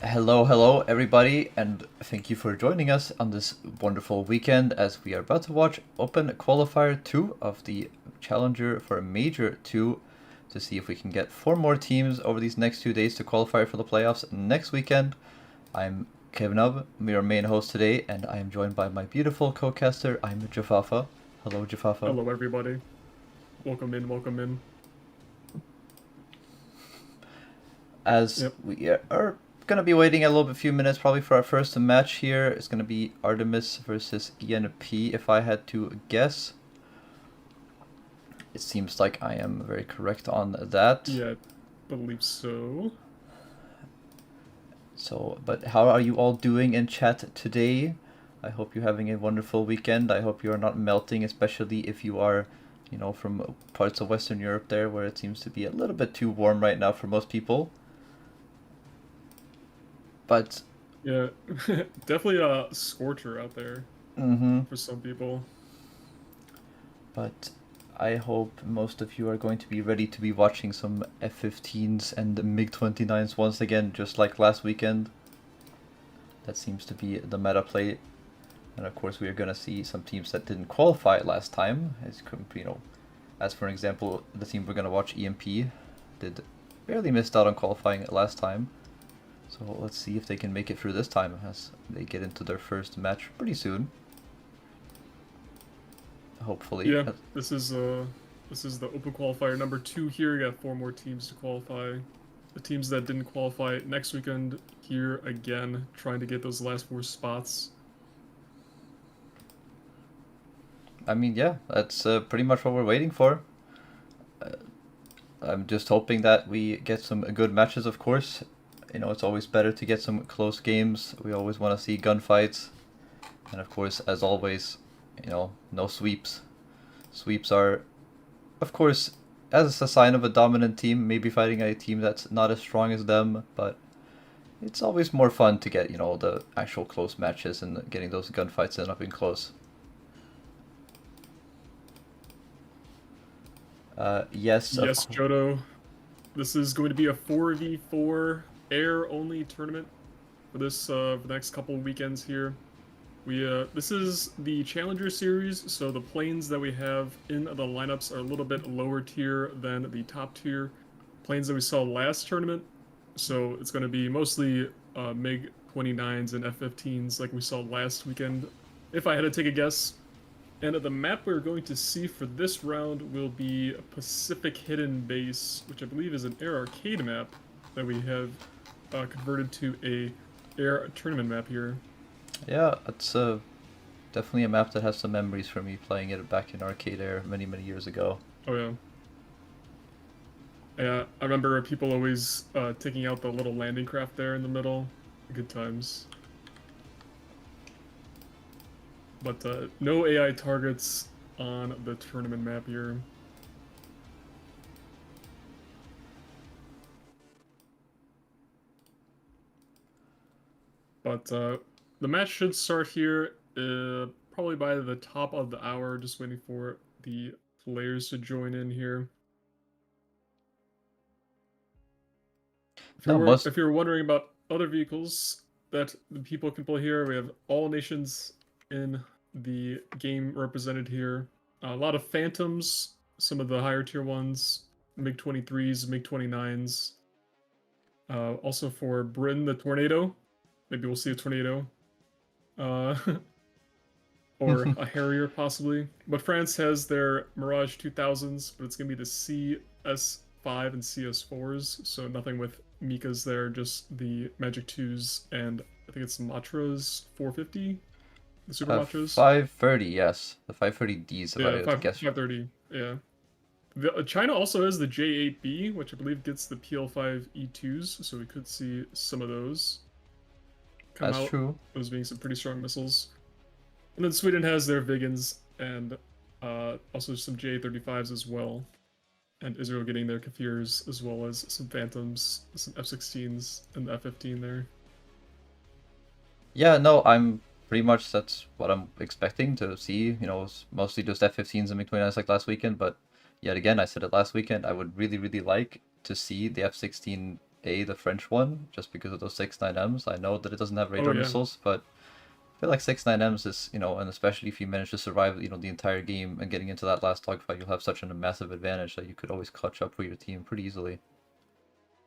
Hello, everybody, and thank you for joining us on this wonderful weekend as we are about to watch Open Qualifier 2 of the Challenger for Major 2 to see if we can get 4 more teams over these next 2 days to qualify for the playoffs next weekend. I'm Kevin Ub, your main host today, and I am joined by my beautiful co-caster, I'm Jafafa. Hello, Jafafa. Hello, everybody. Welcome in, welcome in. As Yep. we are gonna be waiting a few minutes probably for our first match here. It's gonna be Artemis versus ENP if I had to guess. It seems like I am very correct on that. Yeah, I believe so. But how are you all doing in chat today? I hope you're having a wonderful weekend. I hope you are not melting, especially if you are, from parts of Western Europe there where it seems to be a little bit too warm right now for most people. But Yeah, definitely a scorcher out there for some people. But I hope most of you are going to be ready to be watching some F-15s and MiG-29s once again, just like last weekend. That seems to be the meta play. And of course we are going to see some teams that didn't qualify last time. As for example, the team we're going to watch, EMP, did barely missed out on qualifying last time. So let's see if they can make it through this time as they get into their first match pretty soon. Hopefully. Yeah, this is the Open Qualifier number 2 here. You got 4 more teams to qualify. The teams that didn't qualify next weekend here again, trying to get those last 4 spots. I mean, yeah, that's pretty much what we're waiting for. I'm just hoping that we get some good matches, of course. It's always better to get some close games. We always want to see gunfights. And of course, as always, no sweeps. Sweeps are, of course, as a sign of a dominant team, maybe fighting a team that's not as strong as them, but it's always more fun to get, the actual close matches and getting those gunfights in up and close. Yes, Yes, Jodo. This is going to be a 4v4 air-only tournament for this for the next couple of weekends here. This is the Challenger series, so the planes that we have in the lineups are a little bit lower tier than the top tier planes that we saw last tournament. So it's going to be mostly MiG-29s and F-15s like we saw last weekend, if I had to take a guess. And the map we're going to see for this round will be Pacific Hidden Base, which I believe is an air arcade map that we have converted to a air tournament map here. Yeah, it's definitely a map that has some memories for me playing it back in Arcade Air many, many years ago. Oh yeah. Yeah, I remember people always taking out the little landing craft there in the middle. Good times. But no AI targets on the tournament map here. But the match should start here probably by the top of the hour, just waiting for the players to join in here. If you're wondering about other vehicles that the people can play here, we have all nations in the game represented here. A lot of Phantoms, some of the higher tier ones, MiG-23s, MiG-29s. Also for Britain, the Tornado. Maybe we'll see a Tornado. Or a Harrier, possibly. But France has their Mirage 2000s, but it's going to be the CS5 and CS4s, so nothing with Mikas there, just the Magic 2s, and I think it's Matra's 450? The Super Matras? 530, yes. The 530Ds, if I had to guess. 530, yeah. China also has the J8B, which I believe gets the PL5 E2s, so we could see some of those come That's out. true. Those being some pretty strong missiles. And then Sweden has their Viggens and also some J35s as well. And Israel getting their Kafirs as well as some Phantoms, some F-16s, and the F-15 there. Yeah, no, that's what I'm expecting to see. It's mostly just F-15s and MiG-29s like last weekend, but yet again, I said it last weekend, I would really, really like to see the F-16 the French one, just because of those 6-9Ms. I know that it doesn't have Oh radar yeah. missiles, but I feel like 6-9Ms is, and especially if you manage to survive, the entire game and getting into that last dogfight, you'll have such a massive advantage that you could always clutch up for your team pretty easily.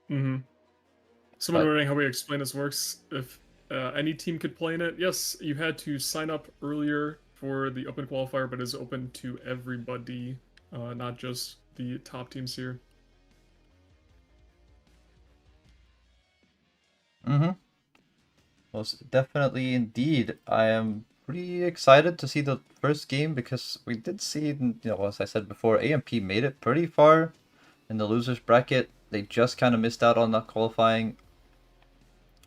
Mm-hmm. Someone But wondering how we explain this works. If any team could play in it, yes, you had to sign up earlier for the open qualifier, but it's open to everybody, not just the top teams here. mm-hmm. Most definitely indeed. I am pretty excited to see the first game because we did see, as I said before, AMP made it pretty far in the losers bracket. They just kind of missed out on not qualifying.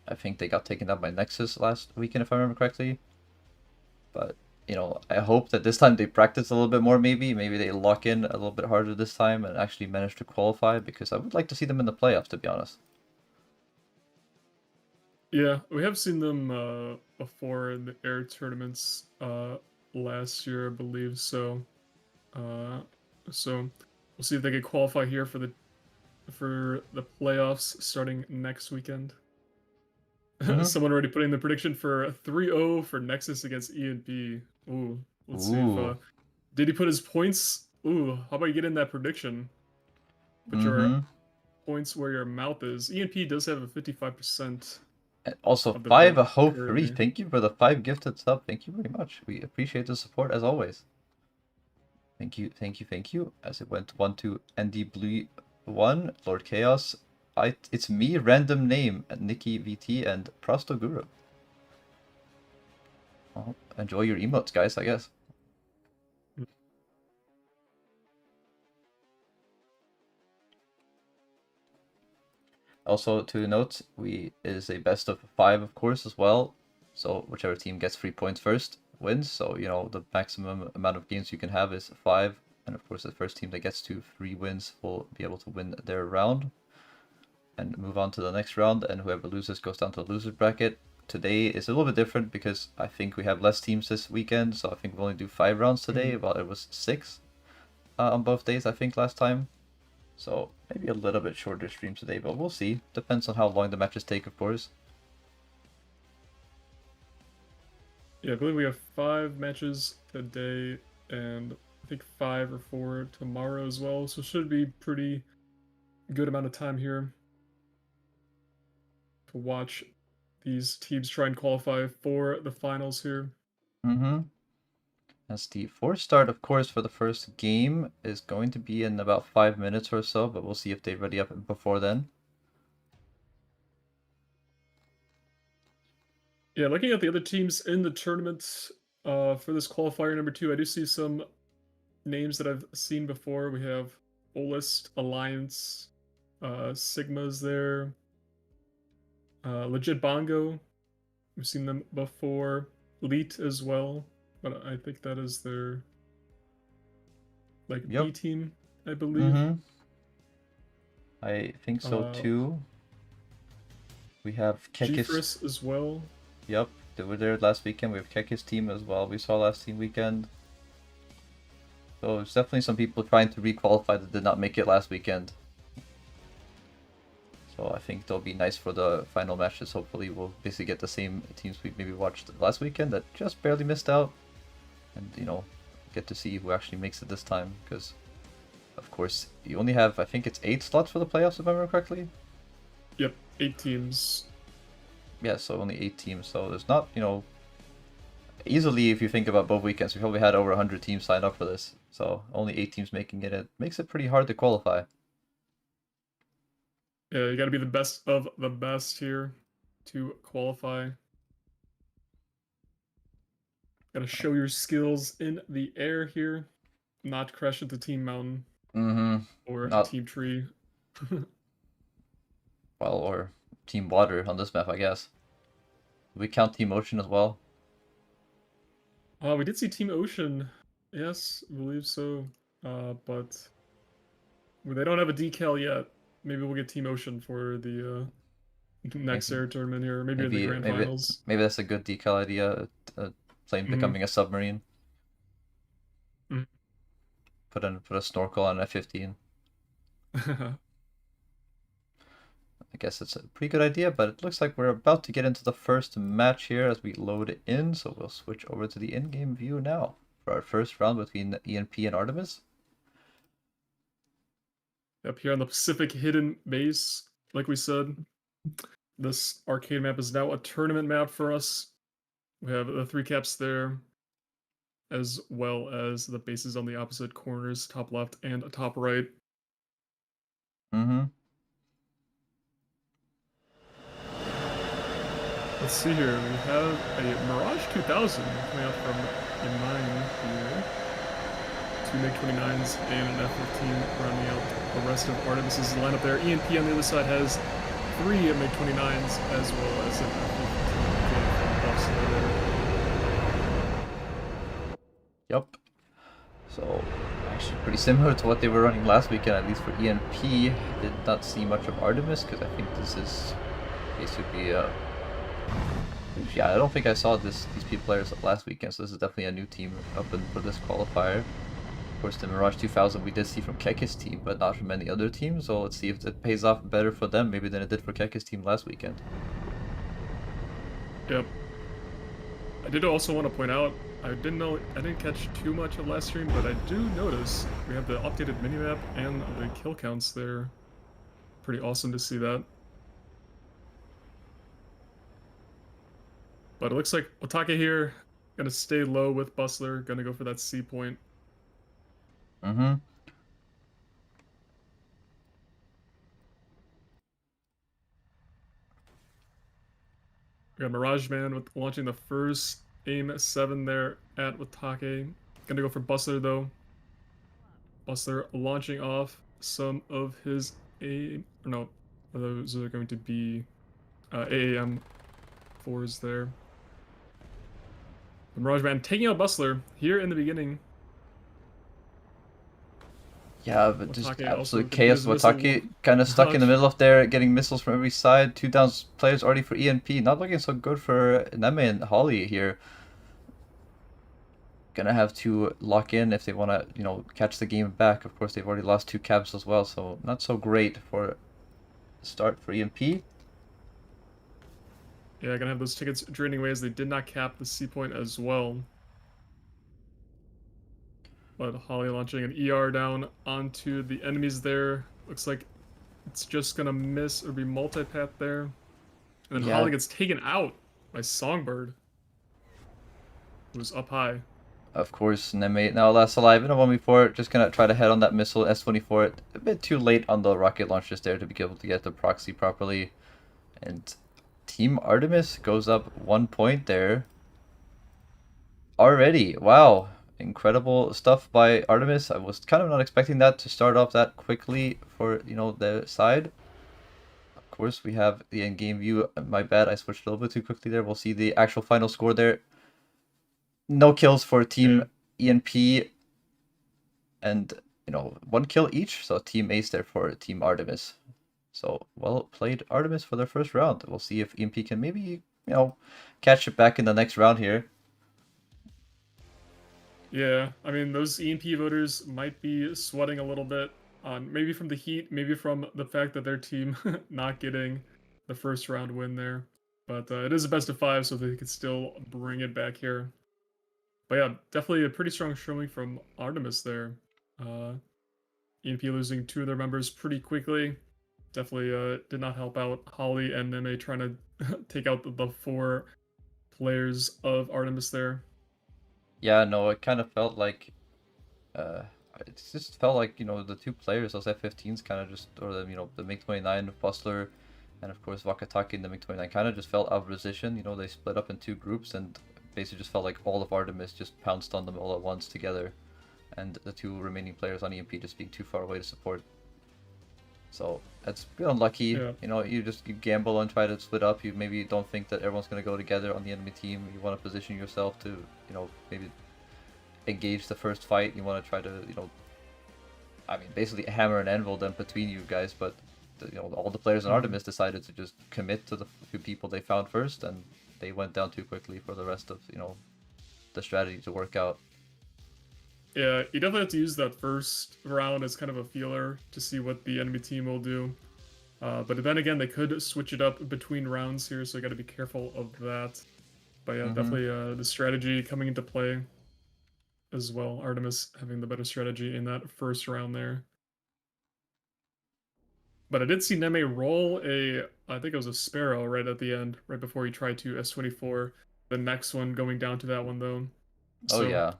I think they got taken down by Nexus last weekend, if I remember correctly. But, I hope that this time they practice a little bit more, maybe. Maybe they lock in a little bit harder this time and actually manage to qualify because I would like to see them in the playoffs, to be honest. Yeah, we have seen them before in the air tournaments last year, I believe. Uh, so we'll see if they can qualify here for the playoffs starting next weekend. Mm-hmm. Someone already putting the prediction for 3-0 for Nexus against ENP. Ooh, let's see if Ooh. did he put his points? Ooh, how about you get in that prediction? Put your Mm-hmm. points where your mouth is. ENP does have a 55% And also, of the 5 vote a Ho 3. currently. Thank you for the 5 gifted sub. Thank you very much. We appreciate the support as always. Thank you, thank you, thank you. As it went 1 to ND Blue 1, Lord Chaos. It's me, random name, Nikki VT, and Prosto Guru. Well, enjoy your emotes, guys, I guess. Also, to note, we is a best of 5, of course, as well. So whichever team gets 3 points first wins. So, the maximum amount of games you can have is 5. And of course, the first team that gets to 3 wins will be able to win their round and move on to the next round. And whoever loses goes down to the loser bracket. Today is a little bit different because I think we have less teams this weekend. So I think we'll only do 5 rounds today, Mhm. while it was 6 on both days, I think, last time. So maybe a little bit shorter stream today, but we'll see. Depends on how long the matches take, of course. Yeah, I believe we have 5 matches today, and I think 5 or 4 tomorrow as well. So should be pretty good amount of time here to watch these teams try and qualify for the finals here. Mm-hmm. As the force start, of course, for the first game is going to be in about 5 minutes or so, but we'll see if they ready up before then. Yeah, looking at the other teams in the tournament for this qualifier number 2, I do see some names that I've seen before. We have Olist, Alliance, Sigma's there, Legit Bongo. We've seen them before. Elite as well, but I think that is their like Yep. B team, I believe. Mm-hmm. I think so Uh, too. We have Kekis. G-Friss as well. Yep, they were there last weekend. We have Kekis team as well. We saw last team weekend. So there's definitely some people trying to requalify that did not make it last weekend. So I think they'll be nice for the final matches. Hopefully we'll basically get the same teams we maybe watched last weekend that just barely missed out. And, get to see who actually makes it this time. Because, of course, you only have, I think it's 8 slots for the playoffs, if I remember correctly. Yep, 8 teams. Yeah, so only 8 teams. So there's not, easily, if you think about both weekends, we probably had over 100 teams signed up for this. So only 8 teams making it. It makes it pretty hard to qualify. Yeah, you got to be the best of the best here to qualify. Got to show your skills in the air here, not crash into Team Mountain Mm-hmm. or Not, Team Tree. well, or Team Water on this map, I guess. We count Team Ocean as well. We did see Team Ocean. Yes, I believe so. But they don't have a decal yet. Maybe we'll get Team Ocean for the next Maybe, air tournament here. Maybe in the maybe, grand maybe, finals. maybe that's a good decal idea. A plane Mm-hmm. becoming a submarine. Mm-hmm. Put a snorkel on F-15. I guess it's a pretty good idea, but it looks like we're about to get into the first match here as we load it in, so we'll switch over to the in-game view now for our first round between ENP and Artemis. Up here on the Pacific Hidden Base, like we said, this arcade map is now a tournament map for us. We have the 3 caps there, as well as the bases on the opposite corners, top left and top right. Mm-hmm. Let's see here. We have a Mirage 2000 coming out from a 9 here. 2 MiG-29s and an F-15 rounding out the rest of Artemis's lineup there. ENP on the other side has 3 MiG-29s as well as an F-15 there. Yep. So actually pretty similar to what they were running last weekend, at least for ENP. Did not see much of Artemis because I think this is basically yeah, I don't think I saw these players last weekend, so this is definitely a new team up in for this qualifier. Of course, the Mirage 2000 we did see from Kekke's team, but not from any other team, so let's see if it pays off better for them maybe than it did for Kekke's team last weekend. Yep. I did also want to point out, I didn't catch too much of last stream, but I do notice we have the updated minimap and the kill counts there. Pretty awesome to see that. But it looks like Otake here, gonna stay low with Bustler, gonna go for that C point. Mm-hmm. We got Mirage Man with launching the first aim 7 there at Otake. Gonna go for Bustler though. Bustler launching off some of his aim. No, those are going to be AAM 4s there. The Mirage Man taking out Bustler here in the beginning. Yeah, but just Watake absolute also chaos. his missile Watake kind of stuck in the launch. middle of there, getting missiles from every side. 2 down players already for ENP. Not looking so good for Neme and Holly here. Gonna have to lock in if they want to, you know, catch the game back. Of course, they've already lost 2 caps as well, so not so great for start for ENP. Yeah, gonna have those tickets draining away as they did not cap the C point as well. But Holly launching an ER down onto the enemies there. Looks like it's just gonna miss or be multipath there. And then Yeah. Holly gets taken out by Songbird, who's up high. Of course, Neme now last alive in a 1v4. Just gonna try to head on that missile S-24. A bit too late on the rocket launchers there to be able to get the proxy properly. And Team Artemis goes up 1 point there. Already, wow. Incredible stuff by Artemis. I was kind of not expecting that to start off that quickly for, you know, their side. Of course, we have the in-game view. My bad, I switched a little bit too quickly there. We'll see the actual final score there. No kills for Team ENP. And, you know, 1 kill each. So Team Ace there for Team Artemis. So, well played Artemis for their first round. We'll see if ENP can maybe, you know, catch it back in the next round here. Yeah, I mean, those EMP voters might be sweating a little bit on maybe from the heat, maybe from the fact that their team not getting the first round win there. But it is a best of 5, so they could still bring it back here. But yeah, definitely a pretty strong showing from Artemis there. EMP losing 2 of their members pretty quickly. Definitely did not help out Holly and Neme trying to take out the 4 players of Artemis there. Yeah, no, it kind of felt like, it just felt like, you know, the 2 players, those F-15s kind of just, or the, you know, the MiG-29, Bustler, and of course Wakatake and the MiG-29 kind of just felt out of position. You know, they split up in 2 groups and basically just felt like all of Artemis just pounced on them all at once together, and the 2 remaining players on EMP just being too far away to support. So that's a bit unlucky. Yeah. You know, you gamble and try to split up. You maybe don't think that everyone's going to go together on the enemy team. You want to position yourself to, you know, maybe engage the first fight. You want to try to, you know, I mean, basically hammer and anvil them between you guys. But, you know, all the players in Artemis decided to just commit to the 2 people they found first, and they went down too quickly for the rest of, you know, the strategy to work out. Yeah, you definitely have to use that first round as kind of a feeler to see what the enemy team will do. But then again, they could switch it up between rounds here, so you got to be careful of that. But yeah, Mm-hmm. definitely the strategy coming into play as well. Artemis having the better strategy in that first round there. But I did see Neme roll I think it was a Sparrow right at the end, right before he tried to S24. The next one going down to that one though. Oh So yeah.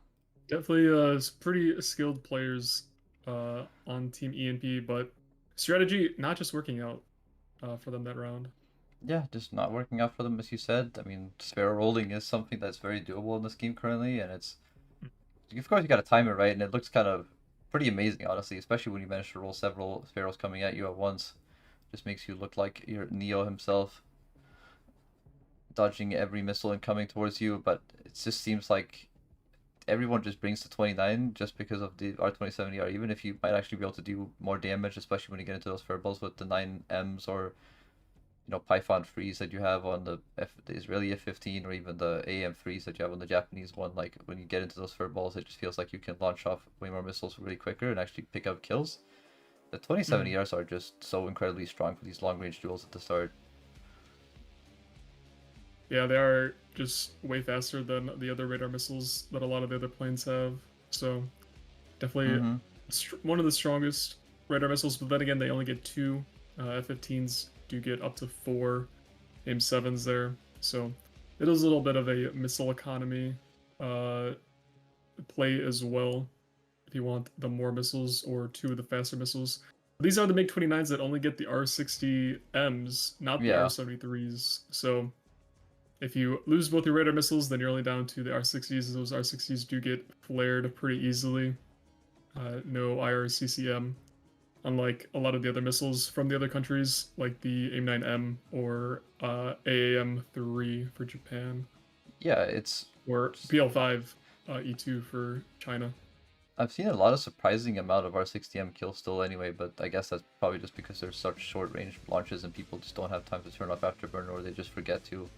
definitely pretty skilled players on Team ENP, but strategy not just working out for them that round. Yeah, just not working out for them, as you said. I mean, sparrow rolling is something that's very doable in this game currently, and it's of course you got to time it right, and it looks kind of pretty amazing, honestly, especially when you manage to roll several sparrows coming at you at once. Just makes you look like you're Neo himself, dodging every missile and coming towards you. But it just seems like everyone just brings the 29 just because of the R2070R, even if you might actually be able to do more damage, especially when you get into those furballs with the 9Ms or Python freeze that you have on the Israeli F-15 or even the AM freeze that you have on the Japanese one. Like when you get into those furballs, it just feels like you can launch off way more missiles really quicker and actually pick up kills. The 2070Rs are just so incredibly strong for these long range duels at the start. Yeah, they are just way faster than the other radar missiles that a lot of the other planes have. So definitely Mm-hmm. one of the strongest radar missiles. But then again, they only get two. F-15s do get up to four AIM-7s there. So it is a little bit of a missile economy uh, play as well if you want the more missiles or two of the faster missiles. These are the MiG-29s that only get the R-60Ms, not the Yeah. R-73s. So if you lose both your radar missiles, then you're only down to the R-60s. Those R-60s do get flared pretty easily. No IRCCM, unlike a lot of the other missiles from the other countries, like the AIM-9M or AAM-3 for Japan, Yeah, it's or PL-5 E2 for China. I've seen a lot of surprising amount of R60M kills still anyway, but I guess that's probably just because there's such short range launches and people just don't have time to turn off afterburner or they just forget to.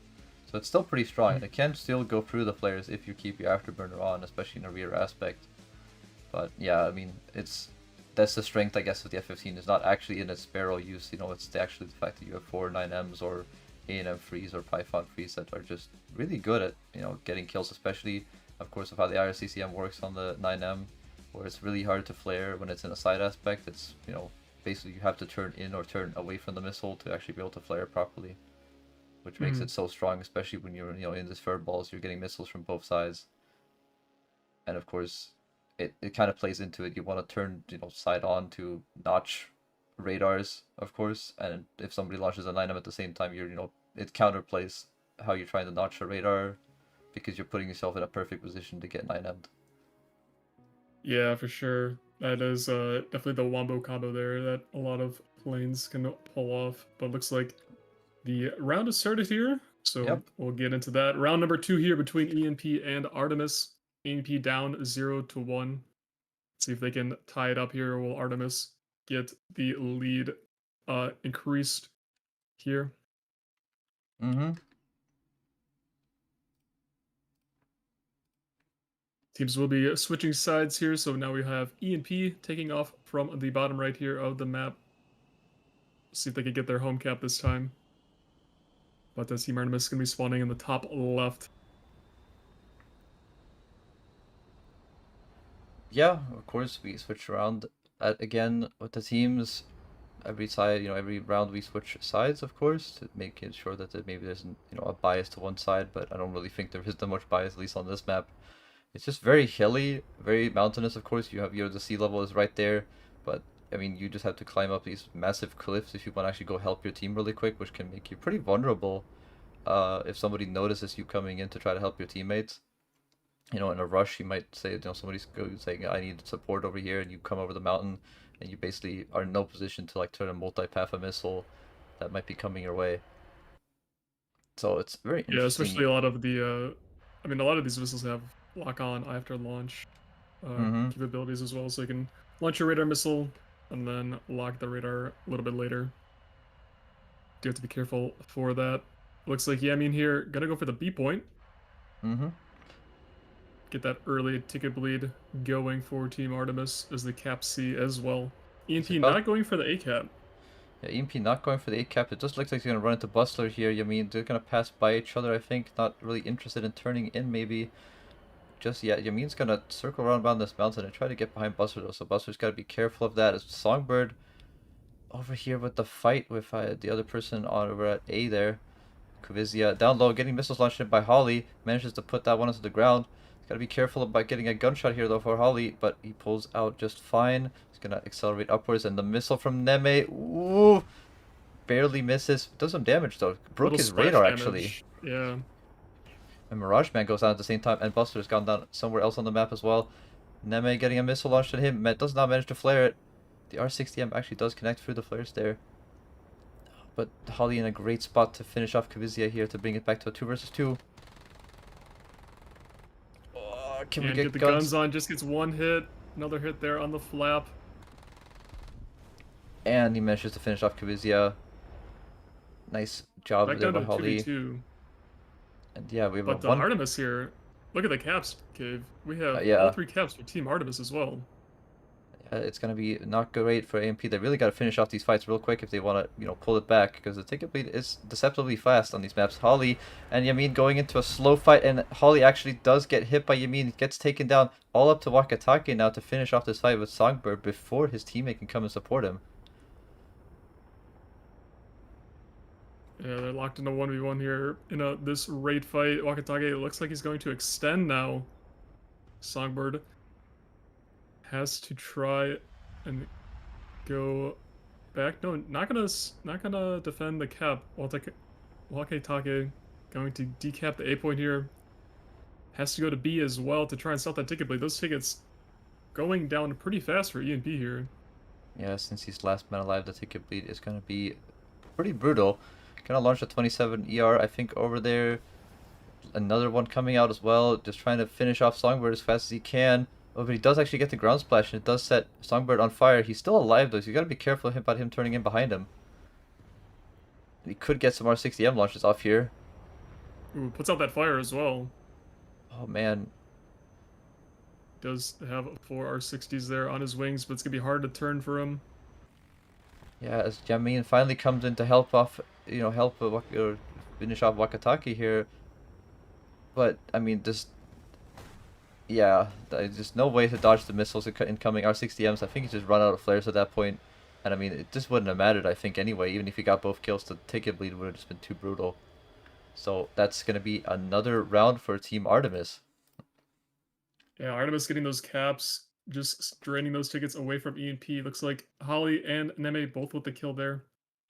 So it's still pretty strong, and it can still go through the flares if you keep your afterburner on, especially in a rear aspect. But yeah, I mean, that's the strength, I guess, of the F-15 is not actually in its barrel use. It's actually the fact that you have 4 9Ms or A&M freeze or Python freeze that are just really good at getting kills, especially of course of how the IRCCM works on the 9M, where it's really hard to flare when it's in a side aspect. It's basically you have to turn in or turn away from the missile to actually be able to flare properly, which makes it so strong, especially when you're in this third balls, you're getting missiles from both sides, and of course it kind of plays into it. You want to turn side on to notch radars, of course, and if somebody launches a 9M at the same time, it counterplays how you're trying to notch a radar because you're putting yourself in a perfect position to get 9M'd. Yeah, for sure. That is definitely the wombo combo there that a lot of planes can pull off. But looks like the round has started here, so Yep. we'll get into that. Round number 2 here between ENP and Artemis. ENP down 0-1. See if they can tie it up here, or will Artemis get the lead increased here? Mm-hmm. Teams will be switching sides here, so now we have ENP taking off from the bottom right here of the map. See if they can get their home cap this time. But Team Artemis is going to be spawning in the top left. Yeah, of course we switch around again with the teams. Every side, every round we switch sides, of course, to make it sure that maybe there's a bias to one side, but I don't really think there is that much bias, at least on this map. It's just very hilly, very mountainous, of course. You have the sea level is right there, but I mean, you just have to climb up these massive cliffs if you want to actually go help your team really quick, which can make you pretty vulnerable if somebody notices you coming in to try to help your teammates. In a rush, you might say, somebody's saying, I need support over here, and you come over the mountain, and you basically are in no position to like turn a multi-path a missile that might be coming your way. So it's very Yeah, interesting. especially a lot of the, I mean, a lot of these missiles have lock-on after launch Mm-hmm. capabilities as well, so you can launch your radar missile and then lock the radar a little bit later. Do have to be careful for that. Looks like Yamin here gonna go for the B point. Mm-hmm. Get that early ticket bleed going for Team Artemis as the cap C as well. He's ENP about not going for the A cap. Yeah, EMP not going for the 8 cap. It just looks like he's going to run into Bustler here. I mean, they're going to pass by each other, I think. Not really interested in turning in, maybe. Just yet. Yamin's going to circle around this mountain and try to get behind Bustler, though. So Bustler's got to be careful of that. As Songbird over here with the fight with the other person on over at A there. Kvizia down low, getting missiles launched in by Holly. Manages to put that one onto the ground. He's got to be careful about getting a gunshot here, though, for Holly. But he pulls out just fine. He's going to accelerate upwards. And the missile from Neme. Ooh! Barely misses. Does some damage, though. Broke his radar, actually. Yeah. And Mirage Man goes down at the same time. And Buster's gone down somewhere else on the map as well. Neme getting a missile launched at him. Does not manage to flare it. The R60M actually does connect through the flares there. But Holly in a great spot to finish off Kvizia here to bring it back to a 2 versus 2. Oh, can we get the guns on? Just gets one hit. Another hit there on the flap. And he manages to finish off Kvizia. Nice job Back there down by to Holly. 2v2. And yeah, we have but one... Artemis here. Look at the caps, Cave. We have yeah. all 3 caps for Team Artemis as well. It's going to be not great for AMP. They really got to finish off these fights real quick if they want to, pull it back, because the ticket bleed is deceptively fast on these maps. Holly and Yamin going into a slow fight, and Holly actually does get hit by Yamin, gets taken down all up to Wakatake now to finish off this fight with Songbird before his teammate can come and support him. Yeah, they're locked into 1v1 here in this raid fight. Wakatake looks like he's going to extend now. Songbird has to try and go back. No, not gonna defend the cap. Wakatake going to decap the A point here. Has to go to B as well to try and stop that ticket bleed. Those tickets going down pretty fast for EMP here. Yeah, since he's last man alive, the ticket bleed is gonna be pretty brutal. Gonna launch a 27 ER, I think, over there. Another one coming out as well, just trying to finish off Songbird as fast as he can. Oh, but he does actually get the ground splash, and it does set Songbird on fire. He's still alive, though, so you gotta be careful about him turning in behind him. He could get some R60M launches off here. Ooh, puts out that fire as well. Oh, man. Does have 4 R60s there on his wings, but it's gonna be hard to turn for him. Yeah, as Jamin finally comes in to help off, or finish off Wakatake here. But, I mean, yeah, there's just no way to dodge the missiles incoming R60Ms. I think he just run out of flares at that point. And I mean, it just wouldn't have mattered, I think, anyway. Even if he got both kills, the ticket bleed would have just been too brutal. So that's going to be another round for Team Artemis. Yeah, Artemis getting those caps, just draining those tickets away from EMP. Looks like Holly and Neme both with the kill there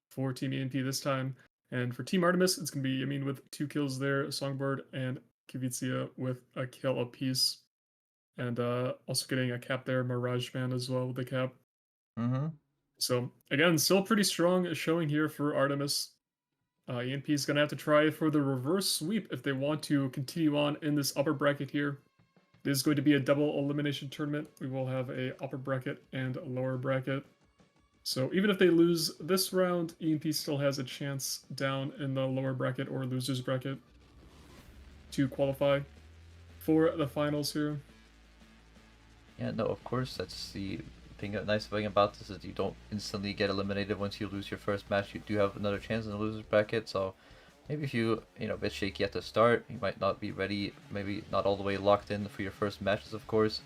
for Team EMP this time. And for Team Artemis, it's going to be Yamin with 2 kills there, Songbird and Kvizia with a kill apiece. And also getting a cap there, Mirage Man as well with the cap. So, again, still pretty strong showing here for Artemis. EMP is going to have to try for the reverse sweep if they want to continue on in this upper bracket here. This is going to be a double elimination tournament. We will have a upper bracket and a lower bracket. So even if they lose this round, EMP still has a chance down in the lower bracket or losers bracket to qualify for the finals here. Yeah, no, of course, that's the nice thing about this is you don't instantly get eliminated once you lose your first match. You do have another chance in the losers bracket, so maybe if you, a bit shaky at the start, you might not be ready, maybe not all the way locked in for your first matches, of course.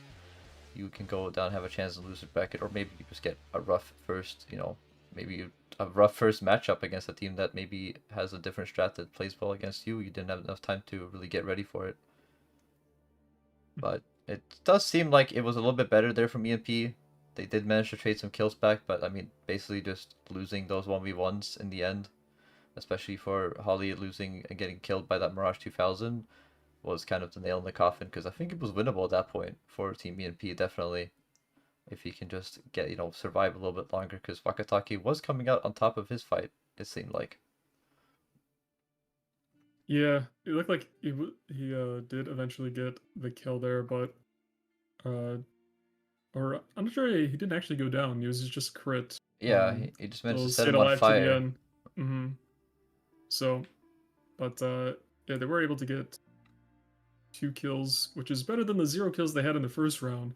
You can go down and have a chance in the losers bracket, or maybe you just get a rough first, maybe a rough first matchup against a team that maybe has a different strat that plays well against you. You didn't have enough time to really get ready for it. But it does seem like it was a little bit better there from EMP. They did manage to trade some kills back, but I mean, basically just losing those 1v1s in the end, especially for Holly losing and getting killed by that Mirage 2000, was kind of the nail in the coffin, because I think it was winnable at that point for Team EMP, definitely. If he can just get, survive a little bit longer, because Wakatake was coming out on top of his fight, it seemed like. Yeah, it looked like he did eventually get the kill there, but or I'm not sure he didn't actually go down. He was just crit. Yeah, he just managed to set him on fire. So, but yeah, they were able to get 2 kills, which is better than the 0 kills they had in the first round,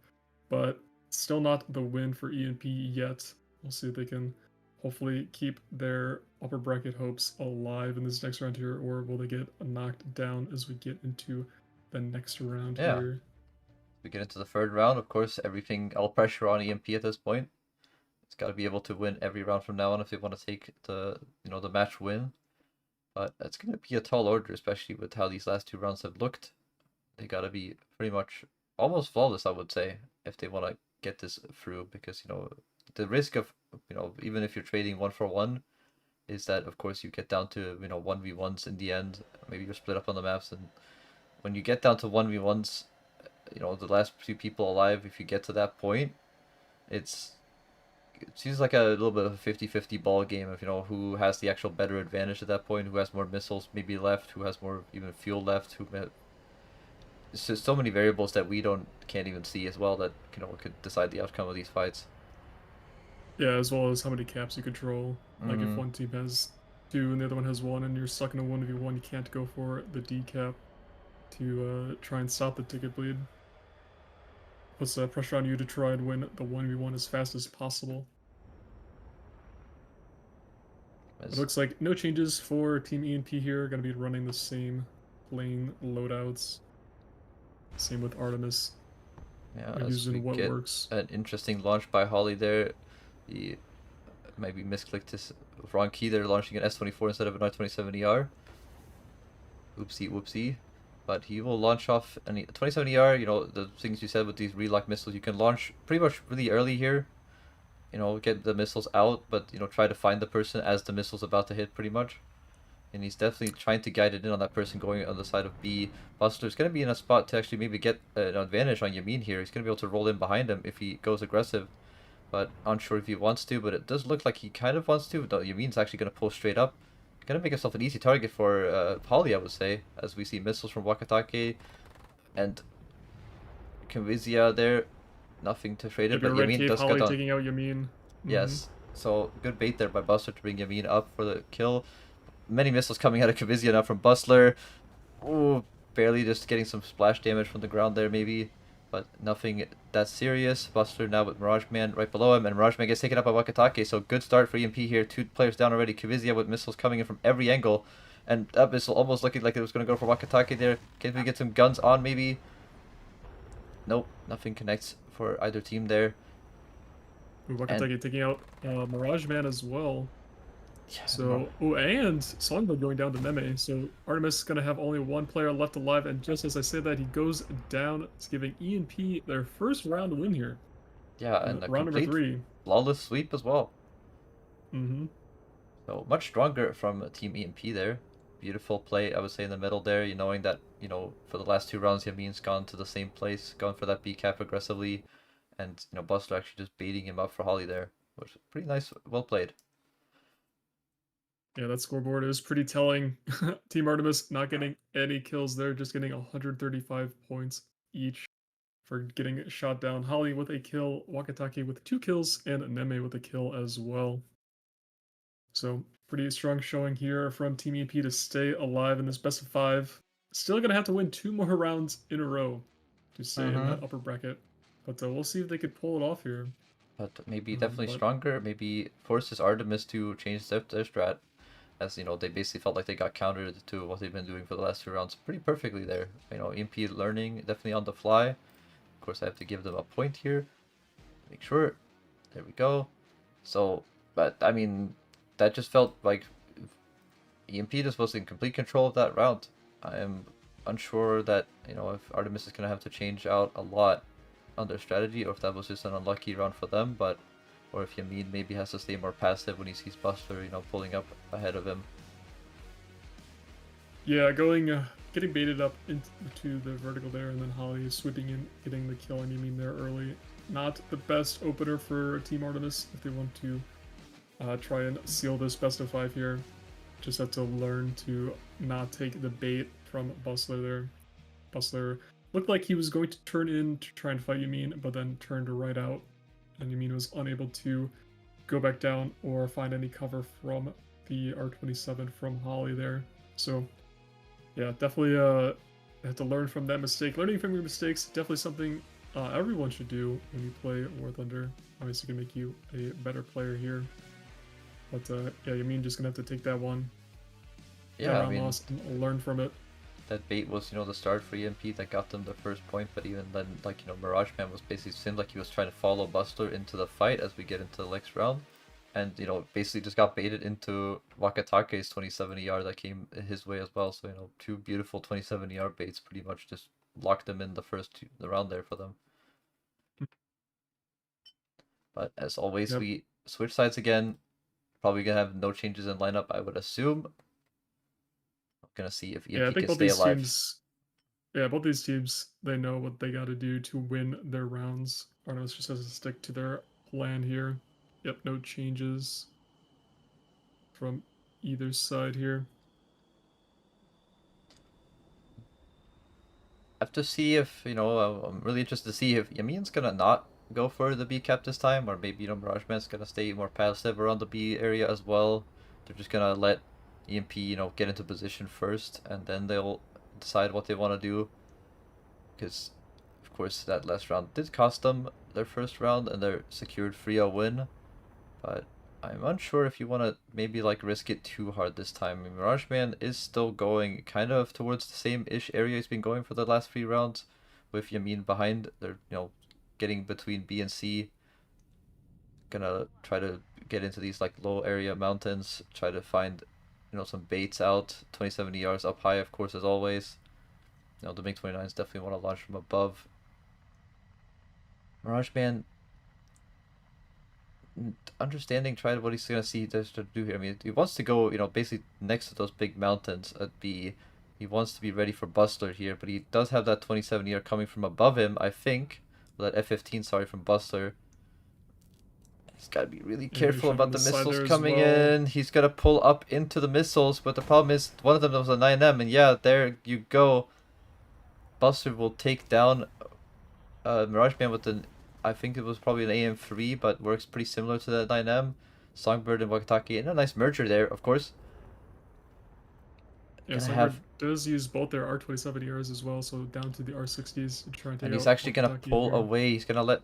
but still not the win for EMP yet. We'll see if they can hopefully keep their upper bracket hopes alive in this next round here, or will they get knocked down as we get into the next round Yeah. here? We get into the third round, of course, all pressure on EMP at this point. It's got to be able to win every round from now on if they want to take the match win. But it's going to be a tall order, especially with how these last 2 rounds have looked. They got to be pretty much almost flawless, I would say, if they want to get this through. Because the risk of even if you're trading 1-for-1, is that of course you get down to 1v1s in the end. Maybe you're split up on the maps, and when you get down to 1v1s, the last few people alive, if you get to that point, it seems like a little bit of a 50-50 ball game of who has the actual better advantage at that point, who has more missiles maybe left, who has more even fuel left, it's just so many variables that we can't even see as well that could decide the outcome of these fights. Yeah, as well as how many caps you control. Like if one team has 2 and the other one has 1 and you're stuck in a 1v1, you can't go for the D cap to try and stop the ticket bleed. Puts pressure on you to try and win the 1v1 as fast as possible. It looks like no changes for Team EMP here. Going to be running the same lane loadouts. Same with Artemis. Yeah, They're as we using what get works. an interesting launch by Holly there. He maybe misclicked his wrong key there, launching an S24 instead of an R27ER. Oopsie whoopsie. But he will launch off an 27ER, the things you said with these relock missiles, you can launch pretty much really early here. Get the missiles out, but try to find the person as the missile's about to hit pretty much. And he's definitely trying to guide it in on that person going on the side of B. Bustler's going to be in a spot to actually maybe get an advantage on Yamin here. He's going to be able to roll in behind him if he goes aggressive. But unsure if he wants to, but it does look like he kind of wants to. Yamin's actually going to pull straight up. Going to make himself an easy target for Holly, I would say, as we see missiles from Wakatake and Convizia there. Nothing to trade it, but Yamin does Holly get on. taking out Yamin. Yes, so good bait there by Bustler to bring Yamin up for the kill. Many missiles coming out of Kavizia now from Bustler. Ooh, barely just getting some splash damage from the ground there maybe, but nothing that serious. Bustler now with Mirage Man right below him, and Mirage Man gets taken up by Wakatake, so good start for EMP here. 2 players down already. Kavizia with missiles coming in from every angle, and that missile almost looking like it was going to go for Wakatake there. Can we get some guns on maybe? Nope, nothing connects for either team there. Wakatake taking out Mirage Man as well. Yeah, So, and Songbird going down to Meme. So Artemis is going to have only 1 player left alive, and just as I say that, he goes down. It's giving EMP their first round win here. Yeah, and a round number 3. Flawless sweep as well. Mm-hmm. So much stronger from Team EMP there. Beautiful play, I would say, in the middle there. Knowing that, for the last 2 rounds, Yamin's gone to the same place, gone for that B cap aggressively, and Bustler actually just baiting him up for Holly there, which was pretty nice, well played. Yeah, that scoreboard is pretty telling. Team Artemis not getting any kills there, just getting 135 points each for getting shot down. Holly with a kill, Wakatake with 2 kills, and Neme with a kill as well. So pretty strong showing here from Team EP to stay alive in this best of 5. Still going to have to win 2 more rounds in a row to stay in that upper bracket. But we'll see if they could pull it off here. But maybe definitely stronger. Maybe forces Artemis to change their strat. As they basically felt like they got countered to what they've been doing for the last 2 rounds pretty perfectly there. EMP learning definitely on the fly. Of course, I have to give them a point here. Make sure. There we go. So, but I mean, that just felt like EMP just was in complete control of that round. I am unsure that if Artemis is gonna have to change out a lot on their strategy, or if that was just an unlucky round for them, but. Or if Yamin maybe has to stay more passive when he sees Bustler, pulling up ahead of him. Yeah, getting baited up into the vertical there, and then Holly is sweeping in, getting the kill on Yamin there early. Not the best opener for Team Artemis if they want to try and seal this best of 5 here. Just have to learn to not take the bait from Bustler there. Bustler looked like he was going to turn in to try and fight Yamin, but then turned right out. And Yamin was unable to go back down or find any cover from the R27 from Holly there. So, yeah, definitely have to learn from that mistake. Learning from your mistakes, definitely something everyone should do when you play War Thunder. Obviously, can make you a better player here. But yeah, Yamin just gonna have to take that one. Yeah, That I round mean, loss and learn from it. that bait was, the start for EMP that got them the first point, but even then, like, Mirage Man was basically seemed like he was trying to follow Bustler into the fight as we get into the next round. And, basically just got baited into Wakatake's 27 ER that came his way as well. So, two beautiful 27 ER baits pretty much just locked them in the round there for them. But as always, Yep. we switch sides again. Probably gonna have no changes in lineup, I would assume. I'm gonna see if Yeah, I EMP think can both stay these alive. teams. Yeah, both these teams, they know what they got to do to win their rounds. Artemis just has to stick to their plan here. Yep, no changes from either side here. Have to see if, I'm really interested to see if Yamin's gonna not go for the B cap this time, or maybe, Mirage Man's gonna stay more passive around the B area as well. They're just gonna let EMP, get into position first, and then they'll decide what they want to do. Because, of course, that last round did cost them their first round, and they're secured 3-0 win. But I'm unsure if you want to maybe like risk it too hard this time. I mean, Mirage Man is still going kind of towards the same-ish area he's been going for the last 3 rounds, with Yamin behind. They're, getting between B and C. Gonna try to get into these like low area mountains, try to find, some baits out. 27 yards up high, of course, as always. The MiG-29s definitely want to launch from above. Mirage Man understanding, try what he's gonna see to do here. I mean, he wants to go, basically next to those big mountains at B. He wants to be ready for Bustler here, but he does have that 27 year coming from above him, I think. Well, that F-15, sorry, from Bustler. He's got to be really Yeah, maybe careful shove on about the the side missiles there as coming well. in. He's got to pull up into the missiles, but the problem is one of them was a 9M, and yeah, there you go. Bustler will take down Mirage Man with an, I think it was probably an AM3, but works pretty similar to the 9M. Songbird and Wakatake, and a nice merger there, of course. Yeah, Gonna Songbird have, does use both their R27 ERs as well, so down to the R60s to try and and take he's out actually gonna Wakatake pull here. away. He's gonna let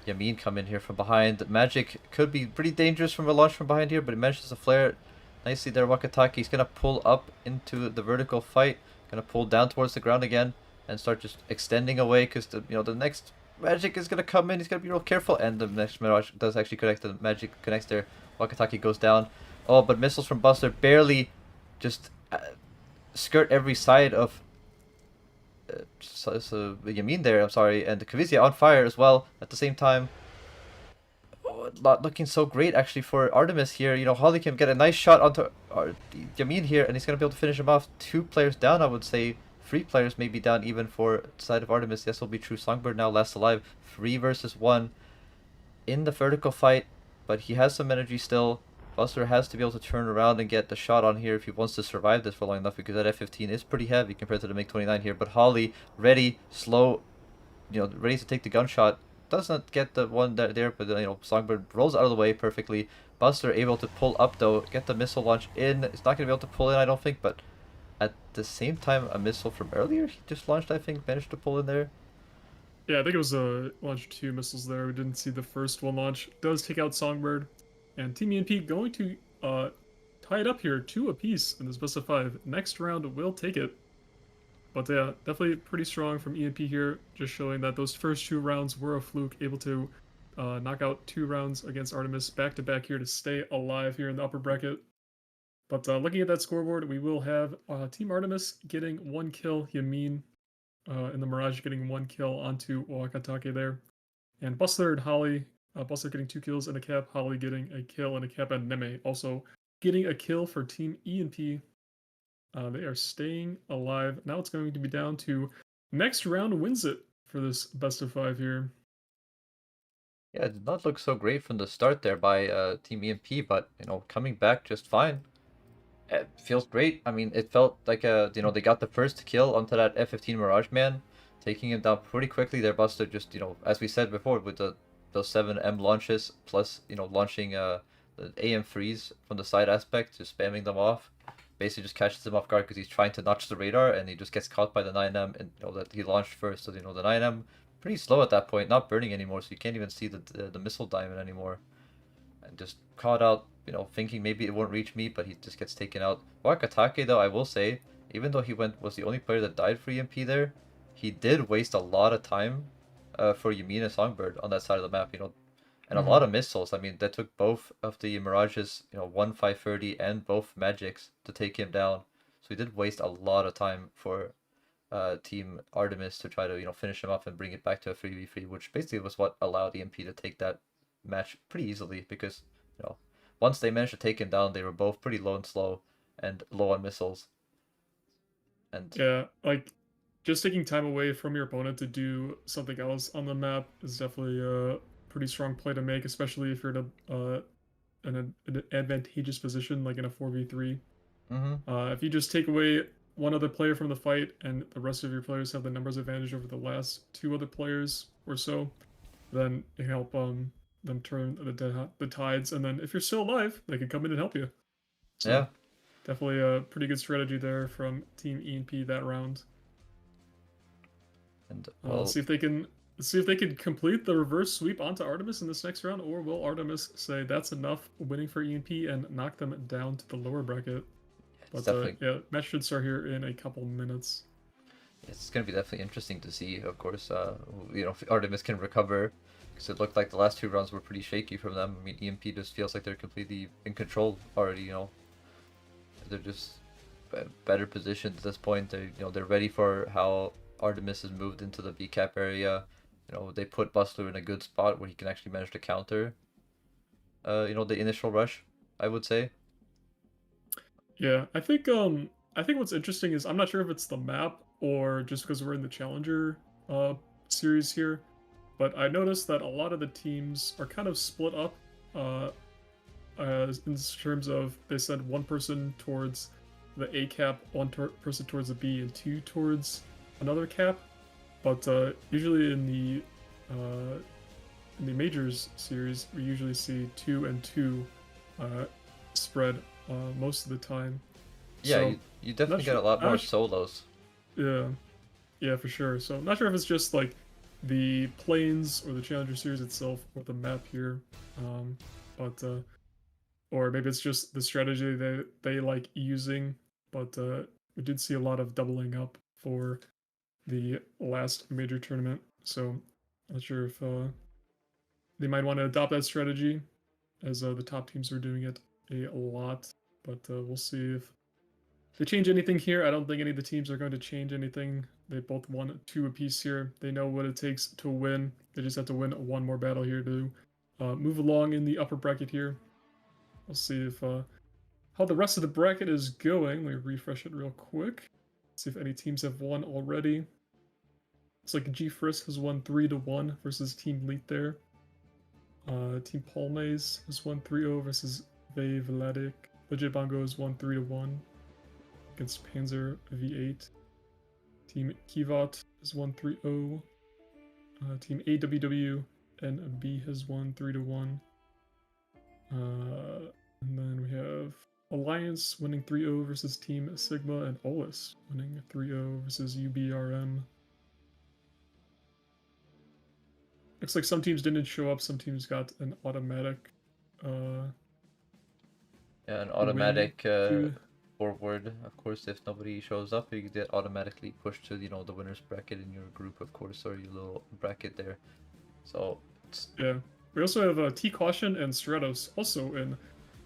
Yamin come in here from behind. Magic could be pretty dangerous from a launch from behind here, but he manages to flare nicely there. Wakatake, he's gonna pull up into the vertical fight, gonna pull down towards the ground again, and start just extending away because the next Magic is gonna come in. He's gonna be real careful, and the next Mirage does actually connect. The Magic connects there. Wakatake goes down. Oh, but missiles from Buster barely just skirt every side of Yamin there. I'm sorry, and the Kavizia on fire as well at the same time. Oh, not looking so great actually for Artemis here. Holly can get a nice shot onto Yamin here, and he's gonna be able to finish him off. 2 players down, I would say. 3 players maybe down even for side of Artemis. This will be true. Songbird now last alive. 3 versus 1 in the vertical fight, but he has some energy still. Buster has to be able to turn around and get the shot on here if he wants to survive this for long enough, because that F-15 is pretty heavy compared to the MiG-29 here. But Holly, ready, slow, ready to take the gunshot. Doesn't get the one there, but Songbird rolls out of the way perfectly. Buster able to pull up though, get the missile launch in. It's not going to be able to pull in, I don't think, but at the same time, a missile from earlier he just launched, I think, managed to pull in there. Yeah, I think it was launch 2 missiles there. We didn't see the first one launch. Does take out Songbird. And Team EMP going to tie it up here, 2 apiece in this best of 5. Next round will take it. But yeah, definitely pretty strong from EMP here, just showing that those first 2 rounds were a fluke, able to knock out 2 rounds against Artemis back to back here to stay alive here in the upper bracket. But looking at that scoreboard, we will have Team Artemis getting 1 kill, Yamin in the Mirage getting 1 kill onto Wakatake there. And Bustler and Holly, Bustler getting 2 kills and a cap, Holly getting a kill and a cap, and Neme also getting a kill for Team EMP. They are staying alive. Now it's going to be down to next round wins it for this best of 5 here. Yeah, it did not look so great from the start there by Team EMP, but coming back just fine. It feels great. I mean, it felt like they got the first kill onto that F-15 Mirage Man, taking him down pretty quickly. Their Buster just as we said before, with those 7M launches plus launching the AM3s from the side aspect, just spamming them off, basically just catches him off guard because he's trying to notch the radar and he just gets caught by the 9M and that he launched first. So the 9M pretty slow at that point, not burning anymore, so you can't even see the missile diamond anymore. and just caught out, thinking maybe it won't reach me, but he just gets taken out. Wakatake, though, I will say, even though he was the only player that died for EMP there, he did waste a lot of time for Yamina Songbird on that side of the map, and a Mhm. lot of missiles. I mean, that took both of the Mirages, one 530 and both Magics to take him down. So he did waste a lot of time for Team Artemis to try to, finish him up and bring it back to a 3v3, which basically was what allowed EMP to take that match pretty easily because, once they managed to take him down, they were both pretty low and slow and low on missiles. And Yeah, like just taking time away from your opponent to do something else on the map is definitely a pretty strong play to make, especially if you're in an advantageous position, like in a 4v3. mm-hmm. If you just take away one other player from the fight and the rest of your players have the numbers advantage over the last two other players or so, then you help them turn the tides. And then if you're still alive, they can come in and help you. So Yeah, definitely a pretty good strategy there from Team ENP that round. and Let's well, see if they can. Let's see if they can complete the reverse sweep onto Artemis in this next round, or will Artemis say that's enough, winning for ENP and knock them down to the lower bracket? it's But definitely yeah, match should start here in a couple minutes. it's gonna be definitely interesting to see. Of course, if Artemis can recover, because it looked like the last two rounds were pretty shaky from them. I mean, EMP just feels like they're completely in control already. They're just better positioned at this point. They're ready for how Artemis has moved into the B cap area. They put Bustler in a good spot where he can actually manage to counter. The initial rush, I would say. Yeah, I think what's interesting is I'm not sure if it's the map or just because we're in the Challenger series here, but I noticed that a lot of the teams are kind of split up uh in terms of they send one person towards the A cap, person towards the B, and two towards another cap. But usually in the majors series, we usually see 2 and 2 uh, spread most of the time. Yeah, So you not definitely get sure. a lot more solos. Yeah, yeah, for sure. So not sure if it's just like the planes or the Challenger series itself or the map here, but or maybe it's just the strategy that they like using. But we did see a lot of doubling up for the last major tournament, so not sure if they might want to adopt that strategy as the top teams are doing it a lot. But we'll see if they change anything here. I don't think any of the teams are going to change anything. They both won 2 apiece here. They know what it takes to win. They just have to win one more battle here to move along in the upper bracket here. We'll see if how the rest of the bracket is going. Let me refresh it real quick. See if any teams have won already. It's like G Frisk has won 3-1 versus Team Leet there. Team Palmaze has won 3-0 versus Vey Vladik. Legit Bongo has won 3-1 against Panzer V8. Team Kivat has won 3-0. Team AWW and B has won 3-1. And then we have Alliance winning 3-0 versus Team Sigma and Olus winning 3-0 versus UBRM. Looks like some teams didn't show up. Some teams got an automatic Yeah, an win automatic to. forward. Of course, if nobody shows up, you get automatically pushed to the winners bracket in your group, of course, or your little bracket there. So it's Yeah. We also have T Caution and Stratos also in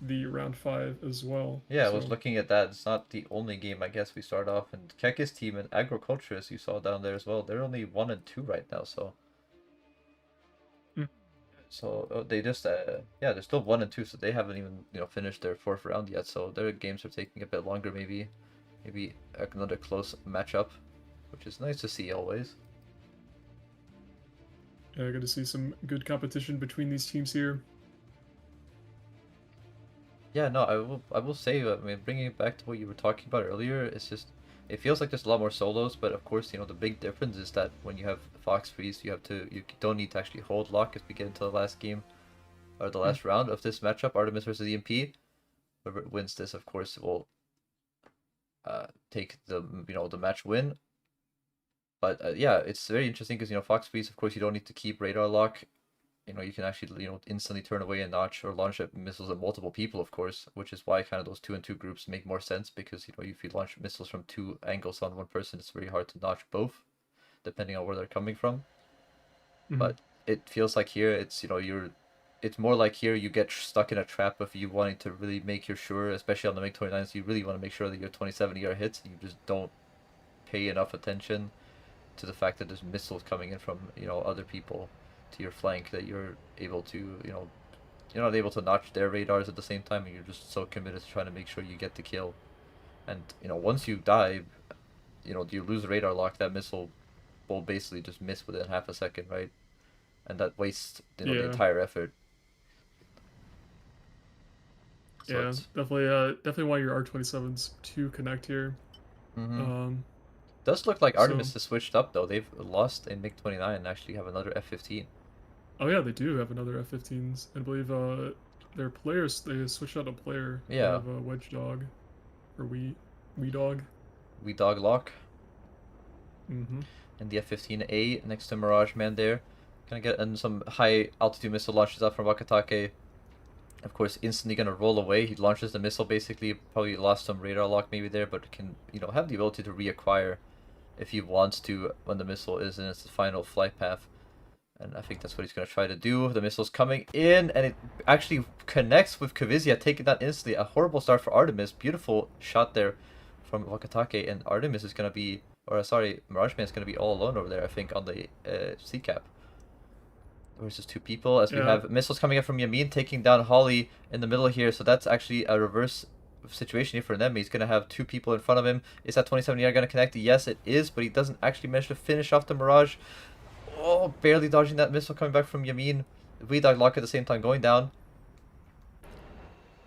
the round 5 as well. yeah. I was So looking at that. It's not the only game. I guess we start off, and Kekis team and Agriculturist you saw down there as well. They're only 1 and 2 right now. So mm, they just yeah, they're still 1 and 2. So they haven't even finished their fourth round yet. So their games are taking a bit longer. Maybe another close matchup, which is nice to see always. yeah, good to see some good competition between these teams here. Yeah, no, I will say, I mean, bringing it back to what you were talking about earlier, it's just, it feels like there's a lot more solos, but of course, the big difference is that when you have Fox Freeze, you don't need to actually hold lock as we get into the last game, or the Mm, last round of this matchup, Artemis versus EMP. Whoever wins this, of course, will take the match win. But yeah, it's very interesting because Fox Freeze, of course, you don't need to keep radar lock you can actually, instantly turn away a notch or launch missiles at multiple people, of course, which is why kind of those 2-and-2 groups make more sense, because, if you launch missiles from 2 angles on one person, it's very hard to notch both, depending on where they're coming from. But it feels like here, it's more like here you get stuck in a trap of you wanting to really make sure, especially on the MiG-29s, you really want to make sure that your 2070 are hits, and you just don't pay enough attention to the fact that there's missiles coming in from, other people to your flank, that you're able to, you're not able to notch their radars at the same time, and you're just so committed to trying to make sure you get the kill. And, once you die, you lose radar lock, that missile will basically just miss within half a second, right? And that wastes, the entire effort. So yeah, definitely want your R27s to connect here. Does look like Artemis has switched up though. They've lost a MiG-29 and actually have another F-15. Oh yeah, they do have another F-15s. I believe their players, they switched out a player. Yeah. They have a Wedge Dog, or Wee Dog. Wee Dog Lock. Mm-hmm. And the F-15A next to Mirage Man there. Gonna get in some high altitude missile launches out from Wakatake. Of course, instantly gonna roll away. He launches the missile basically. Probably lost some radar lock maybe there, but can, have the ability to reacquire if he wants to when the missile is in its final flight path. And I think that's what he's going to try to do. The missile's coming in, and it actually connects with Kavizia, taking that instantly. A horrible start for Artemis. Beautiful shot there from Wakatake, and Artemis is going to be, Mirage Man is going to be all alone over there, I think, on the C-cap. Versus 2 people, as we have missiles coming in from Yamin, taking down Holly in the middle here. So that's actually a reverse situation here for Nemi. He's going to have 2 people in front of him. Is that 2070 going to connect? Yes, it is, but he doesn't actually manage to finish off the Mirage. Oh, barely dodging that missile coming back from Yamin. V-Dog Lock at the same time going down.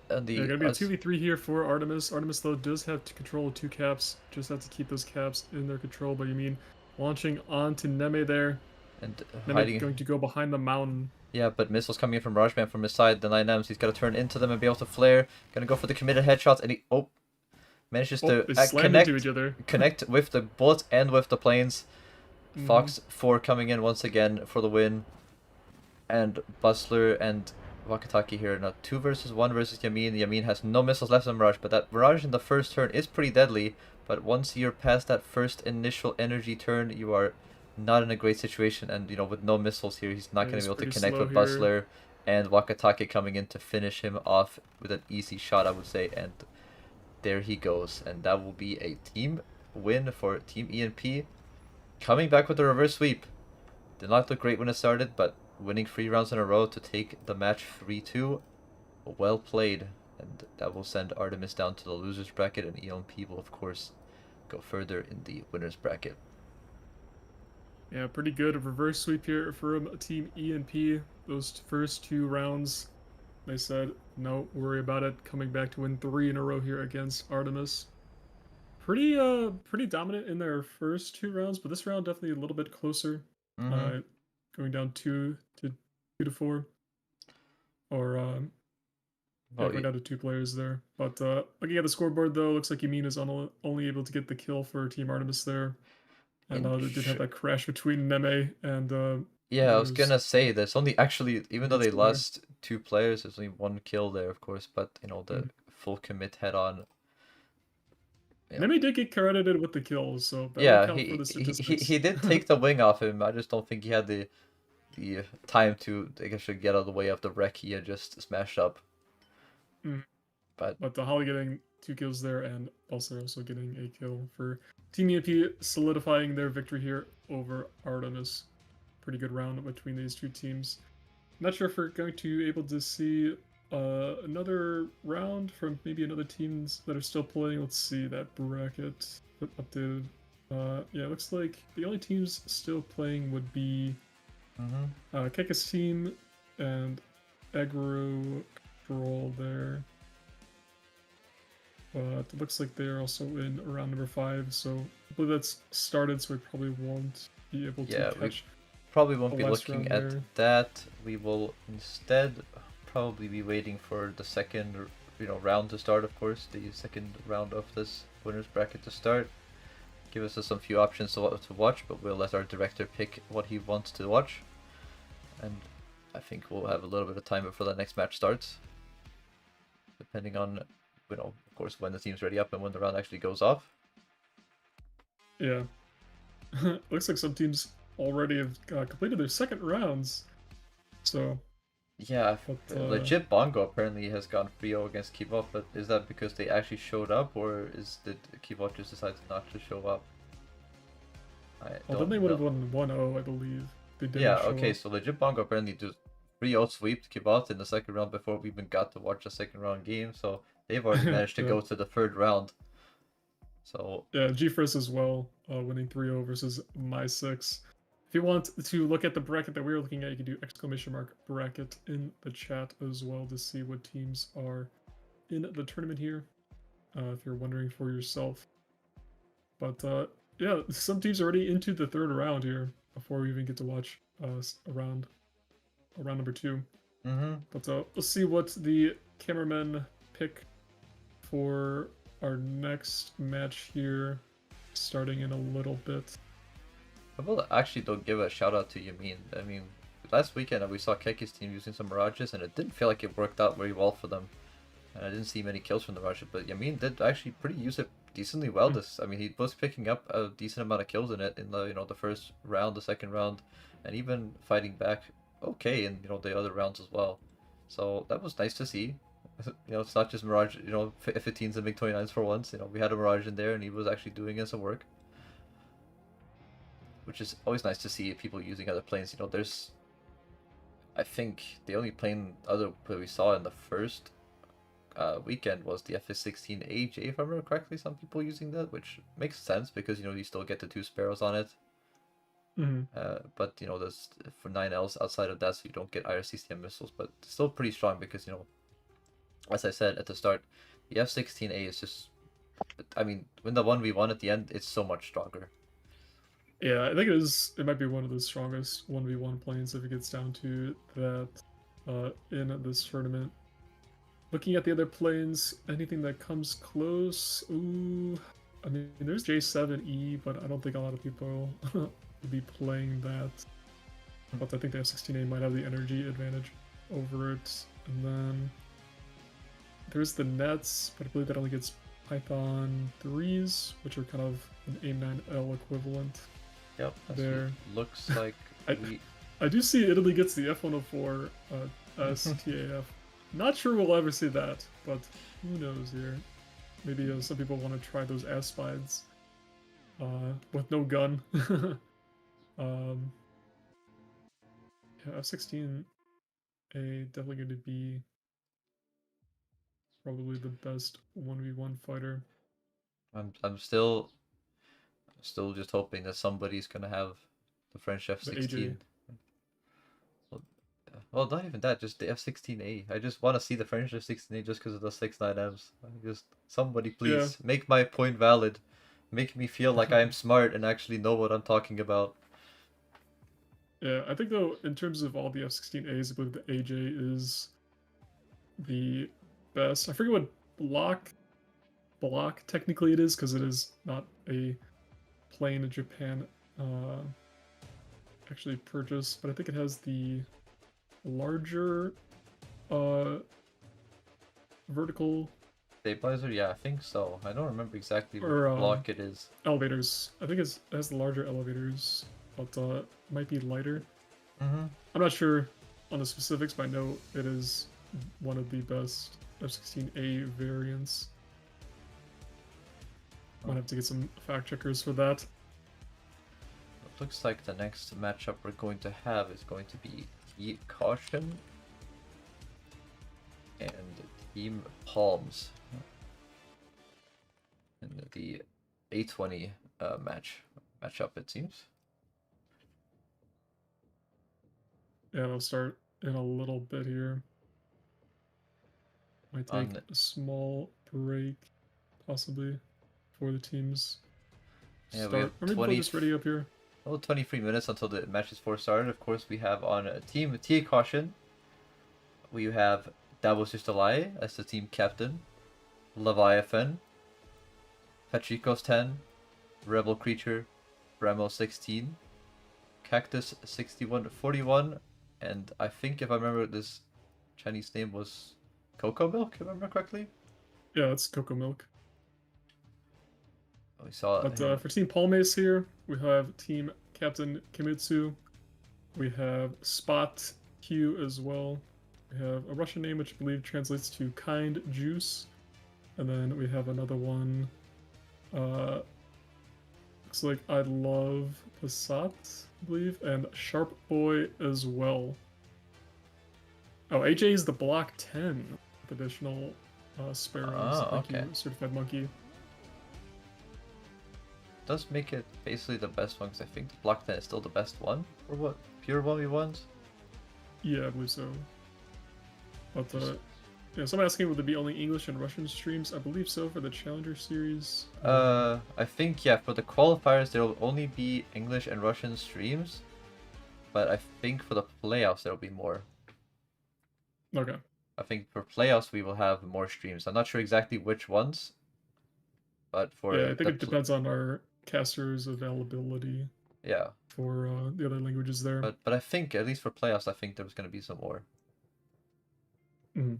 And going to be a 2v3 here for Artemis. Artemis, though, does have to control 2 caps. Just have to keep those caps in their control by Yamin. Launching onto Neme there. And Neme going to go behind the mountain. Yeah, but missiles coming in from Mirage Man from his side. The 9Ms, he's got to turn into them and be able to flare. Going to go for the committed headshots, and he manages to connect with the bullets and with the planes. Fox 4 coming in once again for the win. And Bustler and Wakatake here. Now 2 versus 1 versus Yamin. Yamin has no missiles left on Mirage, but that Mirage in the first turn is pretty deadly. But once you're past that first initial energy turn, you are not in a great situation. And, with no missiles here, he's not going to be able to connect with Bustler. And Wakatake coming in to finish him off with an easy shot, I would say. And there he goes. And that will be a team win for Team ENP. Coming back with a reverse sweep. Did not look great when it started, but winning 3 rounds in a row to take the match 3-2. Well played. And that will send Artemis down to the losers bracket, and ENP will, of course, go further in the winners bracket. Yeah, pretty good reverse sweep here from Team ENP. Those first 2 rounds, they said, no worry about it. Coming back to win 3 in a row here against Artemis. Pretty dominant in their first 2 rounds, but this round definitely a little bit closer. Going down 2 to 4, or going down to 2 players there. But looking at the scoreboard though, looks like Yamin is only able to get the kill for Team Artemis there, and they did have that crash between Neme and. Yeah, I was gonna say there's only actually, even though they lost 2 players, there's only 1 kill there, of course. But the full commit head-on. Neme did get credited with the kills, so he did take the wing off him. I just don't think he had the time to actually get out of the way of the wreck he had just smashed up. But the Holly getting 2 kills there, and also getting a kill for Team ENP, solidifying their victory here over Artemis. Pretty good round between these 2 teams. Not sure if we're going to be able to see another round from maybe another teams that are still playing. Let's see that bracket updated. Yeah, it looks like the only teams still playing would be Keka's team and Agro Control there. But it looks like they're also in round number 5, so I believe that's started, so we probably won't be able to catch. Probably won't be looking at that. We will instead probably be waiting for the second round to start, of course, the second round of this winners bracket to start. Give us some few options to watch, but we'll let our director pick what he wants to watch. And I think we'll have a little bit of time before the next match starts, depending on, of course, when the team's ready up and when the round actually goes off. Yeah. Looks like some teams already have completed their second rounds. So. Yeah, But, legit Bongo apparently has gone 3-0 against Kivot, but is that because they actually showed up, or did Kivot just decide not to show up? Well, then they would have won 1-0, I believe. They didn't Yeah, show okay, up. so legit Bongo apparently just 3-0 sweeped Kivot in the second round before we even got to watch the second round game, so they've already managed to Yeah. go to the third round. So yeah, GFRS as well, winning 3-0 versus My6. If you want to look at the bracket that we were looking at, you can do !bracket in the chat as well to see what teams are in the tournament here, if you're wondering for yourself. But yeah, some teams are already into the third round here before we even get to watch round number 2. But let's see what the cameramen pick for our next match here, starting in a little bit. I will actually don't give a shout out to Yamin. I mean, last weekend we saw Keki's team using some Mirages, and it didn't feel like it worked out very well for them. And I didn't see many kills from the Mirages, but Yamin did actually use it decently well. I mean, he was picking up a decent amount of kills in it in the the first round, the second round, and even fighting back okay in the other rounds as well. So that was nice to see. It's not just Mirage, F15s and MiG-29s for once. We had a Mirage in there, and he was actually doing some work, which is always nice to see people using other planes. There's, I think the only plane that we saw in the first weekend was the F16AJ, if I remember correctly. Some people using that, which makes sense because you still get the 2 Sparrows on it. But there's for 9Ls outside of that, so you don't get IRCCM missiles, but still pretty strong because as I said at the start, the F16A is just, I mean, when the 1v1 at the end, it's so much stronger. Yeah, I think it might be one of the strongest 1v1 planes if it gets down to that in this tournament. Looking at the other planes, anything that comes close, ooh, I mean, there's J7E, but I don't think a lot of people will be playing that. But I think the F16A might have the energy advantage over it. And then there's the Nets, but I believe that only gets Python 3s, which are kind of an A9L equivalent. Yep, there looks like I do see Italy gets the F104 STAF. Not sure we'll ever see that, but who knows here. Maybe some people want to try those aspides with no gun. Yeah, F16A definitely going to be probably the best 1v1 fighter. I'm still just hoping that somebody's gonna have the French F16. Well, not even that, just the F16A. I just want to see the French F16A just because of the 6.9Ms. Just somebody please make my point valid. Make me feel like I'm smart and actually know what I'm talking about. Yeah, I think though, in terms of all the F16As, I believe the AJ is the best. I forget what block technically it is, because it is not a plane in Japan actually purchased, but I think it has the larger vertical Stabilizer? Yeah, I think so. I don't remember exactly what block it is. Elevators. I think it has the larger elevators, but it might be lighter. I'm not sure on the specifics, but I know it is one of the best F16A variants. Might have to get some fact checkers for that. It looks like the next matchup we're going to have is going to be Caution and Team Palms in the A20 matchup, it seems. Yeah, it'll start in a little bit here. Might take a small break, possibly, for the teams. Yeah, start. we have 20. This ready up here. Well, 23 minutes until the match is started. Of course, we have on Team T Caution. We have Davos Justalai as the team captain, Leviathan, Patricos 10, Rebel Creature, Bramo 16, Cactus 6141, and I think if I remember this Chinese name was Cocoa Milk, if I remember correctly. Yeah, that's Cocoa Milk. We saw But him. for Team Palmace here, we have Team Captain Kimitsu. We have Spot Q as well. We have a Russian name which I believe translates to Kind Juice. And then we have another one. Looks like I Love Passat, I believe, and Sharp Boy as well. Oh, AJ is the Block 10 with additional sparrows. Oh, Thank okay. you, Certified Monkey. Does make it basically the best one, because I think the Block 10 is still the best one for what pure 1v1s. Yeah, I believe so. But yeah, so I'm asking, would there be only English and Russian streams? I believe so for the Challenger series. I think, yeah, for the qualifiers there will only be English and Russian streams, but I think for the playoffs there will be more. Okay. I think for playoffs we will have more streams. I'm not sure exactly which ones, but for Yeah, I think it depends on our casters' availability. Yeah. For the other languages there. But I think, at least for playoffs, I think there's going to be some more. Mm-hmm.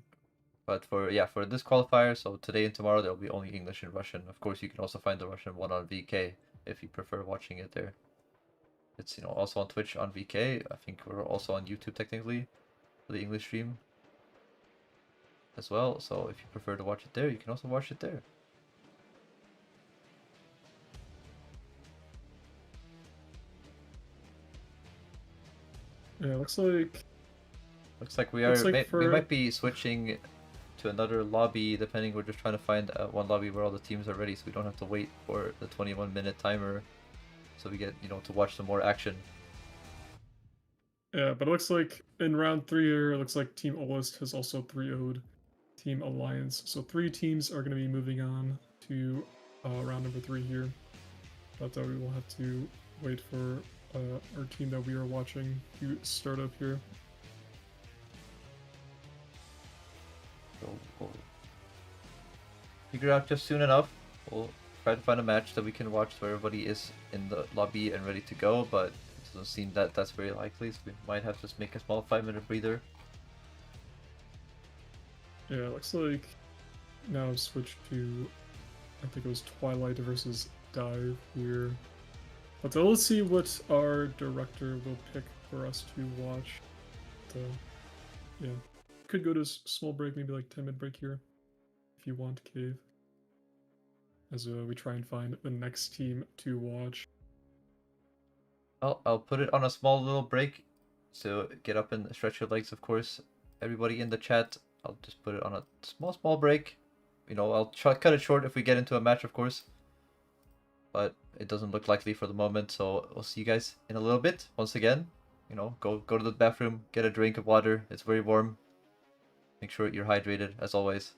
But for this qualifier, so today and tomorrow, there'll be only English and Russian. Of course, you can also find the Russian one on VK if you prefer watching it there. It's, also on Twitch on VK. I think we're also on YouTube technically for the English stream as well. So if you prefer to watch it there, you can also watch it there. Yeah, looks like we might be switching to another lobby, depending. We're just trying to find one lobby where all the teams are ready, so we don't have to wait for the 21-minute timer, so we get to watch some more action. Yeah, but it looks like in round 3 here, it looks like Team Olist has also 3-0'd Team Alliance. So 3 teams are going to be moving on to round number 3 here. But we will have to wait for our team that we are watching to start up here. We'll figure out just soon enough. We'll try to find a match that we can watch so everybody is in the lobby and ready to go, but it doesn't seem that that's very likely, so we might have to just make a small 5-minute breather. Yeah, it looks like now I've switched to, I think it was Twilight versus Dive here. But let's see what our director will pick for us to watch. Yeah. Could go to a small break, maybe like 10-minute break here, if you want, Cave. As we try and find the next team to watch. Well, I'll put it on a small little break, so get up and stretch your legs, of course. Everybody in the chat, I'll just put it on a small break. I'll cut it short if we get into a match, of course. But it doesn't look likely for the moment, so we'll see you guys in a little bit. Once again, go to the bathroom, get a drink of water. It's very warm. Make sure you're hydrated, as always.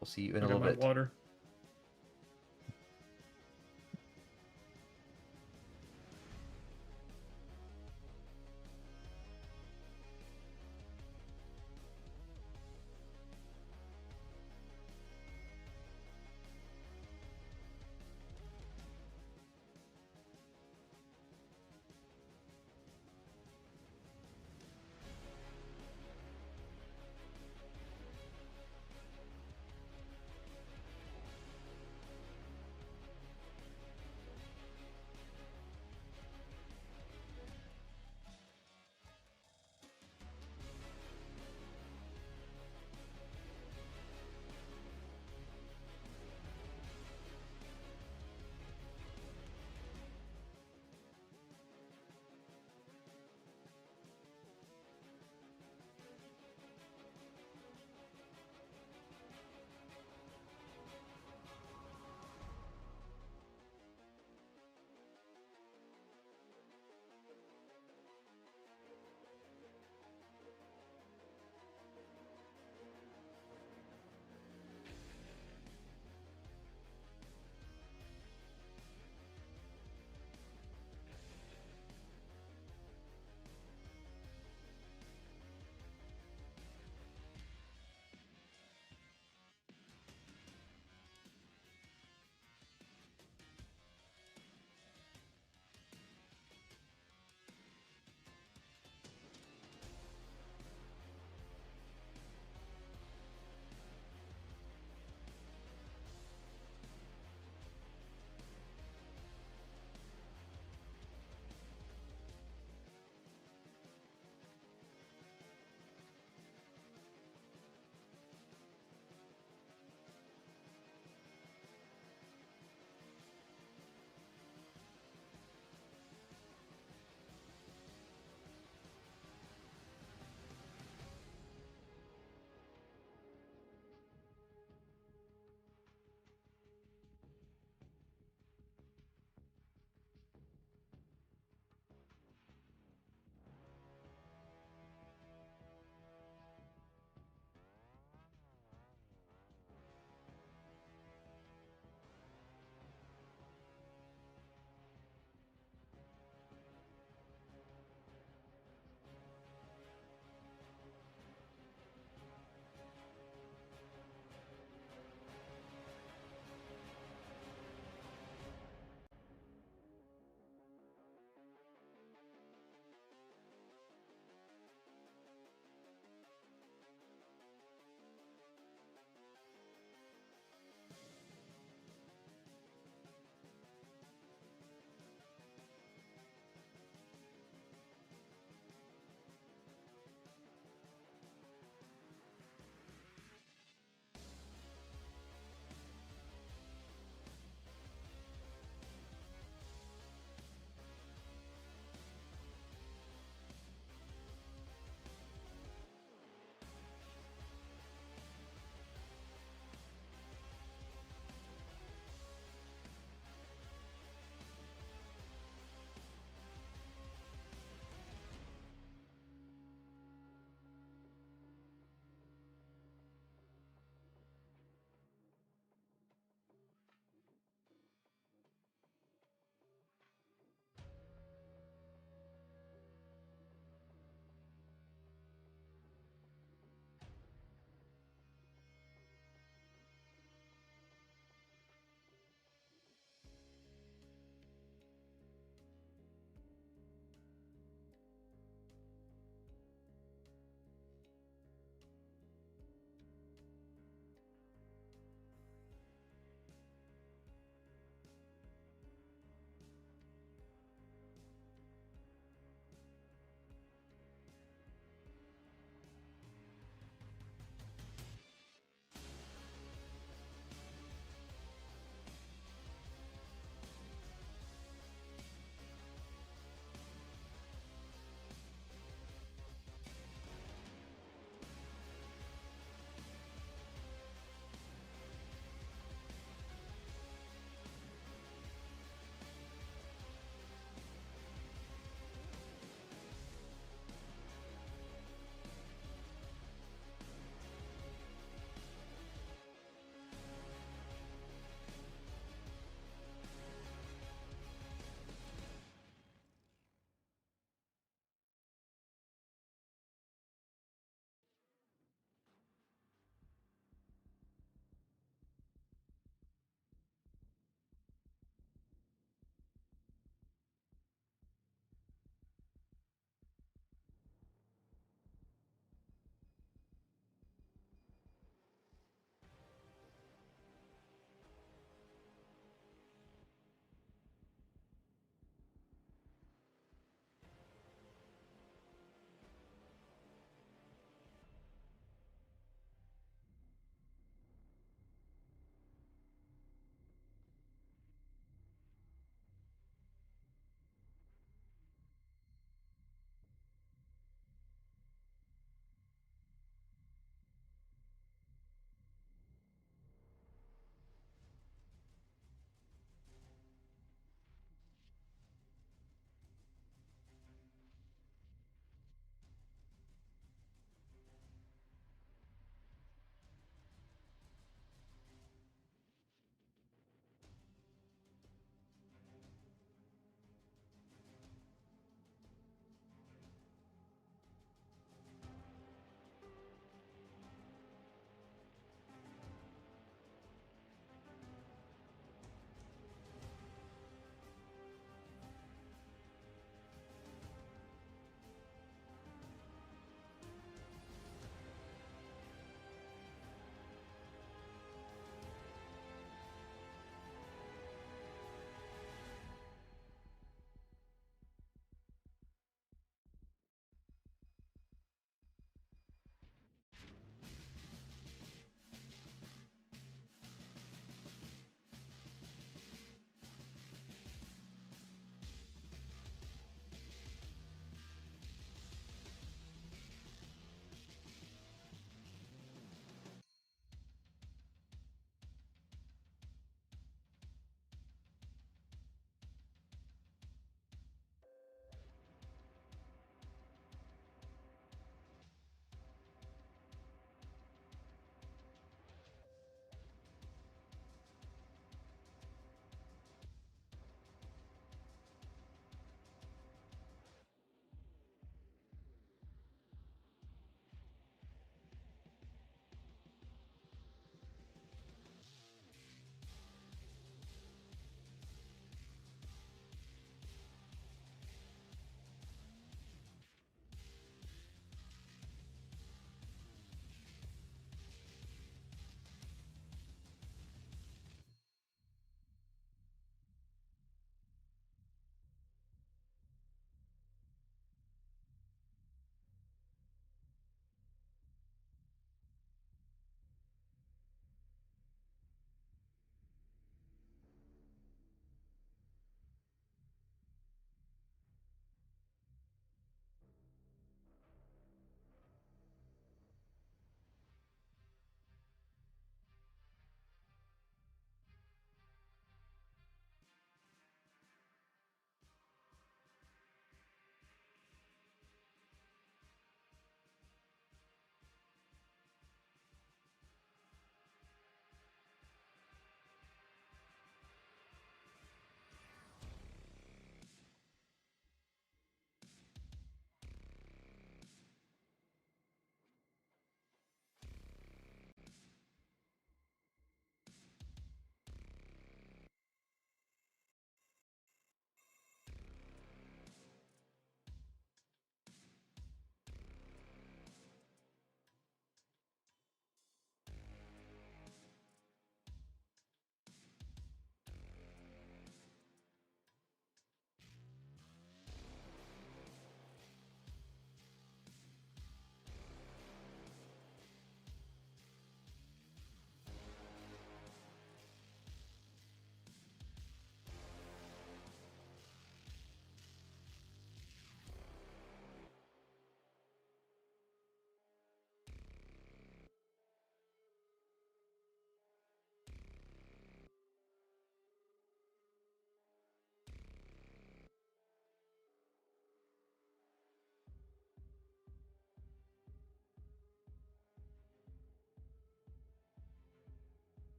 We'll see you in a little bit. Water.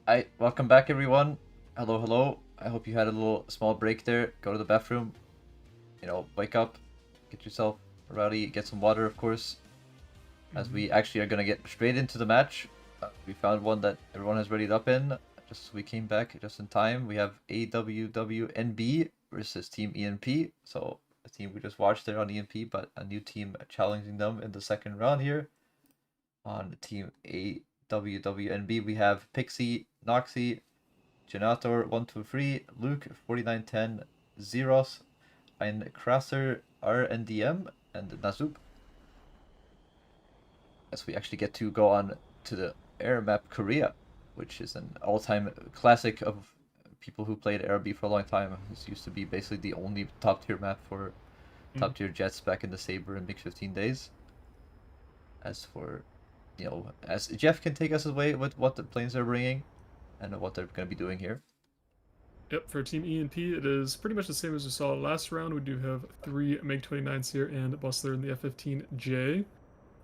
Hi, welcome back everyone. Hello, hello. I hope you had a little small break there. Go to the bathroom. Wake up, get yourself rowdy, get some water, of course. As we actually are gonna get straight into the match. We found one that everyone has readied up in. Just we came back just in time. We have AWWNB versus Team ENP. So a team we just watched there on ENP, but a new team challenging them in the second round here. On Team AWWNB, we have Pixie, Noxy, Genator 123, Luke 4910, Zeros, ein Krasser RNDM, and Nazup. As we actually get to go on to the air map Korea, which is an all-time classic of people who played ARB for a long time. This used to be basically the only top-tier map for top-tier jets back in the Saber and Big 15 days. As for, as Jeff can take us away with what the planes are bringing and what they're going to be doing here. Yep, for Team ENP, it is pretty much the same as we saw last round. We do have 3 MiG-29s here and Bustler in the F-15J.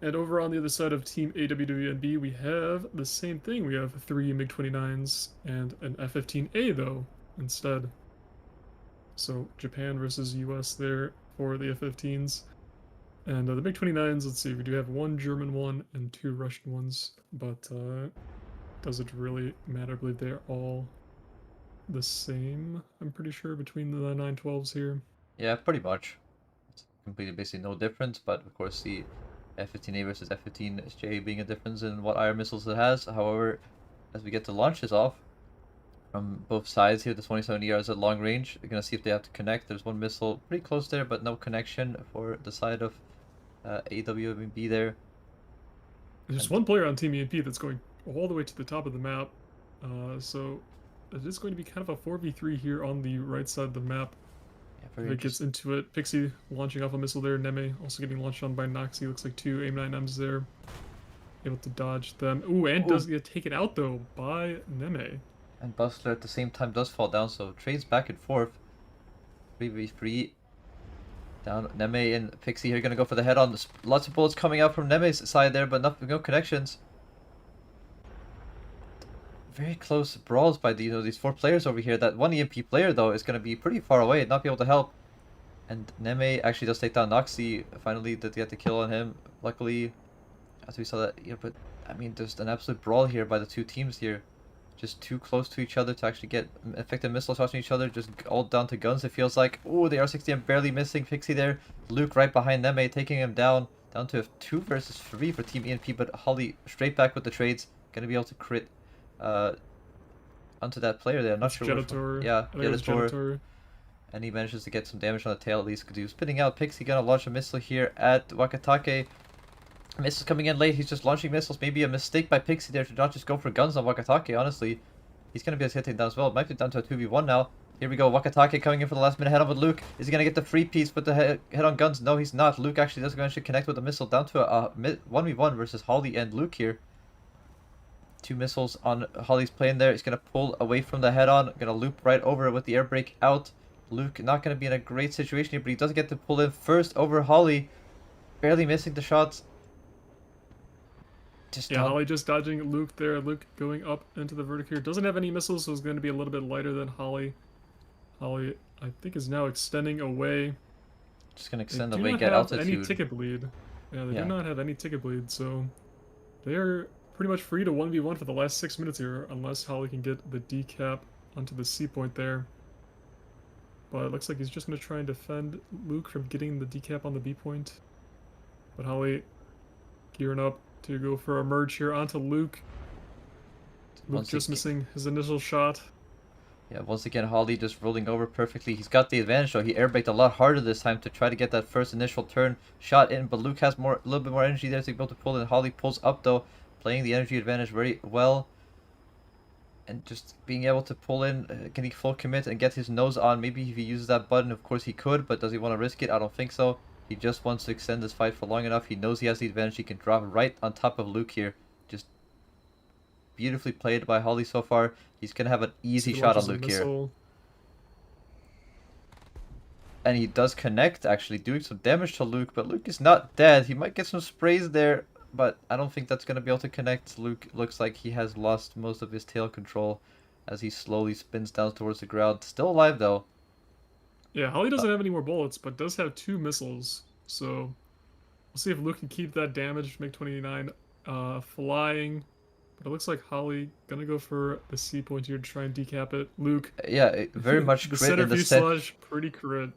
And over on the other side of Team AWWNB, we have the same thing. We have 3 MiG-29s and an F-15A, though, instead. So Japan versus US there for the F-15s. And the MiG-29s, let's see, we do have 1 German one and 2 Russian ones, but does it really matter? I believe they're all the same, I'm pretty sure, between the 912s here. Yeah, pretty much. It's completely basically no difference, but of course the F-15A versus F-15J being a difference in what IR missiles it has. However, as we get to launch this off from both sides here, the 27ER is at long range. We're going to see if they have to connect. There's one missile pretty close there, but no connection for the side of AWB there. There's one player on Team EMP that's going all the way to the top of the map, so it is going to be kind of a 4v3 here on the right side of the map. Yeah, if it gets into it, Pixie launching off a missile there, Neme also getting launched on by Noxy. Looks like 2 AIM-9Ms there. Able to dodge them. Ooh, and does get taken out though by Neme. And Bustler at the same time does fall down, so trades back and forth. 3v3. Down Neme and Pixie here gonna go for the head on. Lots of bullets coming out from Neme's side there, but no connections. Very close brawls by these 4 players over here. That one EMP player though is gonna be pretty far away and not be able to help. And Neme actually does take down Noxy. Finally did get the kill on him. Luckily, as we saw that, but I mean there's an absolute brawl here by the 2 teams here. Just too close to each other to actually get effective missile shots on each other. Just all down to guns, it feels like. Oh, the R60M barely missing Pixie there. Luke right behind Neme, taking him down. Down to 2 versus 3 for Team ENP, but Holly straight back with the trades. Gonna be able to crit onto that player there. I'm not sure Genitor. Yeah, Genitor. And he manages to get some damage on the tail at least because he was spinning out. Pixie gonna launch a missile here at Wakatake. Missiles coming in late. He's just launching missiles. Maybe a mistake by Pixie there to not just go for guns on Wakatake, honestly. He's going to be able to get taken down as well. It might be down to a 2v1 now. Here we go. Wakatake coming in for the last minute head on with Luke. Is he going to get the free piece with the head on guns? No, he's not. Luke actually does eventually connect with the missile down to a 1v1 versus Holly and Luke here. 2 missiles on Holly's plane there. He's going to pull away from the head on. Going to loop right over it with the air brake out. Luke not going to be in a great situation here, but he does get to pull in first over Holly. Barely missing the shots. Holly just dodging Luke there. Luke going up into the vertic here. Doesn't have any missiles, so is going to be a little bit lighter than Holly. Holly, I think, is now extending away. Just going to extend away, get altitude. They do not have any ticket bleed. Yeah, they do not have any ticket bleed, so they're pretty much free to 1v1 for the last 6 minutes here, unless Holly can get the decap onto the C point there. But it looks like he's just going to try and defend Luke from getting the decap on the B point. But Holly gearing up to go for a merge here onto Luke. Luke just missing his initial shot. Yeah, once again, Holly just rolling over perfectly. He's got the advantage, though. He airbraked a lot harder this time to try to get that first initial turn shot in, but Luke has a little bit more energy there to be able to pull in. Holly pulls up, though, playing the energy advantage very well. And just being able to pull in, can he full commit and get his nose on? Maybe if he uses that button, of course he could, but does he want to risk it? I don't think so. He just wants to extend this fight for long enough. He knows he has the advantage. He can drop right on top of Luke here. Just beautifully played by Holly so far. He's going to have an easy shot on Luke here. And he does connect, actually, doing some damage to Luke. But Luke is not dead. He might get some sprays there. but I don't think that's going to be able to connect. Luke looks like he has lost most of his tail control as he slowly spins down towards the ground. Still alive though. Yeah, Holly Uh, doesn't have any more bullets, but does have 2 missiles. So we'll see if Luke can keep that damage. MiG-29 flying. But it looks like Holly gonna go for the C point here to try and decap it. Luke, yeah, very much the crit center in the set. fuselage, pretty crit.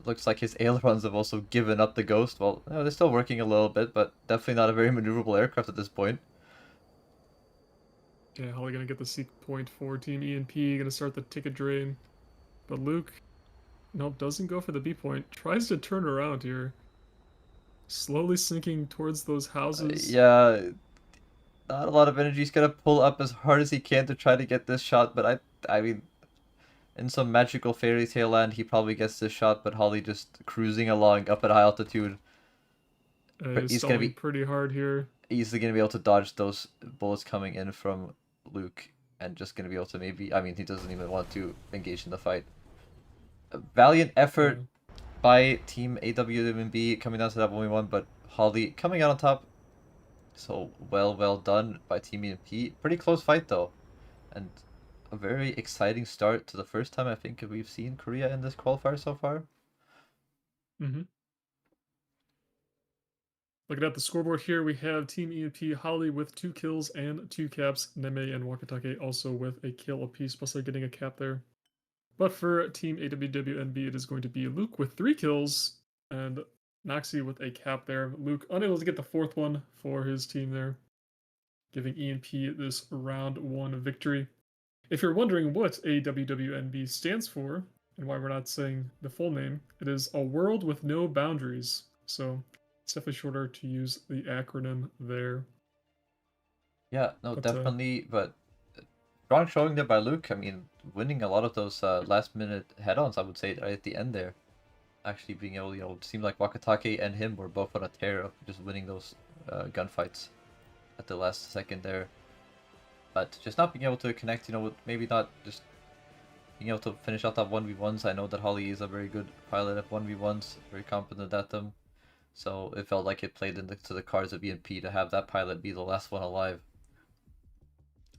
Looks like his ailerons have also given up the ghost. Well, no, they're still working a little bit, but definitely not a very maneuverable aircraft at this point. Yeah, Holly gonna get the C point for Team ENP, gonna start the ticket drain. But Luke, nope, doesn't go for the B point. Tries to turn around here. Slowly sinking towards those houses. Yeah, not a lot of energy. He's gonna pull up as hard as he can to try to get this shot, but I mean, in some magical fairy tale land, he probably gets this shot, but Holly just cruising along up at high altitude. But Is he's gonna stalling be pretty hard here. easily gonna be able to dodge those bullets coming in from Luke, and just gonna be able to maybe. I mean, he doesn't even want to engage in the fight. A valiant Yeah. effort by Team AWMB coming down to that 1v1, but Holly coming out on top. So well done by Team EMP. Pretty close fight though, and a very exciting start to the first time I think we've seen Korea in this qualifier so far. Mm-hmm. Looking at the scoreboard here, we have Team EMP Holly with 2 kills and 2 caps. Neme and Wakatake also with a kill apiece, plus they're getting a cap there. But for Team AWWNB, it is going to be Luke with 3 kills and Noxie with a cap there. Luke unable to get the 4th one for his team there, giving EMP this round 1 victory. If you're wondering what AWWNB stands for and why we're not saying the full name, it is A World with No Boundaries. So it's definitely shorter to use the acronym there. Yeah, no, But definitely, but strong showing there by Luke. I mean, winning a lot of those last minute head-ons, I would say, right at the end there. Actually being able, it seemed like Wakatake and him were both on a tear of just winning those gunfights at the last second there. But just not being able to connect, with maybe not just being able to finish out that 1v1s. I know that Holly is a very good pilot at 1v1s, very competent at them. So it felt like it played into the cards of EMP to have that pilot be the last one alive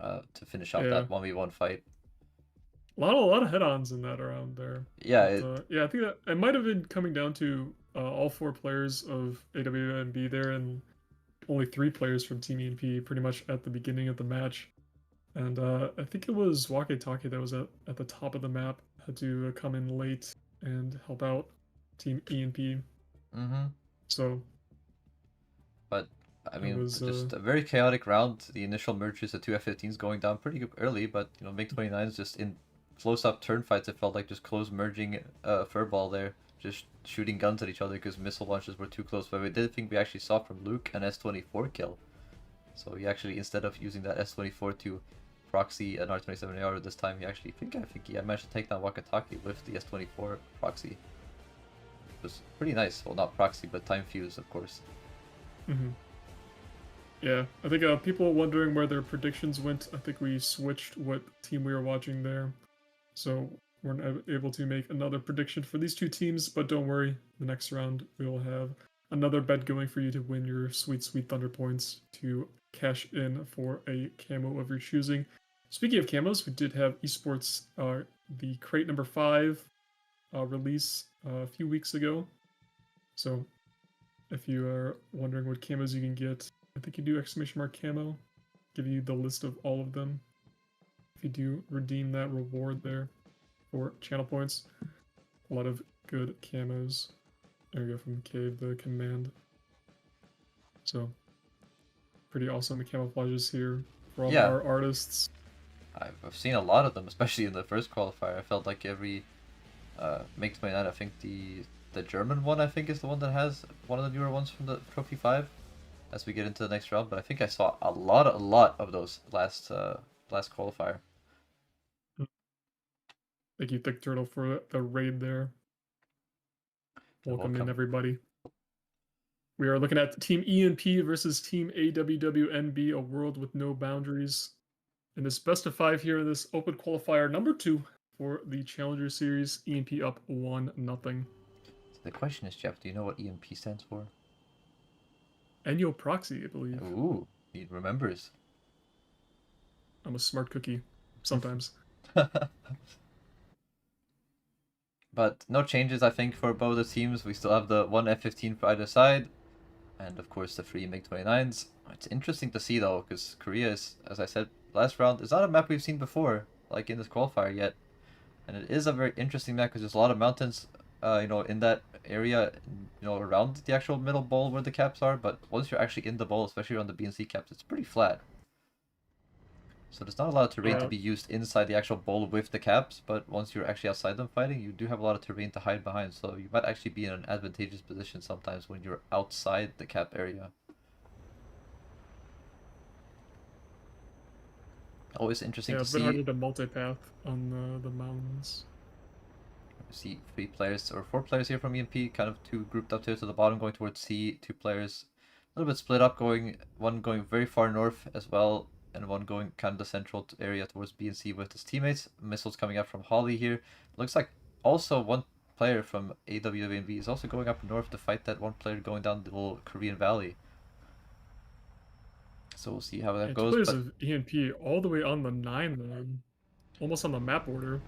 to finish out yeah, that 1v1 fight. a lot of head-ons in that around there. Yeah, But, yeah, I think that it might have been coming down to all 4 players of AWNB there, and only 3 players from Team EMP pretty much at the beginning of the match. And I think it was Wakatake that was at the top of the map, had to come in late and help out Team EMP. mm-hmm. So But I it mean, was just a very chaotic round. The initial merges, the two F-15s going down pretty early, but MiG-29s just in close-up turn fights. It felt like just close merging furball there, just shooting guns at each other because missile launches were too close. But we did think we actually saw from Luke an S-24 kill. So he actually, instead of using that S-24 to proxy an R-27AR this time, I think he managed to take down Wakatake with the S-24 proxy. It was pretty nice. Well, not proxy, but time fuse, of course. Mm-hmm. Yeah, I think people wondering where their predictions went. I think we switched what team we were watching there, so we're able to make another prediction for these 2 teams. But don't worry, the next round we will have another bet going for you to win your sweet Thunder points to cash in for a camo of your choosing. Speaking of camos, we did have Esports, the crate number 5 release a few weeks ago. So if you are wondering what camos you can get, I think you do !camo, give you the list of all of them. If you do redeem that reward there for channel points, a lot of good camos. There we go, from Cave, the command. So pretty awesome camouflages here from Yeah. our artists. I've seen a lot of them, especially in the first qualifier. I felt like every MiG-29, I think the German one, I think, is the one that has one of the newer ones from the Trophy 5 as we get into the next round. But I think I saw a lot of those last qualifier. Thank you, Thick Turtle, for the raid there. Welcome in, Welcome. everybody. We are looking at Team EMP versus Team AWWNB, A World with No Boundaries. In this best of 5 here in this open qualifier number 2 for the Challenger Series, EMP up 1-0. So the question is, Jeff, do you know what EMP stands for? Enyo Proxy, I believe. Ooh, he remembers. I'm a smart cookie, sometimes. But no changes, I think, for both the teams. We still have the one F-15 for either side, and of course the three MiG-29s. It's interesting to see though, because Korea is, as I said last round, is not a map we've seen before, like in this qualifier yet. And it is a very interesting map because there's a lot of mountains, in that area, around the actual middle bowl where the caps are. But once you're actually in the bowl, especially around the B and C caps, it's pretty flat. So there's not a lot of terrain to Yeah. be used inside the actual bowl with the caps, but once you're actually outside them fighting, you do have a lot of terrain to hide behind, so you might actually be in an advantageous position sometimes when you're outside the cap area. Always interesting Yeah, to it's a bit see. harder to multipath on the mountains. See 3 players or 4 players here from EMP, kind of 2 grouped up here to the bottom going towards C, 2 players a little bit split up, one going very far north as well, and one going kind of the central area towards B and C with his teammates. Missiles coming up from Holly here. Looks like also one player from AWNB is also going up north to fight that one player going down the little Korean Valley. So we'll see how that Yeah, two goes. players But of ENP all the way on the 9 then. Almost on the map border.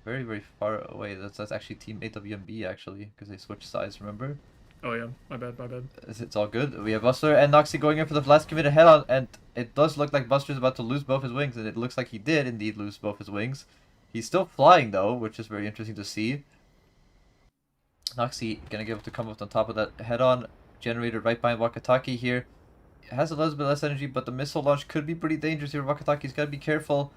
very very far away. That's actually Team AWNB actually, because they switched sides. Remember? Oh yeah, my bad, my bad. It's all good. We have Buster and Noxy going in for the last committed head-on, and it does look like Buster's about to lose both his wings, and it looks like he did indeed lose both his wings. He's still flying though, which is very interesting to see. Noxy gonna give up to come up on top of that head-on. Generated right behind Wakataki here. It has a little bit less energy, but the missile launch could be pretty dangerous here. Wakataki's gotta be careful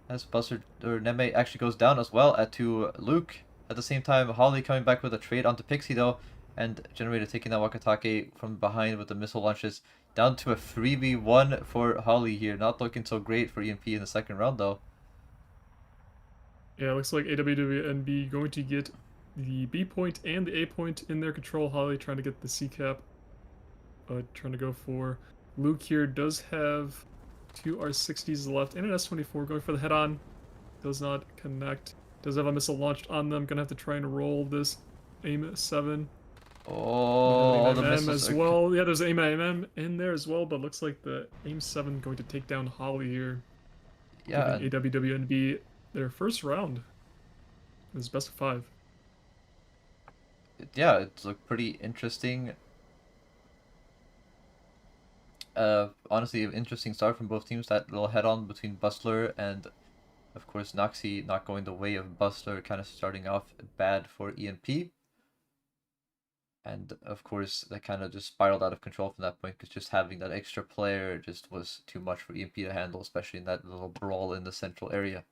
as Buster or Neme actually goes down as well to Luke. At the same time, Holly coming back with a trade onto Pixie though, and Generator taking out Wakatake from behind with the missile launches. Down to a 3v1 for Holly here. Not looking so great for EMP in the second round though. Yeah, it looks like AWNB going to get the B point and the A point in their control. Holly trying to get the C cap. Trying to go for Luke here. Does have 2 R60s left and an S24 going for the head-on. Does not connect. Does have a missile launched on them. Gonna have to try and roll this aim 7. Oh, the missiles as are... well. Yeah, there's aim MM in there as well, but looks like the aim 7 going to take down Holly here. Yeah. Giving AWNB their first round. This is best of 5. Yeah, it's looked pretty interesting. Honestly, an interesting start from both teams. That little head-on between Bustler and, of course, Noxy not going the way of Bustler, kind of starting off bad for EMP. And, of course, that kind of just spiraled out of control from that point, because just having that extra player just was too much for EMP to handle, especially in that little brawl in the central area.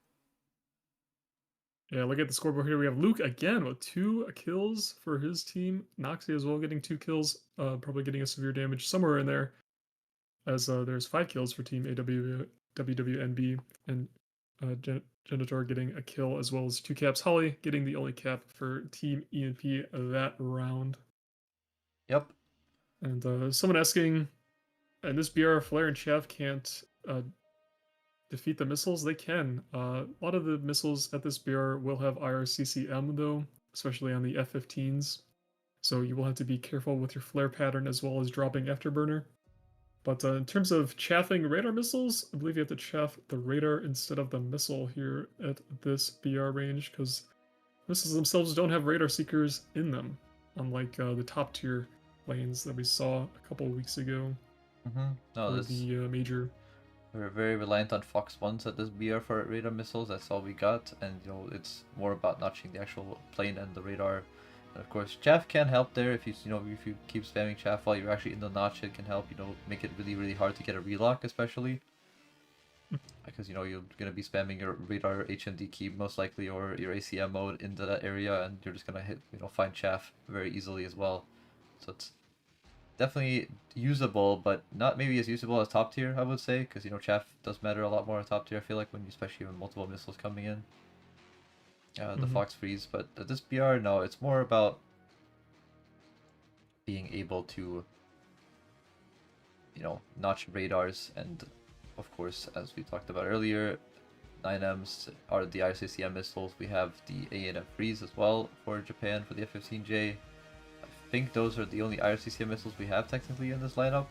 Yeah, look at the scoreboard here. We have Luke again with 2 kills for his team. Noxy as well getting 2 kills, probably getting a severe damage somewhere in there. As there's 5 kills for Team WWNB, and Genitor getting a kill as well as 2 caps. Holly getting the only cap for Team ENP that round. Yep. And someone asking, and this BR Flare and Chaff can't defeat the missiles? They can. A lot of the missiles at this BR will have IRCCM though, especially on the F-15s. So you will have to be careful with your flare pattern as well as dropping afterburner. But in terms of chaffing radar missiles, I believe you have to chaff the radar instead of the missile here at this BR range, because missiles themselves don't have radar seekers in them, unlike the top tier lanes that we saw a couple of weeks ago. No, for the major. We're very reliant on Fox 1s at this BR for radar missiles. That's all we got, and it's more about notching the actual plane and the radar. And of course, chaff can help there if if you keep spamming chaff while you're actually in the notch. It can help make it really hard to get a relock, especially because you're gonna be spamming your radar HMD key most likely, or your ACM mode into that area, and you're just gonna hit find chaff very easily as well. So it's definitely usable, but not maybe as usable as top tier, I would say, because chaff does matter a lot more at top tier. I feel like when especially when multiple missiles coming in. The Fox freeze, but this BR, no, it's more about being able to notch radars, and of course, as we talked about earlier, 9Ms are the ICCM missiles. We have the ANF freeze as well for Japan for the F-15J. think those are the only IRCCM missiles we have technically in this lineup.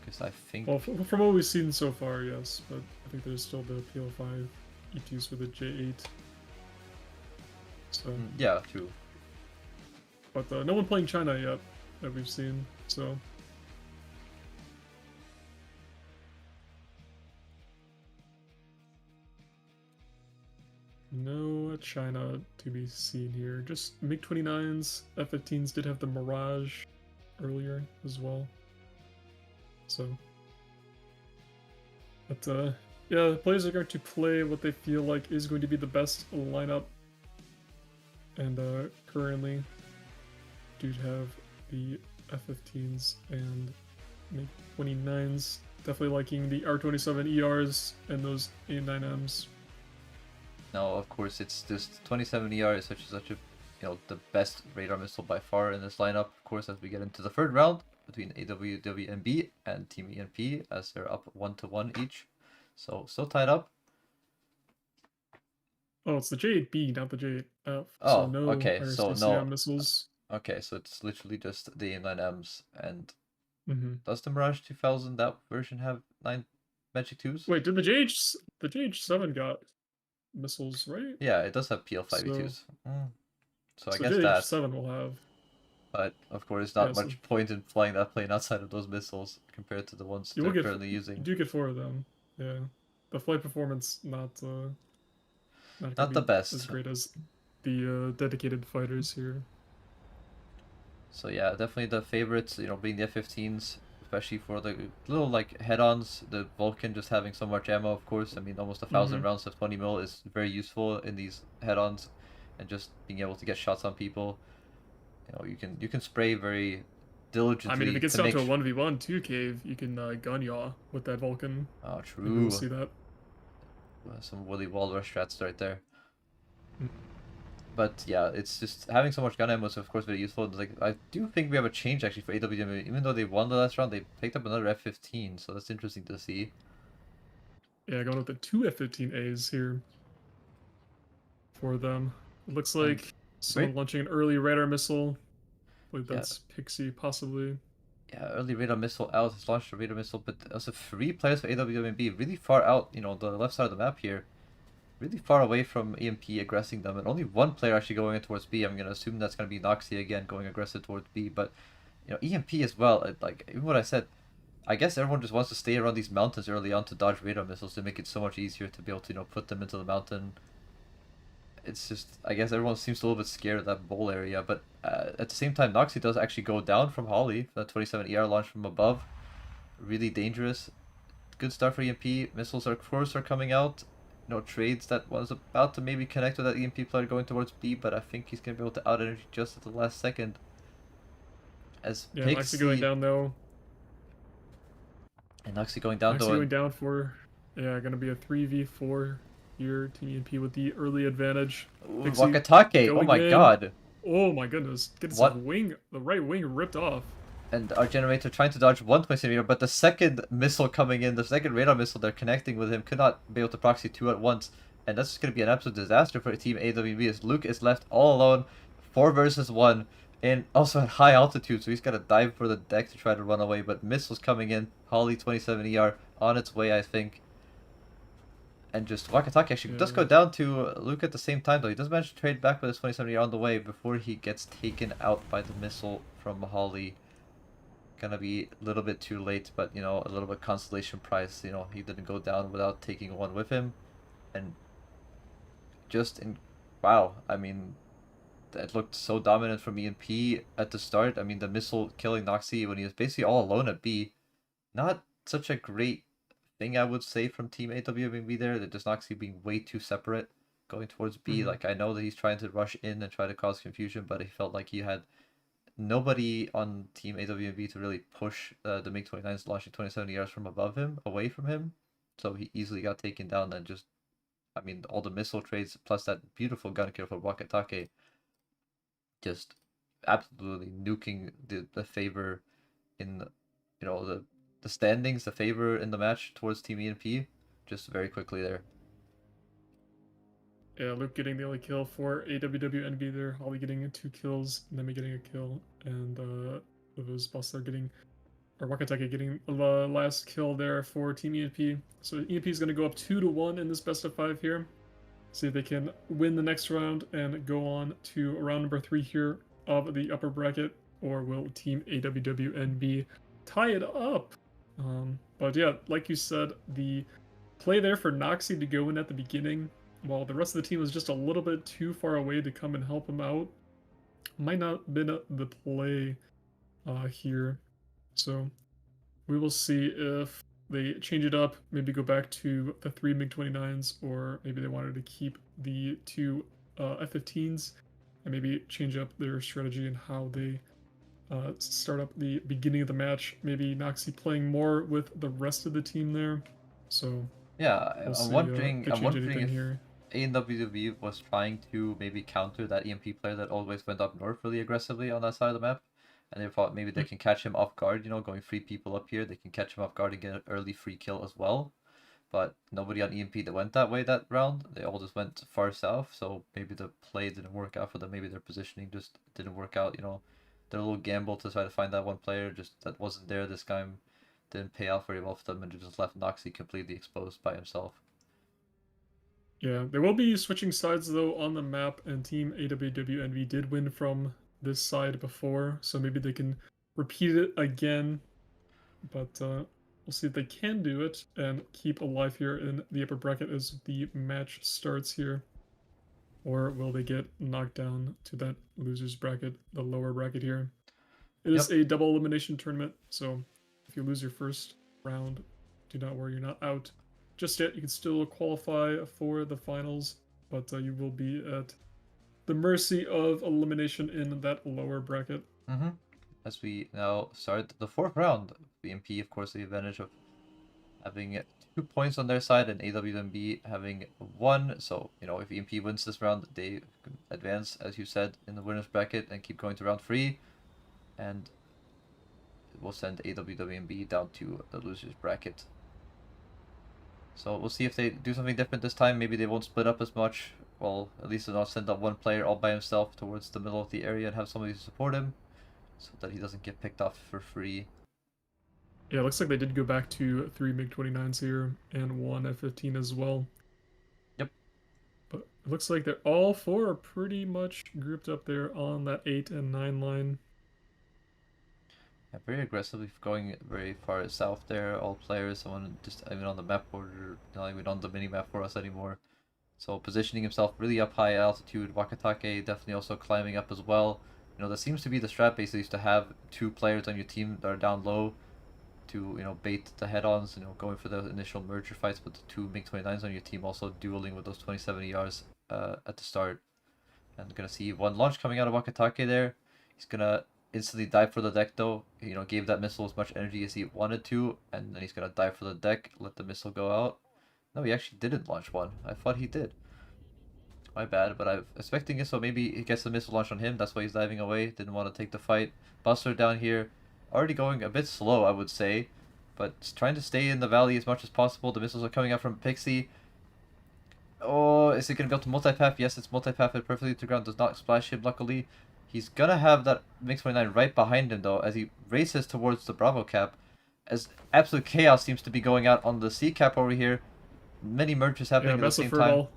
Because I think... Well, from what we've seen so far, yes, but I think there's still the PL5 E2s for the J8. So. Yeah, true. But no one playing China yet that we've seen, so. No China to be seen here. Just MiG-29s, F-15s did have the Mirage earlier as well. So. But yeah, the players are going to play what they feel like is going to be the best lineup. And currently do have the F-15s and MiG-29s. Definitely liking the R-27 ERs and those AIM-9Ms. Now, of course, it's just 27 ER is such a the best radar missile by far in this lineup. Of course, as we get into the third round between AWWNB and Team ENP, as they're up 1-1 each, so still tied up. Oh, it's the J8B, not the J8F. Oh, so no okay, so no missiles. Okay, so it's literally just the AIM-9Ms. And Mm-hmm. does the Mirage 2000 that version have 9 Magic 2s? Wait, did the JH7 got missiles, right? Yeah, it does have PL5E2s. So I guess JH7 will have. But of course, not much point in flying that plane outside of those missiles compared to the ones they're currently using. You do get 4 of them. Yeah, the flight performance not the best. As great as the dedicated fighters here. So yeah, definitely the favorites. Being the F-15s, especially for the little head-ons. The Vulcan just having so much ammo, of course. I mean, almost 1,000 rounds of 20 mil is very useful in these head-ons, and just being able to get shots on people. You can spray very diligently. I mean, if it gets down to a 1v1 2 cave, you can gun yaw with that Vulcan. Oh, true. You'll see that. Some Willy Walrus strats right there. But yeah, it's just having so much gun ammo is of course very useful. I do think we have a change actually for AWM. Even though they won the last round, they picked up another F-15, so that's interesting to see. Yeah, going with the 2 F-15As here for them. It looks like someone launching an early radar missile. I believe that's Pixie, possibly. Yeah, early radar missile out. Has launched a radar missile, but also 3 players for AWMB, really far out, the left side of the map here. Really far away from EMP aggressing them, and only 1 player actually going in towards B. I'm going to assume that's going to be Noxy again, going aggressive towards B, but, EMP as well, even what I said, I guess everyone just wants to stay around these mountains early on to dodge radar missiles to make it so much easier to be able to, put them into the mountain. It's just, I guess everyone seems a little bit scared of that bowl area, but at the same time, Noxy does actually go down from Holly, that 27 ER launch from above. Really dangerous. Good start for EMP. Missiles, of course, are coming out. Trades that was about to maybe connect with that EMP player going towards B, but I think he's going to be able to out-energy just at the last second. As Pixie... Noxy going down, though. And Noxy going down, though. Noxy going down for... Yeah, going to be a 3v4 here. Team EMP with the early advantage. Wakatake! Oh my god! Oh my goodness. Gets his wing, the right wing ripped off. And our generator trying to dodge 1 27 but the second missile coming in, the second radar missile they're connecting with him, could not be able to proxy 2 at once. And that's just going to be an absolute disaster for Team AWB as Luke is left all alone, 4 versus 1, and also at high altitude, so he's got to dive for the deck to try to run away. But missiles coming in, Holly 27 ER on its way, I think. And just Wakatake actually does go down to Luke at the same time, though. He does manage to trade back with his 27 ER on the way before he gets taken out by the missile from Holly. Gonna be a little bit too late, but a little bit consolation prize. He didn't go down without taking 1 with him, and wow. I mean, it looked so dominant from EMP at the start. I mean, the missile killing Noxy when he was basically all alone at B. Not such a great thing, I would say, from Team AWB there. That just Noxy being way too separate, going towards B. I know that he's trying to rush in and try to cause confusion, but he felt like he had nobody on Team AWB to really push the MiG-29s launching 27 ERs from above him, away from him. So he easily got taken down, and just, I mean, all the missile trades plus that beautiful gun kill for Wakatake just absolutely nuking the favor in, the standings, the favor in the match towards Team ENP just very quickly there. Yeah, Luke getting the only kill for AWWNB there. Holly getting 2 kills, Nemi getting a kill, and it was Bustler getting, or Wakatake getting the last kill there for Team EMP. So EMP is going to go up 2-1 in this best of 5 here. See if they can win the next round and go on to round number 3 here of the upper bracket, or will Team AWWNB tie it up? But yeah, like you said, the play there for Noxie to go in at the beginning, while the rest of the team was just a little bit too far away to come and help him out, might not have been the play here. So we will see if they change it up, maybe go back to the 3 MiG-29s, or maybe they wanted to keep the 2 F-15s, and maybe change up their strategy and how they start up the beginning of the match. Maybe Noxie playing more with the rest of the team there. So yeah, we'll I'm wondering if here. AWW was trying to maybe counter that EMP player that always went up north really aggressively on that side of the map. And they thought maybe they can catch him off guard, you know, going 3 people up here. They can catch him off guard and get an early free kill as well. But nobody on EMP that went that way that round. They all just went far south. So maybe the play didn't work out for them. Maybe their positioning just didn't work out, you know. Their little gamble to try to find that one player just that wasn't there this time didn't pay off very well for them, and they just left Noxie completely exposed by himself. Yeah, they will be switching sides though on the map, and Team AWWNV did win from this side before, so maybe they can repeat it again. But we'll see if they can do it and keep alive here in the upper bracket as the match starts here. Or will they get knocked down to that loser's bracket, the lower bracket here? It is a double elimination tournament, so if you lose your first round, do not worry, you're not out just yet. You can still qualify for the finals, but you will be at the mercy of elimination in that lower bracket. As we now start the 4th round, BMP, of course, the advantage of having 2 points on their side and AWMB having 1. So, you know, if EMP wins this round, they can advance, as you said, in the winner's bracket and keep going to round 3. And it will send AWWMB down to the loser's bracket. So we'll see if they do something different this time. Maybe they won't split up as much. Well, at least they'll not send up one player all by himself towards the middle of the area and have somebody to support him, so that he doesn't get picked off for free. Yeah, it looks like they did go back to 3 MiG-29s here and 1 F-15 as well. Yep. But it looks like they're all 4 are pretty much grouped up there on that 8 and 9 line. Yeah, very aggressively going very far south there. All players, someone just even on the map border, not even on the mini map for us anymore. So positioning himself really up high altitude. Wakatake definitely also climbing up as well. You know, that seems to be the strat basically, is to have 2 players on your team that are down low to, you know, bait the head-ons, you know, going for the initial merger fights, but the 2 MiG-29s on your team also dueling with those 27 ERs at the start. And gonna see 1 launch coming out of Wakatake there. He's gonna instantly dive for the deck though. You know, gave that missile as much energy as he wanted to, and then he's gonna dive for the deck, let the missile go out. No, he actually didn't launch one. I thought he did. My bad, but I was expecting it, so maybe he gets the missile launch on him. That's why he's diving away. Didn't want to take the fight. Buster down here, already going a bit slow, I would say, but trying to stay in the valley as much as possible. The missiles are coming out from Pixie. Oh, is it gonna be able to multipath? Yes, it's multipathed perfectly to ground. Does not splash him, luckily. He's gonna have that MiG-29 right behind him though, as he races towards the Bravo cap. As absolute chaos seems to be going out on the C cap over here. Many merges happening at the same time.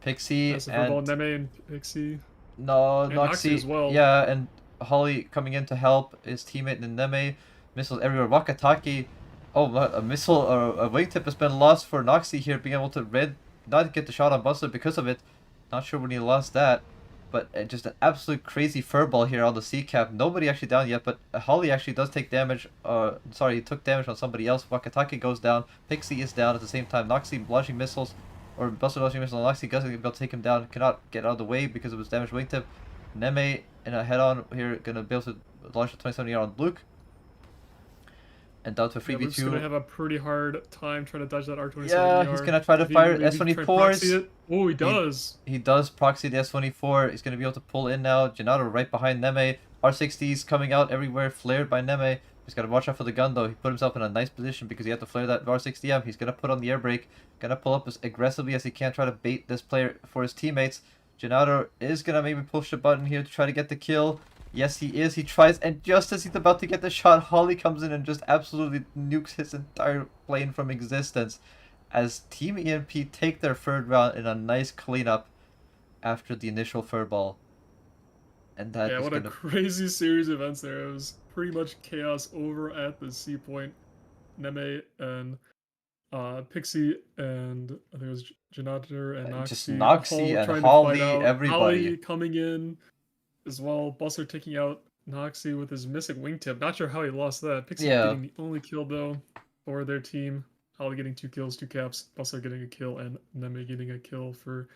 Pixie and Neme and Pixie. No, and Noxie as well. Yeah, and Holly coming in to help his teammate Neme. Missiles everywhere. Wakatake. Oh, a missile or a wingtip has been lost for Noxie here, being able to not get the shot on Buster because of it. Not sure when he lost that, but just an absolute crazy furball here on the C cap. Nobody actually down yet, but Holly actually does take damage. Sorry, he took damage on somebody else. Wakatake goes down. Pixie is down at the same time. Noxie launching missiles. Or Buster launching missile on Noxie, doesn't be able to take him down, cannot get out of the way because of his damaged wingtip. Neme in a head-on here, gonna be able to launch a 27 on Luke. And down to a 3v2. Luke's gonna have a pretty hard time trying to dodge that R-27. Yeah, he's gonna try to fire S-24s. Oh, he does. He does proxy the S-24. He's gonna be able to pull in now. Gennaro right behind Neme. R-60s coming out everywhere, flared by Neme. He's got to watch out for the gun, though. He put himself in a nice position because he had to flare that VAR-60M. He's going to put on the air brake. Going to pull up as aggressively as he can, try to bait this player for his teammates. Gennaro is going to maybe push the button here to try to get the kill. Yes, he is. He tries, and just as he's about to get the shot, Holly comes in and just absolutely nukes his entire plane from existence. As Team EMP take their third round in a nice cleanup after the initial third ball. And that Yeah, is what a going to... crazy series of events there. It was pretty much chaos over at the C point. Neme and Pixie and I think it was Janator and Just Noxie Noxie all and trying to fight Holly, out. everybody. Holly coming in as well. Buster taking out Noxie with his missing wingtip. Not sure how he lost that. Pixie Yeah. getting the only kill though for their team. Holly getting 2 kills, 2 caps. Buster getting a kill and Neme getting a kill for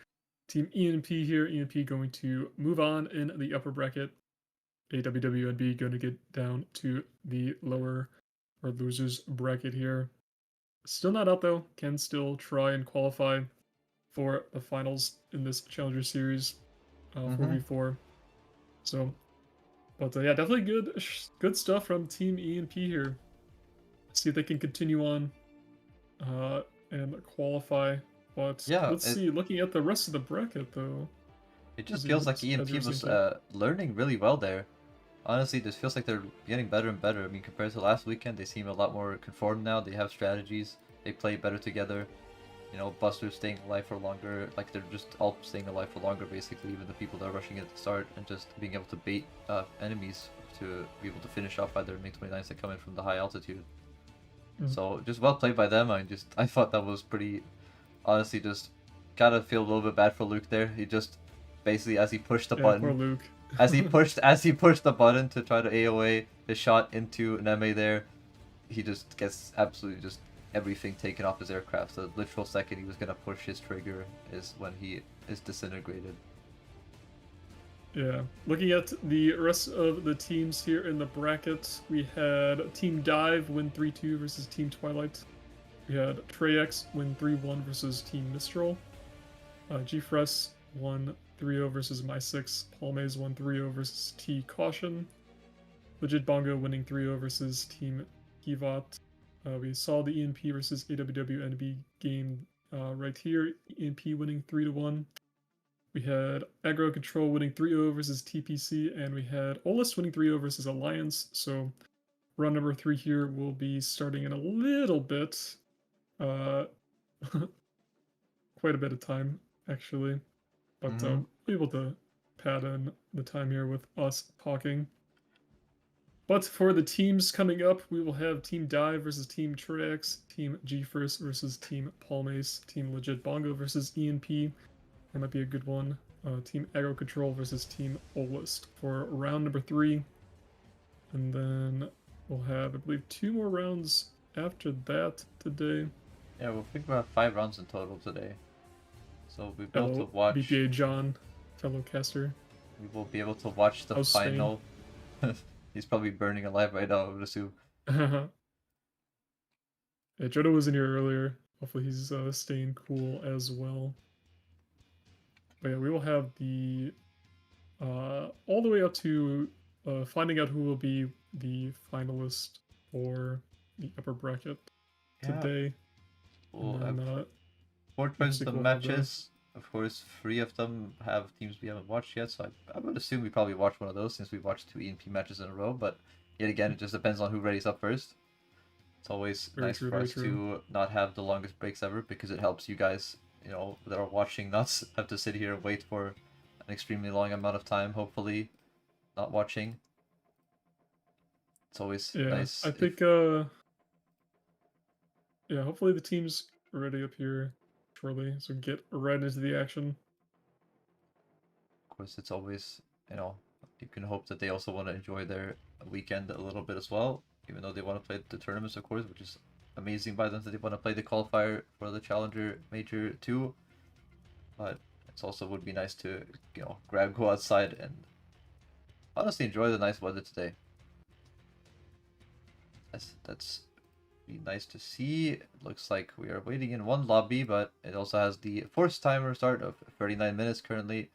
Team EMP here. EMP going to move on in the upper bracket. AWWNB going to get down to the lower or losers bracket here. Still not out though. Can still try and qualify for the finals in this Challenger Series 4v4. So, but yeah, definitely good stuff from Team EMP here. See if they can continue on and qualify. But Yeah, let's see. Looking at the rest of the bracket though, it just feels like EMP was learning really well there. Honestly, this feels like they're getting better and better. I mean, compared to last weekend, they seem a lot more conformed now. They have strategies. They play better together. You know, Buster's staying alive for longer. Like, they're just all staying alive for longer, basically. Even the people that are rushing at the start and just being able to bait enemies to be able to finish off either MiG-29s that come in from the high altitude. So, just well played by them. I thought that was pretty... Honestly, just gotta feel a little bit bad for Luke there. He just... Basically, as he pushed the button... Poor Luke. as he pushed the button to try to AoA his shot into Neme there, he just gets absolutely just everything taken off his aircraft. So the literal second he was gonna push his trigger is when he is disintegrated. Yeah, looking at the rest of the teams here in the bracket, we had Team Dive win 3-2 versus Team Twilight. We had Trex win 3-1 versus Team Mistral. GFress won 3-0 versus My6. Palmaze won 3-0 versus T Caution. Legit Bongo winning 3-0 versus Team Kivat. We saw the ENP versus AWWNB game right here. ENP winning 3-1. We had Aggro Control winning 3-0 versus TPC, and we had Olist winning 3-0 versus Alliance. So round number 3 here will be starting in a little bit. Quite a bit of time, actually. But we'll be able to pad in the time here with us talking. But for the teams coming up, we will have Team Dive versus Team Trex, Team G-First versus Team Palmace, Team Legit Bongo versus ENP. That might be a good one. Team Aggro Control versus Team Olist for round number 3. And then we'll have, I believe, 2 more rounds after that today. Yeah, we'll think about 5 rounds in total today. So we'll be able to watch... BPA John, fellow caster. We will be able to watch the final. He's probably burning alive right now, I would assume. Yeah, Jodo was in here earlier. Hopefully he's staying cool as well. But yeah, we will have the... all the way up to finding out who will be the finalist for the upper bracket today. Well, and then, 4 choices of matches. Of course, 3 of them have teams we haven't watched yet, so I would assume we probably watched one of those since we watched 2 ENP matches in a row, but yet again, it just depends on who readies up first. It's always nice for us to not have the longest breaks ever, because it helps you guys, you know, that are watching not have to sit here and wait for an extremely long amount of time, hopefully, not watching. It's always nice. I think, yeah, hopefully the team's ready up here shortly, so get right into the action. Of course, it's always, you know, you can hope that they also want to enjoy their weekend a little bit as well, even though they want to play the tournaments, of course, which is amazing by them that they want to play the qualifier for the Challenger Major 2. But it also would be nice to, you know, go outside and honestly enjoy the nice weather today. That's be nice to see. It looks like we are waiting in one lobby, but it also has the forced timer start of 39 minutes currently.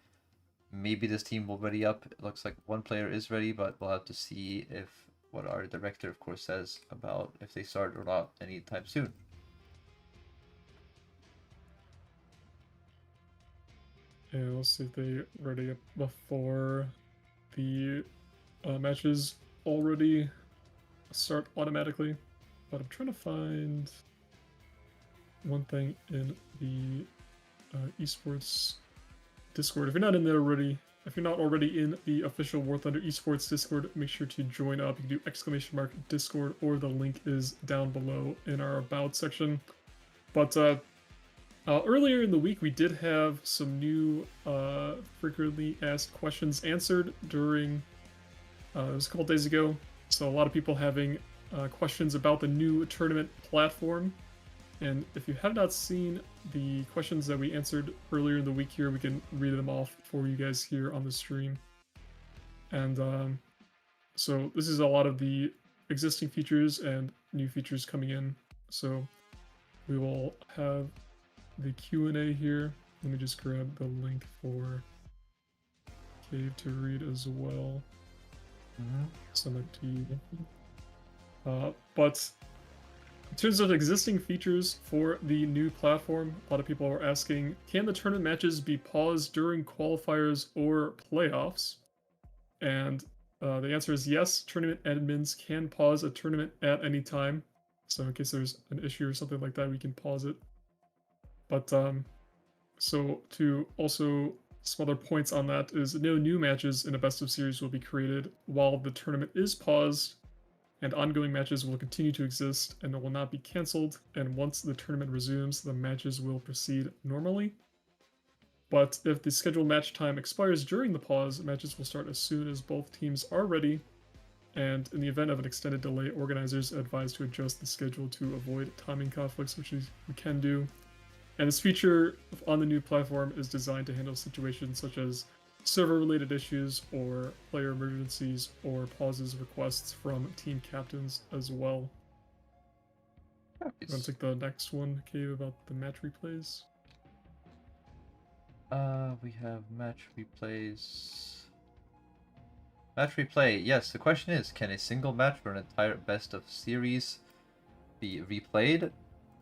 Maybe this team will ready up. It looks like one player is ready, but we'll have to see if what our director, of course, says about if they start or not anytime soon. Yeah, we'll see if they ready up before the matches already start automatically. But I'm trying to find one thing in the Esports Discord. If you're not in there already, if you're not already in the official War Thunder Esports Discord, make sure to join up. You can do !Discord, or the link is down below in our About section. But earlier in the week, we did have some new frequently asked questions answered during, it was a couple days ago. So a lot of people having questions about the new tournament platform. And if you have not seen the questions that we answered earlier in the week here, we can read them off for you guys here on the stream. And so this is a lot of the existing features and new features coming in. So we will have the Q&A here. Let me just grab the link for Cave to read as well. Send it to you. But in terms of existing features for the new platform, a lot of people are asking, can the tournament matches be paused during qualifiers or playoffs? And the answer is yes, tournament admins can pause a tournament at any time. So in case there's an issue or something like that, we can pause it. But so to also, some other points on that is no new matches in a best of series will be created while the tournament is paused, and ongoing matches will continue to exist and will not be cancelled, and once the tournament resumes, the matches will proceed normally. But if the scheduled match time expires during the pause, matches will start as soon as both teams are ready, and in the event of an extended delay, organizers are advised to adjust the schedule to avoid timing conflicts, which we can do. And this feature on the new platform is designed to handle situations such as server-related issues or player emergencies or pauses requests from team captains as well. Nice. You want to take the next one, Cave, about the match replays? We have match replays. Match replay. Yes, the question is, can a single match for an entire best of series be replayed?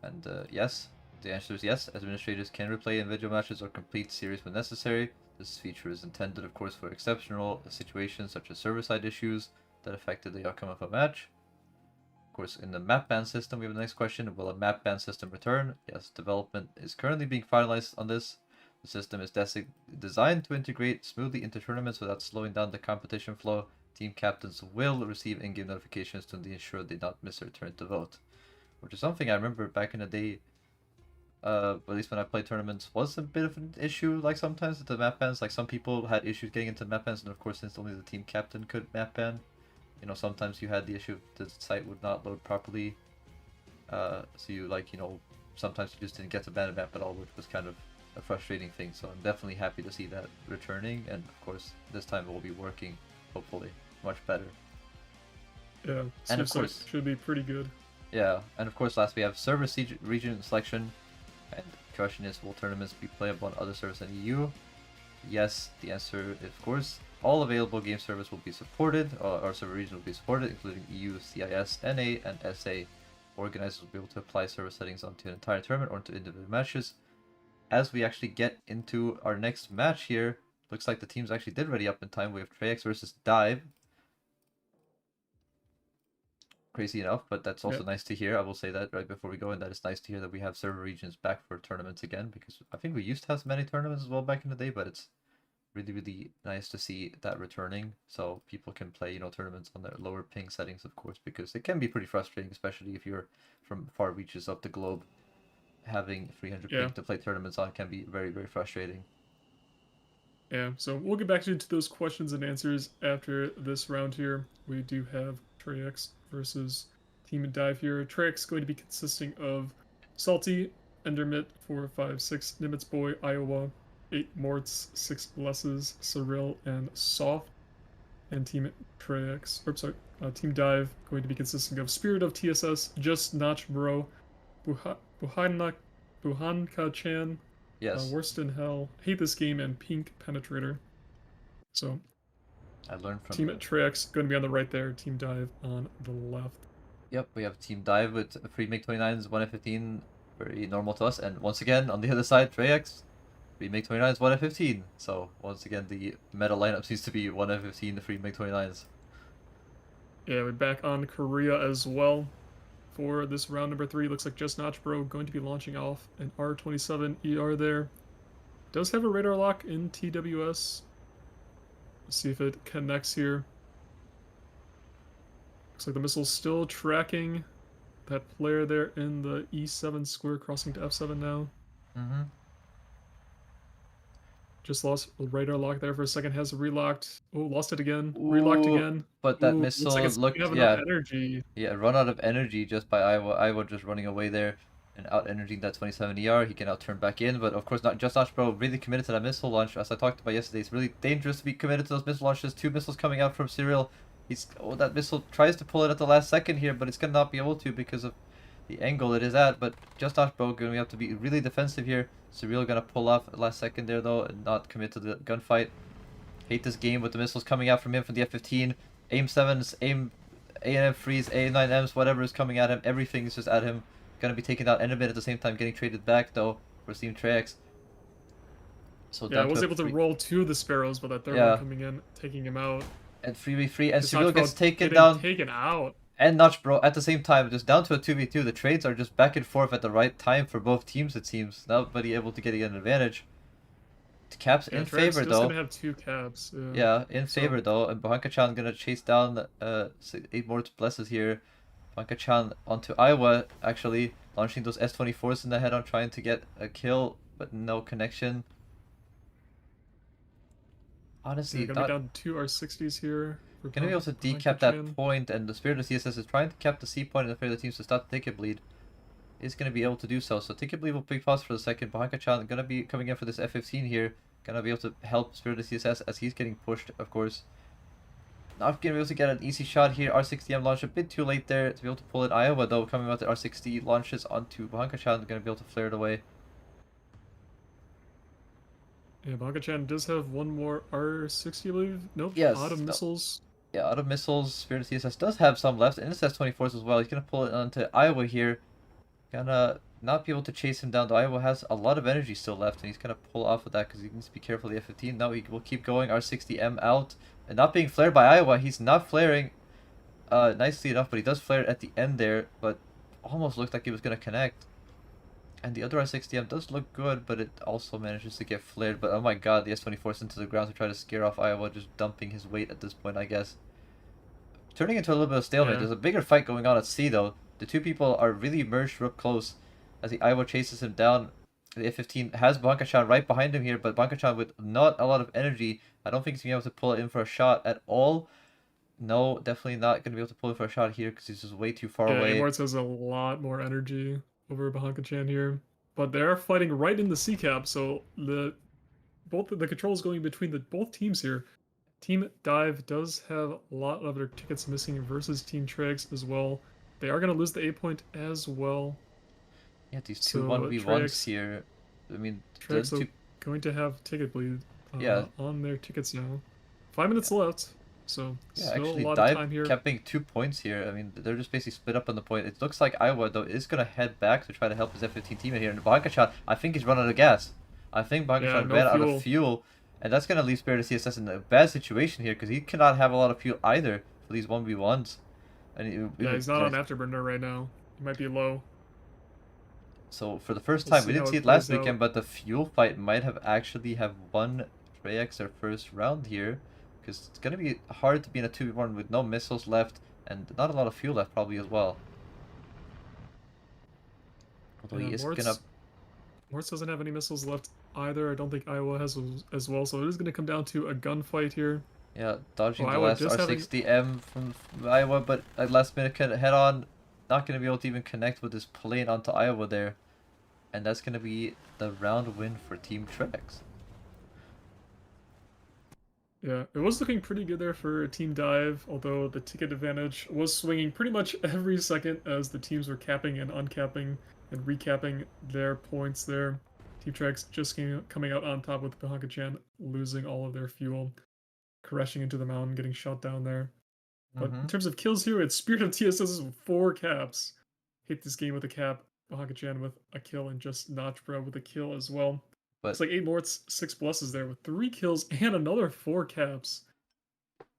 And yes, the answer is yes. Administrators can replay individual matches or complete series when necessary. This feature is intended, of course, for exceptional situations such as server-side issues that affected the outcome of a match. Of course, in the map ban system, we have the next question. Will a map ban system return? Yes, development is currently being finalized on this. The system is designed to integrate smoothly into tournaments without slowing down the competition flow. Team captains will receive in-game notifications to ensure they not miss their turn to vote. Which is something I remember back in the day, at least when I played tournaments, was a bit of an issue, like sometimes with the map bans. Like some people had issues getting into map bans, and of course since only the team captain could map ban, you know, sometimes you had the issue the site would not load properly. So you, like, you know, sometimes you just didn't get to ban a map at all, which was kind of a frustrating thing. So I'm definitely happy to see that returning, and of course this time it will be working, hopefully, much better. Yeah, and of course should be pretty good. Yeah, and of course last we have server region selection. And the question is, will tournaments be playable on other servers than EU? Yes, the answer is of course. All available game servers will be supported, or server regions will be supported, including EU, CIS, NA, and SA. Organizers will be able to apply server settings onto an entire tournament or into individual matches. As we actually get into our next match here, looks like the teams actually did ready up in time. We have Trex versus Dive. Crazy enough, but that's also nice to hear. I will say that right before we go, and that it's nice to hear that we have server regions back for tournaments again, because I think we used to have many tournaments as well back in the day, but it's really, really nice to see that returning, so people can play, you know, tournaments on their lower ping settings, of course, because it can be pretty frustrating, especially if you're from far reaches of the globe. Having 300 ping to play tournaments on can be very, very frustrating. Yeah, so we'll get back to those questions and answers after this round here. We do have Trex versus Team Dive here. Trex going to be consisting of Salty, Endermit, 4, 5, 6, Nimitz Boy, Iowa, 8 Morts, 6 Blesses, Cyril, and Soft. And Team Trex, or sorry, Team Dive going to be consisting of Spirit of TSS, Just Notch Bro, I learned from Team Trex going to be on the right there. Team Dive on the left. Yep, we have Team Dive with free MiG-29s, 1F-15, very normal to us. And once again, on the other side, Trex, free MiG-29s, 1F-15. So once again, the meta lineup seems to be 1F-15, the free MiG-29s. Yeah, we're back on Korea as well for this round number 3. Looks like Just Notch Bro going to be launching off an R27 ER there. Does have a radar lock in TWS. Let's see if it connects here. Looks like the missile's still tracking that player there in the E7 square, crossing to F7 now. Mm-hmm. Just lost radar lock there for a second, has relocked. Oh, lost it again. Relocked Ooh, again. but that Ooh, looks like missile it's going to looked, have enough yeah, energy. yeah, run out of energy just by Iowa. Iowa just running away there and out energizing that 27 ER. He can now turn back in, but of course not. Just Notch Bro really committed to that missile launch. As I talked about yesterday, it's really dangerous to be committed to those missile launches. 2 missiles coming out from Serial. That missile tries to pull it at the last second here, but it's gonna not be able to because of the angle it is at. But Just Notch Bro gonna have to be really defensive here. Serial gonna pull off at the last second there though and not commit to the gunfight. Hate this game with the missiles coming out from him from the F-15. Aim 7s, aim A&M freeze, A9Ms, whatever is coming at him. Everything is just at him. Gonna be taken out in a bit at the same time, getting traded back though for Team Trex. So Yeah, I down was to able to roll 2 of the Sparrows, but that third Yeah. one coming in, taking him out. and 3v3, and Just Cyril Notch Bro gets taken getting down, taken out. and Notch Bro at the same time, just down to a 2v2. The trades are just back and forth at the right time for both teams, it seems. Nobody able to get an advantage. Caps Yeah, in Trex favor just though. gonna have 2 caps. Yeah, in So- favor though, and Blanca-chan gonna chase down 8 more blesses here. Blanca-chan onto Iowa, actually, launching those S-24s in the head on, trying to get a kill, but no connection. Honestly, Yeah, gonna be down to 2 R60s here. gonna be able to decap that point, and the Spirit of CSS is trying to cap the C point in the favor of the teams to stop the ticket bleed. Is gonna be able to do so. So ticket bleed will be paused for the second. Blanca-chan gonna be coming in for this F-15 here. Gonna be able to help Spirit of CSS as he's getting pushed, of course. Not gonna be able to get an easy shot here. R60M launch a bit too late there to be able to pull in. Iowa though, coming out the R60 launches onto Blanca-chan, gonna be able to flare it away. Yeah, Blanca-chan does have one more R60, I believe. Nope. Yes, Out of no. missiles. Yeah, out of missiles, Spirit of CSS does have some left, and it's S-24s as well. He's gonna pull it onto Iowa here. Gonna not be able to chase him down, though. Iowa has a lot of energy still left, and he's gonna pull off of that because he needs to be careful of the F-15. Now he will keep going. R60M out, and not being flared by Iowa. He's not flaring nicely enough, but he does flare at the end there, but almost looked like he was gonna connect. And the other R60M does look good, but it also manages to get flared. But oh my god, the S-24's into the ground to try to scare off Iowa, just dumping his weight at this point, I guess. Turning into a little bit of stalemate. Yeah. There's a bigger fight going on at C, though. The two people are really merged real close as the Iowa chases him down. The F-15 has Blanca-chan right behind him here, but Blanca-chan with not a lot of energy. I don't think he's going to be able to pull it in for a shot at all. No, definitely not going to be able to pull it for a shot here because he's just way too far away. Esports has a lot more energy over Blanca-chan here. But they're fighting right in the C cap, so the controls going between both teams here. Team Dive does have a lot of their tickets missing versus Team Trex as well. They are going to lose the A point as well. Yeah, these two So, 1v1s Trex- here. I mean, the Trex two... are going to have ticket bleed Yeah. on their tickets now. 5 minutes left, so Yeah, still actually, a lot of time Dive here. capping 2 points here. I mean, they're just basically split up on the point. It looks like Iowa, though, is going to head back to try to help his F-15 teammate here. And Blanca-chan, I think he's run out of gas. I think Blanca-chan no ran out fuel. of fuel. And that's going to leave Spirit of CSS in a bad situation here because he cannot have a lot of fuel either for these 1v1s. And Yeah, he's not on afterburner right now. He might be low. So for the first We'll time, we see didn't how see it it last plays weekend, out. but the fuel fight might have actually have won Trex their first round here, because it's gonna be hard to be in a 2v1 with no missiles left and not a lot of fuel left probably as well. Although he is gonna... Mortz doesn't have any missiles left either. I don't think Iowa has as well, so it is going to come down to a gunfight here. Yeah, dodging the Iowa last just having- R60M from Iowa, but at last minute head on, not gonna be able to even connect with this plane onto Iowa there. And that's gonna be the round win for Team Trex. Yeah, it was looking pretty good there for Team Dive, although the ticket advantage was swinging pretty much every second as the teams were capping and uncapping and recapping their points there. Team Trex just coming out on top with Blanca-chan losing all of their fuel. crashing into the mountain, getting shot down there. But in Mm-hmm. terms of kills here, it's Spirit of TSS with 4 caps. Hit this game with a cap, Bahaka-chan with a kill, and just Notchbro with a kill as well. Looks But like 8 morts, 6 pluses there with 3 kills and another 4 caps.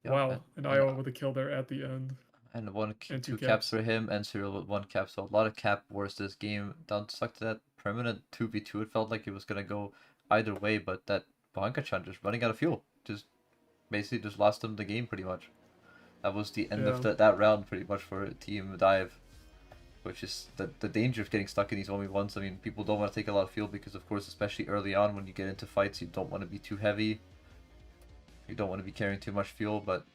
yeah, Wow, and and Iowa with a kill there at the end, and and 2 two caps caps. for him, and Cyril with one cap. So a lot of cap wars this game. Down stuck to that permanent 2v2. It felt like it was gonna go either way, but that Blanca-chan just running out of fuel, just basically just lost him the game pretty much. That was the end of Yeah. that round pretty much for Team Dive, which is the danger of getting stuck in these 1v1s. I mean, people don't want to take a lot of fuel because, of course, especially early on when you get into fights, you don't want to be too heavy. You don't want to be carrying too much fuel, but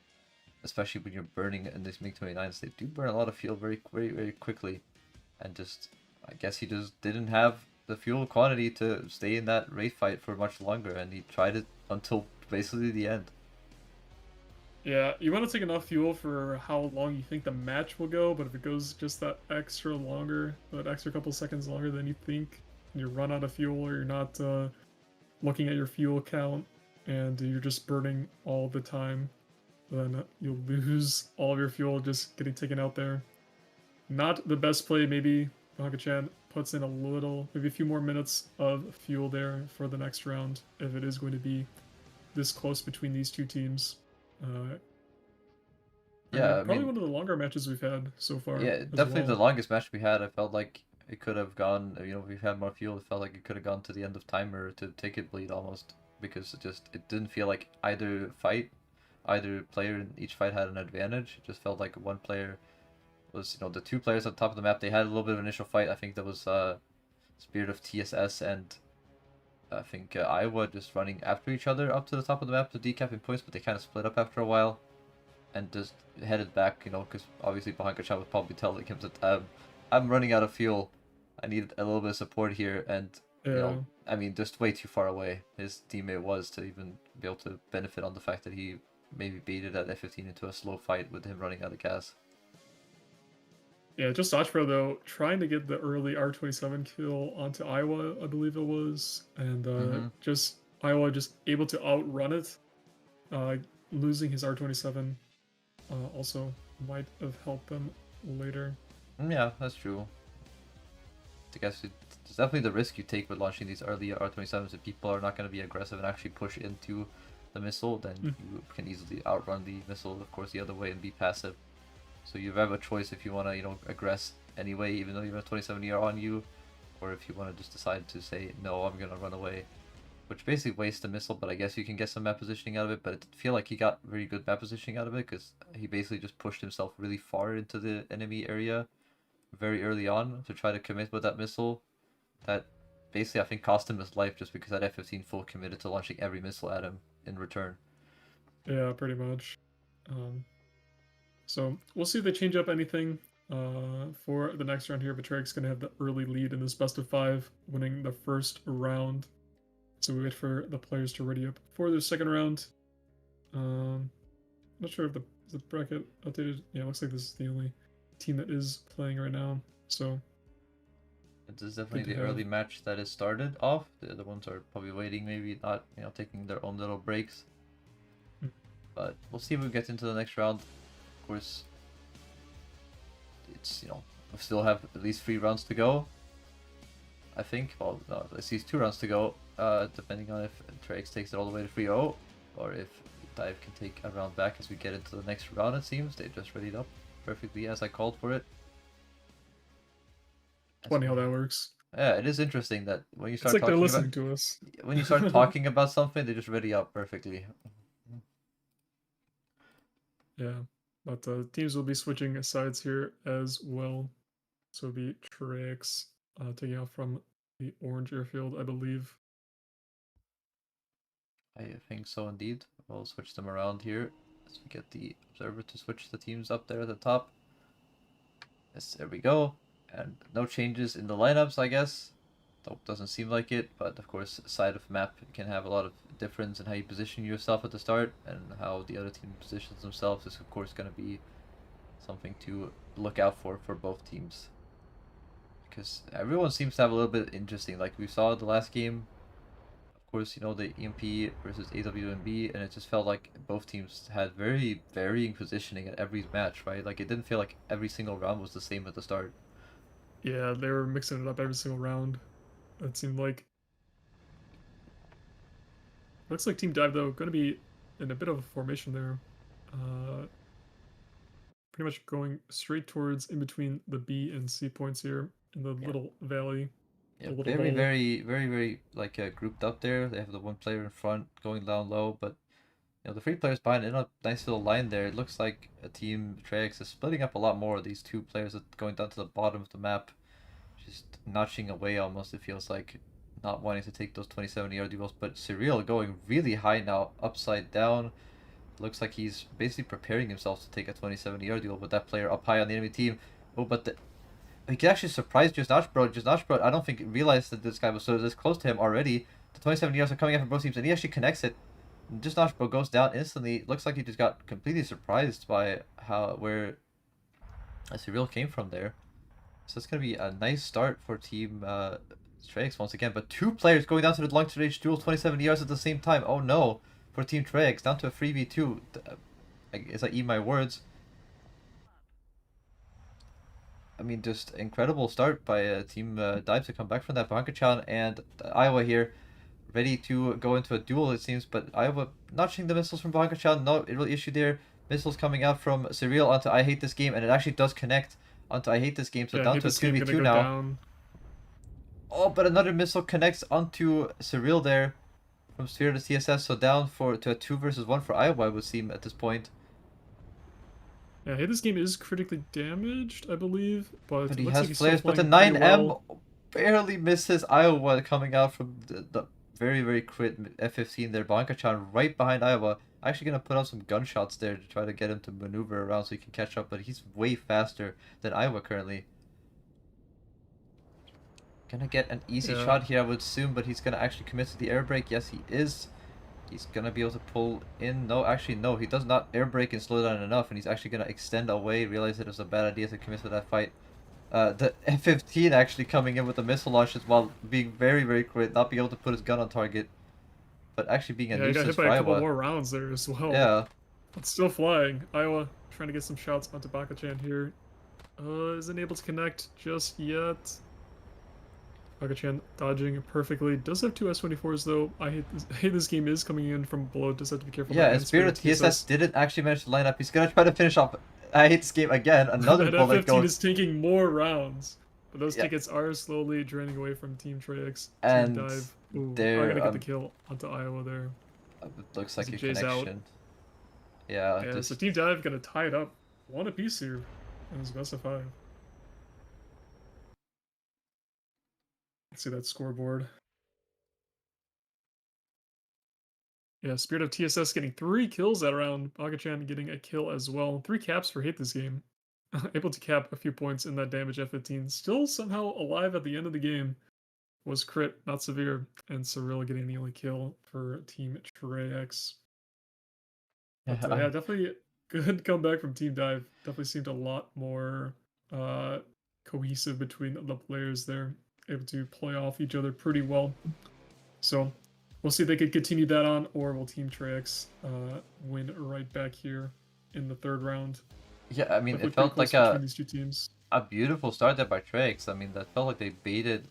especially when you're burning in these MiG-29s, they do burn a lot of fuel very quickly. And just, I guess he just didn't have the fuel quantity to stay in that raid fight for much longer, and he tried it until basically the end. Yeah, you want to take enough fuel for how long you think the match will go, but if it goes just that extra longer, that extra couple seconds longer than you think, and you run out of fuel or you're not looking at your fuel count and you're just burning all the time, then you'll lose all of your fuel just getting taken out there. Not the best play, maybe Bahaka-chan puts in a little, maybe a few more minutes of fuel there for the next round if it is going to be this close between these two teams. Yeah, I Probably mean, one of the longer matches we've had so far yeah, as definitely the well. longest match we had. I felt like it could have gone. You know, if we had more fuel, it felt like it could have gone to the end of timer to take it bleed almost because it didn't feel like either player in each fight had an advantage. It just felt like one player was, the two players on top of the map. They had a little bit of initial fight. I think that was Spirit of TSS and I think Iowa just running after each other up to the top of the map to decapping points, but they kind of split up after a while and just headed back, because obviously Bahaka-chan would probably telling him that I'm running out of fuel. I need a little bit of support here, and Yeah, I mean, just way too far away his teammate was to even be able to benefit on the fact that he maybe baited that F-15 into a slow fight with him running out of gas. yeah. Just Ochbro though, trying to get the early R27 kill onto Iowa, I believe it was, and Mm-hmm. just Iowa just able to outrun it. Losing his R27 also might have helped them later. Yeah, that's true. I guess it's definitely the risk you take with launching these early R27s. If people are not going to be aggressive and actually push into the missile, then you can easily outrun the missile, of course, the other way and be passive. So you have a choice if you want to, aggress anyway, even though you have a 27-year on you, or if you want to just decide to say, no, I'm going to run away. Which basically wastes the missile, but I guess you can get some map positioning out of it, but it feel like he got very good map positioning out of it, because he basically just pushed himself really far into the enemy area very early on to try to commit with that missile. That basically I think cost him his life just because that F-15 full committed to launching every missile at him in return. Yeah, pretty much. Um, so we'll see if they change up anything for the next round here. Betray's going to have the early lead in this best of 5, winning the first round. So we wait for the players to ready up for the second round. Not sure if the bracket updated. Yeah, it looks like this is the only team that is playing right now. So This is good definitely to the have. early match that is started off. The other ones are probably waiting, maybe not, taking their own little breaks. Mm. But we'll see if we get into the next round. Of course, it's, we still have at least 3 rounds to go. I think, well, no, at least 2 rounds to go, depending on if Trax takes it all the way to 3-0, or if Dive can take a round back as we get into the next round, it seems. They just readied up perfectly as I called for it. Funny how that works. Yeah, it is interesting that when you It's start like they're talking about listening to us. something, they just ready up perfectly. Yeah, but teams will be switching sides here as well. So it'll be Trix taking off from the orange airfield, I believe. I think so indeed. We'll switch them around here as we get the observer to switch the teams up there at the top. Yes, there we go. And no changes in the lineups, I guess. Though doesn't seem like it, but of course, side of map can have a lot of difference in how you position yourself at the start, and how the other team positions themselves is of course going to be something to look out for both teams. Because everyone seems to have a little bit interesting. Like we saw the last game, course, you know, the EMP versus AWMB, and it just felt like both teams had very varying positioning at every match, right? Like it didn't feel like every single round was the same at the start. Yeah, they were mixing it up every single round. It seemed like. Looks like Team Dive though going to be in a bit of a formation there. Uh, Pretty much going straight towards in between the B and C points here in the Yeah. little valley, Yeah, the little very, hole. very like grouped up there. They have the one player in front going down low, but you know the three players behind in a nice little line there. It looks like a team Trex is splitting up a lot more. These two players are going down to the bottom of the map, just notching away almost. It feels like not wanting to take those 27-yard duels, but Surreal going really high now, upside down. Looks like he's basically preparing himself to take a 27-yard duel with that player up high on the enemy team. Oh, but he could actually surprise Just Bro. Just Bro, I don't think realized that this guy was so this close to him already. The 27 yards are coming up from both teams, and he actually connects it. Just Bro goes down instantly. Looks like he just got completely surprised by where Cyril came from there. So it's gonna be a nice start for Team Trex once again. But two players going down to the long range duel, 27 yards at the same time. Oh no, for Team Trex down to a 3v2. I guess I eat my words. I mean, just incredible start by Team Dive to come back from that. Banka-chan and Iowa here, ready to go into a duel, it seems. But Iowa notching the missiles from Banka-chan, no real issue there. Missiles coming out from Surreal onto I Hate This Game, and it actually does connect onto I Hate This Game. So Yeah, down to a 2v2 now. Down. Oh, but another missile connects onto Surreal there from Sphere to CSS. So down to a 2 versus 1 for Iowa, it would seem at this point. Yeah, hey, this game is critically damaged, I believe, but But it he looks has like he's flares, still but the playing pretty 9M well. barely misses Iowa coming out from the very crit F-15 there. Banka-chan right behind Iowa. Actually going to put out some gunshots there to try to get him to maneuver around so he can catch up, but he's way faster than Iowa currently. Gonna get an easy shot here, I would assume, but he's gonna actually commit to the air brake. Yes, he is. He's gonna be able to pull in. No, actually, no. He does not air brake and slow down enough, and he's actually gonna extend away. Realize it was a bad idea to commit to that fight. The F-15 actually coming in with the missile launches while being very quick, not being able to put his gun on target, but actually being a Yeah, he got nuisance hit for by a couple Iowa. more rounds there as well. Yeah. It's still flying. Iowa trying to get some shots onto Baka-chan here. Isn't able to connect just yet. Baka-chan dodging perfectly. Does have two S-24s though. I hate this game is coming in from below. Does have to be careful. Yeah, and Spirit TSS didn't actually manage to line up. He's gonna try to finish off. I hate this game again. Another that bullet F-15 going. is taking more rounds. But those tickets are slowly draining away from Team Trex. And Team Dive. Ooh, they're I'm gonna get the kill onto Iowa there. It looks like a Jay's connection. Out. Yeah. Yeah, just... so Team Dive gonna tie it up. One apiece here. And it's best of 5. Let's see that scoreboard. Yeah, Spirit of TSS getting 3 kills that round. Baka-chan getting a kill as well. 3 caps for hate this game. Able to cap a few points in that damage F-15. Still somehow alive at the end of the game. Was crit, not severe. And Cyril getting the only kill for Team Trex. But yeah, definitely good comeback from Team Dive. Definitely seemed a lot more cohesive between the players there. Able to play off each other pretty well. So we'll see if they could continue that on, or will Team Trex win right back here in the 3rd round. Yeah, I mean, Definitely it felt like between these two teams. a beautiful start there by Trex. I mean, that felt like they baited,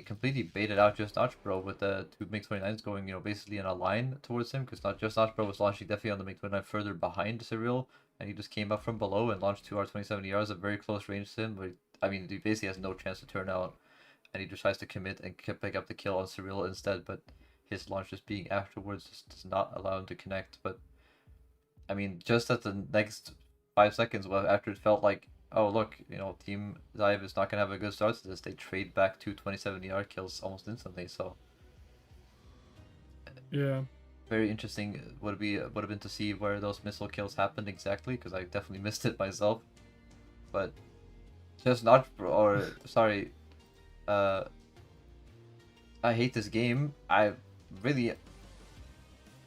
completely baited out Just Notch Bro with the 2 MiG-29s going, basically in a line towards him, because not Just Notch Bro was launching definitely on the MiG-29 further behind Cyril, and he just came up from below and launched 2 R-27ERs at very close range to him. But, I mean, he basically has no chance to turn out, and he just tries to commit and pick up the kill on Cyril instead, but his launch just being afterwards just does not allow him to connect. But, I mean, just at the next 5 seconds after it felt like, oh look, Team Dive is not gonna have a good start to this, they trade back 2 27-yard kills almost instantly. So yeah, very interesting would have been to see where those missile kills happened exactly, because I definitely missed it myself. But Just not, or sorry, I hate this game. I really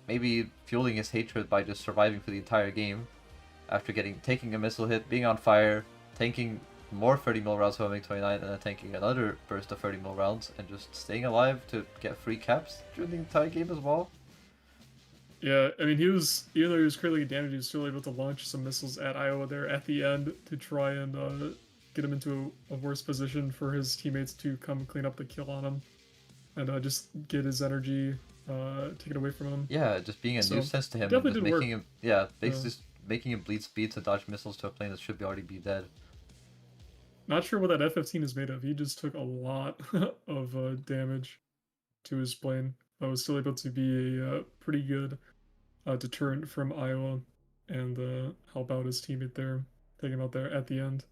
maybe fueling his hatred by just surviving for the entire game after taking a missile hit, being on fire, tanking more 30 mil rounds from MiG-29 and then tanking another burst of 30 mil rounds and just staying alive to get free caps during the entire game as well. Yeah, I mean, even though he was critically damaged, he was still able to launch some missiles at Iowa there at the end to try and get him into a worse position for his teammates to come clean up the kill on him and just get his energy taken away from him. Yeah, just being a So, nuisance to him and definitely just did work. making him, basically just making him bleed speed to dodge missiles to a plane that should already be dead. Not sure what that F-15 is made of. He just took a lot of damage to his plane, but was still able to be a pretty good deterrent from Iowa and help out his teammate there, take him out there at the end.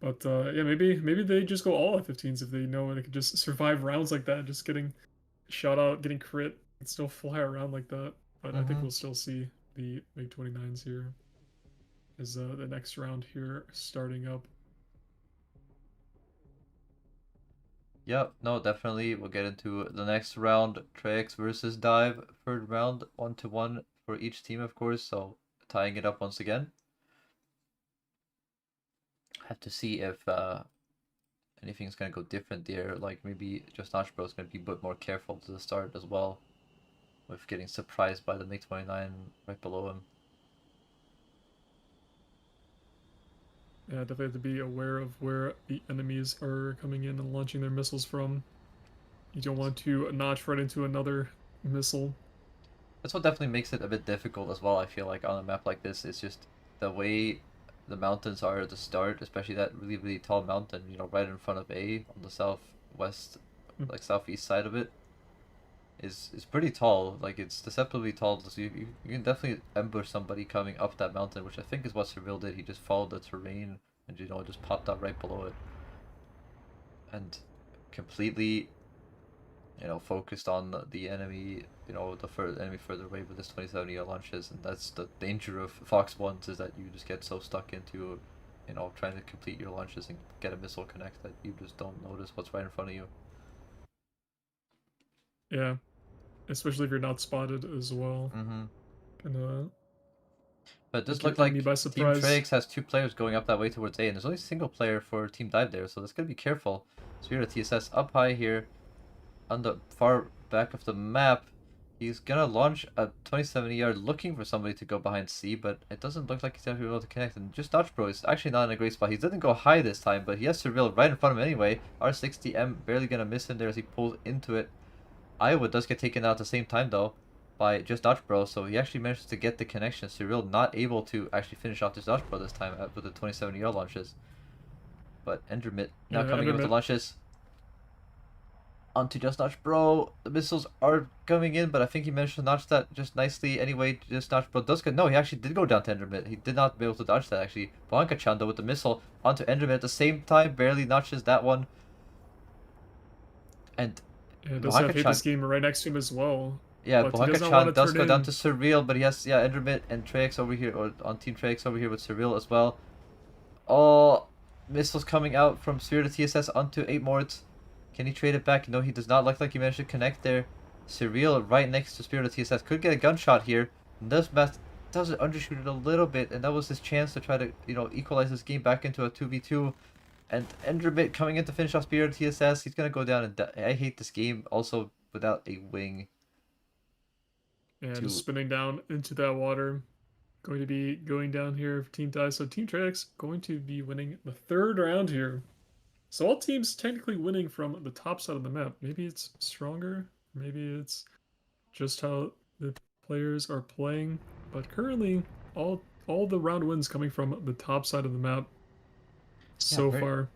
But yeah, maybe they just go all F-15s if they know they could just survive rounds like that, just getting shot out, getting crit, and still fly around like that. But I think we'll still see the MiG-29s here as the next round here starting up. Yep, no, definitely. We'll get into the next round. Trex versus Dive. Third round, 1-1 for each team, of course. So tying it up once again. Have to see if anything's gonna go different there. Like maybe just Notchbro is gonna be a bit more careful to the start as well, with getting surprised by the MiG-29 right below him. Yeah, definitely have to be aware of where the enemies are coming in and launching their missiles from. You don't want to notch right into another missile. That's what definitely makes it a bit difficult as well, I feel like, on a map like this. It's just the way the mountains are at the start, especially that really, really tall mountain, you know, right in front of A on the southwest, like southeast side of it, is pretty tall. Like, it's deceptively tall, so you can definitely ambush somebody coming up that mountain, which I think is what Seville did. He just followed the terrain and, you know, just popped out right below it. And completely, you know, focused on the enemy, you know, the enemy further away with this 2070 launches, and that's the danger of Fox 1s, is that you just get so stuck into, you know, trying to complete your launches and get a missile connect that you just don't notice what's right in front of you. Yeah, especially if you're not spotted as well. And But it does get look enemy like by Team surprise. Trix has two players going up that way towards A, and there's only a single player for Team Dive there, so that's gonna be careful. Spirit TSS up high here on the far back of the map. He's gonna launch a 2070 yard looking for somebody to go behind C, but it doesn't look like he's gonna be able to connect. And just Dodge Bro is actually not in a great spot. He didn't go high this time, but he has Surveil right in front of him anyway. R60M barely gonna miss him there as he pulls into it. Iowa does get taken out at the same time though by just Dodge Bro, so he actually manages to get the connection. Surreal not able to actually finish off this Dodge Bro this time with the 2070 yard launches. But Endermit now coming in with the launches onto just Notch Bro. The missiles are coming in, but I think he managed to notch that just nicely anyway. Just Notch Bro does go. No, he actually did go down to Endermit. He did not be able to dodge that actually. Blanca-chan though with the missile onto Endermit at the same time, barely notches that one. And yeah, does have hit this game right next to him as well. Yeah, Blanca-chan does go down to in. Surreal, but he has Endermit and Trex over here, or on Team Trex over here with Surreal as well. Oh, missiles coming out from Spirit of TSS onto 8 Morts. Can he trade it back? No, he does not look like he managed to connect there. Surreal right next to Spirit of TSS could get a gunshot here. And does undershoot it a little bit, and that was his chance to try to, you know, equalize this game back into a 2v2. And Enderbit coming in to finish off Spirit of TSS. He's gonna go down and I hate this game also without a wing. Yeah, just spinning down into that water. Going to be going down here for Team Dive. So Team Trex going to be winning the third round here. So all teams technically winning from the top side of the map. Maybe it's stronger. Maybe it's just how the players are playing. But currently, all the round wins coming from the top side of the map so far.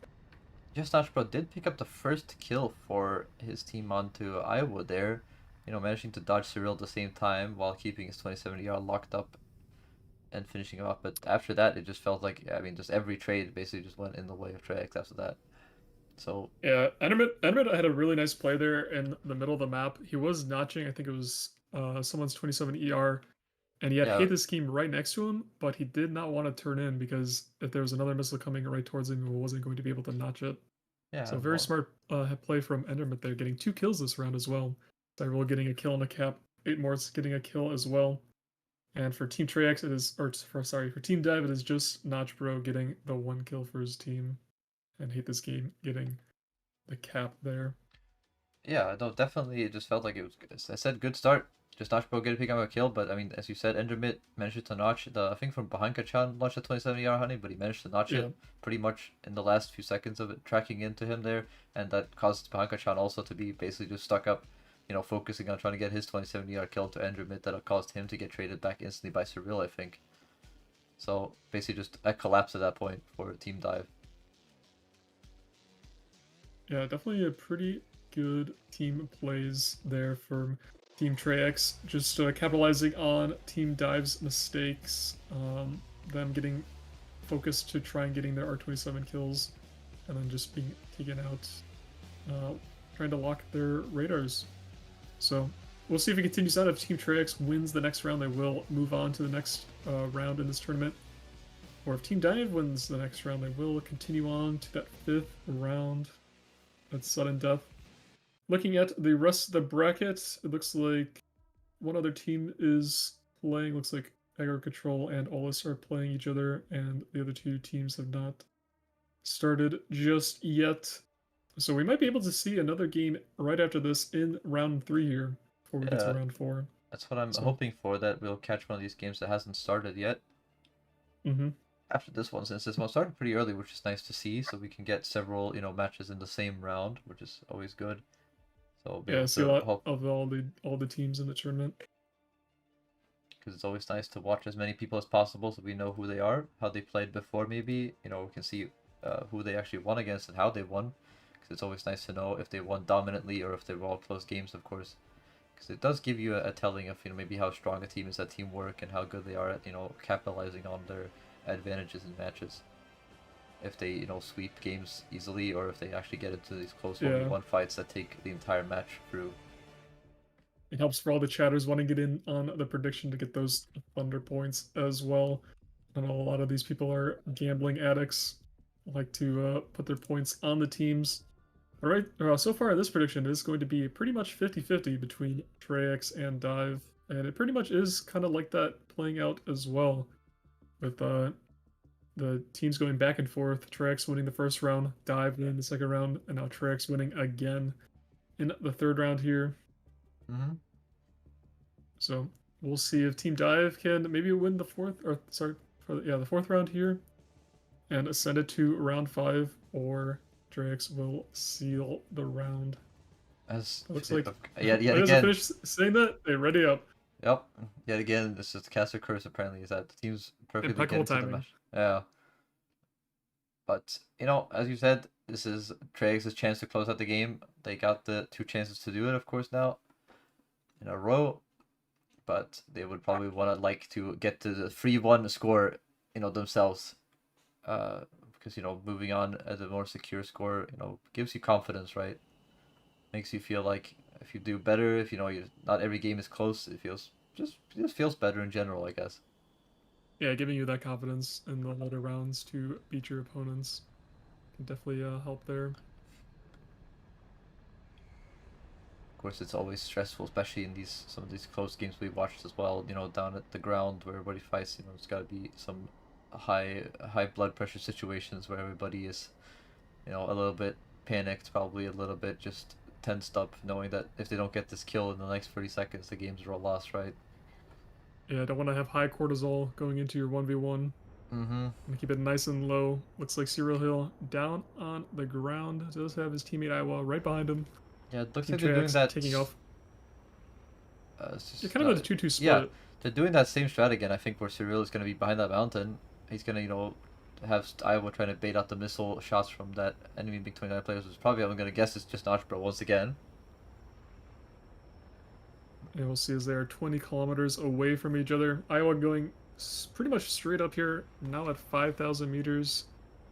Just Notch Bro did pick up the first kill for his team onto Iowa there. You know, managing to dodge Cyril at the same time while keeping his 2070 yard locked up and finishing him up. But after that, it just felt like, I mean, just every trade basically just went in the way of Trex after that. So yeah, Endermit had a really nice play there in the middle of the map. He was notching, I think it was someone's 27 ER, and he had hit the scheme right next to him, but he did not want to turn in because if there was another missile coming right towards him, he wasn't going to be able to notch it. Yeah, so very smart play from Endermit there, getting 2 kills this round as well. Cyril getting a kill on the cap, 8 Morts getting a kill as well. And for Team Trex, it is, for Team Dive, it is just Notch Bro getting the 1 kill for his team. and hate this game getting the cap there. Yeah, no, definitely. It just felt like it was. As I said, good start. Just Notch Bro get a pick up a kill, but I mean, as you said, Endermit managed to notch the. I think from behind Kachan launched a 27-yard honey, but he managed to notch Yeah. it pretty much in the last few seconds of it tracking into him there, and that caused behind Kachan also to be basically just stuck up, focusing on trying to get his 27-yard kill to Endermit that caused him to get traded back instantly by Surreal, I think. So basically, just a collapse at that point for Team Dive. Yeah, definitely a pretty good team plays there from Team Treyx, just capitalizing on Team Dive's mistakes, them getting focused to try and getting their R27 kills, and then just being taken out, trying to lock their radars. So we'll see if it continues on. If Team Treyx wins the next round, they will move on to the next round in this tournament. Or if Team Dive wins the next round, they will continue on to that 5th round. That's sudden death. Looking at the rest of the bracket, it looks like one other team is playing. Looks like Aggro Control and Olus are playing each other, and the other two teams have not started just yet. So we might be able to see another game right after this in round 3 here before we get to round 4. That's what I'm hoping for, that we'll catch one of these games that hasn't started yet. After this one, since this one started pretty early, which is nice to see, so we can get several, matches in the same round, which is always good. So yeah, see a lot of all the teams in the tournament. Because it's always nice to watch as many people as possible, so we know who they are, how they played before. Maybe we can see who they actually won against and how they won. Because it's always nice to know if they won dominantly or if they were all close games, of course. Because it does give you a telling of maybe how strong a team is at teamwork and how good they are at capitalizing on their advantages in matches. If they sweep games easily, or if they actually get into these close 1v1 fights that take the entire match through. It helps for all the chatters wanting to get in on the prediction to get those Thunder points as well. I know a lot of these people are gambling addicts, like to put their points on the teams. All right, so far this prediction is going to be pretty much 50-50 between Treyx and Dive, and it pretty much is kind of like that playing out as well, with the teams going back and forth. Treyx winning the first round, Dive winning the second round, and now Treyx winning again in the third round here. So we'll see if Team Dive can maybe win the the fourth round here, and ascend it to round 5, or Treyx will seal the round. As it looks like yet again. Finish saying that, they ready up. Yep. Yet again, this is the caster curse. Apparently, is that the team's perfectly getting to the match. Yeah. But as you said, this is Treyx's chance to close out the game. They got the 2 chances to do it, of course, now in a row. But they would probably like to get to the 3-1 score, themselves. Because moving on at a more secure score, gives you confidence, right? Makes you feel like if you do better, if not every game is close, it just feels better in general, I guess. Yeah, giving you that confidence in the later rounds to beat your opponents can definitely help there. Of course, it's always stressful, especially in some of these close games we watched as well. Down at the ground where everybody fights. It's got to be some high blood pressure situations where everybody is, a little bit panicked, probably a little bit just tensed up, knowing that if they don't get this kill in the next 30 seconds, the games are all lost, right? Yeah, I don't want to have high cortisol going into your 1v1. And keep it nice and low. Looks like Serial Hill down on the ground. Does have his teammate Iowa right behind him. Yeah, it looks like they're doing that. Taking off. You're kind of a 2-2 split. Yeah, they're doing that same strat again. I think where Serial is going to be behind that mountain. He's going to, have Iowa trying to bait out the missile shots from that enemy big 29 players. Which probably, I'm going to guess, it's just Notch Bro once again. And we'll see as they are 20 kilometers away from each other. Iowa going pretty much straight up here, now at 5,000 meters.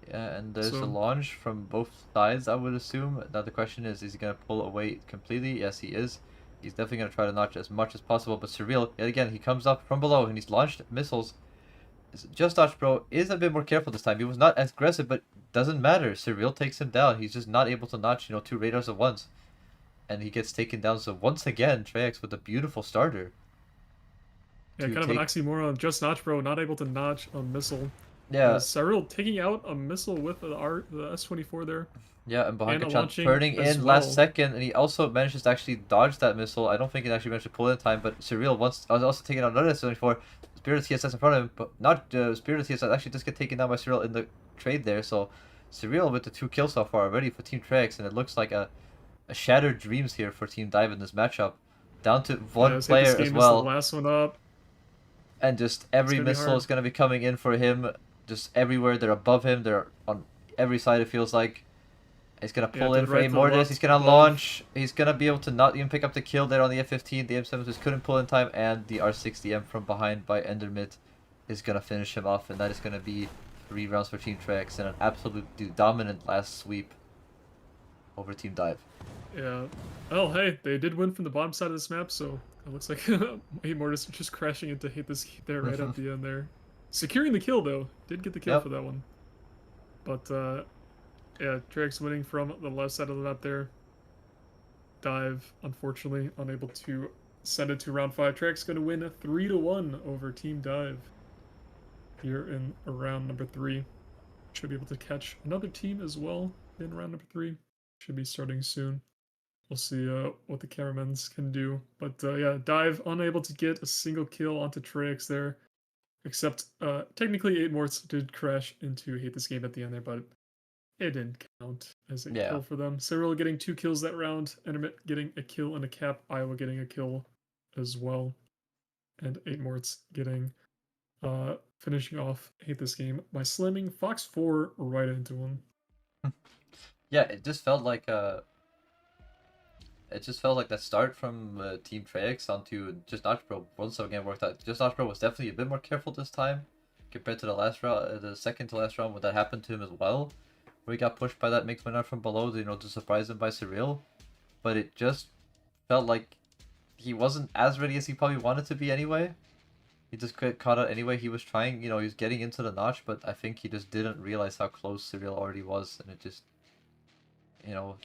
Yeah, and there's a launch from both sides, I would assume. Now the question is he going to pull away completely? Yes, he is. He's definitely going to try to notch as much as possible, but Surreal, yet again, he comes up from below and he's launched missiles. Just Notch Bro is a bit more careful this time. He was not as aggressive, but doesn't matter. Surreal takes him down. He's just not able to notch, 2 radars at once. And he gets taken down. So once again, Treyx with a beautiful starter. Yeah, kind of an oxymoron. Just Notch Bro not able to notch a missile. Yeah, Cyril taking out a missile with the S-24 there, yeah, and and a Bahaka-chan launching turning as in last well. second, and he also manages to actually dodge that missile. I don't think he actually managed to pull it in time, but Surreal was also taking out another S-24. Spirit of TSS in front of him, but not Spirit of TSS actually just get taken down by Surreal in the trade there. So Surreal with the 2 kills so far already for Team Trex, and it looks like a shattered dreams here for Team Dive in this matchup. Down to one As Hate This player as Game is the well, last one up. and just It's every gonna be missile hard. is going to be coming in for him, just everywhere. They're above him, they're on every side, it feels like. He's going to Yeah, pull to in the for right, A to the Mortis, he's left, going to above. launch, he's going to be able to not even pick up the kill there on the F-15. The M7 just couldn't pull in time, and the R60M from behind by Endermit is going to finish him off, and that is going to be 3 rounds for Team Trex and an absolutely dominant last sweep over Team Dive. Yeah. Oh, hey, they did win from the bottom side of this map, so it looks like Hey Mortis just crashing into Hate This Game there right at the end there. Securing the kill, though. Did get the kill Yep. for that one. But, yeah, Trex winning from the left side of the map there. Dive, unfortunately, unable to send it to round 5. Trex going to win 3-1 over Team Dive here in round number 3. Should be able to catch another team as well in round number 3. Should be starting soon. We'll see what the cameramans can do. But yeah, Dive unable to get a single kill onto Trex there. Except technically 8 Morts did crash into Hate This Game at the end there, but it didn't count as a Yeah. kill for them. Cyril getting 2 kills that round, Endermit getting a kill and a cap, Iowa getting a kill as well. And 8 Morts getting finishing off Hate This Game by slamming Fox 4 right into him. Yeah, it just felt like that start from Team Trex onto Just Notch Pro once again worked out. Just Notch Pro was definitely a bit more careful this time compared to the last round, the second to last round when that happened to him as well, where he got pushed by that mixed winner from below, to surprise him by Surreal. But it just felt like he wasn't as ready as he probably wanted to be anyway. He just got caught out anyway. He was trying, he was getting into the notch, but I think he just didn't realize how close Surreal already was, and it just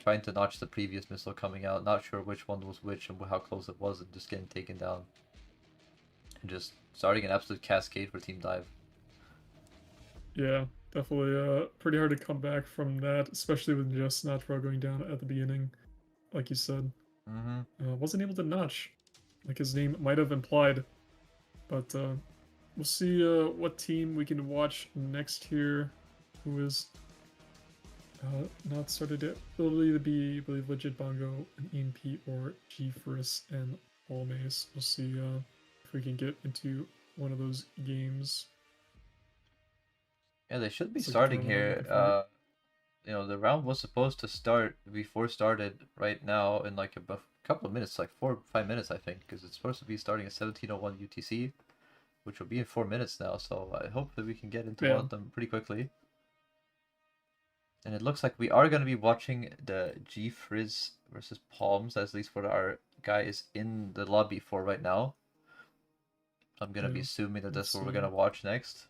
trying to notch the previous missile coming out, not sure which one was which and how close it was, and just getting taken down. And just starting an absolute cascade for Team Dive. Yeah, definitely pretty hard to come back from that, especially with just Notch Pro going down at the beginning, like you said. Wasn't able to notch, like his name might have implied. But we'll see what team we can watch next here, who is not started yet. It'll either be, I believe, Legit Bongo, an EMP, or G-Friss and All Mace. We'll see if we can get into one of those games. Yeah, they should be It's like starting kind of here. The round was supposed to start before started right now in like a couple of minutes, like 4 or 5 minutes, I think, because it's supposed to be starting at 17:01 UTC, which will be in 4 minutes now. So I hope that we can get into one of them pretty quickly. And it looks like we are going to be watching the G Frizz versus Palms, at least what our guy is in the lobby for right now. I'm going to be assuming that that's what we're going to watch next.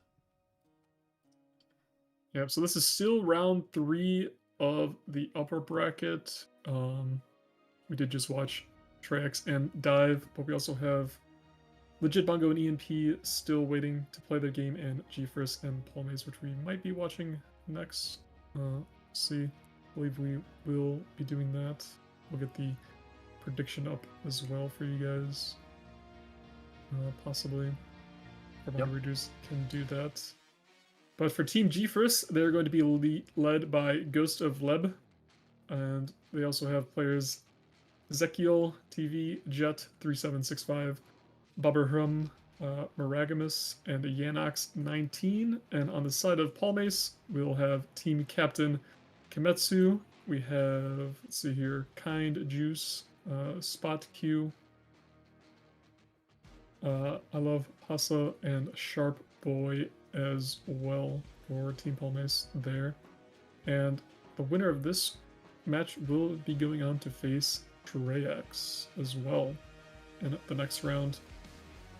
Yeah, so this is still round 3 of the upper bracket. We did just watch Trex and Dive, but we also have Legit Bongo and EMP still waiting to play their game, and G-Friss and Palmaze, which we might be watching next. See, I believe we will be doing that. We'll get the prediction up as well for you guys. Possibly. Our readers can do that. But for Team G-Friss, they're going to be led by Ghost of Leb. And they also have players Zekiel, TV, Jet, 3765, Bubberhrum, Maragamus, and Yanox 19. And on the side of Palmace, we'll have Team Captain Kimetsu. We have, let's see here, Kind Juice, Spot Q, I love Pasa and Sharp Boy as well for Team Palmace there. And the winner of this match will be going on to face Treyax as well in the next round.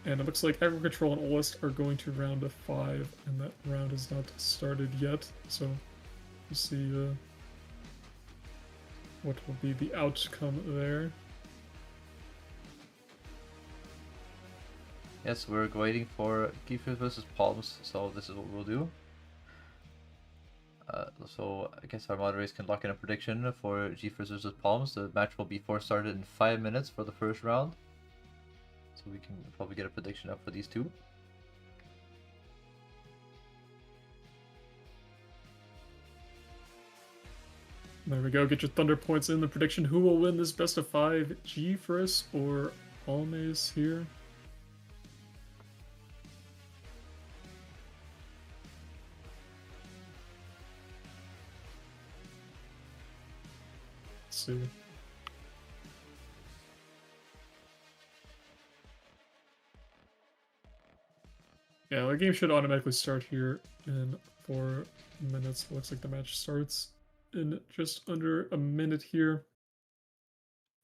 And it looks like Agro Control and Olist are going to round of 5, and that round has not started yet. So we'll see what will be the outcome there. Yes, we're waiting for Kiefer versus Palms, so this is what we'll do. So I guess our moderators can lock in a prediction for G-Force versus Palms. The match will be started in 5 minutes for the first round. So we can probably get a prediction up for these two. There we go. Get your thunder points in the prediction. Who will win this best of 5? G-Force or Palmes here? Let's see. Yeah, the game should automatically start here in 4 minutes. Looks like the match starts in just under a minute here.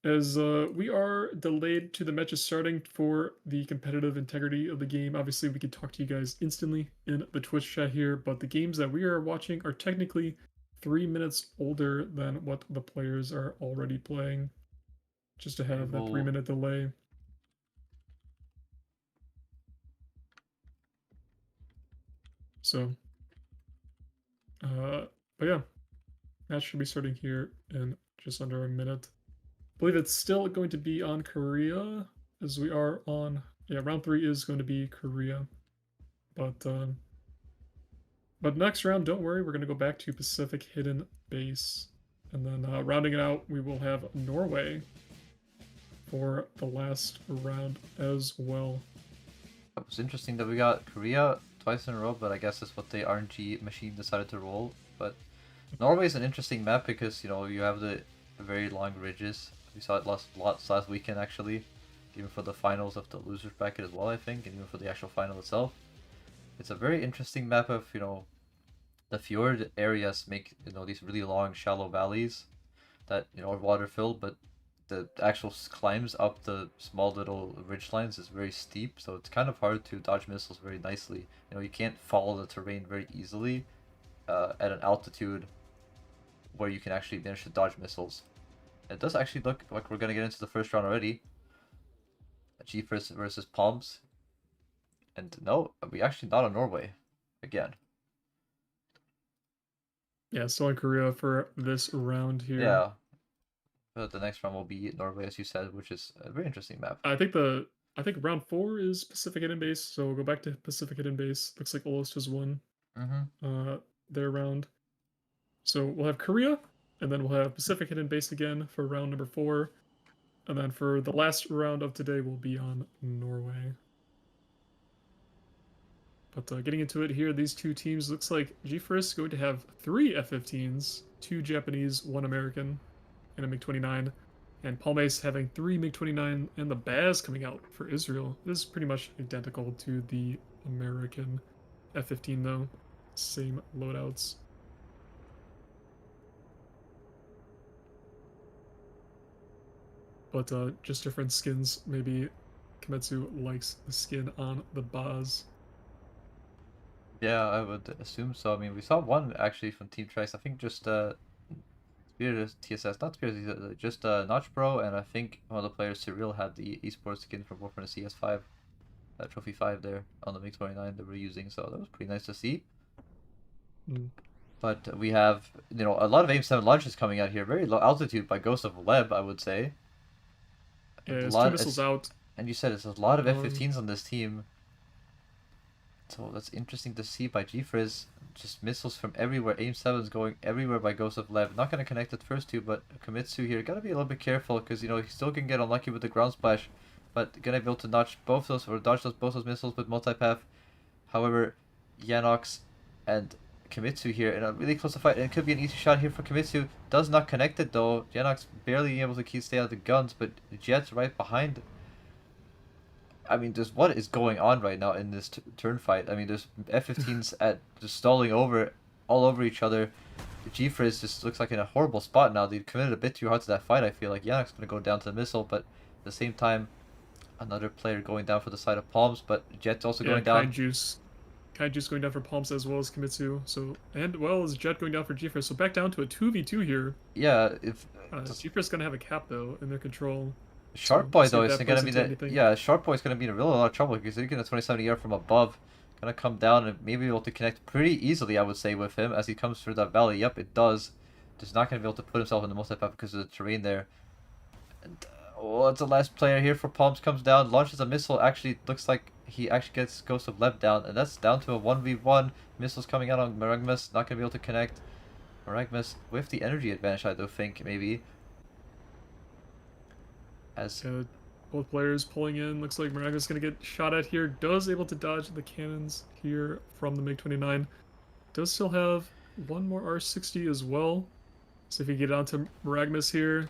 As we are delayed to the matches starting for the competitive integrity of the game. Obviously, we can talk to you guys instantly in the Twitch chat here, but the games that we are watching are technically 3 minutes older than what the players are already playing, just to have that 3-minute delay. So, but yeah, match should be starting here in just under a minute. I believe it's still going to be on Korea, as we are on, yeah, round 3 is going to be Korea. But next round, don't worry, we're going to go back to Pacific Hidden Base. And then rounding it out, we will have Norway for the last round as well. It was interesting that we got Korea twice in a row, but I guess that's what the RNG machine decided to roll. But Norway is an interesting map because, you know, you have the very long ridges. We saw it last weekend, actually, even for the finals of the losers bracket as well, I think, and even for the actual final itself. It's a very interesting map of, you know, the fjord areas make, you know, these really long, shallow valleys that, you know, are water filled, but the actual climbs up the small little ridge lines is very steep, so it's kind of hard to dodge missiles very nicely. You know, you can't follow the terrain very easily at an altitude where you can actually manage to dodge missiles. It does actually look like we're going to get into the first round already. G-Force versus Palms. And no, we actually not on Norway. Again. Yeah, still in Korea for this round here. Yeah. But the next round will be Norway, as you said, which is a very interesting map. I think round 4 is Pacific Hidden Base, so we'll go back to Pacific Hidden Base. Looks like Olost has won their round. So we'll have Korea, and then we'll have Pacific Hidden Base again for round number 4. And then for the last round of today, we'll be on Norway. But getting into it here, these two teams, looks like G-Force going to have 3 F-15s, 2 Japanese, 1 American, and a MiG-29. And Palmes having 3 MiG-29, and the Baz coming out for Israel. This is pretty much identical to the American F-15 though. Same loadouts. But just different skins. Maybe Kimetsu likes the skin on the Baz. Yeah, I would assume so. I mean, we saw one actually from Team Trace. I think just Spirit TSS, not Spirit, just Notch Bro, and I think one of the players, Cyril, had the Esports skin from Warframe CS5, Trophy 5 there on the MiG-29 that we're using, so that was pretty nice to see. But we have, you know, a lot of AIM-7 launches coming out here, very low altitude by Ghost of Leb, I would say. Yeah, it's 2 missiles out. And you said it's a lot of F-15s on this team. So that's interesting to see by G-Frizz. Just missiles from everywhere. AIM-7's going everywhere by Ghost of Lev. Not going to connect the first two, but Kimetsu here. Got to be a little bit careful because, you know, he still can get unlucky with the ground splash. But going to be able to notch both those, or dodge both those missiles with multipath. However, Yanox and Kimetsu here in a really close fight. And it could be an easy shot here for Kimetsu. Does not connect it though. Yanox barely able to stay out of the guns, but Jet's right behind. I mean, what is going on right now in this turn fight? I mean, there's F-15s just stalling over, all over each other. G-Frizz just looks like in a horrible spot now. They committed a bit too hard to that fight, I feel like. Yannick's going to go down to the missile, but at the same time, another player going down for the side of Palms, but Jet's also going down. Kaiju's going down for Palms as well as Kimetsu. So, and well as Jet going down for G-Frizz. So back down to a 2v2 here. Yeah, if G-Frizz going to have a cap though in their control. Sharp Boy though is gonna be Sharp Boy's gonna be in a real lot of trouble because he's getting a 27 ER from above. Gonna come down and maybe be able to connect pretty easily, I would say, with him as he comes through that valley. Yep, it does. Just not gonna be able to put himself in the most path because of the terrain there. And oh, it's the last player here for Palms comes down, launches a missile. Actually, looks like he actually gets Ghost of Leb down, and that's down to a 1v1. Missiles coming out on Maragmas, not gonna be able to connect. Maragmas with the energy advantage, I do think, maybe. As Both players pulling in. Looks like Maraga's going to get shot at here. Does able to dodge the cannons here from the MiG-29. Does still have one more R60 as well. So if you get onto Maragmas here,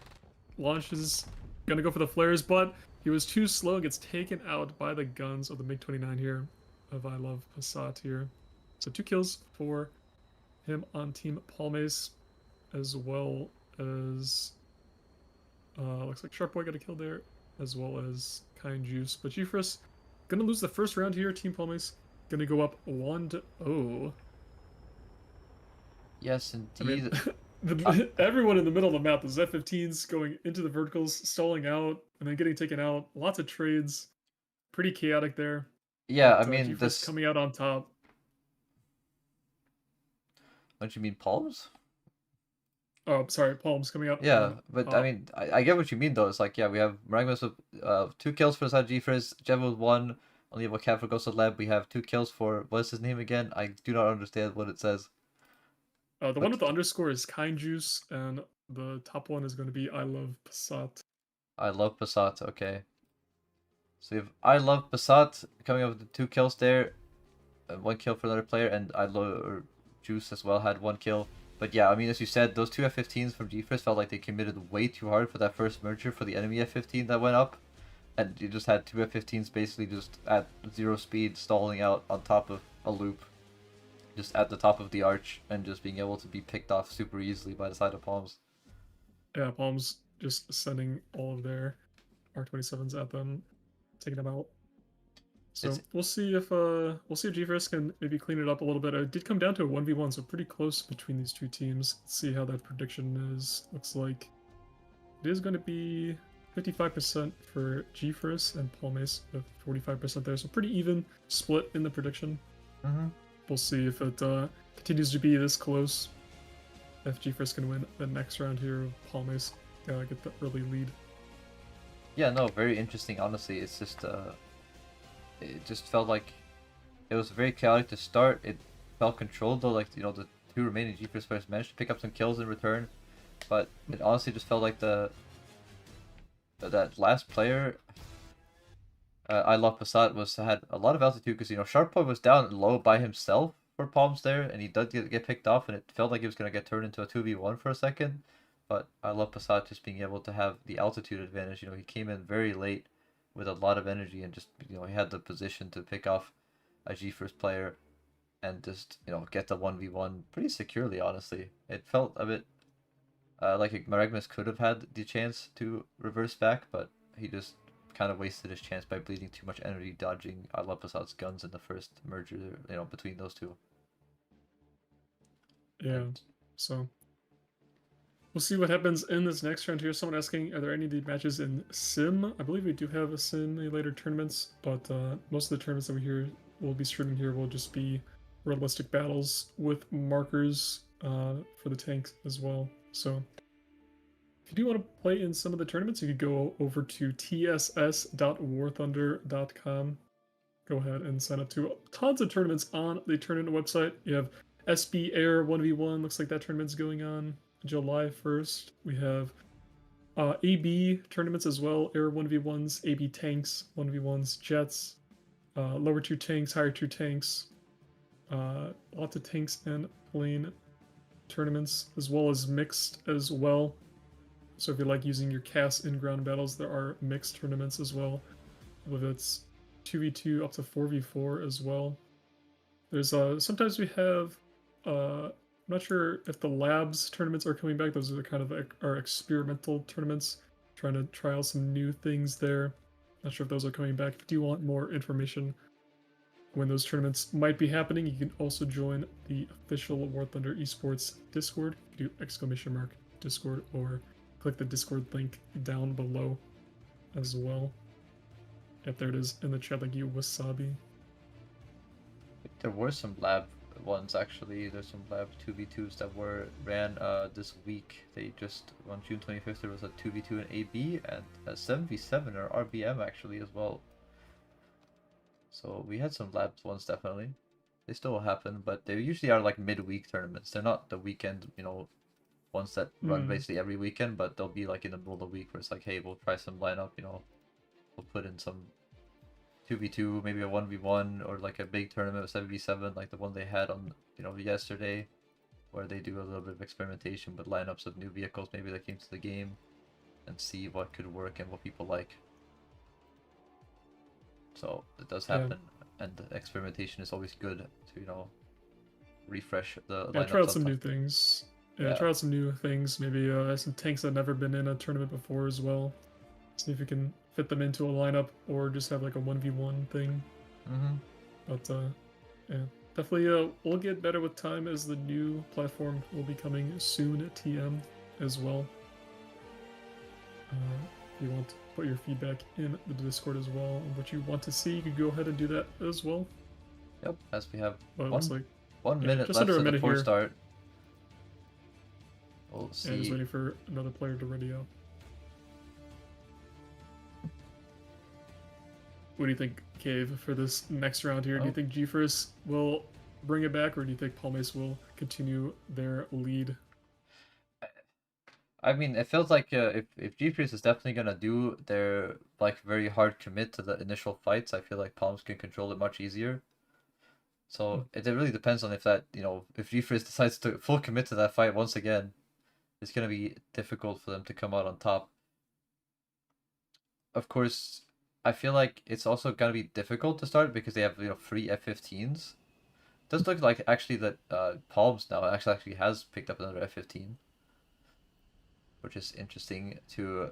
launches, going to go for the flares, but he was too slow. Gets taken out by the guns of the MiG-29 here of I Love Passat here. So 2 kills for him on Team Palmace, as well as looks like Sharp Boy got a kill there, as well as Kind Juice. But G-Frisk gonna lose the first round here. Team Palmace gonna go up 1-0. yes, indeed. I mean, everyone in the middle of the map, the Z-15s going into the verticals, stalling out, and then getting taken out. Lots of trades. Pretty chaotic there. Yeah, But, I mean, G-Frisk this. coming out on top. Don't you mean Palms? Oh, sorry, Palms coming out Yeah, on but top. I mean, I get what you mean though. It's like, yeah, we have Maragmas with 2 kills for the side of G-Frisk, Jev with 1, only have a cat for Ghost of Leb. We have 2 kills for, what's his name again? I do not understand what it says. The But one with the underscore is Kind Juice, and the top one is going to be I Love Passat. I love Passat, okay. So we have I love Passat coming up with 2 kills there, 1 kill for another player, and I love Juice as well had 1 kill. But yeah, I mean, as you said, those 2 F-15s from G-Frisk felt like they committed way too hard for that first merger for the enemy F-15 that went up. And you just had 2 F-15s basically just at 0 speed stalling out on top of a loop. Just at the top of the arch and just being able to be picked off super easily by the side of Palms. Yeah, Palms just sending all of their R27s at them, taking them out. So we'll see if G-Frisk can maybe clean it up a little bit. It did come down to a 1v1, so pretty close between these two teams. Let's see how that prediction is. Looks like it is going to be 55% for G-Frisk and Palmace with 45% there. So pretty even split in the prediction. Mm-hmm. We'll see if it continues to be this close. If G-Frisk can win the next round here, Palmace get the early lead. Yeah, no, very interesting. Honestly, it's just it just felt like it was very chaotic to start. It felt controlled though, like, you know, the 2 remaining G-Frisk players managed to pick up some kills in return, but it honestly just felt like that last player, I love Passat, had a lot of altitude because, you know, Sharp Boy was down low by himself for Palms there, and he did get picked off, and it felt like he was gonna get turned into a 2v1 for a second. But I love Passat just being able to have the altitude advantage. You know, he came in very late with a lot of energy and just, you know, he had the position to pick off a G-Frisk player and just, you know, get the 1v1 pretty securely, honestly. It felt a bit like Maragmas could have had the chance to reverse back, but he just kind of wasted his chance by bleeding too much energy dodging I love Passat's guns in the first merger, you know, between those two. Yeah, And so we'll see what happens in this next round here. Someone asking, are there any of the matches in Sim? I believe we do have a simulator tournaments, but most of the tournaments that we'll be streaming here will just be realistic battles with markers for the tanks as well. So if you do want to play in some of the tournaments, you could go over to tss.warthunder.com. Go ahead and sign up to tons of tournaments on the tournament website. You have SB Air 1v1, looks like that tournament's going on July 1st. We have AB tournaments as well, Air 1v1s, AB tanks, 1v1s, jets, lower 2 tanks, higher 2 tanks, lots of tanks and plane tournaments, as well as mixed as well. So if you like using your CAS in ground battles, there are mixed tournaments as well. With it's 2v2 up to 4v4 as well. There's sometimes we have I'm not sure if the labs tournaments are coming back. Those are kind of our experimental tournaments, trying to try out some new things there. Not sure if those are coming back. If you want more information when those tournaments might be happening, you can also join the official War Thunder Esports Discord. You can do !Discord or click the Discord link down below as well. Yep, there it is in the chat. Thank you, Wasabi. There were some lab ones actually. There's some lab 2v2s that were ran this week. They just on June 25th there was a 2v2 in AB and a 7v7 or RBM actually as well. So we had some lab ones definitely. They still happen, but they usually are like midweek tournaments. They're not the weekend, ones that run basically every weekend, but they'll be like in the middle of the week where it's like, hey, we'll try some lineup, we'll put in some 2v2, maybe a 1v1, or like a big tournament of 7v7, like the one they had on, yesterday, where they do a little bit of experimentation with lineups of new vehicles maybe that came to the game and see what could work and what people like. So it does happen, and the experimentation is always good to, refresh the Yeah, lineups try out some sometimes. new things. Yeah, Yeah. try out some new things. Maybe some tanks that never been in a tournament before as well. See if you can fit them into a lineup or just have like a 1v1 thing. But yeah, definitely we'll get better with time as the new platform will be coming soon at TM as well. If you want to put your feedback in the Discord as well and what you want to see, you can go ahead and do that as well. Yep, as we have But it looks like one yeah, minute just left under a to the minute four here. start. We'll Yeah, just see. waiting for another player to ready up. What do you think, Cave, for this next round here? Do you think GeForce will bring it back, or do you think Palmace will continue their lead? I mean, it feels like if GeForce is definitely gonna do their like very hard commit to the initial fights, I feel like Palms can control it much easier. So it really depends on if that if GeForce decides to full commit to that fight once again, it's gonna be difficult for them to come out on top. Of course, I feel like it's also gonna be difficult to start because they have free F-15s. It does look like actually that Palms now actually has picked up another F-15, which is interesting to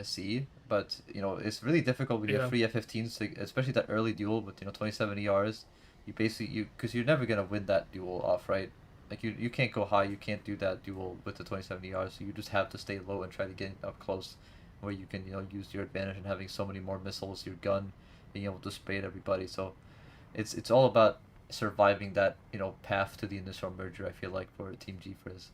see. But it's really difficult when you have free F-15s, especially that early duel with 27 ERs. You basically because you're never gonna win that duel off, right? Like you can't go high, you can't do that duel with the 27 ERs. So you just have to stay low and try to get up close, where you can use your advantage and having so many more missiles, your gun, being able to spray at everybody. So it's all about surviving that path to the initial merger. I feel like for Team GeForce.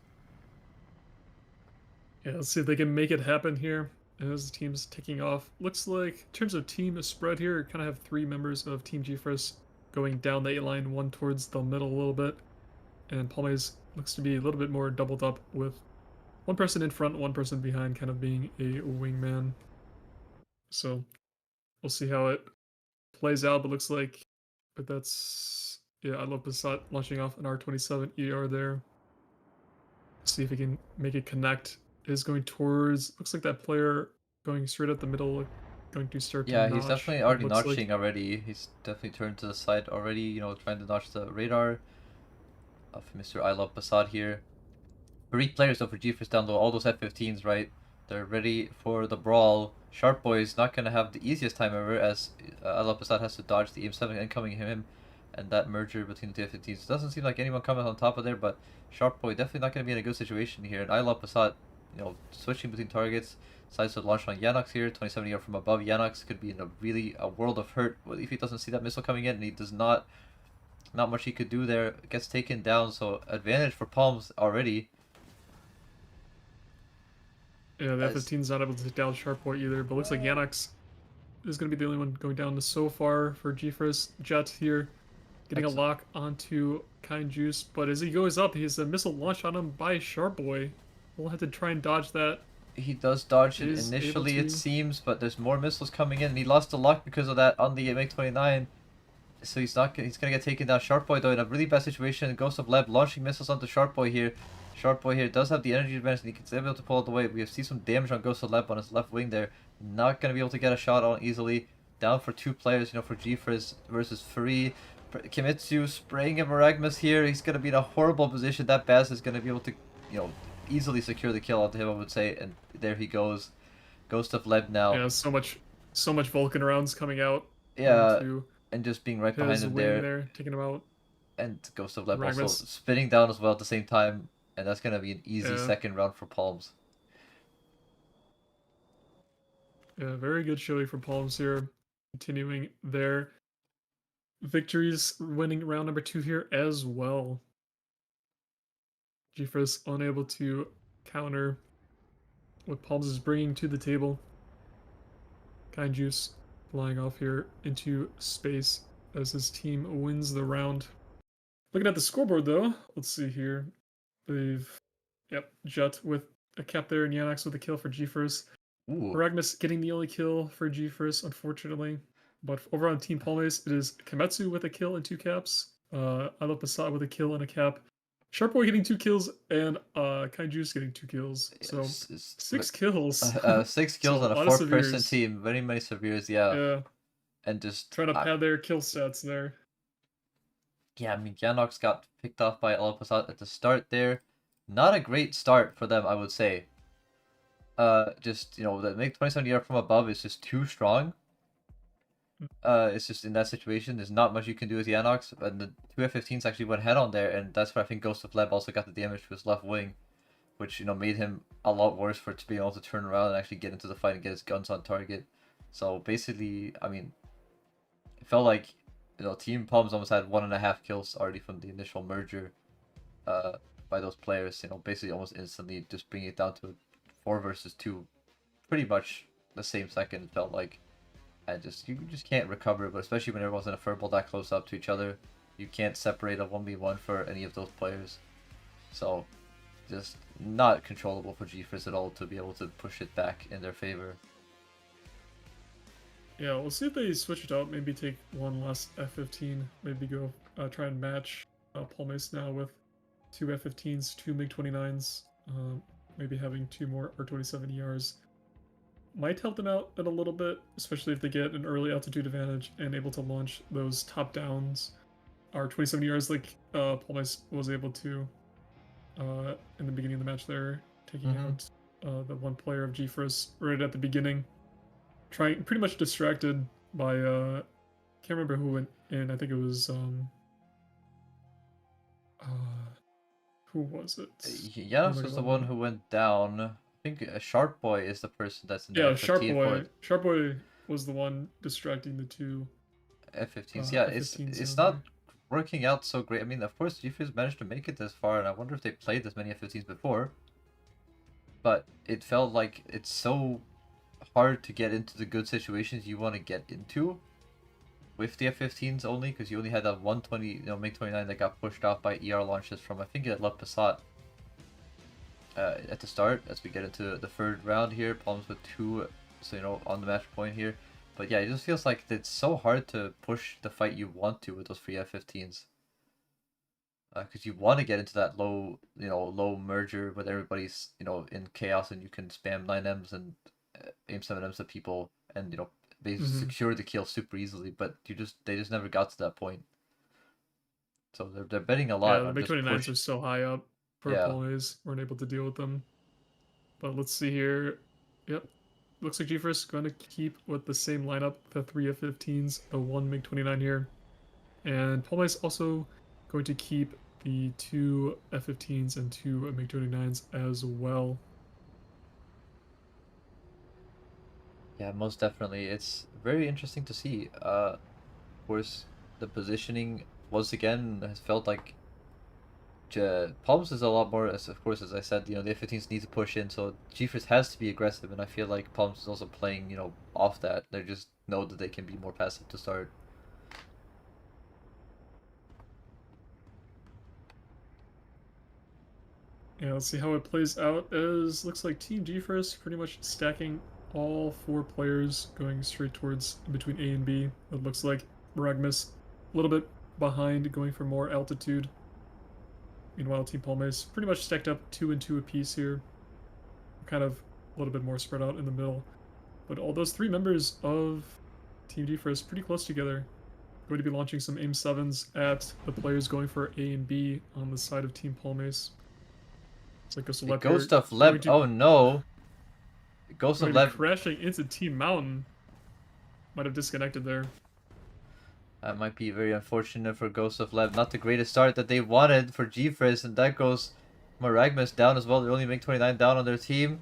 Yeah, let's see if they can make it happen here as the team's ticking off. Looks like, in terms of team spread here, kind of have three members of Team GeForce going down the A-line, one towards the middle a little bit. And Palmace looks to be a little bit more doubled up with one person in front, one person behind, kind of being a wingman. So we'll see how it plays out, but looks like that's, yeah, I love Passat launching off an R27 ER there. See if he can make it connect. Is going towards, looks like that player going straight up the middle, going to start to Yeah, he's notch. definitely It already looks notching like, already. He's definitely turned to the side already, trying to notch the radar of Mr. I Love Basad here. 3 players though for GeForce down low, all those F-15s, right? They're ready for the brawl. Sharp Boy is not going to have the easiest time ever as I Love Basad has to dodge the AIM-7 incoming him and that merger between the two F-15s. It doesn't seem like anyone coming on top of there, but Sharp Boy definitely not going to be in a good situation here. And I Love Basad, switching between targets, decides to launch on Yanox here. 27 yard from above. Yanox could be in a world of hurt if he doesn't see that missile coming in, and he does not much he could do there. Gets taken down, so advantage for Palms already. yeah, the F-15's not able to take down Sharp Boy either, but looks like Yanox is going to be the only one going down so far for GeForce. Jet here getting a lock onto Kind Juice, but as he goes up, he has a missile launched on him by Sharp Boy. We'll have to try and dodge that. He does dodge it initially, it seems, but there's more missiles coming in, and he lost the lock because of that on the MiG-29. So he's gonna get taken down. Sharp Boy though in a really bad situation. Ghost of Leb launching missiles onto Sharp Boy here. Sharp Boy here does have the energy advantage, and he's able to pull it away. We see some damage on Ghost of Leb on his left wing there. Not gonna be able to get a shot on easily. Down for 2 players, for GeForce versus Free. Kimitsu spraying a Maragmas here. He's gonna be in a horrible position. That Baz is gonna be able to, easily secure the kill onto him, I would say. And there he goes. Ghost of Leb now. Yeah, so much Vulcan rounds coming out. Yeah, and just being right behind him there, taking him out. And Ghost of Leb also spinning down as well at the same time, and that's gonna be an easy second round for Palms. Yeah, very good showing for Palms here, continuing their victories, winning round number 2 here as well. G-Force unable to counter what Palms is bringing to the table. Kind Juice flying off here into space as his team wins the round. Looking at the scoreboard though, let's see here. They've, yep, Jet with a cap there and Yanax with a kill for G-Force. Ooh. Ragmus getting the only kill for G-Force, unfortunately. But over on Team Palmes, it is Kametsu with a kill and 2 caps. I love Passat with a kill and a cap. Sharpboy getting 2 kills, and Kaiju's getting 2 kills. So, 6 kills. 6 kills So, on a a lot of 4-person severes. team. Very many severes, yeah. Yeah, And just trying to pad their kill stats there. yeah, I mean, Janox got picked off by Alapasat at the start there. Not a great start for them, I would say. Just, the make 27 ER from above is just too strong. It's just in that situation, there's not much you can do with Janox, and the 2 F-15s actually went head on there, and that's where I think Ghost of Leb also got the damage to his left wing, which, made him a lot worse for to be able to turn around and actually get into the fight and get his guns on target. So basically, I mean, it felt like, Team Palms almost had 1.5 kills already from the initial merger by those players, basically almost instantly just bringing it down to 4 versus 2 pretty much the same second, it felt like. And you just can't recover, but especially when everyone's in a furball that close up to each other, you can't separate a 1v1 for any of those players. So, just not controllable for G-Force at all to be able to push it back in their favor. Yeah, we'll see if they switch it up. Maybe take one less F-15. Maybe go try and match Palmes now with 2 F-15s, 2 MiG-29s. Maybe having 2 more R-27 ERs might help them out in a little bit, especially if they get an early altitude advantage and able to launch those top downs. R-27 ERs like Palmes was able to in the beginning of the match there, taking out the one player of G-Force right at the beginning. Trying pretty much distracted by can't remember who went in. I think it was who was it? Janos was the one who went down. I think Sharp Boy is the person that's in the F-15 Sharp Boy. Sharp Boy was the one distracting the 2 F-15s. Yeah, F-15s it's not working out so great. I mean, of course, G-Fizz managed to make it this far, and I wonder if they played this many F-15s before. But it felt like it's so hard to get into the good situations you want to get into with the F-15s only, because you only had that 120, MiG-29 that got pushed off by ER launches from, I think, Le Passat at the start, as we get into the third round here. Palms with 2, so, on the match point here. But yeah, it just feels like it's so hard to push the fight you want to with those 3 F-15s. Because you want to get into that low, low merger with everybody's, in chaos, and you can spam 9Ms and aim 7Ms at people, and, they secure the kill super easily, but they just never got to that point. So they're betting a lot. Yeah, the MiG-29s are so high up for Palmes, weren't able to deal with them. But let's see here. Yep. Looks like G-Force going to keep with the same lineup, the 3 F-15s, the 1 MiG-29 here. And Palmes also going to keep the 2 F-15s and 2 MiG-29s as well. Yeah, most definitely. It's very interesting to see. Of course, the positioning, once again, has felt like Palms is a lot more, of course, as I said, the F-15s need to push in, so G-Force has to be aggressive, and I feel like Palms is also playing, off that. They just know that they can be more passive to start. Yeah, let's see how it plays out. As looks like Team G-Force pretty much stacking all 4 players going straight towards between A and B. It looks like Ragmus a little bit behind, going for more altitude. Meanwhile, Team Palmes pretty much stacked up 2 and 2 apiece here. Kind of a little bit more spread out in the middle. But all those 3 members of Team G-Force pretty close together. Going to be launching some aim 7s at the players going for A and B on the side of Team Palmes. It's like Ghost of Leb. Oh no! Ghost of Leb crashing into Team Mountain. Might have disconnected there. That might be very unfortunate for Ghost of Leb. Not the greatest start that they wanted for G-Frizz, and that goes Maragmus down as well. They only make 29 down on their team.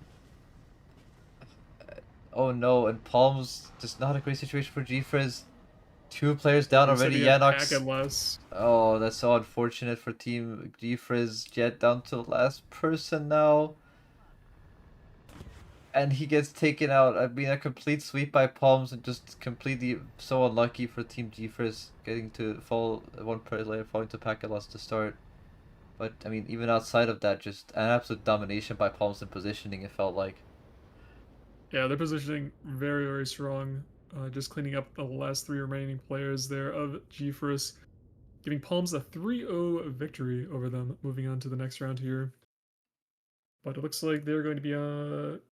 Oh no, and Palms, just not a great situation for G-Frizz. 2 players down They said already. we had Yanox. pack less. Oh, that's so unfortunate for Team G-Frizz. Jet down to the last person now. And he gets taken out. I mean, a complete sweep by Palms and just completely so unlucky for Team G-Frizz getting to fall one player falling to packet loss to start. But I mean, even outside of that, just an absolute domination by Palms in positioning. It felt like. Yeah, their positioning very, very strong. Just cleaning up the last 3 remaining players there of G-Frizz, giving Palms a 3-0 victory over them, moving on to the next round here. But it looks like they're going to be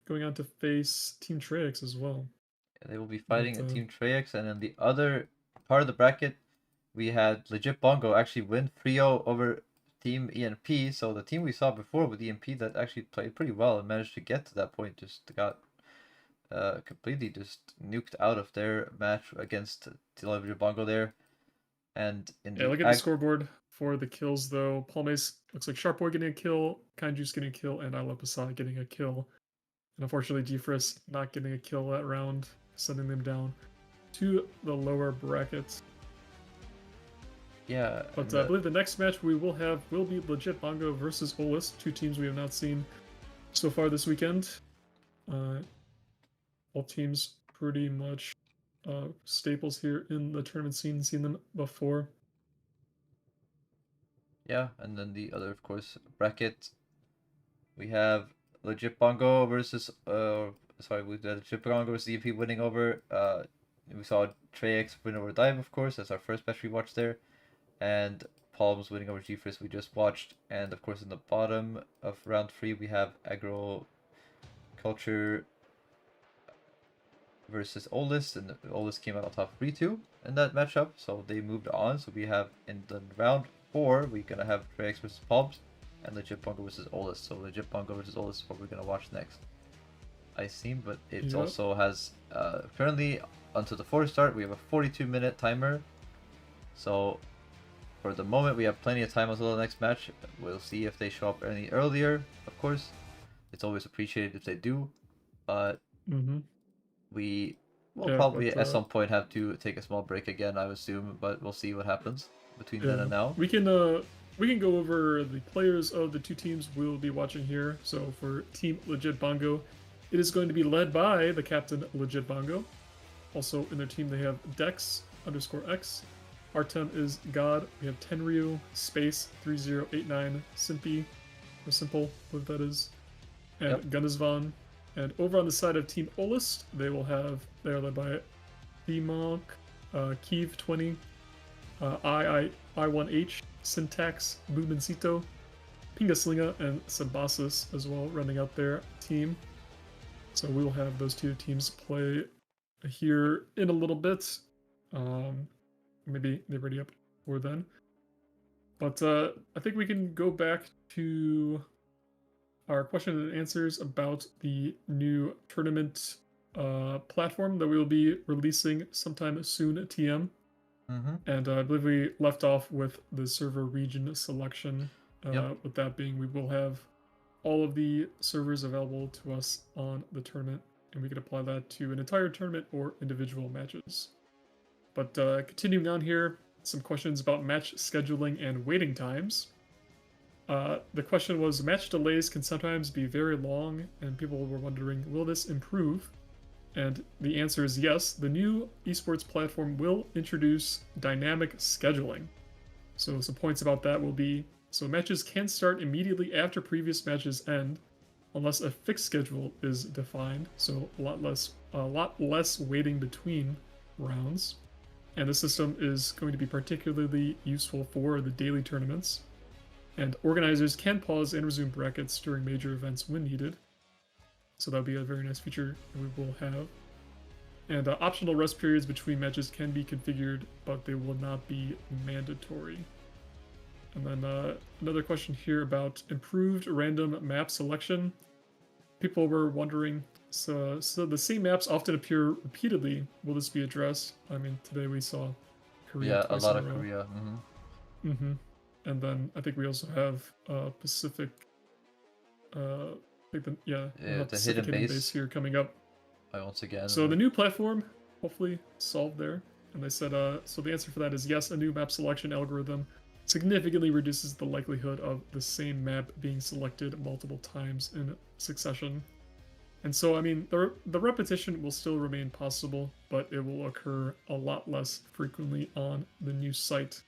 going on to face Team Treyx as well. Yeah, they will be fighting But, a Team Treyx, and in the other part of the bracket, we had Legit Bongo actually win 3-0 over Team ENP. So the team we saw before with ENP that actually played pretty well and managed to get to that point just got completely just nuked out of their match against Legit Bongo there. And in yeah, the look at the scoreboard for the kills though. Palmes looks like Sharp Boy getting a kill, Kainju's getting a kill, and I Love Passat getting a kill. And unfortunately, G-Frisk not getting a kill that round, sending them down to the lower brackets. Yeah, But I believe the next match we will have will be Legit Bongo versus Olus, 2 teams we have not seen so far this weekend. All teams pretty much staples here in the tournament scene, seen them before. yeah, and then the other, of course, bracket. We have Legit Bongo versus sorry, we had Legit Bongo versus EMP winning over. We saw Treyx win over Dive, of course. That's our first match we watched there, and Palms winning over G-Frisk we just watched. And of course, in the bottom of round 3, we have Agro Culture versus Oldest, and Oldest came out on top 3-2 in that matchup, so they moved on. So we have in the round 4, we're gonna have Treyx versus Palms, and Legit Bongo versus Oldest. So Legit Bongo versus Oldest is what we're gonna watch next, I seem, but it also has currently until the 4th start we have a 42-minute timer. So for the moment we have plenty of time until the next match. We'll see if they show up any earlier. Of course, it's always appreciated if they do, but we will probably at some point have to take a small break again, I would assume, but we'll see what happens between then and now. We can go over the players of the 2 teams we'll be watching here. So for Team Legit Bongo, it is going to be led by the captain Legit Bongo. Also in their team they have Dex_X. Artem is God. We have Tenryu, Space 3089, Simpy, or Simple, what that is, and Gunnisvan. And over on the side of Team Olist, they are led by Demonk, Kiev 20, I1H, Syntax, Lumencito, Pingaslinga, and Sabasis as well, running out their team. So we will have those 2 teams play here in a little bit. Maybe they're ready up for then. But I think we can go back to our question and answers about the new tournament platform that we will be releasing sometime soon at TM. And I believe we left off with the server region selection. With that being, we will have all of the servers available to us on the tournament, and we can apply that to an entire tournament or individual matches. But continuing on here, some questions about match scheduling and waiting times. The question was, match delays can sometimes be very long, and people were wondering, will this improve? And the answer is yes. The new esports platform will introduce dynamic scheduling. So some points about that will be, so matches can start immediately after previous matches end, unless a fixed schedule is defined, so a lot less waiting between rounds. And the system is going to be particularly useful for the daily tournaments. And organizers can pause and resume brackets during major events when needed. So that'll be a very nice feature that we will have. And optional rest periods between matches can be configured, but they will not be mandatory. And then another question here about improved random map selection. People were wondering, so the same maps often appear repeatedly. Will this be addressed? I mean, today we saw Korea. Yeah, a lot of Korea. And then I think we also have Pacific. The hidden base here coming up. Once again. So the new platform hopefully solved there. And they said, so the answer for that is yes, a new map selection algorithm significantly reduces the likelihood of the same map being selected multiple times in succession. And so, I mean, the repetition will still remain possible, but it will occur a lot less frequently on the new site.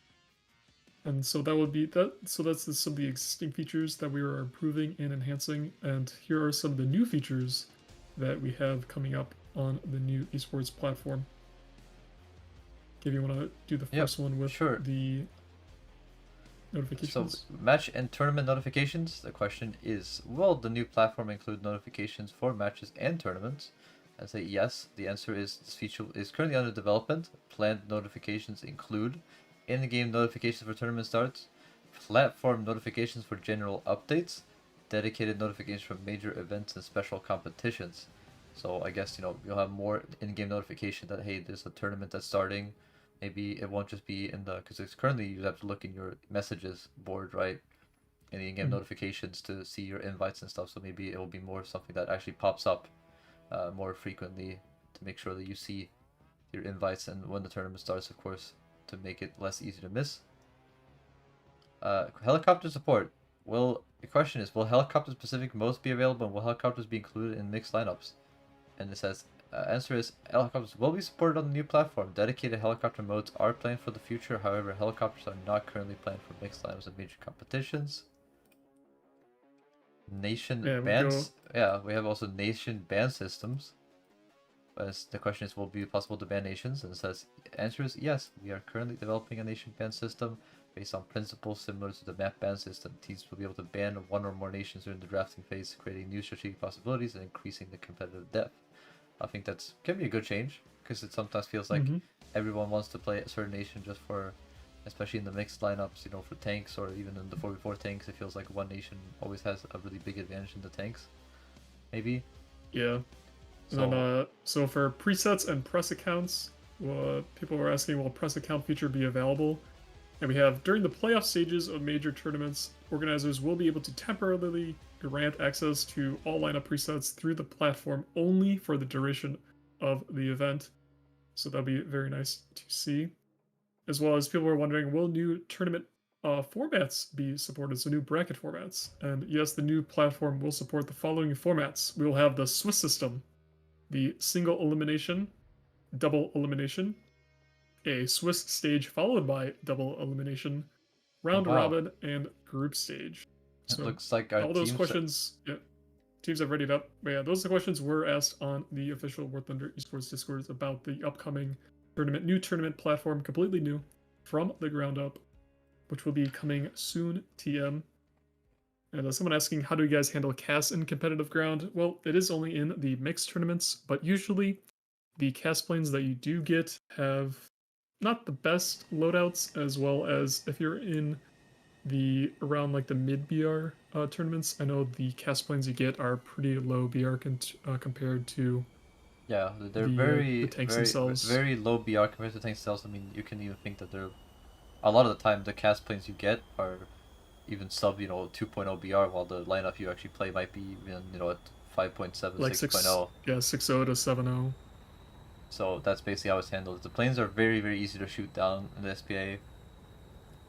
And so that would be that. So that's some of the existing features that we are improving and enhancing. And here are some of the new features that we have coming up on the new esports platform. If you want to do the first one with the notifications. So, match and tournament notifications. The question is, will the new platform include notifications for matches and tournaments? I say yes. The answer is this feature is currently under development. Planned notifications include in-game notifications for tournament starts, platform notifications for general updates, dedicated notifications for major events and special competitions. So I guess, you'll have more in-game notification that, hey, there's a tournament that's starting. Maybe it won't just be in the, because it's currently you have to look in your messages board, right? In the in-game notifications to see your invites and stuff. So maybe it will be more something that actually pops up more frequently to make sure that you see your invites and when the tournament starts, of course, to make it less easy to miss. Helicopter support. The question is, will helicopter specific modes be available and will helicopters be included in mixed lineups? And it says, answer is helicopters will be supported on the new platform. Dedicated helicopter modes are planned for the future. However, helicopters are not currently planned for mixed lineups of major competitions. Nation bans. Yeah, we have also nation ban systems. The question is, will it be possible to ban nations? And it says, answer is yes. We are currently developing a nation ban system based on principles similar to the map ban system. Teams will be able to ban one or more nations during the drafting phase, creating new strategic possibilities and increasing the competitive depth. I think that's can be a good change, because it sometimes feels like everyone wants to play a certain nation just for, especially in the mixed lineups, for tanks or even in the 4v4 tanks, it feels like one nation always has a really big advantage in the tanks. Maybe? Yeah. And then, so for presets and press accounts, people were asking, will a press account feature be available? And we have, during the playoff stages of major tournaments, organizers will be able to temporarily grant access to all lineup presets through the platform only for the duration of the event. So that'll be very nice to see. As well as people were wondering, will new tournament formats be supported? So new bracket formats. And yes, the new platform will support the following formats. We will have the Swiss system, the single elimination, double elimination, a Swiss stage followed by double elimination, round robin, and group stage. So it looks like our all those questions, teams have readied up. But yeah, those questions were asked on the official War Thunder Esports Discord about the upcoming new tournament platform, completely new, from the ground up, which will be coming soon, TM. And someone asking, how do you guys handle CAS in competitive ground? Well, it is only in the mixed tournaments, but usually the CAS planes that you do get have not the best loadouts, as well as if you're in around like the mid BR tournaments, I know the CAS planes you get are pretty low BR compared to they're the tanks themselves. Very low BR compared to tanks themselves. I mean, you can even think that they're a lot of the time the CAS planes you get are even sub 2.0 BR, while the lineup you actually play might be even at 5.7, like 6.0. 6.0 to 7.0. So that's basically how it's handled. The planes are very, very easy to shoot down in the SPA.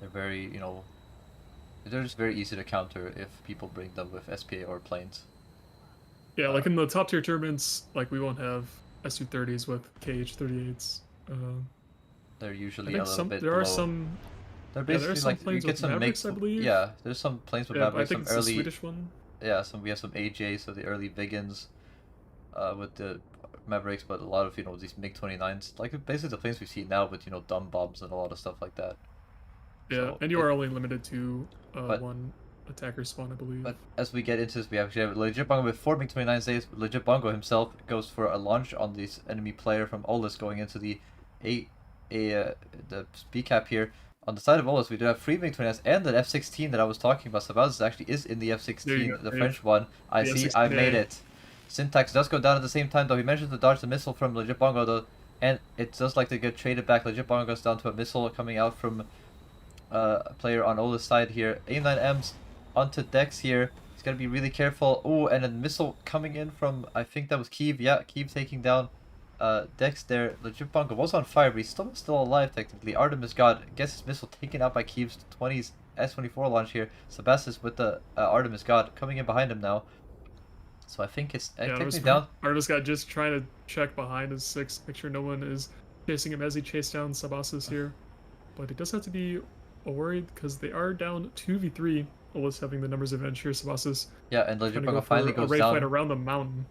They're very, they're just very easy to counter if people bring them with SPA or planes. Yeah, like in the top tier tournaments, like we won't have SU-30s with KH-38s. They're usually a little bit there below. are some. They're basically some like planes you get with some Mavericks, I believe. Yeah, there's some planes with Mavericks. I think some it's early the Swedish one. Yeah, we have some AJ, so the early Vigans, with the Mavericks, but a lot of these MiG-29s, like basically the planes we see now with dumb bombs and a lot of stuff like that. Yeah, so and you are only limited to one attacker spawn, I believe. But as we get into this, we actually have Legit Bongo with 4 MiG-29s. Legit Bongo himself goes for a launch on this enemy player from Olus going into the the speed cap here. On the side of Olus, we do have 3 MiG-29s and an F-16 that I was talking about. Sabaz actually is in the F-16, the French one. I see, I made it. Syntax does go down at the same time, though. He mentions to dodge the missile from Legit Bongo, though, and it does like to get traded back. Legit Bongo goes down to a missile coming out from a player on Ola's side here. A9M's onto Dex here. He's got to be really careful. Oh, and a missile coming in from, I think that was Kiev. Yeah, Kiev taking down Dex there. Legit Bunker was on fire, but he's still alive technically. Artemis God gets his missile taken out by Keeve's 20's S24 launch here. Sebastius with the Artemis God coming in behind him now. So I think it's Yeah, technically down. Artemis got just trying to check behind his 6, make sure no one is chasing him as he chased down Sabassus here. But he does have to be worried because they are down 2v3. Always having the numbers advantage here. Sabassus Yeah, and Legit trying to Bunker go finally for a goes raid down. fight around the mountain.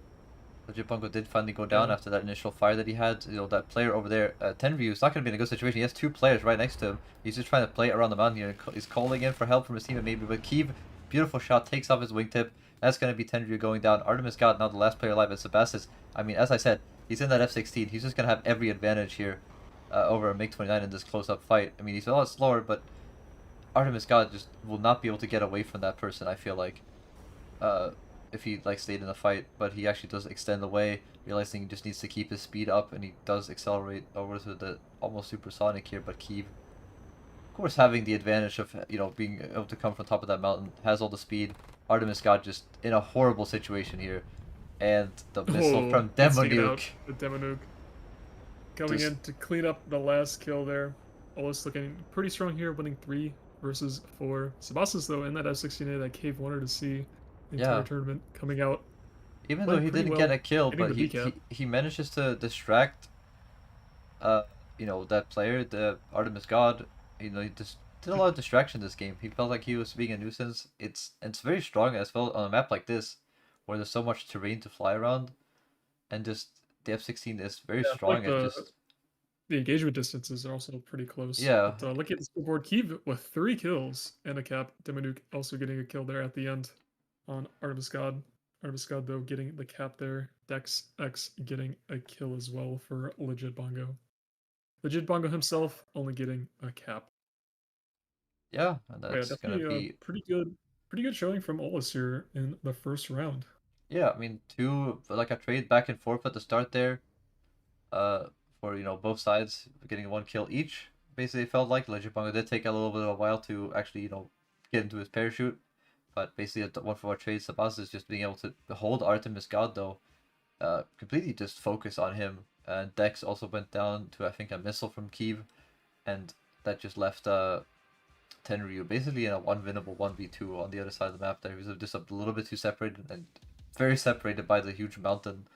Legit Bunker did finally go down after that initial fire that he had. You know, that player over there, Tenryu, is not going to be in a good situation. He has 2 players right next to him. He's just trying to play around the mountain here. He's calling in for help from his teammate maybe, but Keeve, beautiful shot, takes off his wingtip. That's going to be Tenryu going down. Artemis God, now the last player alive, at Sebastius. I mean, as I said, he's in that F-16. He's just going to have every advantage here over a MiG-29 in this close-up fight. I mean, he's a lot slower, but Artemis God just will not be able to get away from that person, I feel like. If he like stayed in the fight, but he actually does extend away, realizing he just needs to keep his speed up, and he does accelerate over to the almost supersonic here. But Keeve, of course, having the advantage of being able to come from top of that mountain, has all the speed. Artemis got just in a horrible situation here, and the missile from Demonuke. The Demonuke coming in to clean up the last kill there. Always looking pretty strong here, winning 3 versus 4. Sabassus though in that F-16A that Cave wanted to see the entire tournament coming out. Even though he didn't get a kill, but he manages to distract that player, the Artemis God. He just did a lot of distraction this game. He felt like he was being a nuisance. It's very strong as well on a map like this, where there's so much terrain to fly around, and just the F-16 is very strong. Like the engagement distances are also pretty close. Yeah. But, look at the scoreboard. Keeve with 3 kills and a cap. Demonuke also getting a kill there at the end on Artemis God. Artemis God, though, getting the cap there. Dex X getting a kill as well for Legit Bongo. Legit Bongo himself only getting a cap. Yeah, and that's gonna be pretty good showing from Olus here in the first round. Yeah, I mean, a trade back and forth at the start there. For both sides getting 1 kill each. Basically, it felt like Legit Bongo did take a little bit of a while to actually get into his parachute. But basically, a 1-for-1 trade. Sabas is just being able to hold Artemis God, though. Completely just focus on him. And Dex also went down to, I think, a missile from Keeve. And that just left Tenryu basically in a one-winnable 1v2 on the other side of the map there. He was just a little bit too separated and very separated by the huge mountain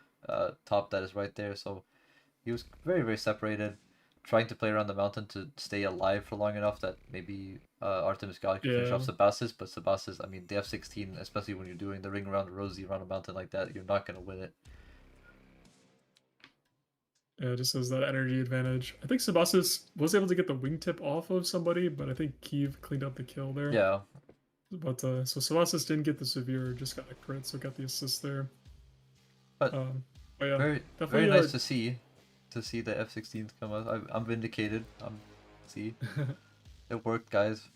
top that is right there. So he was very, very separated, trying to play around the mountain to stay alive for long enough that maybe Artemis God could finish off Sabassus. But Sabassus, I mean, the F-16, especially when you're doing the ring around Rosie around a mountain like that, you're not going to win it. Yeah, just as that energy advantage. I think Sabassus was able to get the wingtip off of somebody, but I think Keeve cleaned up the kill there. Yeah. But so Sabassus didn't get the severe, just got a crit, so got the assist there. But yeah, very nice to see the F-16s come out. I'm vindicated. See, it worked, guys.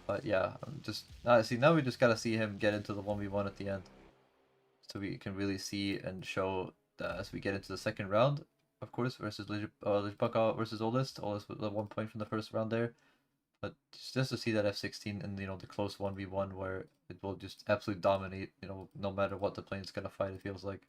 But yeah, now we just gotta see him get into the 1v1 at the end, so we can really see and show that as we get into the second round, of course, versus Legit versus Oldest with the 1 point from the first round there. But just to see that F-16 in the close 1v1 where it will just absolutely dominate, no matter what the plane's gonna fight, it feels like.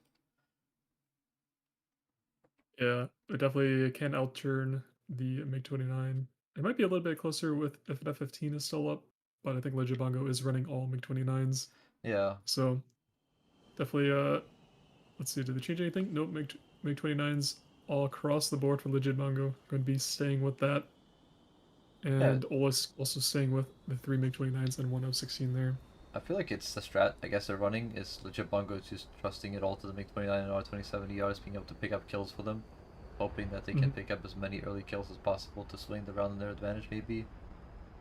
Yeah, it definitely can outturn the MiG-29. It might be a little bit closer with if an F-15 is still up, but I think Legit Bongo is running all MiG-29s. Yeah. So definitely, let's see, did they change anything? Nope, MiG-29s all across the board for Legit Bongo. Going to be staying with that. And Olus also staying with the 3 MiG-29s and 1 F-16 there. I feel like it's the strat, I guess, they're running is Legit Bongo just trusting it all to the MiG-29 and R-27 ERs being able to pick up kills for them, hoping that they can pick up as many early kills as possible to swing the round in their advantage, maybe.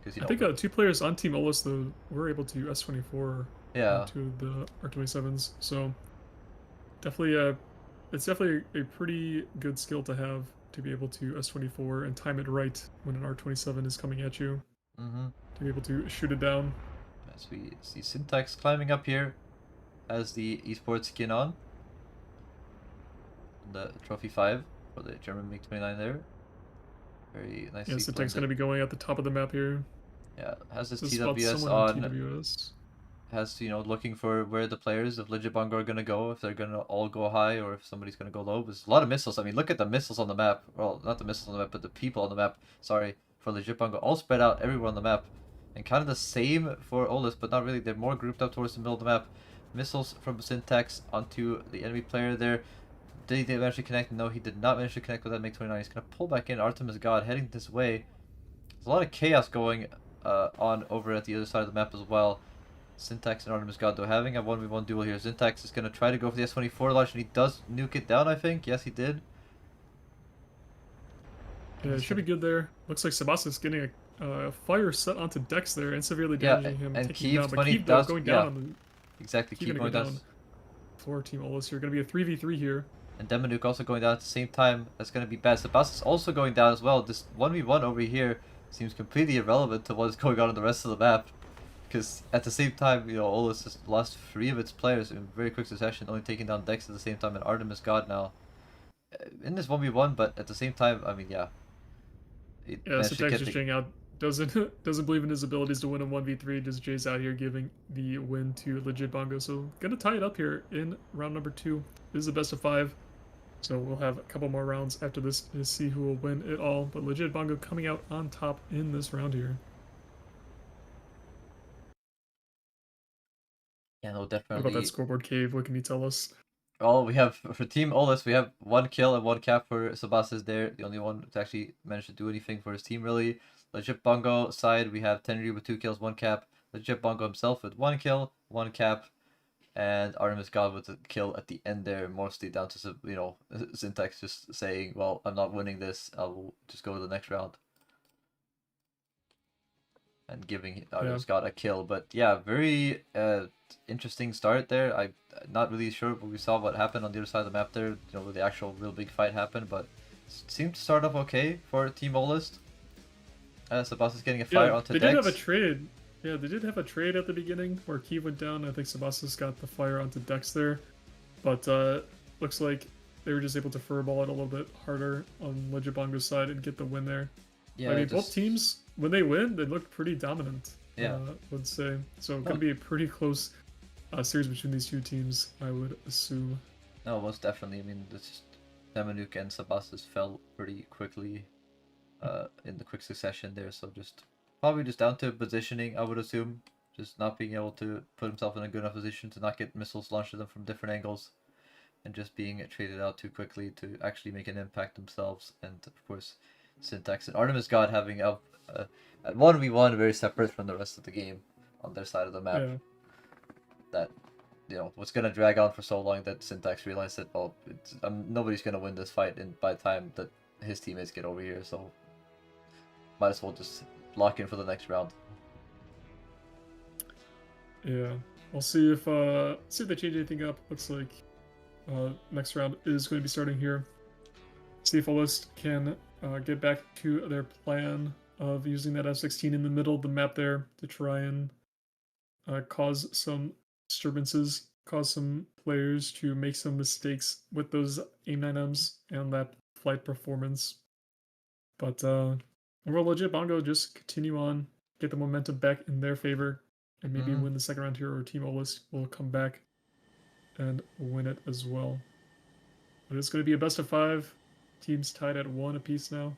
Because I think 2 players on Team Olus though were able to S-24 to the R-27s, so definitely it's definitely a pretty good skill to have to be able to S-24 and time it right when an R-27 is coming at you. To be able to shoot it down. As we see Syntax climbing up here as the Esports skin on the Trophy 5 for the German MiG-29 there. Very nicely. Yeah, Syntax going to be going at the top of the map here. Yeah, has his TWS on. has to, looking for where the players of Legit Bongo are gonna go, if they're gonna all go high or if somebody's gonna go low. There's a lot of missiles. I mean, look at the missiles on the map. Well, not the missiles on the map, but the people on the map. Sorry, for Legit Bongo, all spread out everywhere on the map, and kind of the same for Olus, but not really. They're more grouped up towards the middle of the map. Missiles from Syntax onto the enemy player there. Did he eventually connect? No, he did not manage to connect with that MiG-29. He's gonna pull back in. Artemis God heading this way. There's a lot of chaos going on over at the other side of the map as well. Syntax and Artemis God though having a 1v1 duel here. Syntax is going to try to go for the S-24 launch, and he does nuke it down, I think. Yes, he did. Yeah, it should be good there. Looks like Sebastian's getting a fire set onto Dex there and severely Yeah, damaging him, and taking him down. But 20 Keep though, does, going yeah, down on the exactly. Keep going down. For Team Olus here. Going to be a 3v3 here. And Demonuke also going down at the same time. That's going to be bad. Sebastian's also going down as well. This 1v1 over here seems completely irrelevant to what is going on in the rest of the map. Because at the same time, Olus has lost 3 of its players in very quick succession, only taking down Dex at the same time, and Artemis God now in this 1v1, but at the same time, I mean, yeah. Yeah, so Dex just Jing out. Doesn't believe in his abilities to win a 1v3. Just Jay's out here giving the win to Legit Bongo. So gonna tie it up here in round number 2. This is the best of 5. So we'll have a couple more rounds after this to see who will win it all. But Legit Bongo coming out on top in this round here. Yeah, no, definitely. What about that scoreboard cave? What can you tell us? Well, we have, for Team Olus, we have 1 kill and 1 cap for Sebastian there. The only one to actually manage to do anything for his team, really. Legit Bongo side, we have Tenryu with 2 kills, 1 cap. Legit Bongo himself with 1 kill, 1 cap. And Artemis God with a kill at the end there, mostly down to, Syntax just saying, well, I'm not winning this, I'll just go to the next round. And giving Artemis God a kill. But yeah, very interesting start there. I'm not really sure what we saw what happened on the other side of the map there, where the actual real big fight happened, but it seemed to start off okay for Team Olist. Sebastian's getting a fire onto Dex. They did have a trade. Yeah, they did have a trade at the beginning where Key went down. I think Sebastian's got the fire onto Dex there. But looks like they were just able to furball it a little bit harder on Legit Bongo's side and get the win there. Yeah, I mean, both teams, when they win, they look pretty dominant. Yeah, let's say. So it's gonna be a pretty close series between these two teams, I would assume. No, most definitely. I mean, this Demonuke and Sebastian fell pretty quickly in the quick succession there. So probably just down to positioning, I would assume. Just not being able to put himself in a good enough position to not get missiles launched at them from different angles, and just being traded out too quickly to actually make an impact themselves. And of course, Syntax and Artemis God having a 1v1 very separate from the rest of the game on their side of the map. Yeah. That was gonna drag on for so long that Syntax realized that nobody's gonna win this fight by the time that his teammates get over here, so might as well just lock in for the next round. Yeah, we'll see if they change anything up. Looks like next round is going to be starting here. See if Olist can get back to their plan of using that F-16 in the middle of the map there to try and cause some disturbances, cause some players to make some mistakes with those AIM-9Ms and that flight performance. But overall, Legit Bongo just continue on, get the momentum back in their favor, and maybe win the second round here, or Team Olist will come back and win it as well. But it's going to be a best of 5. Teams tied at 1 apiece now.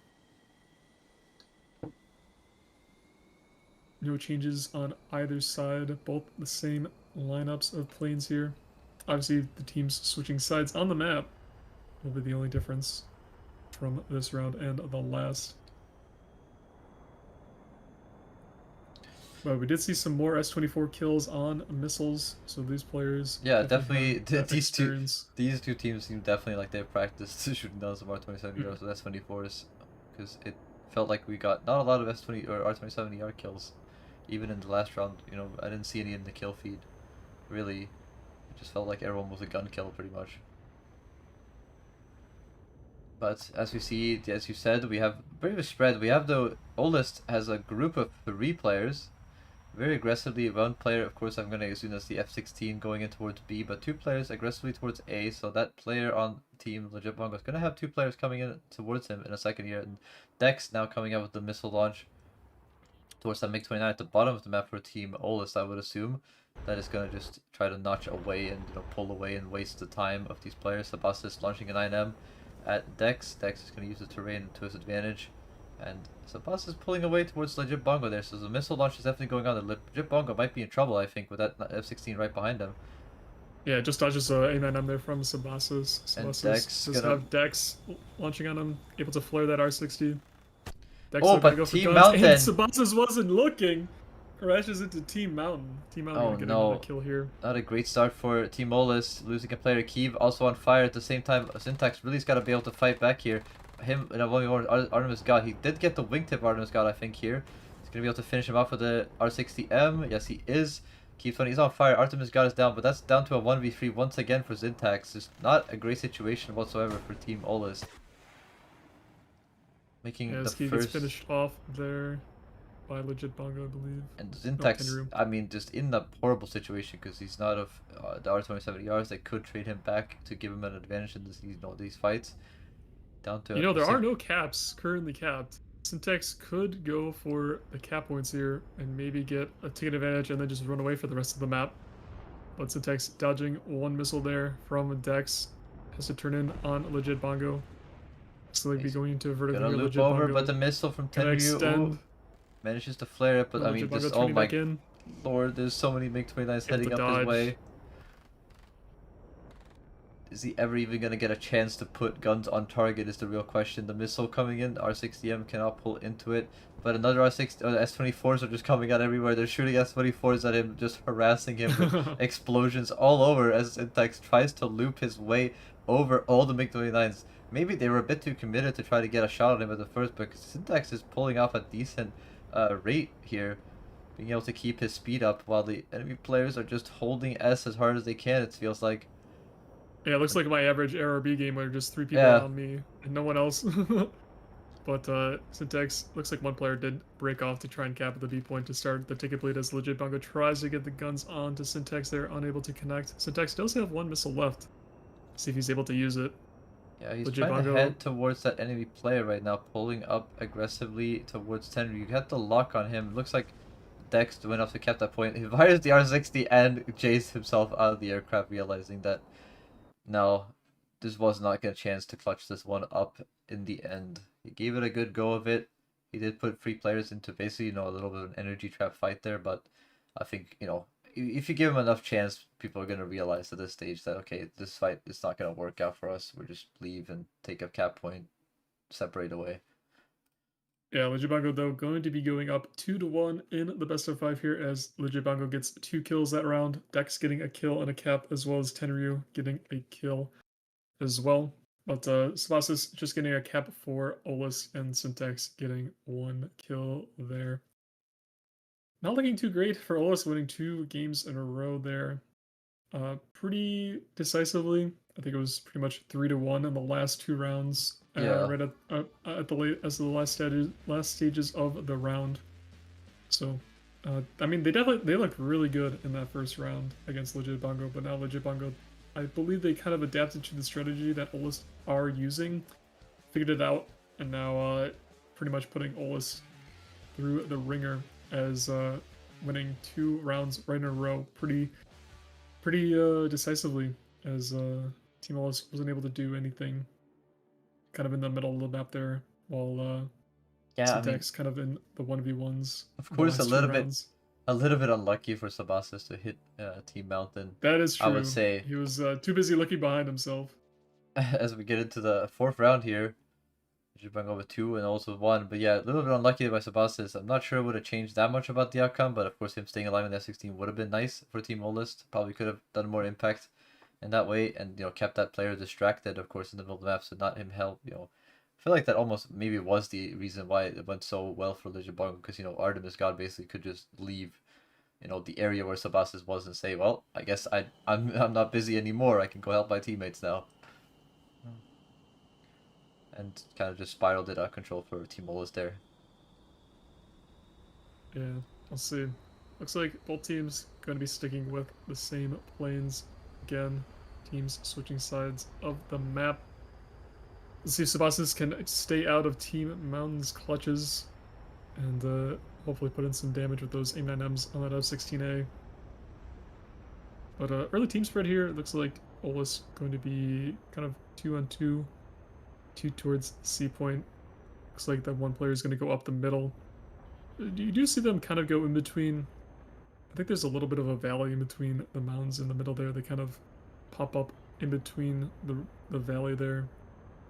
No changes on either side. Both the same lineups of planes here. Obviously, the teams switching sides on the map will be the only difference from this round and the last. But we did see some more S-24 kills on missiles, so these players... Yeah, definitely these two teams seem definitely like they've practiced shooting down some R-27ERs with S-24s, because it felt like we got not a lot of S-20 or R-27ER kills, even in the last round. I didn't see any in the kill feed, really. It just felt like everyone was a gun kill, pretty much. But as we see, as you said, we have a bit of a spread. We have Olist has a group of 3 players, very aggressively. 1 player, of course, I'm going to assume that's the F-16 going in towards B, but 2 players aggressively towards A, so that player on Team Legit Bongo is going to have 2 players coming in towards him in a second here, and Dex now coming out with the missile launch. towards that MiG-29 at the bottom of the map for Team Olus, I would assume. That is going to just try to notch away and pull away and waste the time of these players. Sabastis launching an 9M at Dex. Dex is going to use the terrain to his advantage. And Sabastis pulling away towards Legit Bongo there. So the missile launch is definitely going on. The Legit Bongo might be in trouble, I think, with that F-16 right behind him. Yeah, just dodges a 9M there from Sabastis. Dex does have Dex launching on him, able to flare that R60. Dex but go Team Mountain! And Sabastis wasn't looking! Crashes into Team Mountain. Team Mountain gonna get another kill here. Not a great start for Team Olus, losing a player. Kiev also on fire at the same time. Syntax really's got to be able to fight back here. Him in a 1v1 Artemis God. He did get the wingtip Artemis God, I think, here. He's going to be able to finish him off with the R60M. Yes, he is. Keeps on. He's on fire. Artemis God is down, but that's down to a 1v3 once again for Syntax. Just not a great situation whatsoever for Team Olus. Making the first... gets finished off there by Legit Bongo, I believe. And Syntax, I mean, just in a horrible situation because he's not of the R27ERs that could trade him back to give him an advantage in this, these fights. Down to there are no caps currently capped. Syntax could go for the cap points here and maybe get a ticket advantage and then just run away for the rest of the map. But Syntax dodging one missile there from Dex has to turn in on Legit Bongo. So they'd be going to vertical. Gonna loop over, Bongo, but the missile from Tenryu manages to flare it. But I mean, just oh my lord, there's so many MiG-29s heading up his way. Is he ever even going to get a chance to put guns on target is the real question. The missile coming in, R60M cannot pull into it. But another R60, the S24s are just coming out everywhere. They're shooting S24s at him, just harassing him with explosions all over as Syntax tries to loop his way over all the MiG-29s. Maybe they were a bit too committed to try to get a shot at him at the first, but Syntax is pulling off a decent rate here. Being able to keep his speed up while the enemy players are just holding S as hard as they can, it feels like. Yeah, it looks like my average ARB game where just 3 people around me and no one else. But Syntax, looks like one player did break off to try and cap at the B point to start the ticket bleed as Legit Bongo tries to get the guns on to Syntax. They're unable to connect. Syntax does have one missile left. See if he's able to use it. Yeah, he's trying to head towards that enemy player right now, pulling up aggressively towards Tenryu. You got the lock on him. Looks like Dex went off to cap that point. He fires the R60 and chased himself out of the aircraft, realizing that no, this was not a chance to clutch this one up in the end. He gave it a good go of it. He did put 3 players into basically, a little bit of an energy trap fight there, but I think, if you give him enough chance, people are going to realize at this stage that, okay, this fight is not going to work out for us. We'll just leave and take a cap point, separate away. Yeah, Legit Bongo, though, going to be going up 2-1 in the best of 5 here as Legit Bongo gets 2 kills that round. Dex getting a kill and a cap, as well as Tenryu getting a kill as well. But Sabastis just getting a cap for Olus and Syntax getting 1 kill there. Not looking too great for Olus, winning 2 games in a row there. Pretty decisively. I think it was pretty much 3-1 in the last 2 rounds. Right at the last stages of the round. So, I mean, they looked really good in that first round against Legit Bongo, but now Legit Bongo, I believe they kind of adapted to the strategy that Olus are using, figured it out, and now pretty much putting Olus through the ringer as winning 2 rounds right in a row, pretty decisively, as Team Olus wasn't able to do anything. Kind of in the middle of the map there, while Syntax kind of in the 1v1s. Of course, a little bit unlucky for Sabastis to hit Team Mountain. That is true. I would say he was too busy looking behind himself. As we get into the 4th round here, Bongo with 2 and also 1, but yeah, a little bit unlucky by Sabastis. I'm not sure it would have changed that much about the outcome, but of course him staying alive in the F16 would have been nice for Team Olus. Probably could have done more impact in that way, and kept that player distracted, of course, in the middle of the map, so not him help. I feel like that almost maybe was the reason why it went so well for Legit Bongo, because Artemis God basically could just leave the area where Sabastis was and say, well, I guess I'm not busy anymore, I can go help my teammates now. And kind of just spiraled it out of control for Team Olus there. Yeah, we'll see. Looks like both teams going to be sticking with the same planes again. Teams switching sides of the map. Let's see if Sabastis can stay out of Team Mountain's clutches and hopefully put in some damage with those AIM-9Ms on that F-16A. But early team spread here, it looks like Ola's going to be kind of 2-on-2, 2 towards C point. Looks like that one player is going to go up the middle. You do see them kind of go in between. I think there's a little bit of a valley in between the mountains in the middle there. They kind of pop up in between the valley there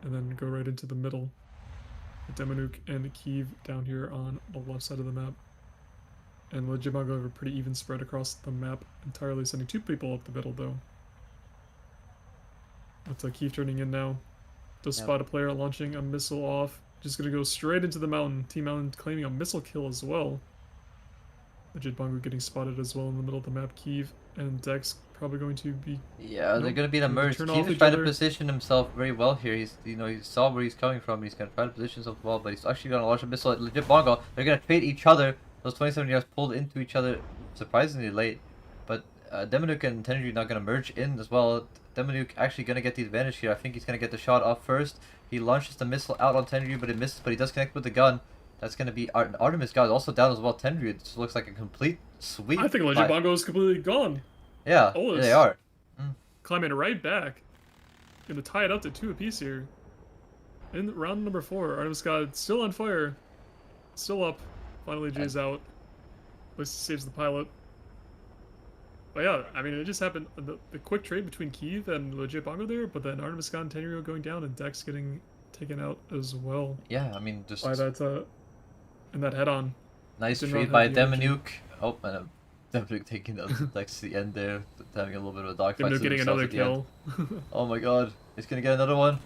and then go right into the middle. Demanuk and Kiev down here on the left side of the map. And Legimago have a pretty even spread across the map entirely, sending 2 people up the middle though. That's Kiev turning in now. Does spot a player launching a missile off. Just gonna go straight into the mountain. Team Mountain claiming a missile kill as well. Legit Bongo getting spotted as well in the middle of the map. Kiev and Dex probably going to be... Yeah, they're going to be the merge. Kiev is trying to position himself very well here. He's, you know, he saw where he's coming from. He's going to try to position himself well, but he's actually going to launch a missile at Legit Bongo. They're going to trade each other. Those 27 yards pulled into each other surprisingly late. But Demanuk and Tenry not going to merge in as well. Demanuk actually going to get the advantage here. I think he's going to get the shot off first. He launches the missile out on Tenry, but it misses, but he does connect with the gun. That's going to be Artemis God also down as well. Tenry, it looks like a complete sweep. I think Legit Bongo is completely gone. Yeah, they are. Climbing right back. Gonna tie it up to 2 apiece here. In round number 4, Artemis God still on fire. Still up. Finally Jay's out. At least saves the pilot. But yeah, I mean, it just happened. The quick trade between Kiev and Legit Bongo there, but then Artemis God and Tenryu going down and Dex getting taken out as well. Yeah, I mean, just... by that, in that head-on. Nice trade by Demanuk. Oh, and Demanuk taking Dex to the end there, having a little bit of a dogfight. Demanuk getting another kill. Oh my god, he's gonna get another one.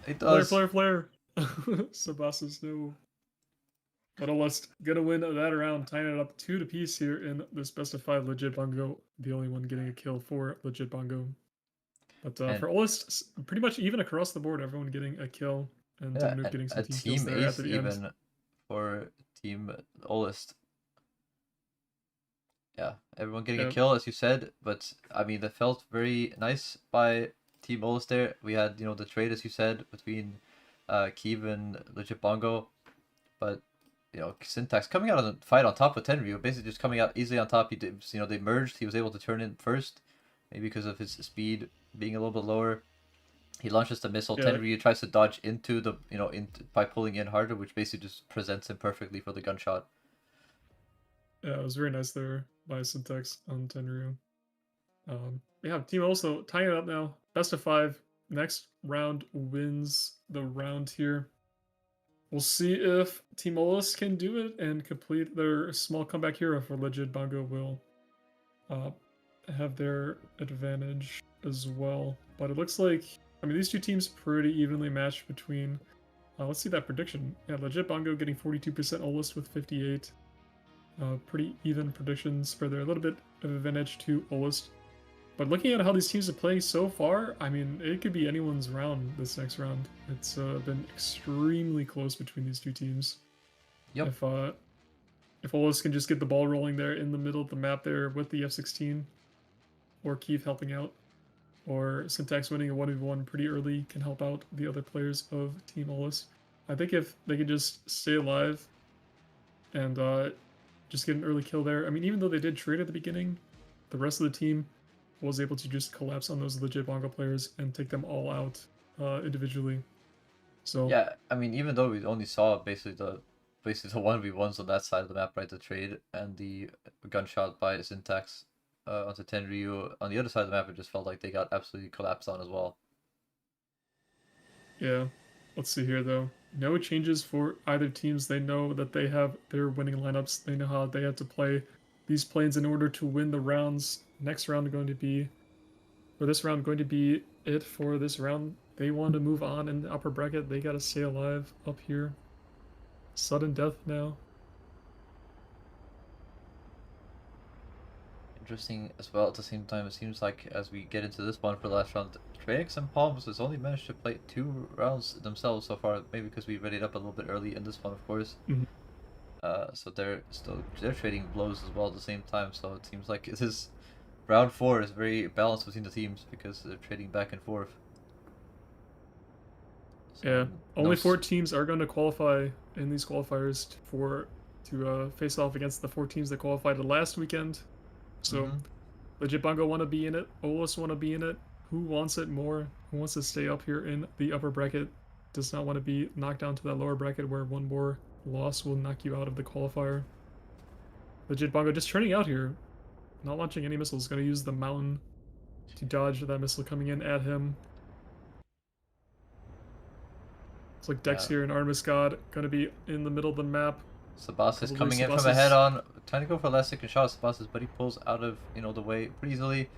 It does. Flare. Sabasas, no. But Olust gonna win that round, tying it up 2 apiece here in this best of 5. Legit Bongo, the only one getting a kill for Legit Bongo. But for Olust, pretty much even across the board, everyone getting a kill. And Demanuk getting some team kills there at the even end. For Team Olust. Yeah, everyone getting a kill, as you said, but I mean, that felt very nice by Team Olust there. We had, you know, the trade, as you said, between Kiev and Legit Bongo, but, you know, Syntax coming out of the fight on top of Tenryu, basically just coming out easily on top. He did, you know, they merged, he was able to turn in first, maybe because of his speed being a little bit lower. He launches the missile. Yeah. Tenryu tries to dodge into the, you know, by pulling in harder, which basically just presents him perfectly for the gunshot. Yeah, it was very nice there by Syntax on Tenryu. Yeah, team also tying it up now. Best of 5. Next round wins the round here. We'll see if Team Olust can do it and complete their small comeback here, if Legit Bongo will have their advantage as well. But it looks like, I mean, these 2 teams pretty evenly matched between... let's see that prediction. Yeah, Legit Bongo getting 42%, Olust with 58%. Pretty even predictions for there. A little bit of advantage to Olust. But looking at how these teams are playing so far, I mean, it could be anyone's round this next round. It's been extremely close between these 2 teams. Yep. If Olust can just get the ball rolling there in the middle of the map there with the F-16, or Keith helping out, or Syntax winning a 1v1 pretty early can help out the other players of Team Olust. I think if they could just stay alive and just get an early kill there. I mean, even though they did trade at the beginning, the rest of the team was able to just collapse on those Legit Bongo players and take them all out individually. So yeah, I mean, even though we only saw basically the 1v1s on that side of the map, right, the trade and the gunshot by Syntax onto Tenryu, on the other side of the map, it just felt like they got absolutely collapsed on as well. Yeah, let's see here though. No changes for either teams. They know that they have their winning lineups. They know how they have to play these planes in order to win the rounds. Next round going to be, for this round, going to be it for this round. They want to move on in the upper bracket. They got to stay alive up here. Sudden death now. Interesting as well. At the same time, it seems like as we get into this one for the last round, Trax and Palms has only managed to play 2 rounds themselves so far. Maybe because we readied up a little bit early in this one, of course. Mm-hmm. So they're trading blows as well at the same time. So it seems like this round 4 is very balanced between the teams because they're trading back and forth. So Yeah, only no 4 teams are going to qualify in these qualifiers to face off against the 4 teams that qualified the last weekend. So hmm Legit Bongo want to be in it. Olus want to be in it. Who wants it more? Who wants to stay up here in the upper bracket? Does not want to be knocked down to that lower bracket where one more loss will knock you out of the qualifier. Legit Bongo just turning out here, not launching any missiles. Going to use the mountain to dodge that missile coming in at him. It's like Dex Yeah. here and Artemis God going to be in the middle of the map. Sabas is Probably coming in from a Sabas's- head-on, trying to go for a last second shot. Sabas, but he pulls out of the way pretty easily.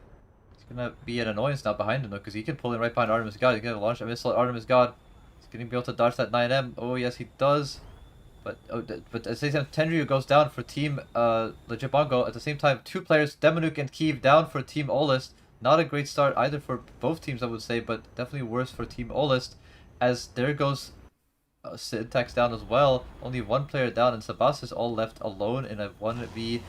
It's gonna be an annoyance now behind him though, because he can pull in right behind Artemis God. He's gonna launch a missile at Artemis God. He's gonna be able to dodge that 9M. Oh yes, he does. But at the same time, Tenryu goes down for Team Legit Bongo. At the same time, 2 players, Demonuk and Kiev, down for Team Olist. Not a great start either for both teams, I would say, but definitely worse for Team Olist. As there goes Syntax down as well. Only 1 player down, and Sabas is all left alone in a 1v3.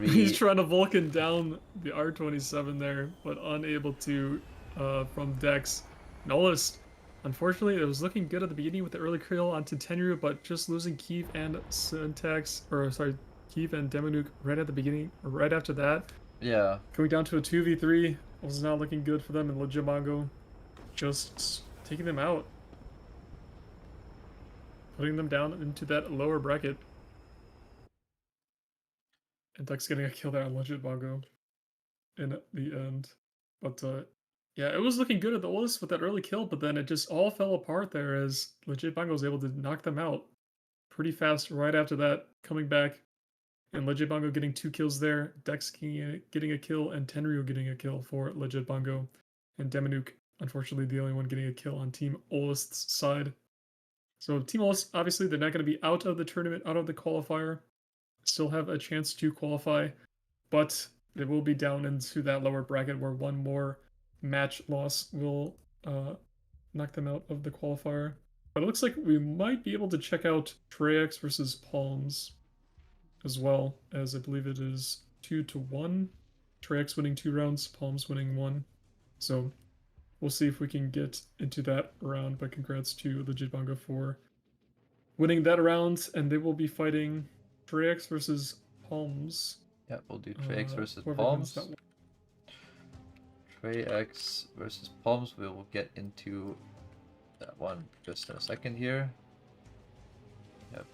He's trying to Vulcan down the R27 there, but unable to from Dex. Nolist, unfortunately, it was looking good at the beginning with the early kill onto Tenryu, but just losing Kiev and Syntax, or sorry, Kiev and Demonuk right at the beginning, or right after that. Yeah. Going down to a 2v3 was not looking good for them, and Legit Bongo just taking them out. Putting them down into that lower bracket. And Dex getting a kill there on Legit Bongo in the end. But yeah, it was looking good at the Olus with that early kill, but then it just all fell apart there as Legit Bongo was able to knock them out pretty fast right after that, coming back. And Legit Bongo getting 2 kills there, Dex getting a kill, and Tenryu getting a kill for Legit Bongo. And Demonuk, unfortunately, the only one getting a kill on Team Olist's side. So Team Olist, obviously, they're not going to be out of the tournament, out of the qualifier. Still have a chance to qualify, but they will be down into that lower bracket where one more match loss will knock them out of the qualifier. But it looks like we might be able to check out Trex versus Palms as well, as I believe it is 2-1. Trex winning 2 rounds, Palms winning 1. So we'll see if we can get into that round, but congrats to Legit Bongo for winning that round, and they will be fighting Trex versus Palms. Yeah, we'll do Trey X versus Whoever wins Palms. that one. Trey X versus Palms. We will get into that one just in a second here. Yep,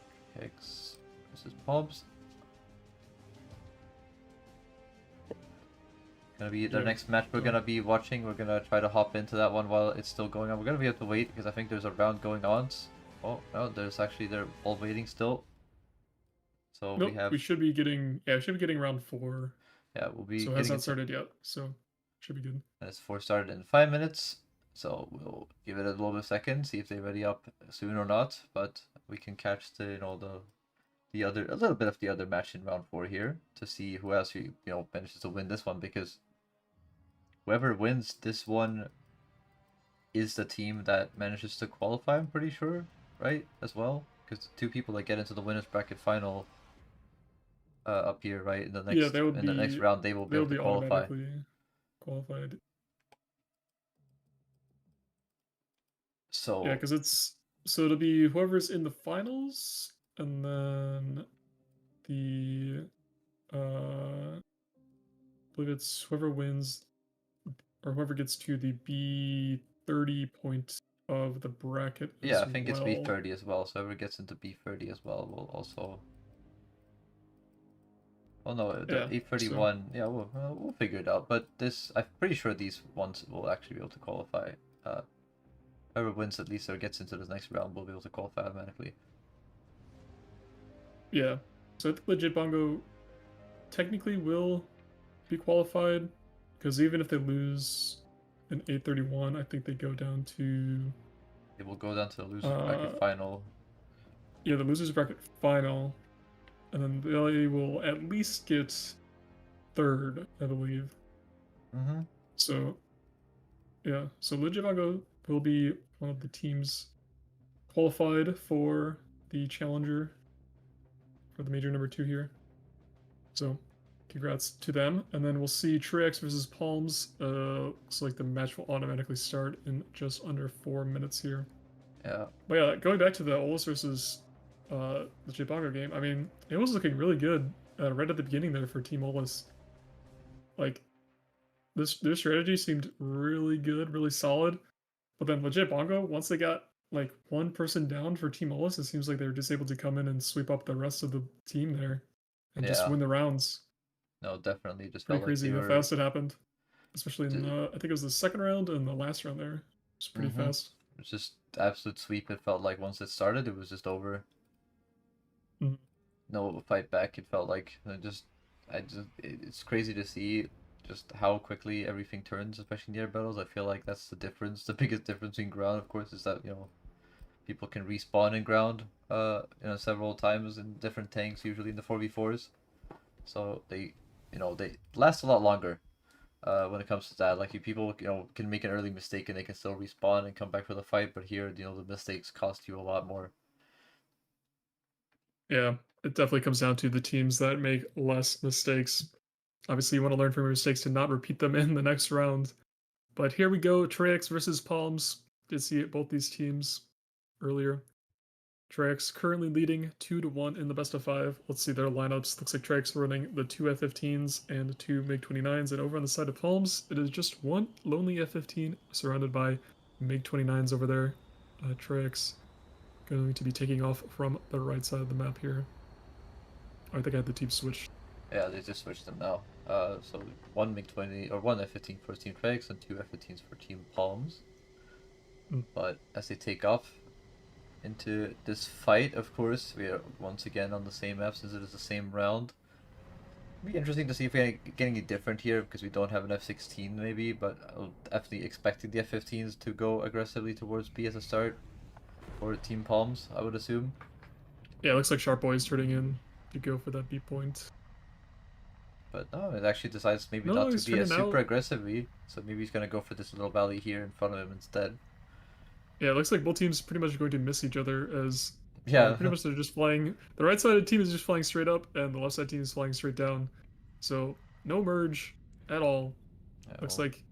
X versus Palms. Gonna be the next match we're gonna be watching. We're gonna try to hop into that one while it's still going on. We're gonna be able to wait because I think there's a round going on. Oh no, there's actually they're all waiting still. So nope, we should be getting round 4. Yeah, we'll be. So it hasn't started yet, so should be good. And it's 4 started in 5 minutes, so we'll give it a little bit of a second, see if they're ready up soon or not. But we can catch the a little bit of the other match in round 4 here to see who else manages to win this one, because whoever wins this one is the team that manages to qualify. I'm pretty sure, right? As well, because the 2 people that get into the winners bracket final up here, right, in the next the next round, they will be able to qualify. Automatically qualified. So yeah, because it'll be whoever's in the finals, and then the I believe it's whoever wins or whoever gets to the B30 point of the bracket. Yeah, I think it's B30 as well. So whoever gets into B30 as well will also. Oh no, the A31. So... yeah, we'll figure it out. But I'm pretty sure these ones will actually be able to qualify. Whoever wins at least or gets into the next round will be able to qualify automatically. Yeah, so I think Legit Bongo technically will be qualified, because even if they lose an A31, I think they go down to... They will go down to the losers bracket final. Yeah, the losers bracket final. And then they will at least get 3rd, I believe. Mm-hmm. So, yeah. So Legit Bongo will be one of the teams qualified for the challenger, for the major number 2 here. So, Congrats to them. And then we'll see Trix versus Palms. Looks like the match will automatically start in just under 4 minutes here. Yeah. But yeah, going back to the Olus versus the Chibango game, I mean, it was looking really good right at the beginning there for Team Olus. Like, their strategy seemed really good, really solid. But then Legit Bongo, once they got like one person down for Team Olus, it seems like they were just able to come in and sweep up the rest of the team there and just Yeah. win the rounds. No, definitely. Just Pretty felt like crazy they how were. fast it happened, especially in I think it was the second round and the last round there. It's pretty Mm-hmm. fast. It's just absolute sweep. It felt like once it started, it was just over. Mhm. No fight back. It felt like it's crazy to see just how quickly everything turns, especially in the air battles. I feel like that's the difference. The biggest difference in ground, of course, is that people can respawn in ground several times in different tanks, usually in the 4v4s. So they last a lot longer. When it comes to that, like if people can make an early mistake and they can still respawn and come back for the fight, but here the mistakes cost you a lot more. Yeah, it definitely comes down to the teams that make less mistakes. Obviously, you want to learn from your mistakes to not repeat them in the next round. But here we go, Trix versus Palms. Did see both these teams earlier. Trix currently leading 2-1 in the best of 5. Let's see their lineups. Looks like Trix running the 2 F-15s and 2 MiG-29s. And over on the side of Palms, it is just one lonely F-15 surrounded by MiG-29s over there. Trix going to be taking off from the right side of the map here. I think I had the team switched. Yeah, they just switched them now. So one MiG-20 or one F-15 for Team Trax and two F-15s for Team Palms. Mm. But as they take off into this fight, of course, we are once again on the same map since it is the same round. It'll be interesting to see if we're getting it different here because we don't have an F-16 maybe, but I'm definitely expecting the F-15s to go aggressively towards B as a start for Team Palms, I would assume. Yeah, it looks like Sharp Boy is turning in to go for that B point. But no, it actually decides maybe No, not to he's be as turning super out. aggressively, so maybe he's gonna go for this little valley here in front of him instead. Yeah, it looks like both teams pretty much going to miss each other as Yeah. pretty much they're just flying. The right side of the team is just flying straight up, and the left side team is flying straight down. So no merge at all. Looks Well, like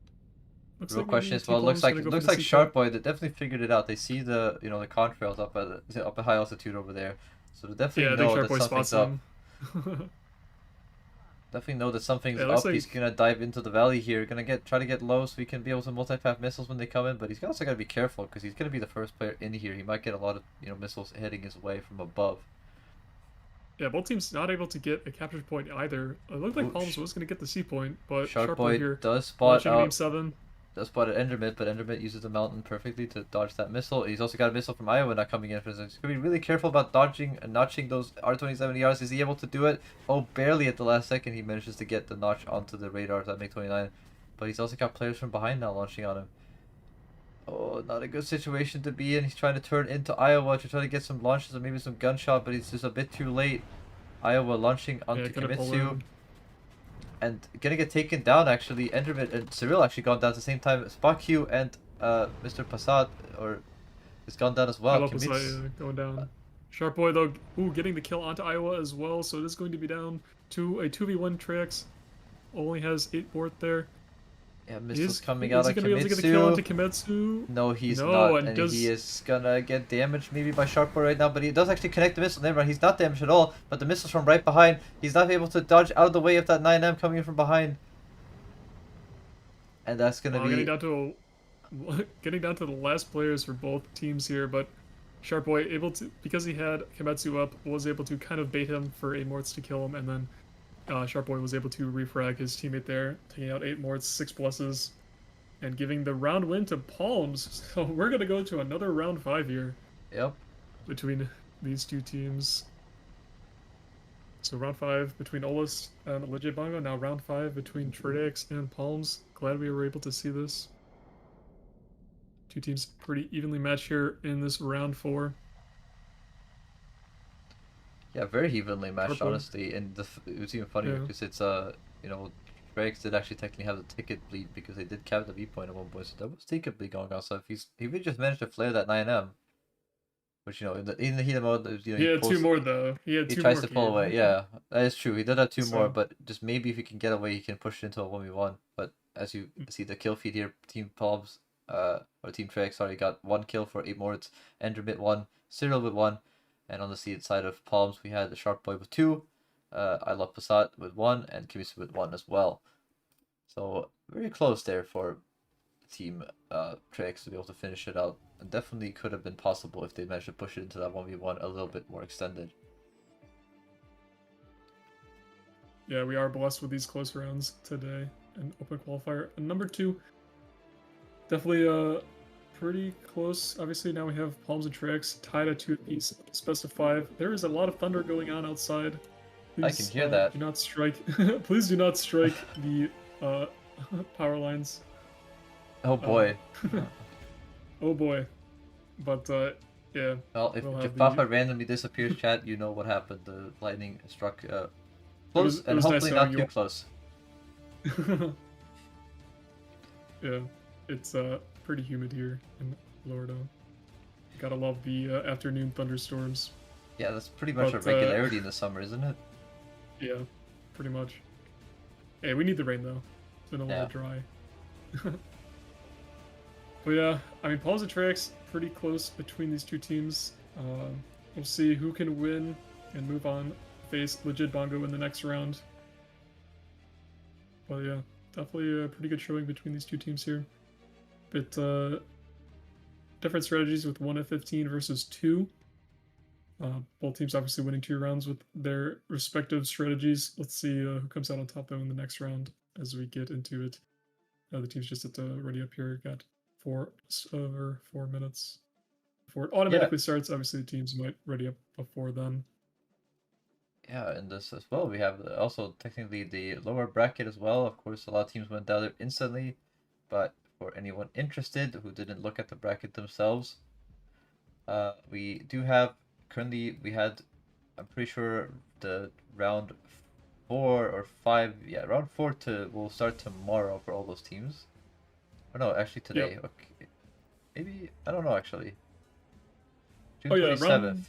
the real question maybe is, T well, Palm's gonna it go for looks the like C point. Sharp Boy that definitely figured it out. They see the the contrails up at a high altitude over there, so they definitely Yeah, I think know Sharp that Boy something's spots up. them. Definitely know that something's Yeah, it looks up. He's like gonna dive into the valley here. Try to get low so he can be able to multi-path missiles when they come in. But he's also gotta be careful because he's gonna be the first player in here. He might get a lot of missiles heading his way from above. yeah, both teams not able to get a capture point either. It looked like Ooh, Palms was gonna get the C point, but Sharp Sharp Boy Boy here does spot launching an out. AIM-7. Does spot at Endermit, but Endermit uses the mountain perfectly to dodge that missile. He's also got a missile from Iowa not coming in. So he's gonna be really careful about dodging and notching those R-27ERs. Is he able to do it? Oh, barely at the last second he manages to get the notch onto the radar of that MiG-29. But he's also got players from behind now launching on him. Oh, not a good situation to be in. He's trying to turn into Iowa to try to get some launches or maybe some gunshot, but he's just a bit too late. Iowa launching onto Yeah, gonna pull Kimitsu. in. And gonna get taken down actually. Endermit and Cyril actually gone down at the same time. Spakyu and Mr. Passat is gone down as I well. love this Kimitsu, going down. Sharp Boy though, getting the kill onto Iowa as well, so it is going to be down to a 2v1 Trix. Only has 8 board there. yeah, missiles coming Is out he on gonna be able to get the kill onto Kimitsu. Kimetsu? No, he's No, not, and he is gonna get damaged maybe by Sharp Boy right now, but he does actually connect the missile. Never mind, he's not damaged at all, but the missile's from right behind. He's not able to dodge out of the way of that 9M coming in from behind. And that's gonna be getting down to the last players for both teams here, but Sharp Boy able to, because he had Kimetsu up, was able to kind of bait him for 8 morts to kill him, and then Sharp Boy was able to refrag his teammate there, taking out 8 morts, 6 pluses, and giving the round win to Palms. So we're gonna go to another round 5 here. Yep. Between these two teams. So round 5 between Olus and Legit Bongo. Now round 5 between Trix and Palms. Glad we were able to see this. Two teams pretty evenly matched here in this round 4. Yeah, very evenly matched, Purple. honestly, and it was even funnier because it's Drake's did actually technically have the ticket bleed because they did cap the V point at one point, so that was ticket bleed going on. So if he would just managed to flare that 9M, which in the heat of mode, He had two more though. He had he two tries more. to pull away. Yeah, that is true. He did have two more, So- but just maybe if he can get away, he can push it into a 1v1. But as you see, the kill feed here, Team Palms, or Team Trek, sorry, got 1 kill for 8 more. It's Endermit 1, Cyril with 1, and on the seed side of Palms, we had the Sharp Boy with 2, I Love Passat with 1, and Kimisu with 1 as well. So very close there for Team Trek to be able to finish it out. And definitely could have been possible if they managed to push it into that 1v1 a little bit more extended. Yeah, we are blessed with these close rounds today in Open Qualifier. And number 2, definitely pretty close. Obviously, now we have Palms and Tricks tied at 2 apiece. Best of 5. There is a lot of thunder going on outside. Please, I can hear that. Do not strike. Please do not strike the power lines. Oh boy. Oh boy. But yeah. Well, if we'll Papa randomly disappears, chat, you know what happened. The lightning struck close, and hopefully not too close. Yeah, it's pretty humid here in Florida. Gotta love the afternoon thunderstorms. Yeah, that's pretty much a regularity in the summer, isn't it? Yeah, pretty much. Hey, we need the rain though. It's been a little dry. But yeah, I mean, Palms and Tricks pretty close between these two teams. We'll see who can win and move on, face Legit Bongo in the next round. But yeah, definitely a pretty good showing between these two teams here. But different strategies with 1 F15 versus 2. Both teams obviously winning 2 rounds with their respective strategies. Let's see who comes out on top though in the next round as we get into it. The team's just ready up here. Got 4 minutes before it automatically starts. Obviously, the teams might ready up before then. Yeah, and this as well. We have also technically the lower bracket as well. Of course, a lot of teams went down there instantly, but for anyone interested who didn't look at the bracket themselves, we do have currently I'm pretty sure the round 4 or 5. Yeah, round 4 will start tomorrow for all those teams. Or no, actually today. Yep. Okay, maybe I don't know actually. June 27th.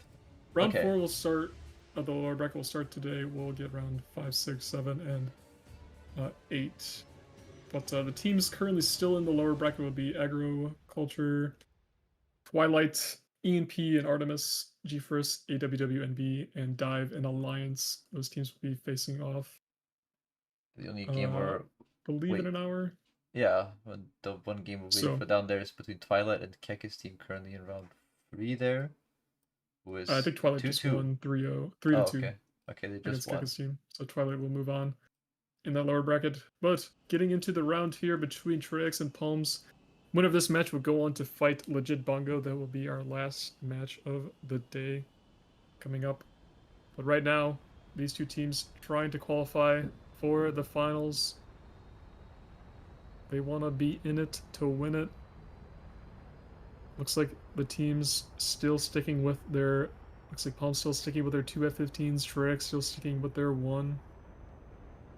Round 4 will start. The lower bracket will start today. We'll get round 5, 6, 7, and 8. But the teams currently still in the lower bracket will be Agriculture, Twilight, ENP, and Artemis, GFirst, AWWNB, and Dive and Alliance. Those teams will be facing off. The only game where in an hour. Yeah, the one game we're waiting for down there is between Twilight and Kek's team currently in round 3 there. I think Twilight just won 3-0. 3-2. Okay, they just won. Team. So Twilight will move on in that lower bracket. But getting into the round here between Trix and Palms, winner of this match will go on to fight Legit Bongo. That will be our last match of the day coming up. But right now, these two teams trying to qualify for the finals. They want to be in it to win it. Looks like the team's still sticking with their... Looks like Palm's still sticking with their 2 F15s. Trix still sticking with their 1.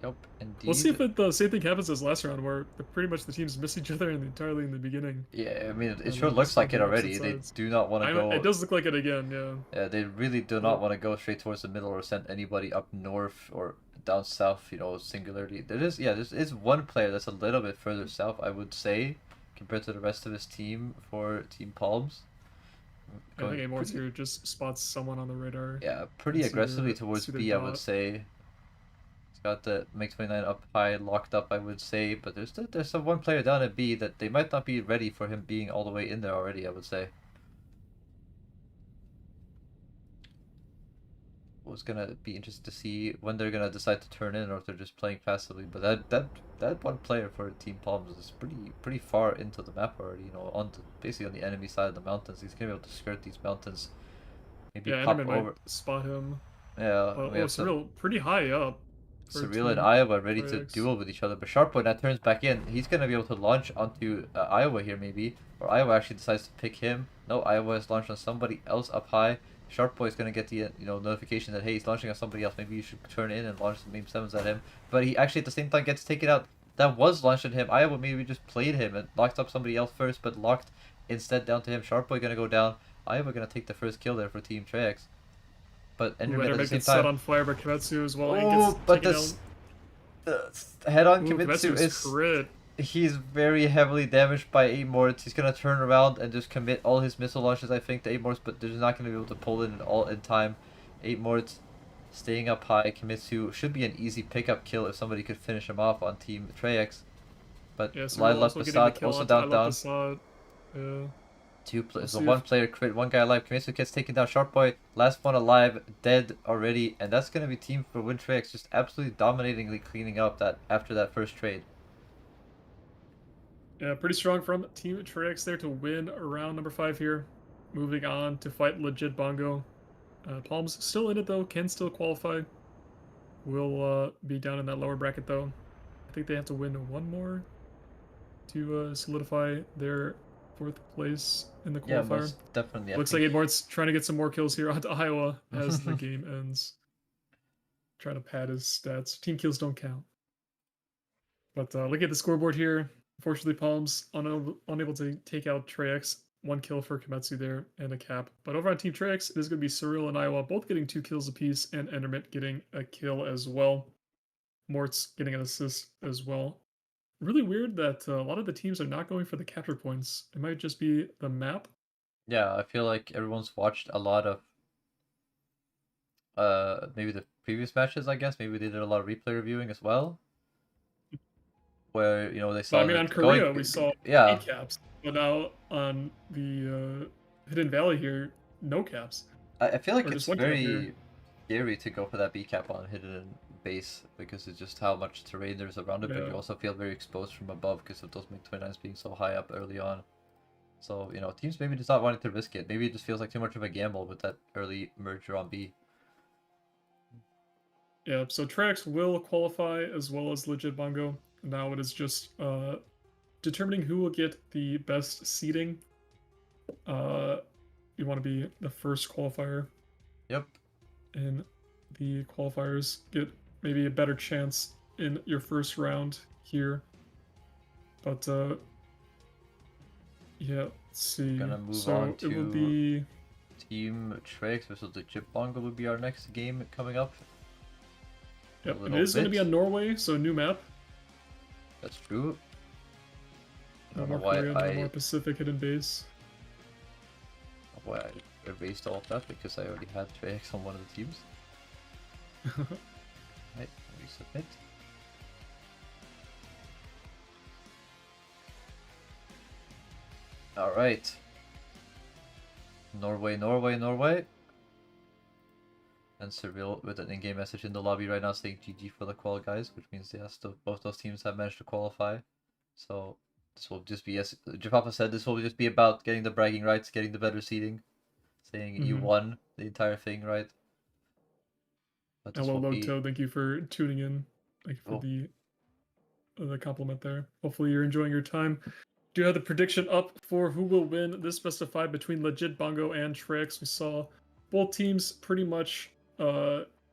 Yep, indeed. We'll see if the same thing happens as last round, where pretty much the teams miss each other entirely in the beginning. Yeah, I mean, it sure looks like it already. They do not want to go... It does look like it again, yeah. Yeah, they really do not want to go straight towards the middle or send anybody up north or down south, singularly. There is one player that's a little bit further south, I would say, compared to the rest of his team for Team Palms. I think Esports here just spots someone on the radar. Yeah, pretty aggressively towards B, I would say. He's got the MiG-29 up high, locked up, I would say, but there's some one player down at B that they might not be ready for him being all the way in there already, I would say. Was gonna be interested to see when they're gonna decide to turn in or if they're just playing passively. But that one player for Team Palms is pretty far into the map already. Basically on the enemy side of the mountains. He's gonna be able to skirt these mountains. Maybe pop over. Might spot him. Yeah. Surreal, pretty high up. Surreal and Iowa ready to duel with each other. But Sharpboy now turns back in. He's gonna be able to launch onto Iowa here maybe, or Iowa actually decides to pick him. No, Iowa is launched on somebody else up high. Sharpboy is going to get the notification that, hey, he's launching on somebody else. Maybe you should turn in and launch some Meme 7s at him. But he actually at the same time gets taken out. That was launched at him. Iowa maybe just played him and locked up somebody else first, but locked instead down to him. Sharpboy going to go down. Iowa gonna take the first kill there for Team Trex. But Ooh, Enderman at the Enderman same gets set time. on fire by Kimetsu as well and Oh, gets but taken this down. head-on Ooh, Kimitsu Kimetsu's is crit. he's very heavily damaged by Amorts. He's gonna turn around and just commit all his missile launches, I think, to Amorts, but they're just not gonna be able to pull in all in time. Amorts staying up high. Kimitsu should be an easy pickup kill if somebody could finish him off on Team Trex. But Yeah, so Lila also getting the Passat kill also onto I down love down. Passat. Yeah. We'll So see one if player crit, one guy alive. Kimitsu gets taken down. Sharp Boy, last one alive, dead already, and that's gonna be Team for Win Trex just absolutely dominatingly cleaning up that after that first trade. yeah, pretty strong from Team Trix there to win round number 5 here. Moving on to fight Legit Bongo. Palm's still in it though, can still qualify. Will be down in that lower bracket though. I think they have to win one more to solidify their 4th place in the Yeah, qualifier. most definitely. I Looks think. like Edmort's trying to get some more kills here onto Iowa as the game ends. Trying to pad his stats. Team kills don't count. But look at the scoreboard here. Unfortunately, Palms unable to take out Trex. 1 kill for Kimetsu there and a cap. But over on Team Trex, it is going to be Surreal and Iowa both getting 2 kills apiece, and Endermit getting a kill as well. Mort's getting an assist as well. Really weird that a lot of the teams are not going for the capture points. It might just be the map. Yeah, I feel like everyone's watched a lot of maybe the previous matches, I guess. Maybe they did a lot of replay reviewing as well. Where, they But I saw mean, on that going Korea, we saw yeah. 8 caps. But now on the Hidden Valley here, no caps. I feel like Or it's just 1 cap here. very scary to go for that B cap on hidden base because it's just how much terrain there's around it, but you Yeah. also feel very exposed from above because of those MiG-29s being so high up early on. So, teams maybe just not wanting to risk it. Maybe it just feels like too much of a gamble with that early merger on B. Yeah, so Trax will qualify as well as Legit Bongo. Now it is just determining who will get the best seeding. You want to be the first qualifier. Yep. And the qualifiers get maybe a better chance in your first round here. But yeah, let's see. Gonna move so on it will to be Team Trex versus the Chip Bongo will be our next game coming up. Yep, and it is going to be on Norway, so a new map. That's true. No more Korea, no more Pacific hidden base. Why I erased all of that because I already had Trex on one of the teams. Right, resubmit. Alright. Norway, Norway, Norway. And Cyril with an in-game message in the lobby right now saying GG for the qual, guys, which means yes, both those teams have managed to qualify. So this will just be, as Jafapa said, this will just be about getting the bragging rights, getting the better seating, saying you won the entire thing, right? But this Hello, will be... Loto. Thank you for tuning in. Thank you for the compliment there. Hopefully you're enjoying your time. Do you have the prediction up for who will win this best of 5 between Legit Bongo and Trex? We saw both teams pretty much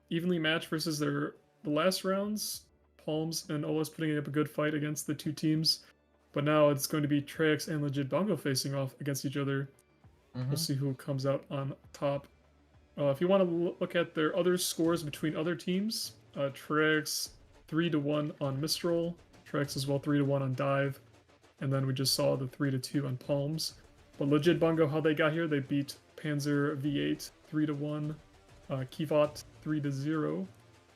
evenly matched versus the last rounds. Palms and Olas putting up a good fight against the 2 teams. But now it's going to be Trex and Legit Bongo facing off against each other. We'll see who comes out on top. If you want to look at their other scores between other teams, Trex 3-1 on Mistral, Trex as well 3-1 on Dive, and then we just saw the 3-2 on Palms. But Legit Bongo, how they got here, they beat Panzer V8 3-1, Kivot 3-0,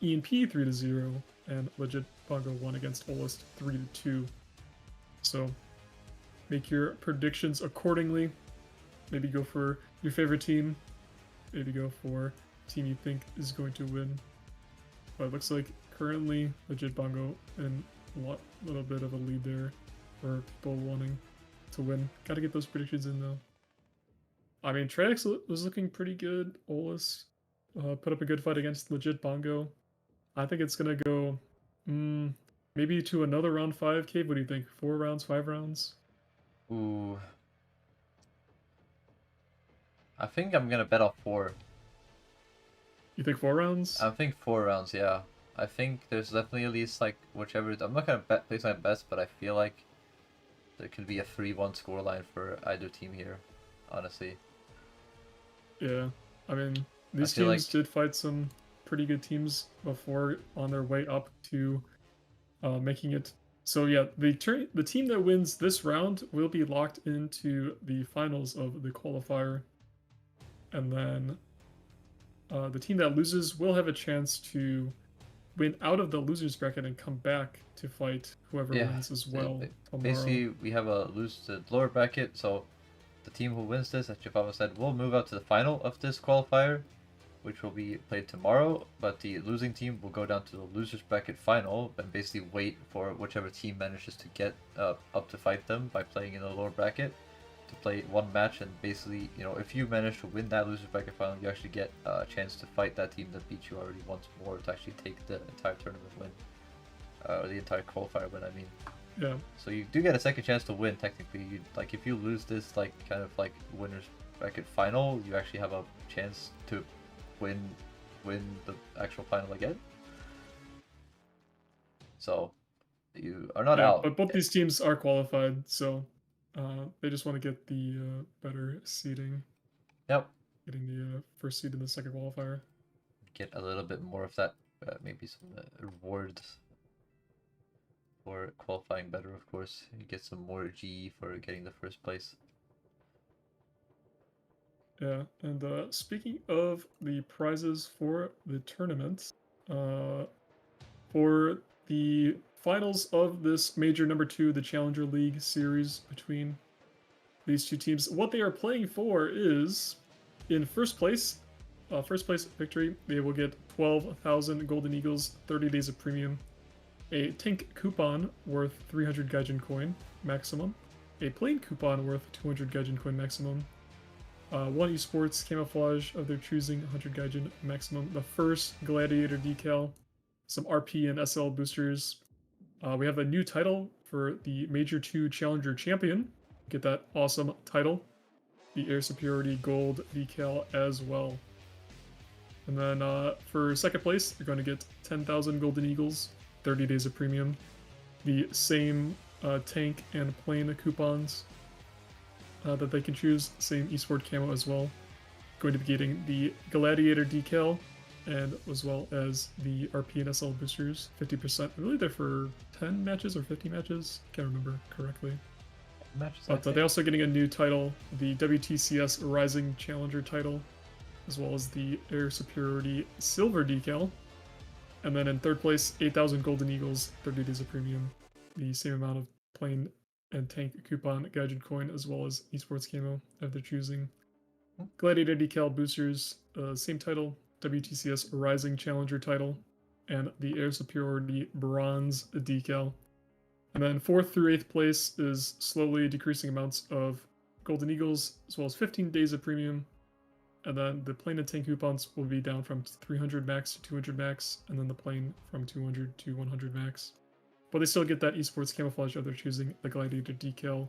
ENP 3-0, and Legit Bongo won against Olist 3-2. So make your predictions accordingly. Maybe go for your favorite team. Maybe go for a team you think is going to win. But it looks like currently Legit Bongo in a little bit of a lead there for people wanting to win. Got to get those predictions in though. I mean, Trex was looking pretty good. Olus put up a good fight against Legit Bongo. I think it's gonna go maybe to another round 5. Cave, what do you think? 4 rounds, 5 rounds? Ooh. I think I'm gonna bet on 4. You think 4 rounds? I think 4 rounds, yeah. I think there's definitely at least like whichever. I'm not gonna place my bets, but I feel like there could be a 3-1 scoreline for either team here, honestly. Yeah, I mean, these feel teams like did fight some pretty good teams before on their way up to making it. So yeah, the team that wins this round will be locked into the finals of the qualifier, and then the team that loses will have a chance to win out of the losers bracket and come back to fight whoever yeah, wins as well tomorrow. basically we have a lose to lower bracket, so the team who wins this, as Jafava said, will move out to the final of this qualifier, which will be played tomorrow. But the losing team will go down to the losers bracket final and basically wait for whichever team manages to get up to fight them by playing in the lower bracket to play one match. And basically, you know, if you manage to win that losers bracket final, you actually get a chance to fight that team that beat you already once more to actually take the entire tournament win, or the entire qualifier win, I mean. Yeah. So you do get a second chance to win technically. You, like, if you lose this like kind of like winners bracket final, you actually have a chance to win the actual final again. So you are not out. But both these teams are qualified, so they just want to get the better seeding. Yep. Getting the first seed in the second qualifier. Get a little bit more of that, maybe some rewards for qualifying better, of course. You get some more G for getting the first place. Yeah, and speaking of the prizes for the tournament, for the finals of this major number 2, the Challenger League series between these two teams, what they are playing for is in first place victory, they will get 12,000 Golden Eagles, 30 days of premium, a tank coupon worth 300 Gaijin coin maximum, a plane coupon worth 200 Gaijin coin maximum, one esports camouflage of their choosing, 100 Gaijin maximum, the first gladiator decal, some RP and SL boosters. We have a new title for the Major 2 Challenger Champion. Get that awesome title. The Air Superiority Gold decal as well. And then for second place, you're going to get 10,000 Golden Eagles, 30 days of premium. The same tank and plane coupons that they can choose, same esport camo as well. Going to be getting the Gladiator decal, and as well as the RP and SL boosters, 50%. I believe they're for 10 matches or 50 matches. Can't remember correctly. Matches, but they're also getting a new title, the WTCS Rising Challenger title, as well as the Air Superiority Silver decal. And then in third place, 8,000 Golden Eagles, 30 days of premium. The same amount of plane and tank coupon Gaijin coin, as well as esports camo of their choosing. Gladiator decal boosters, same title, WTCS Rising Challenger title, and the Air Superiority Bronze decal. And then 4th through 8th place is slowly decreasing amounts of Golden Eagles, as well as 15 days of premium. And then the plane and tank coupons will be down from 300 max to 200 max, and then the plane from 200 to 100 max. But they still get that esports camouflage of their choosing, the Gladiator decal,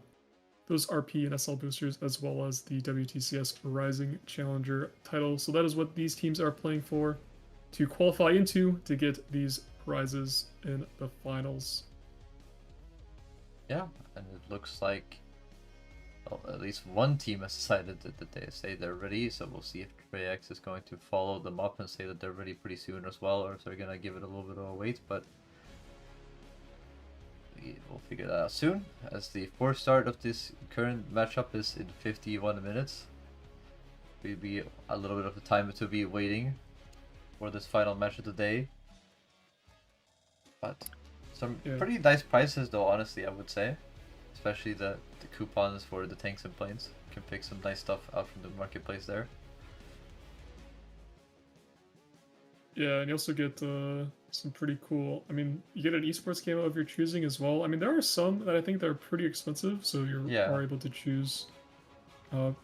those RP and SL boosters, as well as the WTCS Rising Challenger title. So that is what these teams are playing for to qualify into to get these prizes in the finals. Yeah, and it looks like, well, at least one team has decided that they say they're ready, so we'll see if TreyX is going to follow them up and say that they're ready pretty soon as well, or if they're going to give it a little bit of a wait, but we'll figure that out soon, as the fourth start of this current matchup is in 51 minutes. Will be a little bit of the time to be waiting for this final match of the day. But some pretty nice prices though, honestly, I would say. Especially the coupons for the tanks and planes. You can pick some nice stuff out from the marketplace there. Yeah, and you also get some pretty cool, I mean, you get an esports camo of your choosing as well. I mean, there are some that I think that are pretty expensive, so you are able to choose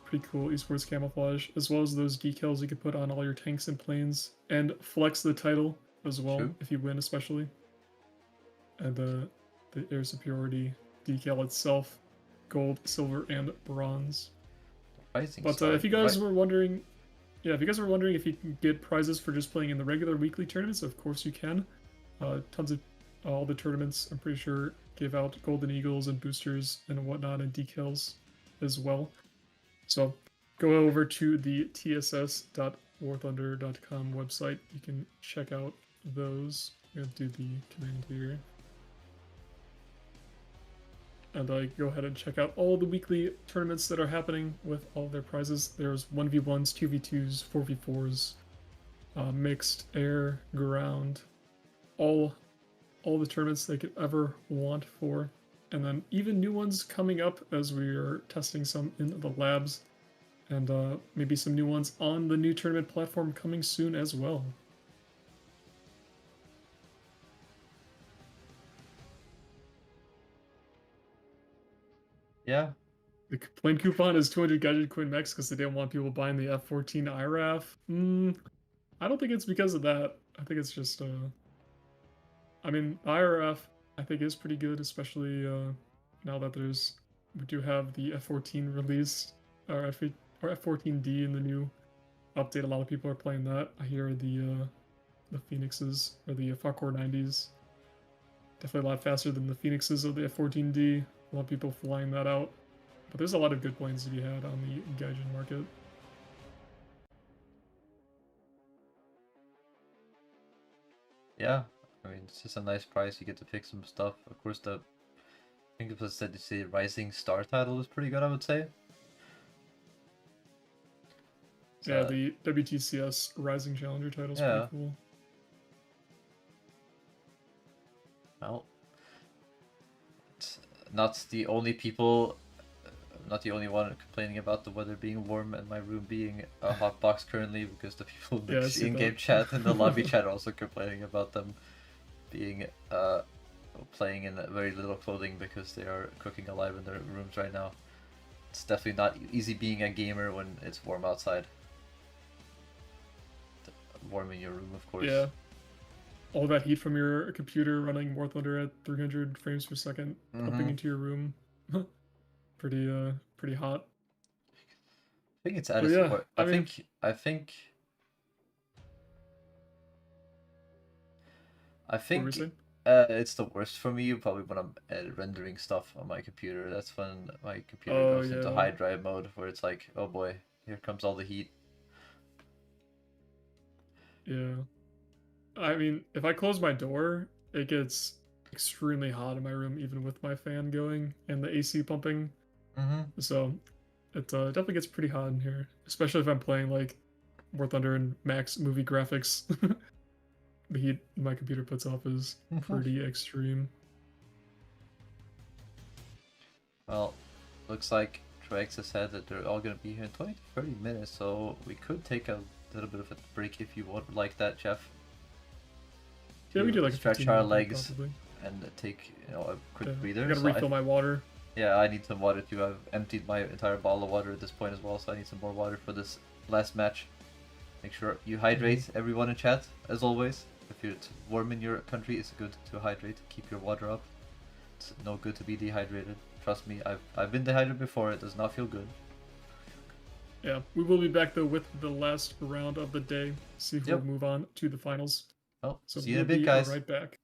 pretty cool esports camouflage, as well as those decals you can put on all your tanks and planes, and flex the title as well, if you win especially. And the Air Superiority decal itself, gold, silver, and bronze. But if you guys were wondering, if you can get prizes for just playing in the regular weekly tournaments, of course you can. Tons of all the tournaments, I'm pretty sure, give out Golden Eagles and boosters and whatnot and decals as well. So go over to the tss.warthunder.com website. You can check out those. I'm gonna do the command here. And go ahead and check out all the weekly tournaments that are happening with all their prizes. There's 1v1s, 2v2s, 4v4s, mixed, air, ground, all the tournaments they could ever want for. And then even new ones coming up as we are testing some in the labs. And maybe some new ones on the new tournament platform coming soon as well. Yeah. The complaint coupon is 200 gadget coin max because they didn't want people buying the F14 IRAF. I don't think it's because of that. I think it's just, I mean, IRF I think is pretty good, especially now that we do have the F14 released, or F14D in the new update. A lot of people are playing that. I hear the Phoenixes or the Farcore 90s definitely a lot faster than the Phoenixes of the F14D. A lot of people flying that out. But there's a lot of good planes to be had on the Gaijin market. Yeah, I mean, it's just a nice price. You get to pick some stuff. Of course, I think it was said to say Rising Star title is pretty good, I would say. So, yeah, the WTCS Rising Challenger title is pretty cool. Well, it's not the only people, not the only one complaining about the weather being warm and my room being a hot box currently, because the people in the in-game chat and the lobby chat are also complaining about them being playing in very little clothing because they are cooking alive in their rooms right now. It's definitely not easy being a gamer when it's warm outside. Warm in your room, of course. Yeah. All that heat from your computer running War Thunder at 300 frames per second, pumping into your room. Pretty hot. I think it's at its worst. I think it's the worst for me probably when I'm rendering stuff on my computer. That's when my computer goes into high drive mode, where it's like, oh boy, here comes all the heat. Yeah. I mean, if I close my door, it gets extremely hot in my room, even with my fan going and the AC pumping. So it definitely gets pretty hot in here, especially if I'm playing like War Thunder and max movie graphics. The heat my computer puts off is pretty extreme. Well, looks like Trex has said that they're all going to be here in 20 to 30 minutes, so we could take a little bit of a break if you would like that, Jeff. Yeah, we do like stretch our legs and take a quick breather. I gotta refill my water. Yeah, I need some water too. I've emptied my entire bottle of water at this point as well, so I need some more water for this last match. Make sure you hydrate, everyone in chat, as always. If it's warm in your country, it's good to hydrate. Keep your water up. It's no good to be dehydrated. Trust me, I've been dehydrated before. It does not feel good. Yeah, we will be back though with the last round of the day. See if we'll move on to the finals. Well, so see you in a bit, guys. Right back.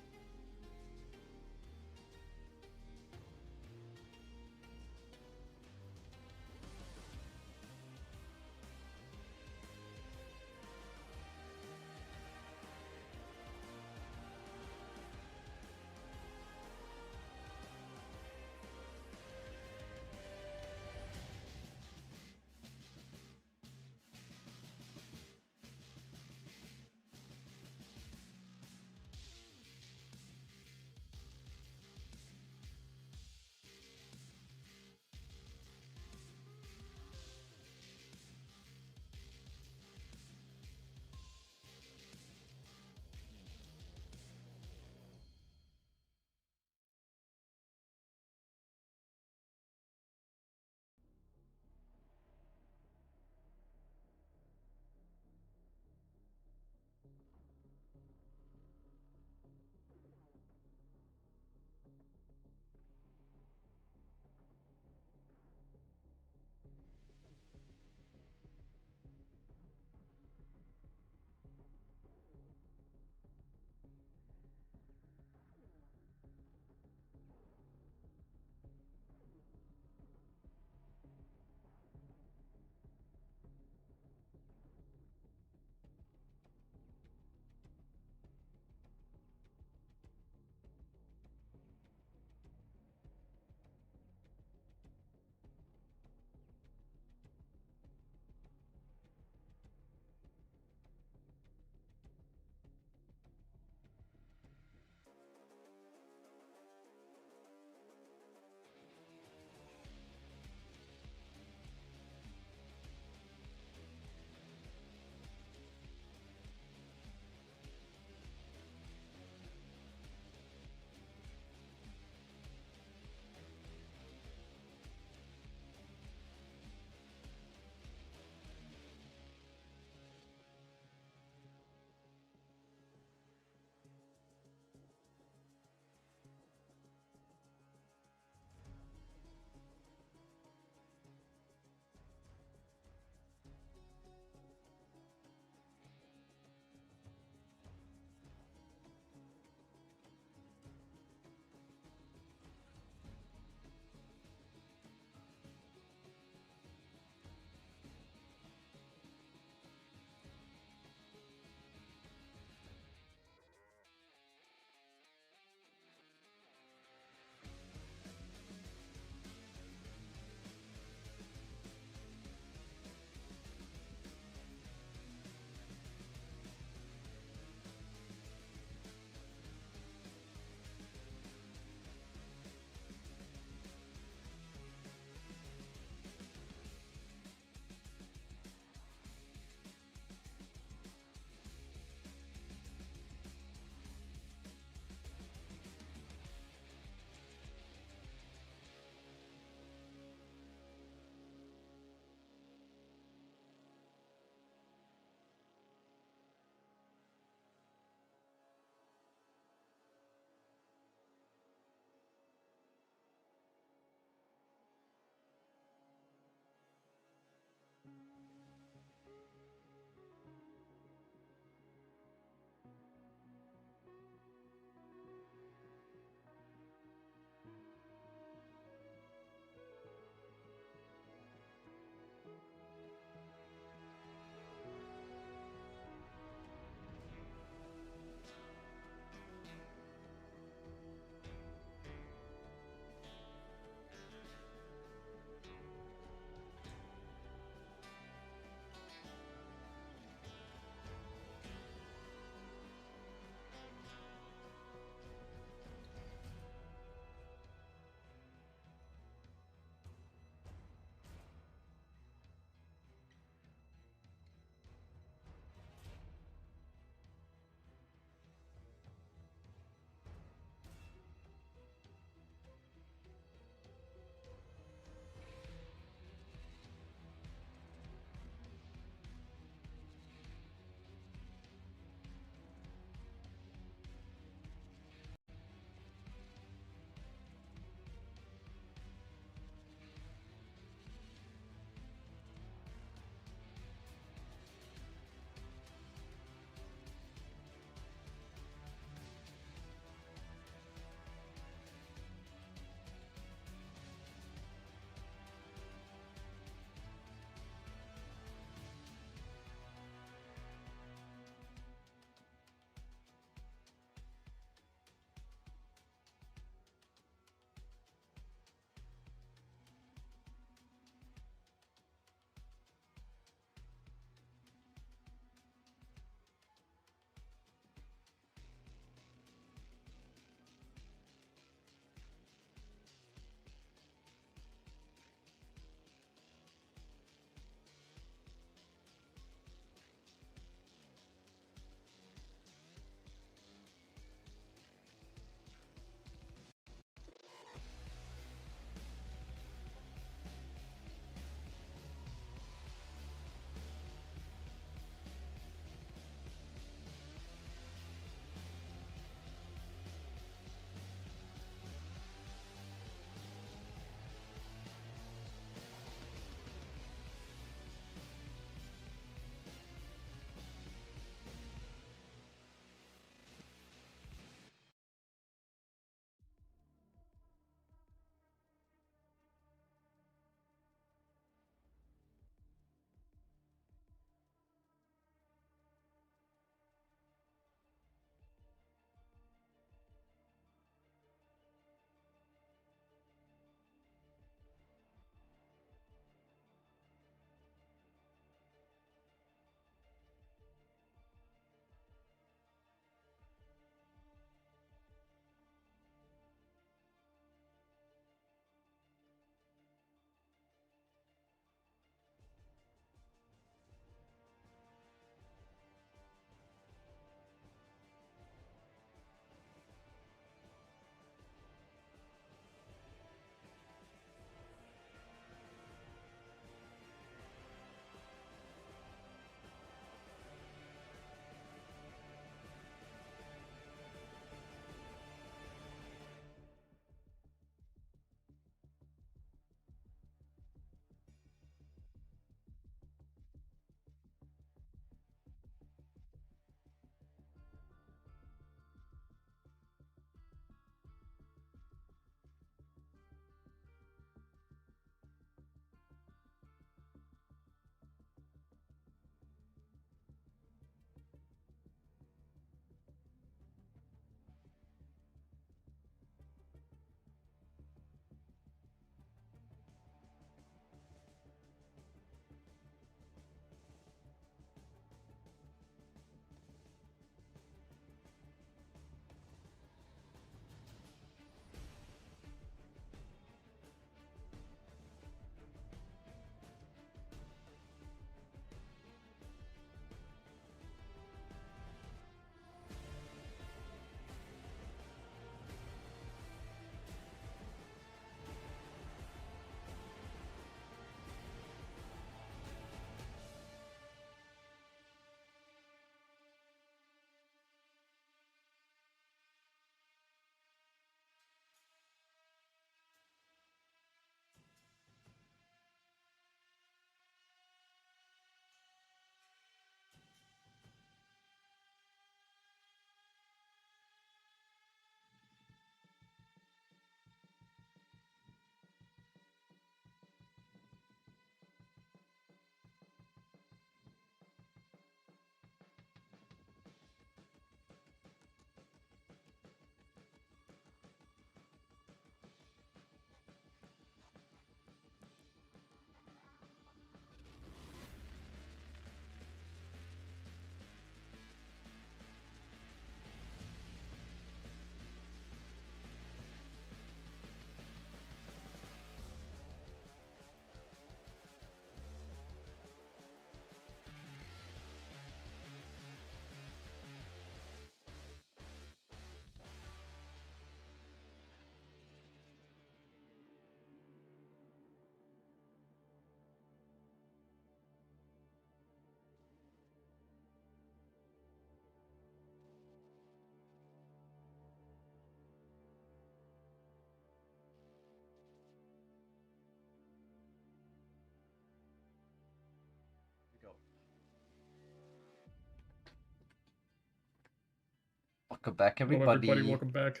Welcome back, Hello, everybody. everybody. Welcome back.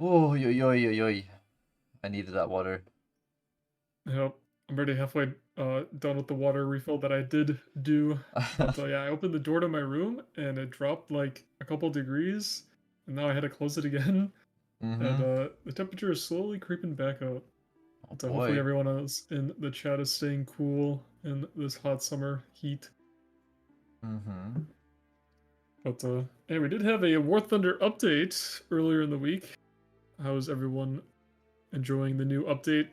Oh, yo, yo, yo, yo. I needed that water. Yep, I'm already halfway done with the water refill that I did do. But yeah, I opened the door to my room and it dropped like a couple degrees, and now I had to close it again. And the temperature is slowly creeping back up. Oh So hopefully boy. everyone else in the chat is staying cool in this hot summer heat. But yeah, we did have a War Thunder update earlier in the week. How's everyone enjoying the new update?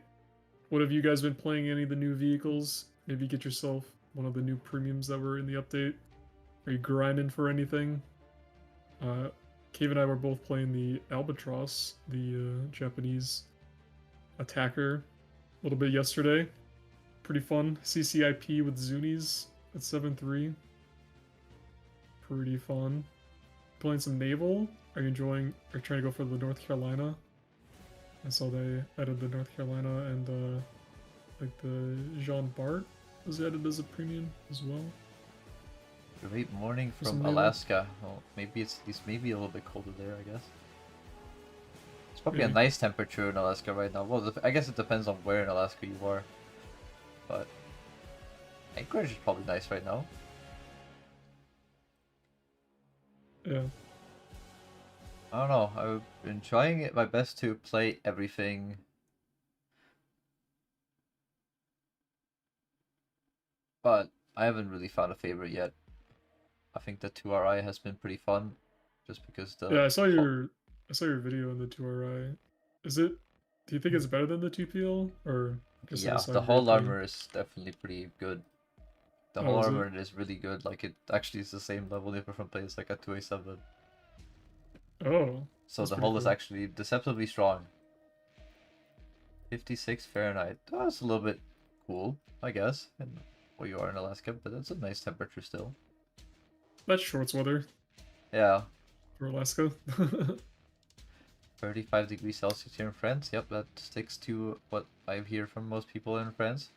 What have you guys been playing? Any of the new vehicles? Maybe get yourself one of the new premiums that were in the update. Are you grinding for anything? Cave and I were both playing the Albatross, the Japanese attacker, a little bit yesterday. Pretty fun. CCIP with Zunis at 7-3. Pretty fun. Playing some naval. Are you enjoying or trying to go for the North Carolina? I saw they added the North Carolina and like the Jean Bart was added as a premium as well. Great morning For some from naval. Alaska. Well, maybe it's at least maybe a little bit colder there, I guess. It's probably a Yeah. nice temperature in Alaska right now. Well, I guess it depends on where in Alaska you are. But Anchorage is probably nice right now. Yeah. I don't know. I've been trying my best to play everything. But I haven't really found a favorite yet. I think the 2RI has been pretty fun. Just because the... Yeah, I saw your video on the 2RI. Is it do you think it's better than the 2PL or just like a Yeah, the side grade hull thing? armor is definitely pretty good. The Oh, hull is armor it? is really good. Like, it actually is the same level if from plays like a 2A7. Oh, So that's the pretty hull is cool. actually deceptively strong. 56 Fahrenheit. That's a little bit cool, I guess, and where you are in Alaska, but that's a nice temperature still. That's shorts weather Yeah, for Alaska. 35 degrees Celsius here in France. Yep, that sticks to what I hear from most people in France.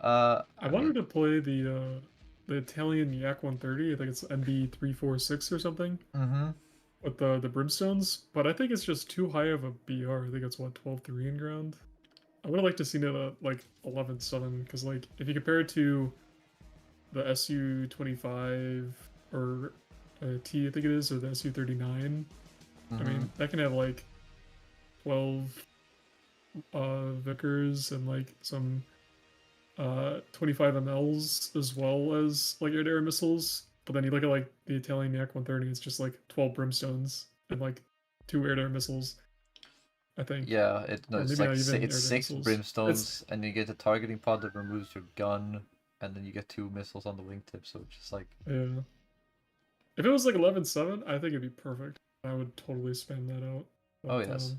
I I wanted mean, to play the Italian Yak 130. I think it's MB346 or something with the brimstones, but I think it's just too high of a BR. I think it's what 12-3 in ground. I would have liked to seen it at like 11-7 because like if you compare it to the SU-25 or T, I think it is, or the SU-39, I mean that can have like 12 Vickers and like some 25 MLs as well as like air-to-air missiles. But then you look at like the Italian Yak 130, it's just like 12 brimstones and like 2 air-to-air missiles, I think. yeah, no, Or it's maybe like not even it's air-to-air 6 missiles. It's brimstones, and you get a targeting pod that removes your gun, and then you get 2 missiles on the wingtip. So it's just like, yeah. If it was like 11-7, I think it'd be perfect. I would totally spam that out. oh But yes.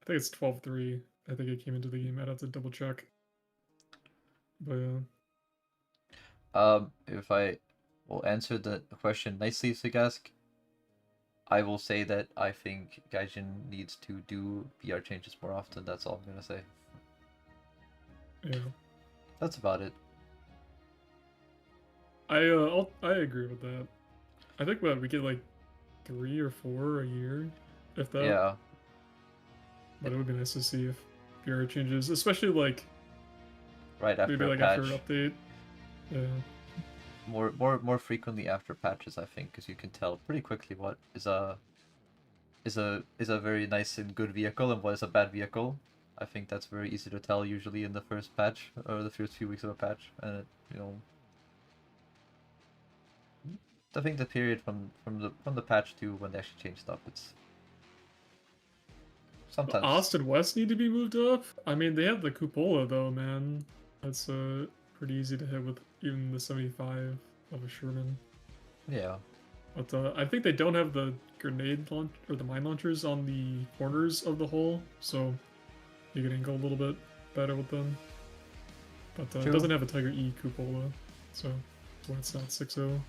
I think it's 12-3. I think it came into the game. I'd have to double check. But yeah. If I will answer the question nicely, Sigask, I will say that I think Gaijin needs to do BR changes more often. That's all I'm gonna say. Yeah. That's about it. I agree with that. I think what we get like 3 or 4 a year, if that. Yeah. But it would be nice to see if PR changes, especially like Right after maybe a like after an patch. update. Yeah. More frequently after patches, I think, because you can tell pretty quickly what is a very nice and good vehicle and what is a bad vehicle. I think that's very easy to tell usually in the first patch or the first few weeks of a patch, and I think the period from the patch to when they actually change stuff, it's sometimes. Austin West need to be moved up. I mean, they have the cupola though, man. That's pretty easy to hit with even the 75 of a Sherman. Yeah. But I think they don't have the grenade launch or the mine launchers on the corners of the hole, so you can angle a little bit better with them. But it True. doesn't have a Tiger E cupola, so that's why it's not 6-0.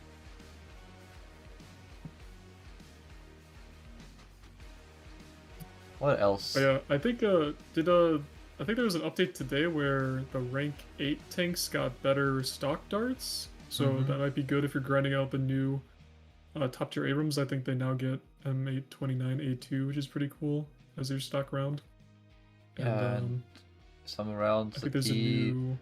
What else? Oh, yeah, I think I think there was an update today where the rank 8 tanks got better stock darts, so Mm-hmm. that might be good if you're grinding out the new top tier Abrams. I think they now get M829A2, which is pretty cool as your stock round. And Yeah, and some rounds I the think there's a T. new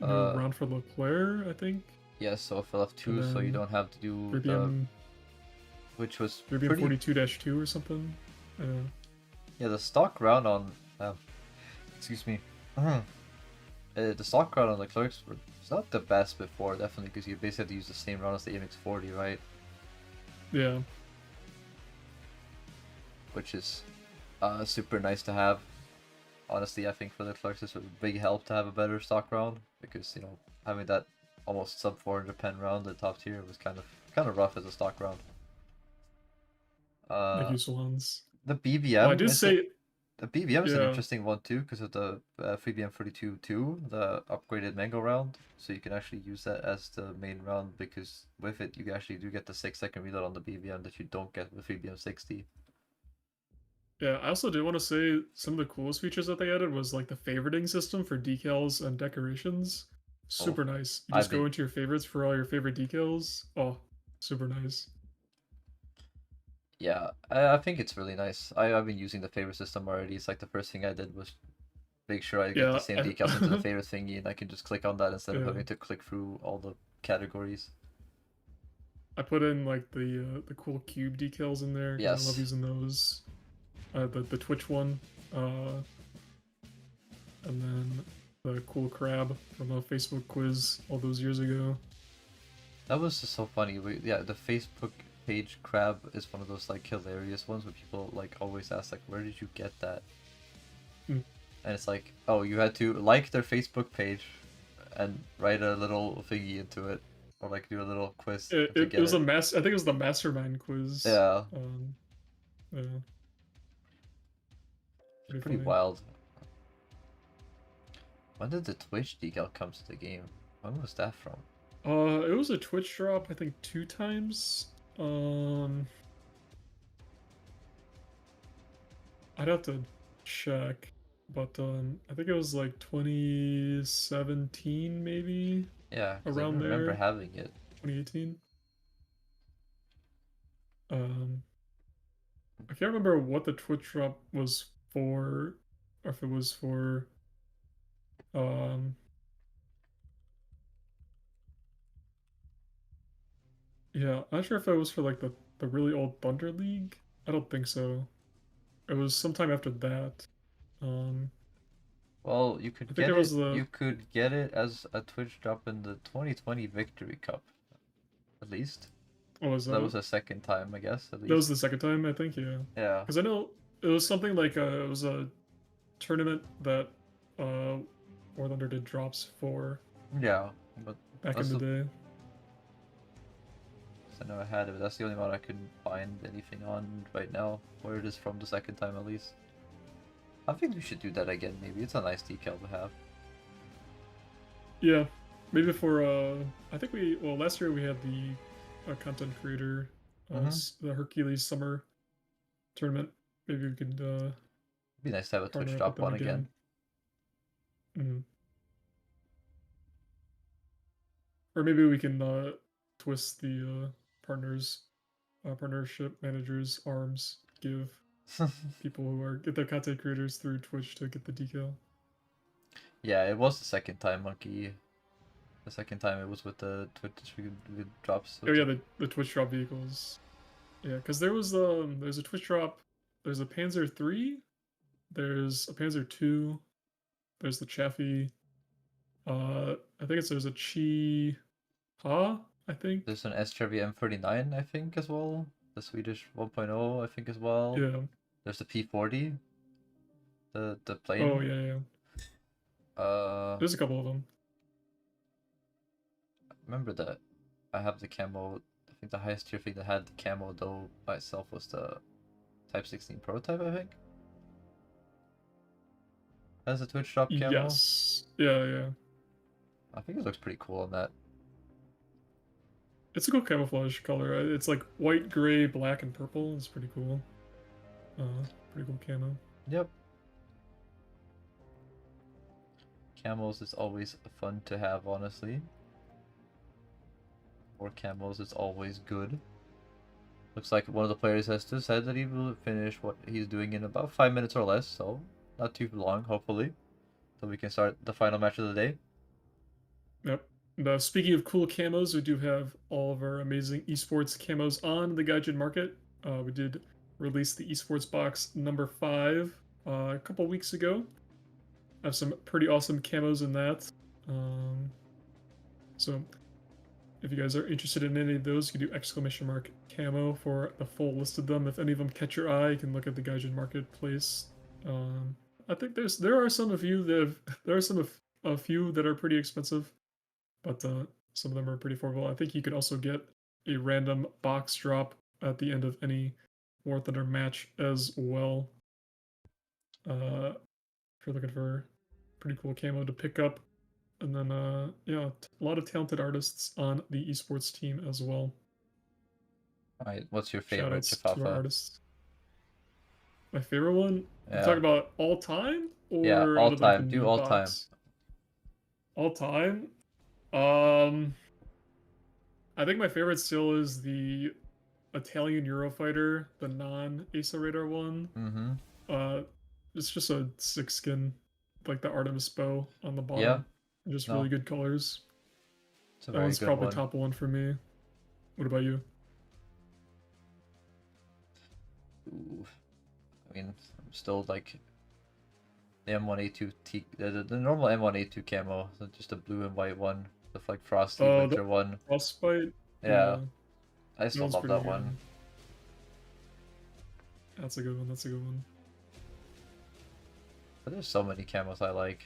round for Leclerc, I think. Yeah, so And FLF2, so you then don't have to do the, 3BM which was 3BM pretty. 42-2 or something. Yeah, the stock round on, excuse me, the stock round on the clerks was not the best before, definitely, because you basically have to use the same round as the MX40, right? Yeah. Which is super nice to have. Honestly, I think for the clerks it's a big help to have a better stock round, because you know having that almost sub 400 pen round at top tier was kind of rough as a stock round. Like Uh, useful ones. the Well, I BBM did is a, say, the BBM is an yeah, interesting one too, because of the 3BM42 2, the upgraded mango round. So you can actually use that as the main round, because with it you actually do get the 6-second reload on the BBM that you don't get with 3BM60. yeah. I also did want to say some of the coolest features that they added was like the favoriting system for decals and decorations. Oh, Super nice. You I've just go been into your favorites for all your favorite decals. Oh, super nice. Yeah, I think it's really nice. I've been using the favorite system already. It's like the first thing I did was make sure I get the Yeah, same decals into the favorite thingy, and I can just click on that instead of yeah. having to click through all the categories. I put in like the cool cube decals in there because I love Yes. using those. The Twitch one, uh, and then the cool crab from a Facebook quiz all those years ago. That was just so funny. Yeah, the Facebook page crab is one of those like hilarious ones where people like always ask like, where did you get that? Hmm. And it's like, oh, you had to like their Facebook page and write a little thingy into it, or like do a little quiz to It get was it. a mass. I think it was the mastermind quiz. Yeah, Yeah, it's pretty pretty funny. wild. When did the Twitch decal come to the game? When was that from? It was a Twitch drop. I think 2 times. Um, I'd have to check, but I think it was like 2017 maybe Yeah, because I around remember there. having it. 2018. Um, I can't remember what the Twitch drop was for, or if it was for um yeah, I'm not sure if it was for like the really old Thunder League. I don't think so. It was sometime after that. Um Well, I think it was the you could get it as a Twitch drop in the 2020 Victory Cup, at least. what was So that that? was a second time, I guess, at That was least. the second time, I think, yeah. Yeah. Because I know it was something like it was a tournament that War Thunder did drops for Yeah, but back in that's the the day. I never had it. That's the only one I couldn't find anything on right now, where it is from the second time at least. I think we should do that again, maybe. It's a nice decal to have. Yeah, maybe for I think last year we had the content creator Mm-hmm. the Hercules Summer tournament. Maybe we could Be nice to have a Twitch partner up with drop them one again. again. Mm. Or maybe we can twist the partnership managers' arms. Give people who are get their content creators through Twitch to get the decal. Yeah, it was the second time, Monkey. The second time it was with the Twitch with drops. Oh yeah, the Twitch drop vehicles. Yeah, because there's a Twitch drop. There's a Panzer 3. There's a Panzer 2. There's the Chaffee. I think there's a Chi Ha, I think. There's an STRV M39, I think, as well. The Swedish 1.0, I think, as well. Yeah. There's the P40, the Oh plane. yeah, yeah. Uh, There's a couple of them. remember that I have the camo. I think the highest tier thing that had the camo though by itself was the Type 16 prototype. I think has a Twitch drop camo. Yes. Yeah, yeah. I think it looks pretty cool on that. It's a cool camouflage color. It's like white, gray, black, and purple. It's pretty cool. pretty cool camo. Yep. Camos is always fun to have, honestly. Or camos is always good. Looks like one of the players has just said that he will finish what he's doing in about 5 minutes or less, so not too long, hopefully. So we can start the final match of the day. Yep. Now, speaking of cool camos, we do have all of our amazing esports camos on the Gaijin market. We did release the esports box number 5 a couple weeks ago. I have some pretty awesome camos in that. So if you guys are interested in any of those, you can do !camo for the full list of them. If any of them catch your eye, you can look at the Gaijin marketplace. I think there are some of you that there are a few that are pretty expensive, but some of them are pretty affordable. I think you could also get a random box drop at the end of any War Thunder match as well. If you're looking for pretty cool camo to pick up. And then, yeah, a lot of talented artists on the esports team as well. Alright, what's your favorite Shoutouts to our Chifafa? artists. My favorite one? Yeah. You talk about all time? Or Yeah, out all of, like, the time. Do new all box? time. All time? I think my favorite still is the Italian Eurofighter, the non-Asa Radar one. Mm-hmm. It's just a sick skin, like the Artemis bow on the bottom. Yeah. Just No. really good colors. It's a That very one's good probably one. top one for me. What about you? Ooh. I mean, I'm still like the M1A2 T, the normal M1A2 camo, so just the blue and white one, the like frosty winter one. Frostbite. Yeah, I still one's love pretty that good. one. That's a good one. That's a good one. But there's so many camos I like.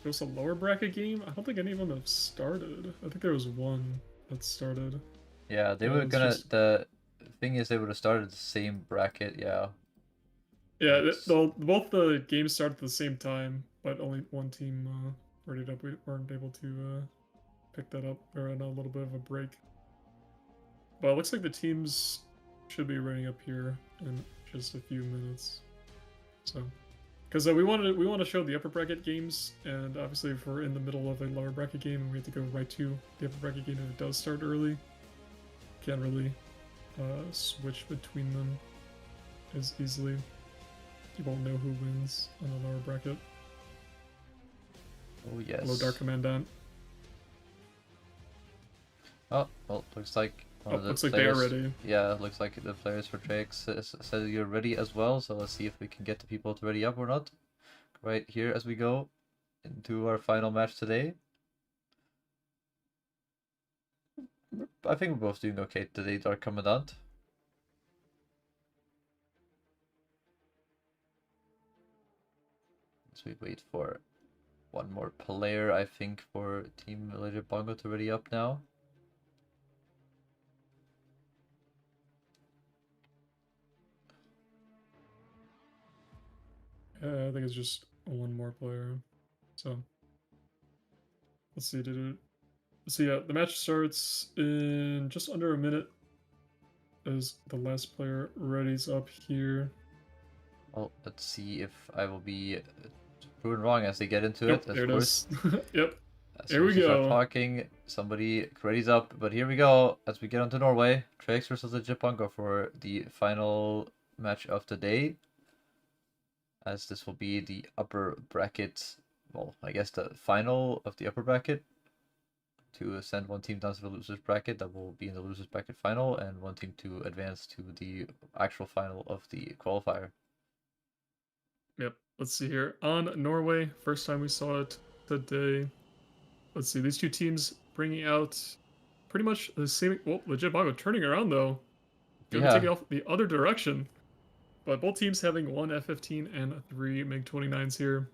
There's a lower bracket game. I don't think any of them have started. I think there was one that started. Yeah, they Yeah, were it's gonna. just- The thing is, they would have started the same bracket. Yeah. Yeah, It's- both the games started at the same time, but only one team readied up. We weren't able to pick that up. We're on a little bit of a break. But it looks like the teams should be running up here in just a few minutes. So, because we want to show the upper bracket games, and obviously if we're in the middle of a lower bracket game, we have to go right to the upper bracket game if it does start early. Can't really switch between them as easily. You won't know who wins on the lower bracket. Oh yes. Hello, Dark Commandant. Oh well, looks like. One of the Looks like they are players- ready. Yeah, looks like the players for Drake said you're ready as well. So let's see if we can get the people to ready up or not. Right here as we go into our final match today. I think we're both doing okay today, Dark Commandant. So we wait for one more player, I think, for Team Legend Bongo to ready up now. I think it's just one more player. So let's see. So yeah, the match starts in just under a minute as the last player readies up here. Well, let's see if I will be proven wrong as they get into Yep, it. Of there it course. is. Yep. As Here soon we as you start go. talking, somebody readies up. But here we go as we get onto Norway. Trex versus the Jipango for the final match of the day. As this will be the upper bracket, well, I guess the final of the upper bracket. To send one team down to the losers bracket that will be in the losers bracket final, and one team to advance to the actual final of the qualifier. Yep. Let's see here. On Norway, first time we saw it today. Let's see. These two teams bringing out pretty much the same. Well, legit Bongo turning around though. Gonna be taking off the other direction. But both teams having one F-15 and 3 MiG-29s here.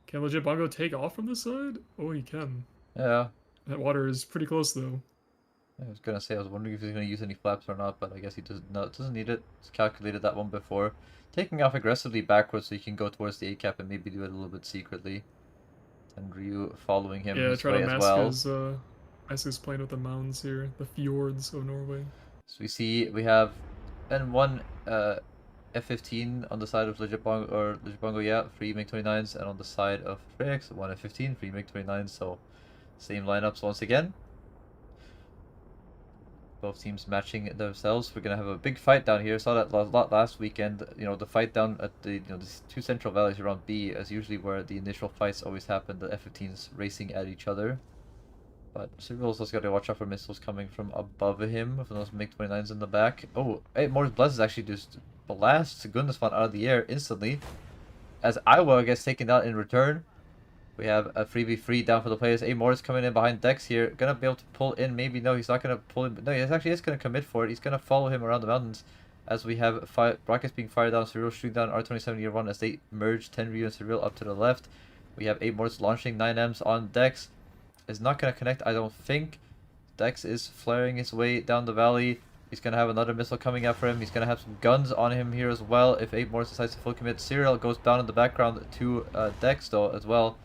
Can legit Bongo take off from this side? Oh, he can. Yeah. That water is pretty close though. I was gonna say, I was wondering if he's gonna use any flaps or not, but I guess he doesn't need it. He's calculated that one before. Taking off aggressively backwards so he can go towards the A-cap and maybe do it a little bit secretly. And Ryu following him Yeah, his try way to as mask well. his plane with the mountains here, the fjords of Norway. So we have and one F15 on the side of Legit Bongo, yeah, 3 MiG-29s, and on the side of Frex, 1 F15, 3 MiG-29s, so same lineups once again. Both teams matching themselves. We're gonna have a big fight down here. Saw that a lot last weekend. You know, the fight down at the the two central valleys around B is usually where the initial fights always happen. The F-15s racing at each other. But Cyril's also got to watch out for missiles coming from above him, from those MiG-29s in the back. Oh, hey, Morris Bless is actually just blasts Gundesvan out of the air instantly. As Iowa gets taken out in return. We have a 3v3 down for the players. Morris coming in behind Dex here. Gonna be able to pull in. Maybe no, he's not gonna pull in. No, he actually is gonna commit for it. He's gonna follow him around the mountains as we have rockets being fired down. Cyril shooting down R27 year one as they merge Tenryu and Cyril up to the left. We have Morris launching 9Ms on Dex. Is not gonna connect, I don't think. Dex is flaring his way down the valley. He's gonna have another missile coming after him. He's gonna have some guns on him here as well. If Morris decides to full commit, Cyril goes down in the background to Dex though as well.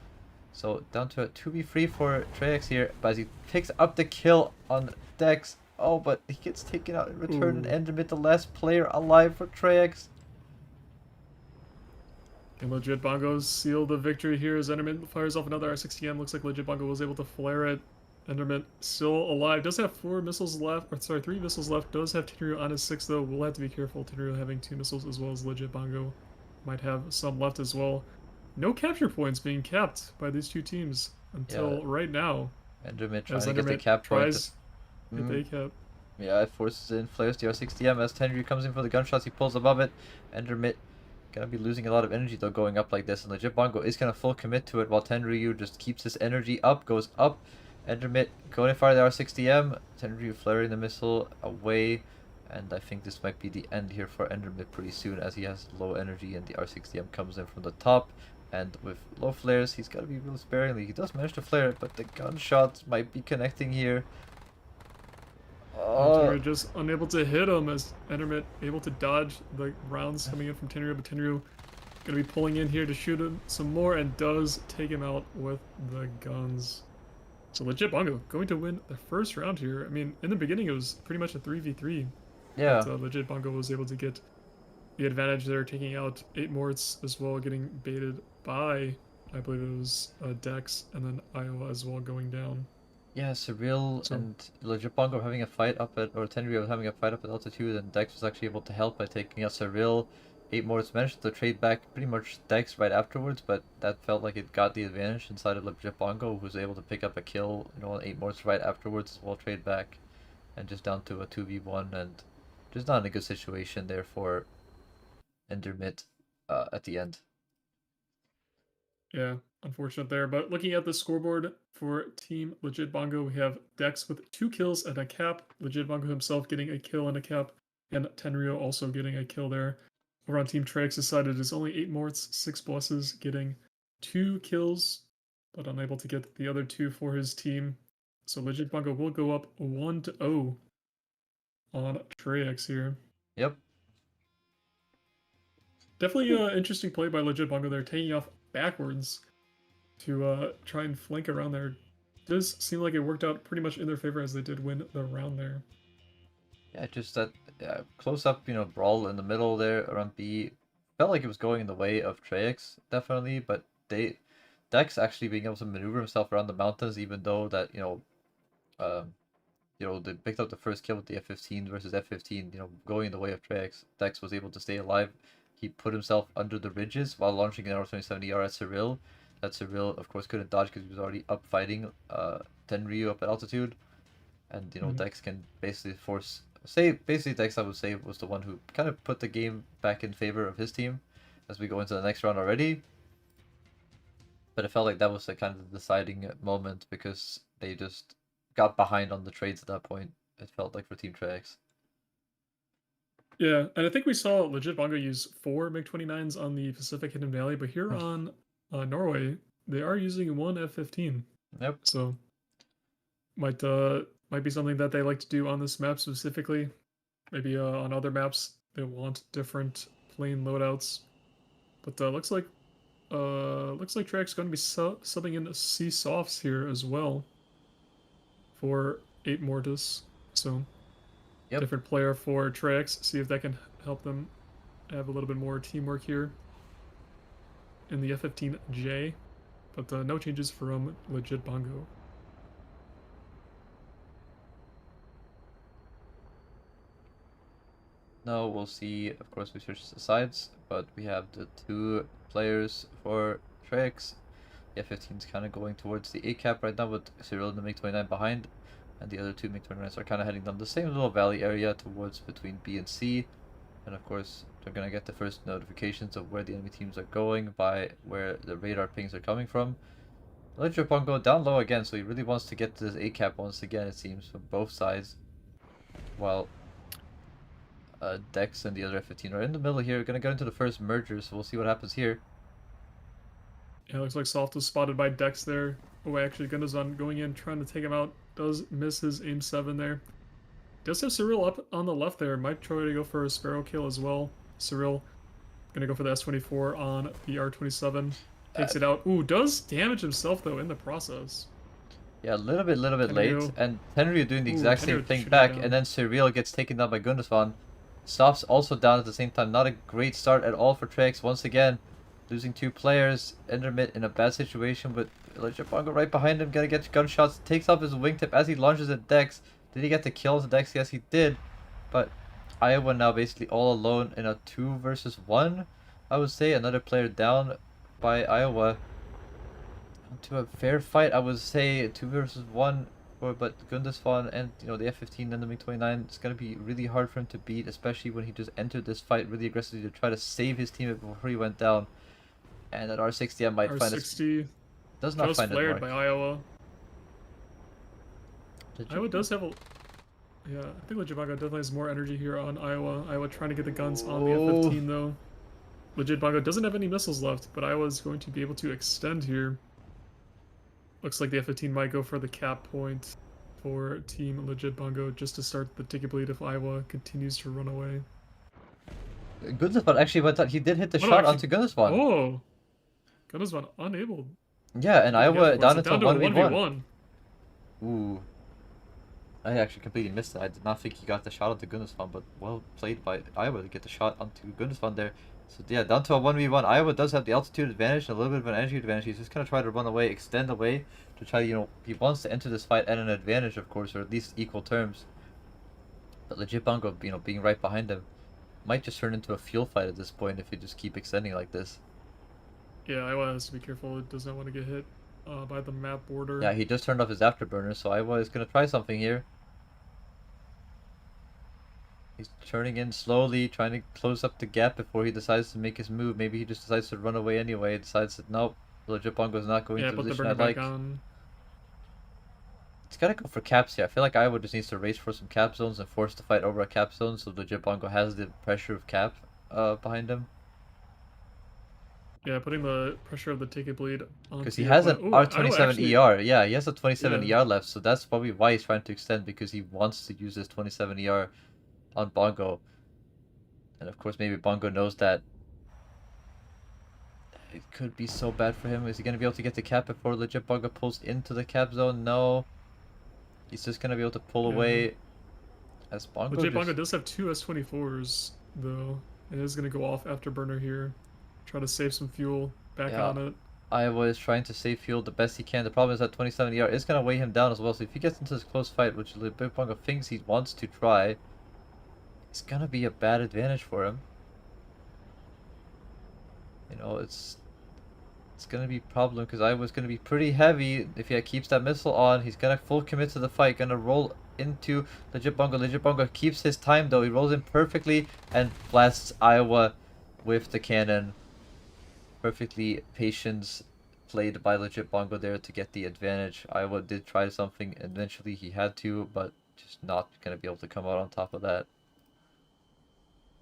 So down to a 2v3 for Trex here, but as he picks up the kill on Dex. Oh, but he gets taken out in return, and Endermit, the last player alive for Trex. And Legit Bongos seal the victory here as Endermit fires off another R60M. Looks like Legit Bongo was able to flare it. Endermit still alive. Does have 4 missiles left, or sorry, 3 missiles left. Does have Tenryu on his 6 though. We'll have to be careful. Tenryu having 2 missiles as well as Legit Bongo might have some left as well. No capture points being capped by these two teams until right now. Endermit trying to get the cap point. Get the cap. Yeah, it forces in, flares the R60M as Tenryu comes in for the gunshots. He pulls above it. Endermit gonna be losing a lot of energy though going up like this, and Legit Bongo is gonna full commit to it while Tenryu just keeps his energy up, goes up. Endermit going to fire the R60M. Tenryu flaring the missile away. And I think this might be the end here for Endermit pretty soon as he has low energy and the R60M comes in from the top. And with low flares, he's got to be real sparingly. He does manage to flare it, but the gunshots might be connecting here. Tenryu just unable to hit him as Endermit able to dodge the rounds coming in from Tenryu, but Tenryu gonna be pulling in here to shoot him some more and does take him out with the guns. So Legit Bongo going to win the first round here. I mean, in the beginning it was pretty much a 3v3. Yeah. But, Legit Bongo was able to get the advantage there, taking out 8 Morts as well, getting baited by, I believe it was Dex, and then Iowa as well going down. Yeah, Cyril and Legit Bongo having a fight up at, or Tenryu was having a fight up at altitude, and Dex was actually able to help by taking out Cyril. 8 Morts managed to trade back pretty much Dex right afterwards, but that felt like it got the advantage inside of Legit Bongo, who was able to pick up a kill, 8 Morts right afterwards, while trade back, and just down to a 2v1, and just not in a good situation there for Endermit at the end. Yeah, unfortunate there. But looking at the scoreboard for Team Legit Bongo, we have Dex with 2 kills and a cap. Legit Bongo himself getting a kill and a cap, and Tenryu also getting a kill there. Over on Team Trex's side, it is only 8 Morts, 6 Blesses, getting 2 kills, but unable to get the other 2 for his team. So Legit Bongo will go up 1-0 on Trex here. Yep. Definitely an interesting play by Legit Bongo there, taking off backwards to try and flank around there. It does seem like it worked out pretty much in their favor as they did win the round there. Yeah, just that close up, brawl in the middle there around B. Felt like it was going in the way of Trex, definitely, but Dex actually being able to maneuver himself around the mountains, even though that, they picked up the first kill with the F-15 versus F-15, going in the way of Trex. Dex was able to stay alive. He put himself under the ridges while launching an R27ER at Cyril. That Cyril, of course, couldn't dodge because he was already up fighting Tenryu up at altitude. And, Dex can basically Dex, I would say, was the one who kind of put the game back in favor of his team as we go into the next round already. But it felt like that was the kind of deciding moment because they just got behind on the trades at that point. It felt like for Team Trex. Yeah, and I think we saw Legit Bongo use 4 MiG-29s on the Pacific Hidden Valley, but here on Norway, they are using 1 F-15. Yep. So might be something that they like to do on this map specifically. Maybe on other maps they want different plane loadouts. But looks like Trex going to be subbing in C softs here as well for 8 Mortis. So Yep. different player for Trex. See if that can help them have a little bit more teamwork here in the F-15J. But no changes from Legit Bongo. No, we'll see. Of course, we switch the sides, but we have the two players for Trex. The F-15 is kind of going towards the A cap right now, with Cyril and the MiG-29 behind, and the other two MiG-29s are kind of heading down the same little valley area towards between B and C. And of course, they're gonna get the first notifications of where the enemy teams are going by where the radar pings are coming from. Legit Bongo down low again, so he really wants to get to this A cap once again, it seems, from both sides. While Dex and the other F-15 are in the middle here. We're gonna go into the first merger, so we'll see what happens here. Yeah, looks like Soft was spotted by Dex there. Oh, actually, Gundazon going in, trying to take him out. Does miss his aim 7 there. Does have Cyril up on the left there. Might try to go for a Sparrow kill as well. Cyril gonna go for the S-24 on the R-27. Takes it out. Ooh, does damage himself, though, in the process. Yeah, a little bit late, Tenryu. and Tenryu doing the Ooh, exact Tenryu same thing shooting back, down. and then Cyril gets taken down by Gundasvan. Soft's also down at the same time. Not a great start at all for Trex. Once again, losing two players. Endermit in a bad situation with Legit Bongo right behind him, gonna get gunshots. Takes off his wingtip as he launches at Dex. Did he get the kill to Dex? Yes, he did. But Iowa now basically all alone in a 2 versus 1, I would say. Another player down by Iowa. To a fair fight, I would say 2 versus 1. But Gundasvan and the F-15 and the MiG-29, it's gonna be really hard for him to beat, especially when he just entered this fight really aggressively to try to save his teammate before he went down. And that R60 might find it. R60 Does not just find it flared mark. by Iowa. Did Iowa does have a... Yeah, I think Legit Bongo definitely has more energy here on Iowa. Iowa trying to get the guns on the F-15, though. Legit Bongo doesn't have any missiles left, but Iowa's going to be able to extend here. Looks like the F-15 might go for the cap point for Team Legit Bongo just to start the ticket bleed if Iowa continues to run away. Gundasvan actually went out. He did hit the Oh, no, shot actually- onto Gundasvan. Oh! Gundasvan unable. Yeah, and to get the Iowa F down points. into Down to a 1v1. 1v1. Ooh. I actually completely missed it. I did not think he got the shot onto Gundasvan, but well played by Iowa to get the shot onto Gundasvan there. So yeah, down to a 1v1. Iowa does have the altitude advantage and a little bit of an energy advantage. He's just going to try to run away, extend away, to try, he wants to enter this fight at an advantage, of course, or at least equal terms. But Legit Bongo, being right behind him, might just turn into a fuel fight at this point if you just keep extending like this. Yeah, Iowa has to be careful. It does not want to get hit by the map border. Yeah, he just turned off his afterburner, so Iowa is going to try something here. He's turning in slowly, trying to close up the gap before he decides to make his move. Maybe he just decides to run away anyway. Decides that nope, Legit Bongo is not going to the put the position burner I like. back on. He's got to go for caps here. I feel like Iowa just needs to race for some cap zones and force the fight over a cap zone so Legit Bongo has the pressure of cap behind him. Yeah, putting the pressure of the ticket bleed on. Because he has an R27 ER. Yeah, he has a 27 Yeah. ER left, so that's probably why he's trying to extend, because he wants to use this 27 ER on Bongo. And of course, maybe Bongo knows that it could be so bad for him. Is he going to be able to get the cap before Legit Bongo pulls into the cap zone? No. He's just going to be able to pull away as Bongo. Legit Bongo does have two S-24s, though. It is going to go off afterburner here. Try to save some fuel back on it. Iowa is trying to save fuel the best he can. The problem is that 27 ER is going to weigh him down as well. So if he gets into this close fight, which Legit Bongo thinks he wants to try, it's going to be a bad advantage for him. It's going to be a problem because Iowa's going to be pretty heavy. If he keeps that missile on, he's going to full commit to the fight. Going to roll into Legit Bongo. Legit Bongo keeps his time though. He rolls in perfectly and blasts Iowa with the cannon. Perfectly patience played by Legit Bongo there to get the advantage. Iowa did try something. Eventually he had to, but just not going to be able to come out on top of that.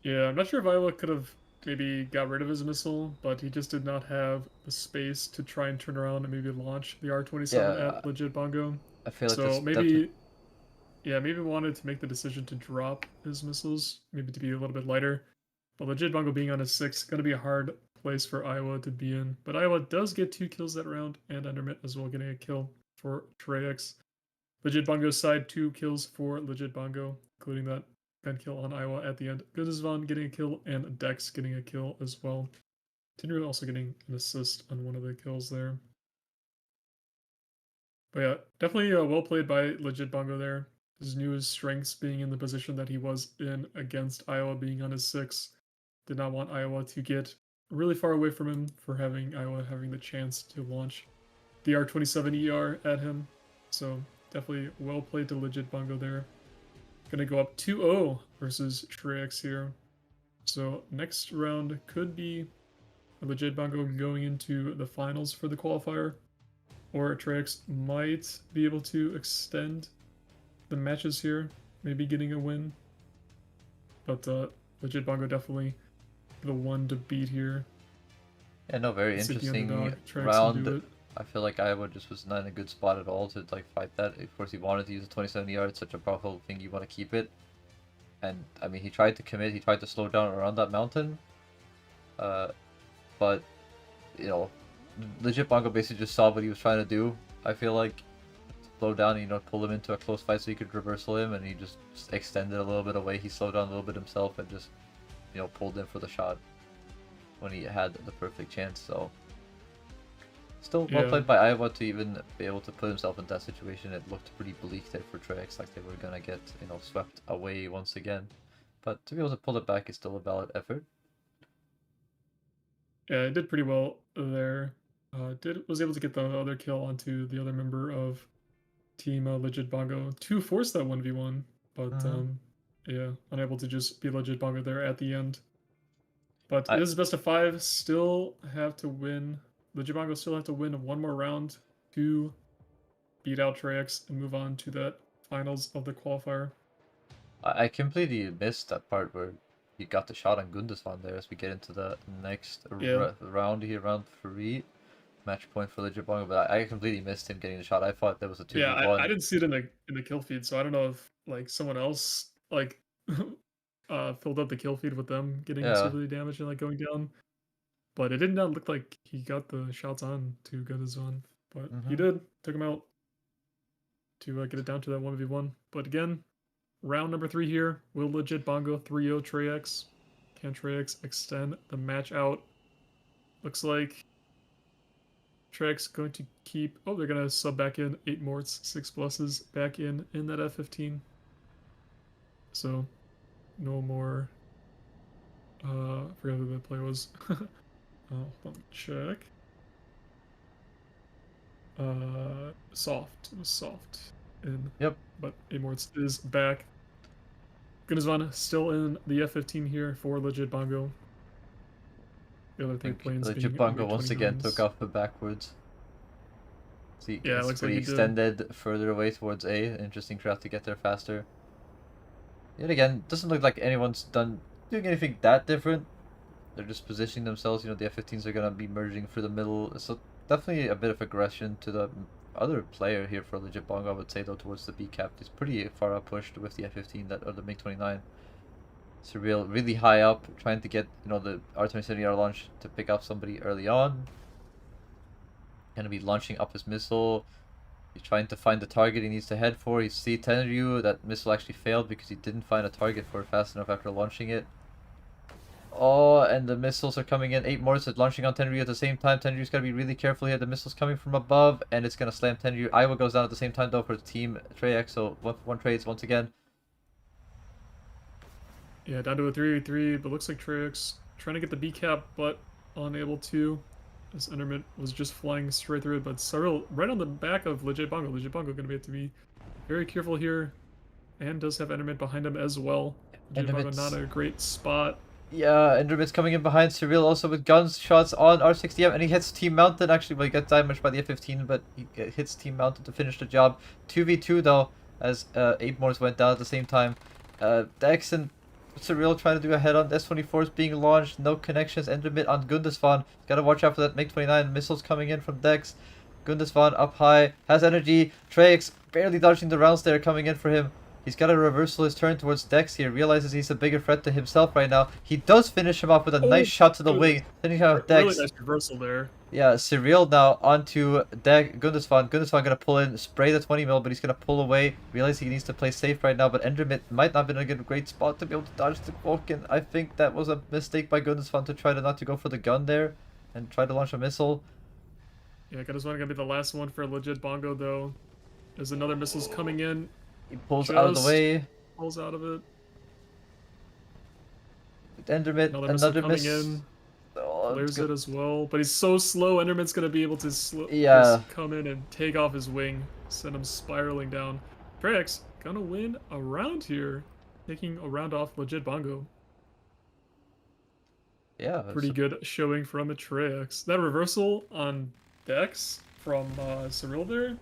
Yeah, I'm not sure if Iowa could have maybe got rid of his missile, but he just did not have the space to try and turn around and maybe launch the R-27 at Legit Bongo. I feel like so maybe, maybe wanted to make the decision to drop his missiles, maybe to be a little bit lighter. But Legit Bongo being on his 6, going to be a hard place for Iowa to be in. But Iowa does get 2 kills that round, and Endermit as well getting a kill for Trex. Legit Bongo's side, 2 kills for Legit Bongo, including that gun kill on Iowa at the end. Gudesvan getting a kill and Dex getting a kill as well. Tenryu also getting an assist on one of the kills there. But yeah, definitely well played by Legit Bongo there. His newest strengths being in the position that he was in against Iowa being on his 6. Did not want Iowa to get really far away from him for having Iowa having the chance to launch the R27ER at him. So definitely well played to Legit Bongo there. Gonna go up 2-0 versus Trex here. So next round could be a Legit Bongo going into the finals for the qualifier, or Trex might be able to extend the matches here, maybe getting a win. But Legit Bongo definitely the one to beat here. Yeah, no, very interesting round. I feel like Iowa just was not in a good spot at all to like fight that. Of course, he wanted to use a 27 yard. It's such a powerful thing. You want to keep it. And I mean, he tried to commit. He tried to slow down around that mountain. But you know, Legit Bongo basically just saw what he was trying to do. I feel like slow down, you know, pull him into a close fight so he could reversal him, and he just extended a little bit away. He slowed down a little bit himself and just, you know, pulled in for the shot when he had the perfect chance. So still well played by Iowa to even be able to put himself in that situation. It looked pretty bleak there for Trex, like they were gonna get, you know, swept away once again. But to be able to pull it back is still a valid effort. Yeah, it did pretty well there. Was able to get the other kill onto the other member of Team Legit Bongo to force that 1v1, but yeah, unable to just be Legit Bongo there at the end. But it is best of 5. Still have to win. Legit Bongo still have to win one more round to beat out Trex and move on to that finals of the qualifier. I completely missed that part where he got the shot on Gundesvan there as we get into the next round here, round 3. Match point for Legit Bongo, but I completely missed him getting the shot. I thought there was a 2v1. Yeah, I didn't see it in the kill feed, so I don't know if like someone else like filled up the kill feed with them getting severely damaged and like going down. But it did not look like he got the shots on to Gudesvan, but he did. Took him out to get it down to that 1v1. But again, round number 3 here. Will Legit Bongo 3-0 Trex? Can Trex extend the match out? Looks like Trex going to keep... Oh, they're going to sub back in 8 morts, 6 pluses back in that F15. So, no more... I forgot who the play was. Hold on, check. Soft. It was soft. Yep. But 8 morts is back. Gudesvan still in the F15 here for Legit Bongo. The other 3 planes Legit Bongo once again took off the backwards. See, yeah, it's looks pretty like he extended further away towards A. Interesting try to get there faster. Yet again, doesn't look like anyone's doing anything that different. They're just positioning themselves. You know, the F15s are gonna be merging through the middle. So definitely a bit of aggression to the other player here for Legit Bongo. I would say though towards the B cap. He's pretty far up pushed with the F15 or the MiG-29. Surreal, really high up, trying to get, you know, the R27ER launch to pick up somebody early on. Gonna be launching up his missile. He's trying to find the target he needs to head for. You see Tenryu, that missile actually failed because he didn't find a target for it fast enough after launching it. Oh, and the missiles are coming in. 8 mortars are launching on Tenryu at the same time. Tenryu's gotta be really careful here. The missile's coming from above, and it's gonna slam Tenryu. Iowa goes down at the same time though for Team Trex, so one trades once again. Yeah, down to a 3v3, but looks like Trex trying to get the B cap, but unable to. This Endermint was just flying straight through it, but Cyril right on the back of Legit Bongo. Legit Bongo going to be very careful here, and does have Endermint behind him as well. Legit Bongo not a great spot. Yeah, Endermit's coming in behind Cyril also with gunshots on R60M, and he hits Team Mountain. Actually, well, he got damaged by the F15, but he hits Team Mountain to finish the job. 2v2 though, as 8 mortars went down at the same time. Dex and Cyril trying to do a head-on. S24 is being launched. No connections. Endermit on Gundesvan. Gotta watch out for that MiG-29. Missiles coming in from Dex. Gundesvan up high. Has energy. Trex barely dodging the rounds there coming in for him. He's got to reversal his turn towards Dex here. Realizes he's a bigger threat to himself right now. He does finish him off with a nice shot to the wing. Finishing off Dex. Really nice reversal there. Yeah, Cyril now onto Gundesvan. Gundesvan gonna pull in, spray the 20 mil, but he's gonna pull away. Realize he needs to play safe right now, but Endermit might not have been a great spot to be able to dodge the Vulcan. I think that was a mistake by Gundesvan to try to not to go for the gun there and try to launch a missile. Yeah, Gundesvan gonna be the last one for legit Bongo though. There's another missile's coming in. He pulls out of the way. Pulls out of it. Endermit, another coming in. Oh, Clears it as well, but he's so slow. Enderman's gonna be able to just come in and take off his wing, send him spiraling down. Trex gonna win a round here, taking a round off legit Bongo. Yeah, pretty good showing from Atreus. That reversal on Dex from Cyril there,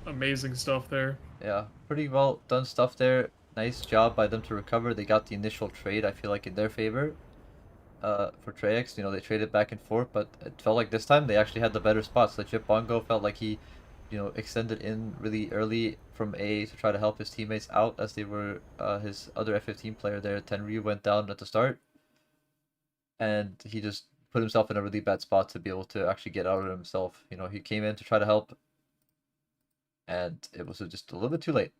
amazing stuff there. Yeah, pretty well done stuff there. Nice job by them to recover. They got the initial trade, I feel like, in their favor. For Trex, you know, they traded back and forth, but it felt like this time they actually had the better spots. Legit Bongo felt like he, you know, extended in really early from A to try to help his teammates out as they were, his other F15 player there, Tenryu, went down at the start. And he just put himself in a really bad spot to be able to actually get out of it himself. You know, he came in to try to help, and it was just a little bit too late.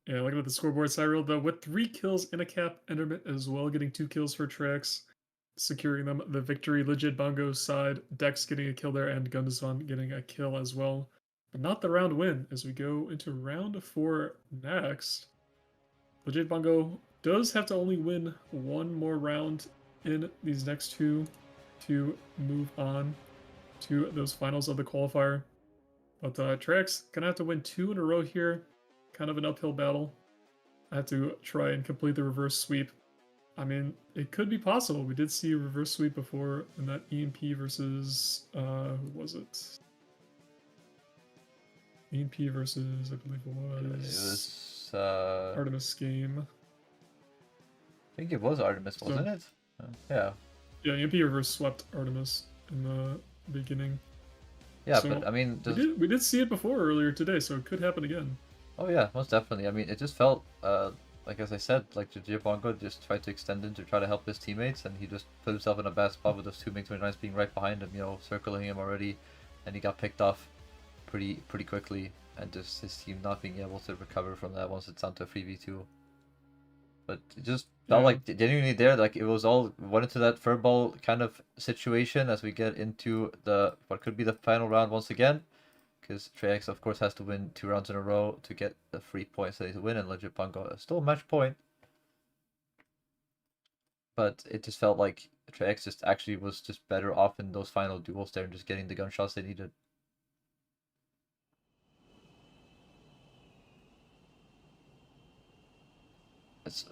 Yeah, looking at the scoreboard, Cyril, though, with 3 kills in a cap, Endermit as well, getting 2 kills for Trex, securing them the victory. Legit Bongo's side, Dex getting a kill there, and Gundesvan getting a kill as well. But not the round win, as we go into round 4 next. Legit Bongo does have to only win 1 more round in these next 2 to move on to those finals of the qualifier. But Trex gonna have to win 2 in a row here. Kind of an uphill battle. I have to try and complete the reverse sweep. I mean, it could be possible. We did see a reverse sweep before in that EMP versus, who was it? EMP versus, I believe it was Artemis game. I think it was Artemis, wasn't it? Yeah. Yeah, EMP reverse swept Artemis in the beginning. Yeah, so but I mean, we did see it before earlier today, so it could happen again. Oh yeah, most definitely. I mean, it just felt, like as I said, like Legit Bongo just tried to extend in to try to help his teammates, and he just put himself in a bad spot with those 2 MiG-29s being right behind him, you know, circling him already, and he got picked off pretty quickly, and just his team not being able to recover from that once it's down to a 3v2. But it just felt like genuinely there, like it was all went into that furball kind of situation as we get into the what could be the final round once again. Because Trex, of course, has to win 2 rounds in a row to get the 3 points that he to win, and Legit Bongo is still a match point. But it just felt like Trex just actually was just better off in those final duels there and just getting the gunshots they needed.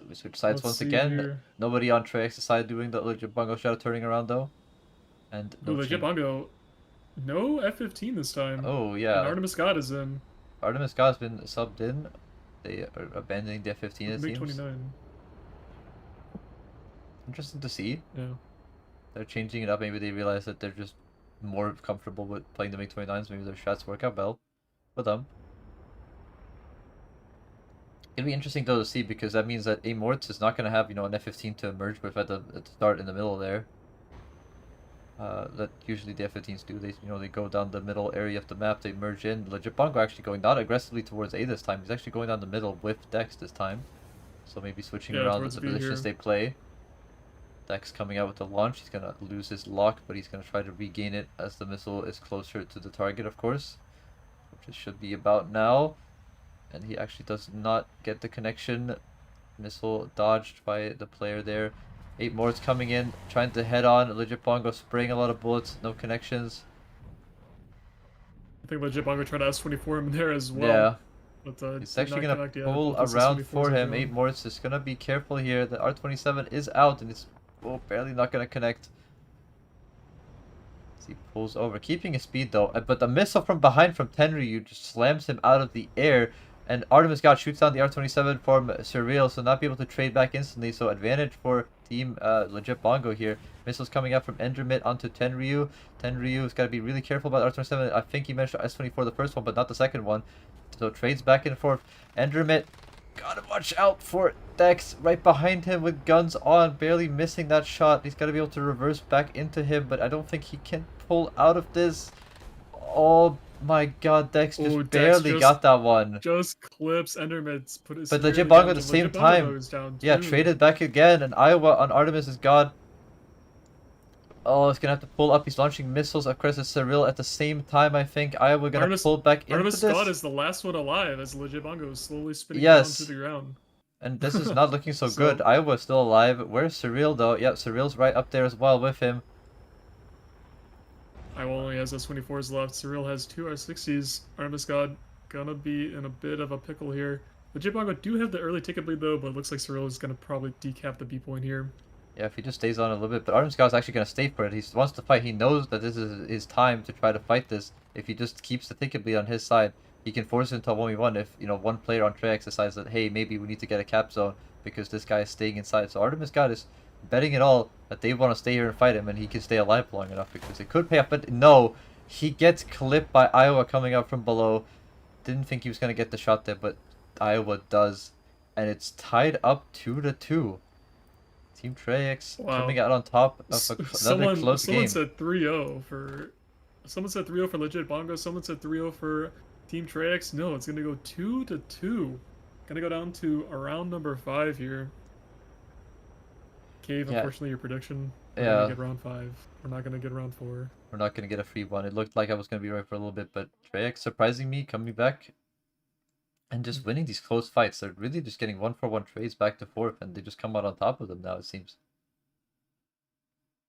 We switch sides once again. Here. Nobody on Trex's side doing the Legit Bongo shot turning around though. And no Legit Bongo. No F15 this time. Oh, yeah. And Artemis God is in. Artemis God has been subbed in. They are abandoning the F15, it seems. 29. Interesting to see. Yeah. They're changing it up. Maybe they realize that they're just more comfortable with playing the MiG-29s. Maybe their shots work out well with them. It'd be interesting though to see, because that means that Amorts is not going to have, you know, an F15 to merge with at the start in the middle there. That usually the F15s do. They, you know, they go down the middle area of the map, they merge in. Legit Bongo actually going not aggressively towards A this time. He's actually going down the middle with Dex this time. So maybe switching around the positions they play. Dex coming out with the launch. He's gonna lose his lock, but he's gonna try to regain it as the missile is closer to the target, of course, which it should be about now. And he actually does not get the connection. Missile dodged by the player there. 8 more is coming in, trying to head on. Legit Bongo spraying a lot of bullets, no connections. I think Legit Bongo tried to S24 him there as well. Yeah. But, he's actually going to pull around for him. 8 more is just going to be careful here. The R27 is out, and it's barely not going to connect. As he pulls over, keeping his speed though. But the missile from behind from Tenryu just slams him out of the air. And Artemis God shoots down the R27 from Surreal, so not be able to trade back instantly. So advantage for Team Legit Bongo here. Missiles coming out from Endermit onto Tenryu. Tenryu's got to be really careful about R27. I think he mentioned S24 the first one, but not the second one. So trades back and forth. Endermit, gotta watch out for Dex right behind him with guns on, barely missing that shot. He's got to be able to reverse back into him, but I don't think he can pull out of this. Oh my god, Dex just barely got that one. Just clips Endermit's put it. But Legit Bongo at the same time, yeah, too. traded back again, and Iowa on Artemis is gone. Oh, it's gonna have to pull up. He's launching missiles across the Cyril at the same time. I think Iowa gonna pull back into Artemis this. God is the last one alive as Legit Bongo is slowly spinning down to the ground. And this is not looking so good. Iowa's still alive. Where's Cyril though? Yep, Cyril's right up there as well with him. Iowa only has S24s left. Cyril has 2 R60s. Artemis God gonna be in a bit of a pickle here. Legit Bongo do have the early ticket lead though, but it looks like Cyril is gonna probably decap the B point here. Yeah, if he just stays on a little bit. But Artemis God's actually gonna stay for it. He wants to fight. He knows that this is his time to try to fight this. If he just keeps the ticket lead on his side, he can force it into a 1v1 if, you know, one player on Trex decides that, hey, maybe we need to get a cap zone because this guy is staying inside. So Artemis God is betting it all that they want to stay here and fight him, and he can stay alive long enough because it could pay off. But no, he gets clipped by Iowa coming up from below. Didn't think he was going to get the shot there, but Iowa does. And it's tied up 2-2. Team Trex coming out on top of another close game. Someone said 3-0 for... Someone said 3-0 for Legit Bongo. Someone said 3-0 for Team Trex. No, it's going to go 2-2. Going to go down to around number 5 here. Cave, unfortunately, your prediction. We're going to get round 5. We're not going to get round 4. We're not going to get a free one. It looked like I was going to be right for a little bit, but Trex surprising me, coming back and just winning these close fights. They're really just getting 1-for-1 trades back to forth, and they just come out on top of them now, it seems.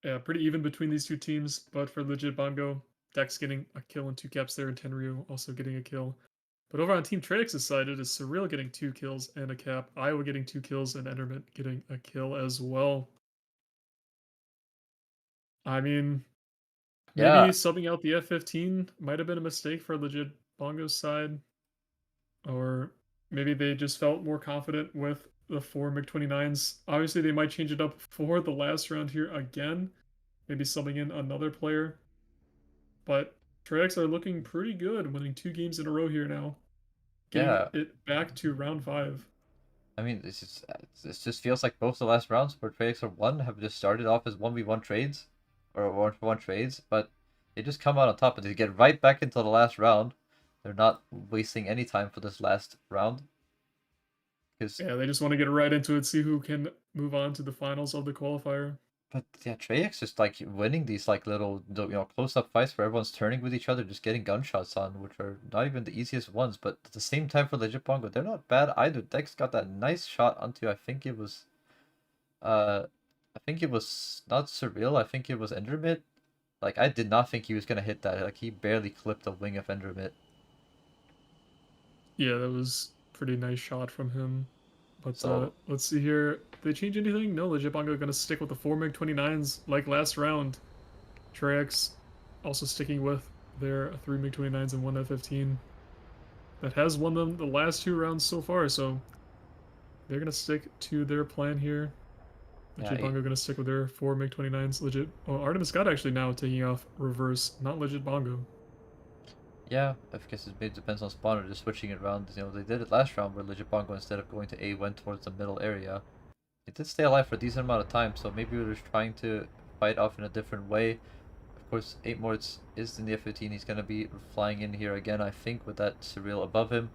Yeah, pretty even between these two teams, but for Legit Bongo, Dex getting a kill and 2 caps there, and Tenryu also getting a kill. But over on Team Tradix's side, it is Surreal getting 2 kills and a cap, Iowa getting 2 kills, and Endermit getting a kill as well. I mean, maybe subbing out the F-15 might have been a mistake for Legit Bongo's side. Or maybe they just felt more confident with the 4 MiG-29s. Obviously, they might change it up for the last round here again. Maybe subbing in another player. But Trex are looking pretty good, winning 2 games in a row here now. Getting it back to round 5. I mean, it just feels like both the last rounds for Trex or 1 have just started off as 1v1 trades. Or 1-for-1 trades. But they just come out on top and they get right back into the last round. They're not wasting any time for this last round. Yeah, they just want to get right into it, see who can move on to the finals of the qualifier. But yeah, Trex just like winning these like little, you know, close-up fights where everyone's turning with each other, just getting gunshots on, which are not even the easiest ones. But at the same time for Legit Bongo, they're not bad either. Dex got that nice shot onto, I think it was not Surreal, I think it was Endermit. Like, I did not think he was gonna hit that. Like, he barely clipped the wing of Endermit. Yeah, that was a pretty nice shot from him. But let's see here. Did they change anything? No, Legit Bongo going to stick with the 4 MiG-29s like last round. Trex also sticking with their 3 MiG-29s and 1 F-15. That has won them the last 2 rounds so far, so they're going to stick to their plan here. Legit Bongo going to stick with their 4 MiG-29s. Artemis God actually now taking off reverse, not Legit Bongo. Yeah, I guess it depends on spawner, just switching it around. You know, they did it last round where Legit Bongo, instead of going to A, went towards the middle area. It did stay alive for a decent amount of time, so maybe we're just trying to fight off in a different way. Of course, 8 Morts is in the F-15. He's going to be flying in here again, I think, with that Surreal above him.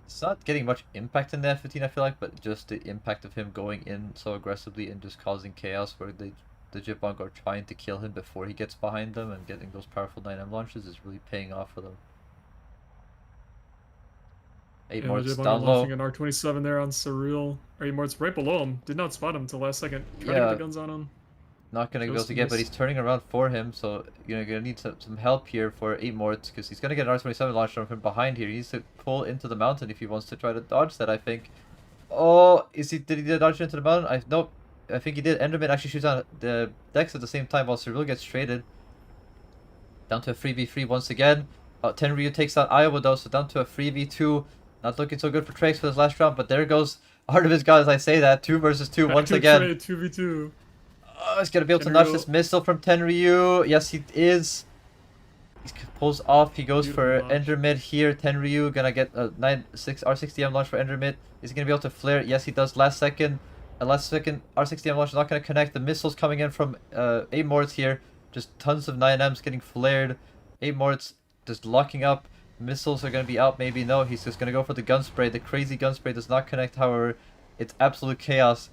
It's not getting much impact in the F-15, I feel like, but just the impact of him going in so aggressively and just causing chaos where the Legit Bongo are trying to kill him before he gets behind them, and getting those powerful 9M launches is really paying off for them. 8 Morts down low. Launching an R27 there on Surreal. 8 Morts right below him. Did not spot him until last second. Trying to get the guns on him. Not going to be able to get, but he's turning around for him, so you're going to need some help here for 8 Morts, because he's going to get an R27 launched from behind here. He needs to pull into the mountain if he wants to try to dodge that, I think. Oh, did he dodge into the mountain? Nope. I think he did. Enderman actually shoots on the Dex at the same time while Surreal gets traded. Down to a 3v3 once again. Tenryu takes out Iowa though, so down to a 3v2. Not looking so good for Trace for this last round, but there goes Artemis God as I say that. 2 versus 2 once again. Trade 2v2. Oh, he's gonna be able to notch this missile from Tenryu. Yes, he is. He pulls off. He goes for Ender Mid here. Tenryu gonna get a R60M launch for Ender Mid. Is he gonna be able to flare? Yes, he does. Last second R60M launch is not gonna connect. The missiles coming in from 8 Morts here. Just tons of 9Ms getting flared. 8 Morts just locking up. Missiles are gonna be out. Maybe no. He's just gonna go for the gun spray. The crazy gun spray does not connect. However, it's absolute chaos.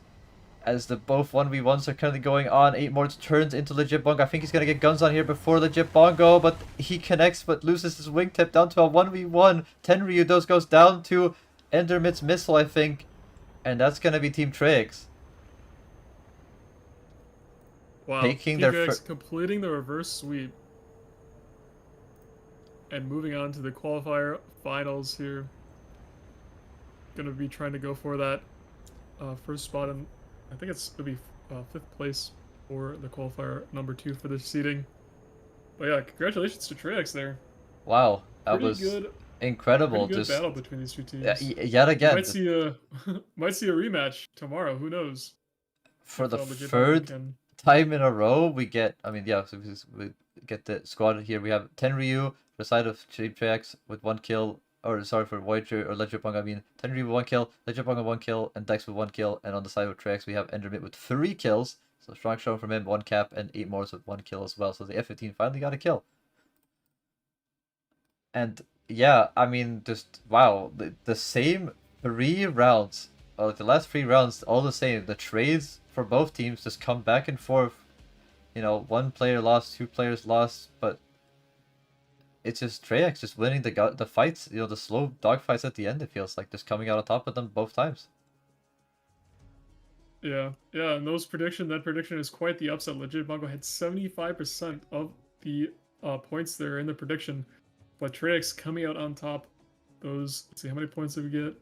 As the both 1v1s are currently going on. 8 Morts turns into Legit Bongo. I think he's going to get guns on here before Legit Bongo, but he connects but loses his wingtip down to a 1v1. Tenryu goes down to Endermit's missile, I think, and that's going to be Team Trix. Wow, taking Team their Trix completing the reverse sweep. And moving on to the qualifier finals here. Going to be trying to go for that first spot in... I think it'll be 5th place for the qualifier number 2 for this seeding. But yeah, congratulations to Trix there. Wow, that Pretty was good, incredible. pretty good Just battle between these two teams. yet again. Might see a might see a rematch tomorrow. Who knows? For the third time in a row, we get. I mean, yeah, so we get the squad here. We have Tenryu for the side of Team Trix with 1 kill. Or sorry for Voyager or Legit Bongo, I mean Tenryu with 1 kill, Legit Bongo 1 kill, and Dex with 1 kill, and on the side of Trix we have Endermit with 3 kills. So strong showing from him, 1 cap, and 8 more with 1 kill as well. So the F-15 finally got a kill. And yeah, I mean, just wow, the same 3 rounds, like the last 3 rounds, all the same. The trades for both teams just come back and forth. You know, 1 player lost, 2 players lost, but it's just Trix just winning the fights, you know, the slow dog fights at the end. It feels like just coming out on top of them both times. Yeah, and that prediction is quite the upset. Legit Bongo had 75% of the points there in the prediction, but Trix coming out on top. Let's see, how many points did we get?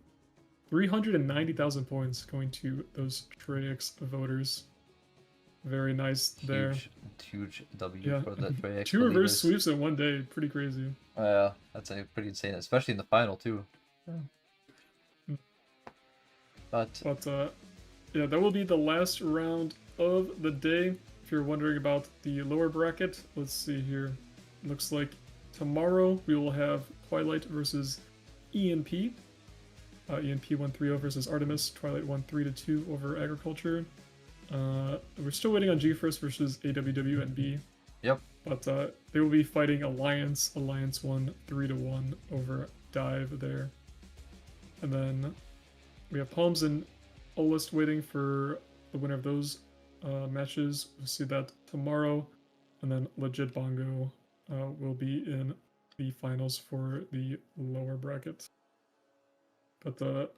390,000 points going to those Trix voters. Very nice there. Huge W for the Trix. 2 reverse sweeps in 1 day. Pretty crazy. Yeah, that's pretty insane, especially in the final too. Yeah. But yeah, that will be the last round of the day. If you're wondering about the lower bracket, let's see here. Looks like tomorrow we will have Twilight versus EMP. EMP 1-3-0 versus Artemis. Twilight won 3-2 over Agriculture. We're still waiting on GeForce versus AWWNB. Yep. But they will be fighting Alliance. Alliance won 3-1 over Dive there. And then we have Palms and Olist waiting for the winner of those matches. We'll see that tomorrow. And then Legit Bongo will be in the finals for the lower bracket. But that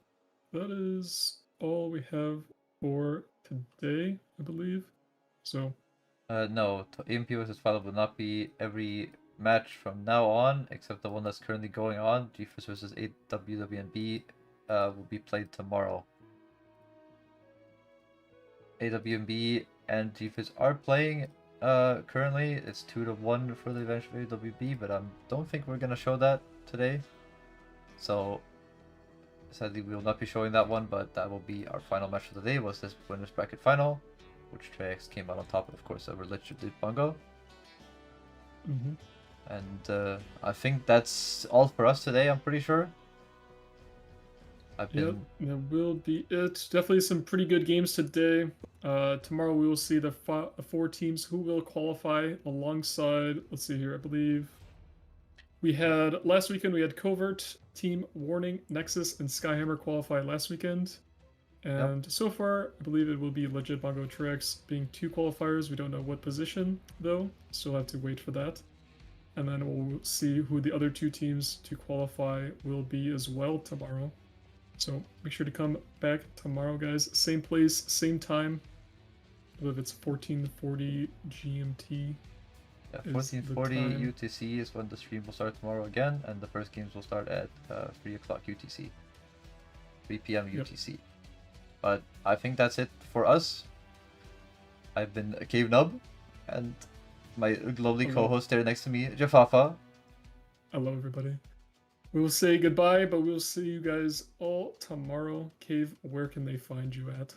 is all we have for today, I believe. So no, EMP vs. Twilight will not be every match from now on, except the one that's currently going on. GeForce vs. AWWNB will be played tomorrow. AWNB and GeForce are playing currently. It's 2-1 for the advantage of AWB, but I don't think we're gonna show that today. So sadly, we will not be showing that one, but that will be our final match of the day. Was this winners bracket final, which Trix came out on top, of course, over Legit Bongo. And I think that's all for us today. I'm pretty sure. Yep, that will be it. Definitely some pretty good games today. Tomorrow we will see the 4 teams who will qualify alongside. Let's see here. I believe last weekend we had Covert, Team Warning, Nexus, and Skyhammer qualify last weekend. And so far, I believe it will be Legit Bongo Trix being 2 qualifiers. We don't know what position, though. Still have to wait for that. And then we'll see who the other 2 teams to qualify will be as well tomorrow. So make sure to come back tomorrow, guys. Same place, same time. I believe it's 14:40 GMT. Yeah, 14:40 UTC is when the stream will start tomorrow again, and the first games will start at 3 o'clock UTC. 3 p.m. UTC. But I think that's it for us. I've been Cave Nub, and my lovely co-host there next to me, Jafafa. Hello, everybody. We will say goodbye, but we'll see you guys all tomorrow. Cave, where can they find you at?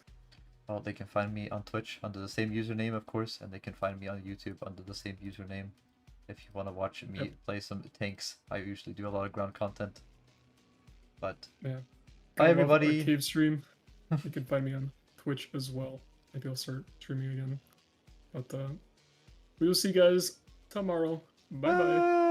Well, they can find me on Twitch under the same username, of course, and they can find me on YouTube under the same username. If you want to watch me play some tanks, I usually do a lot of ground content. But Yeah. bye, Love everybody. a Cave stream. You can find me on Twitch as well. Maybe I'll start streaming again. But we will see you guys tomorrow. Bye bye.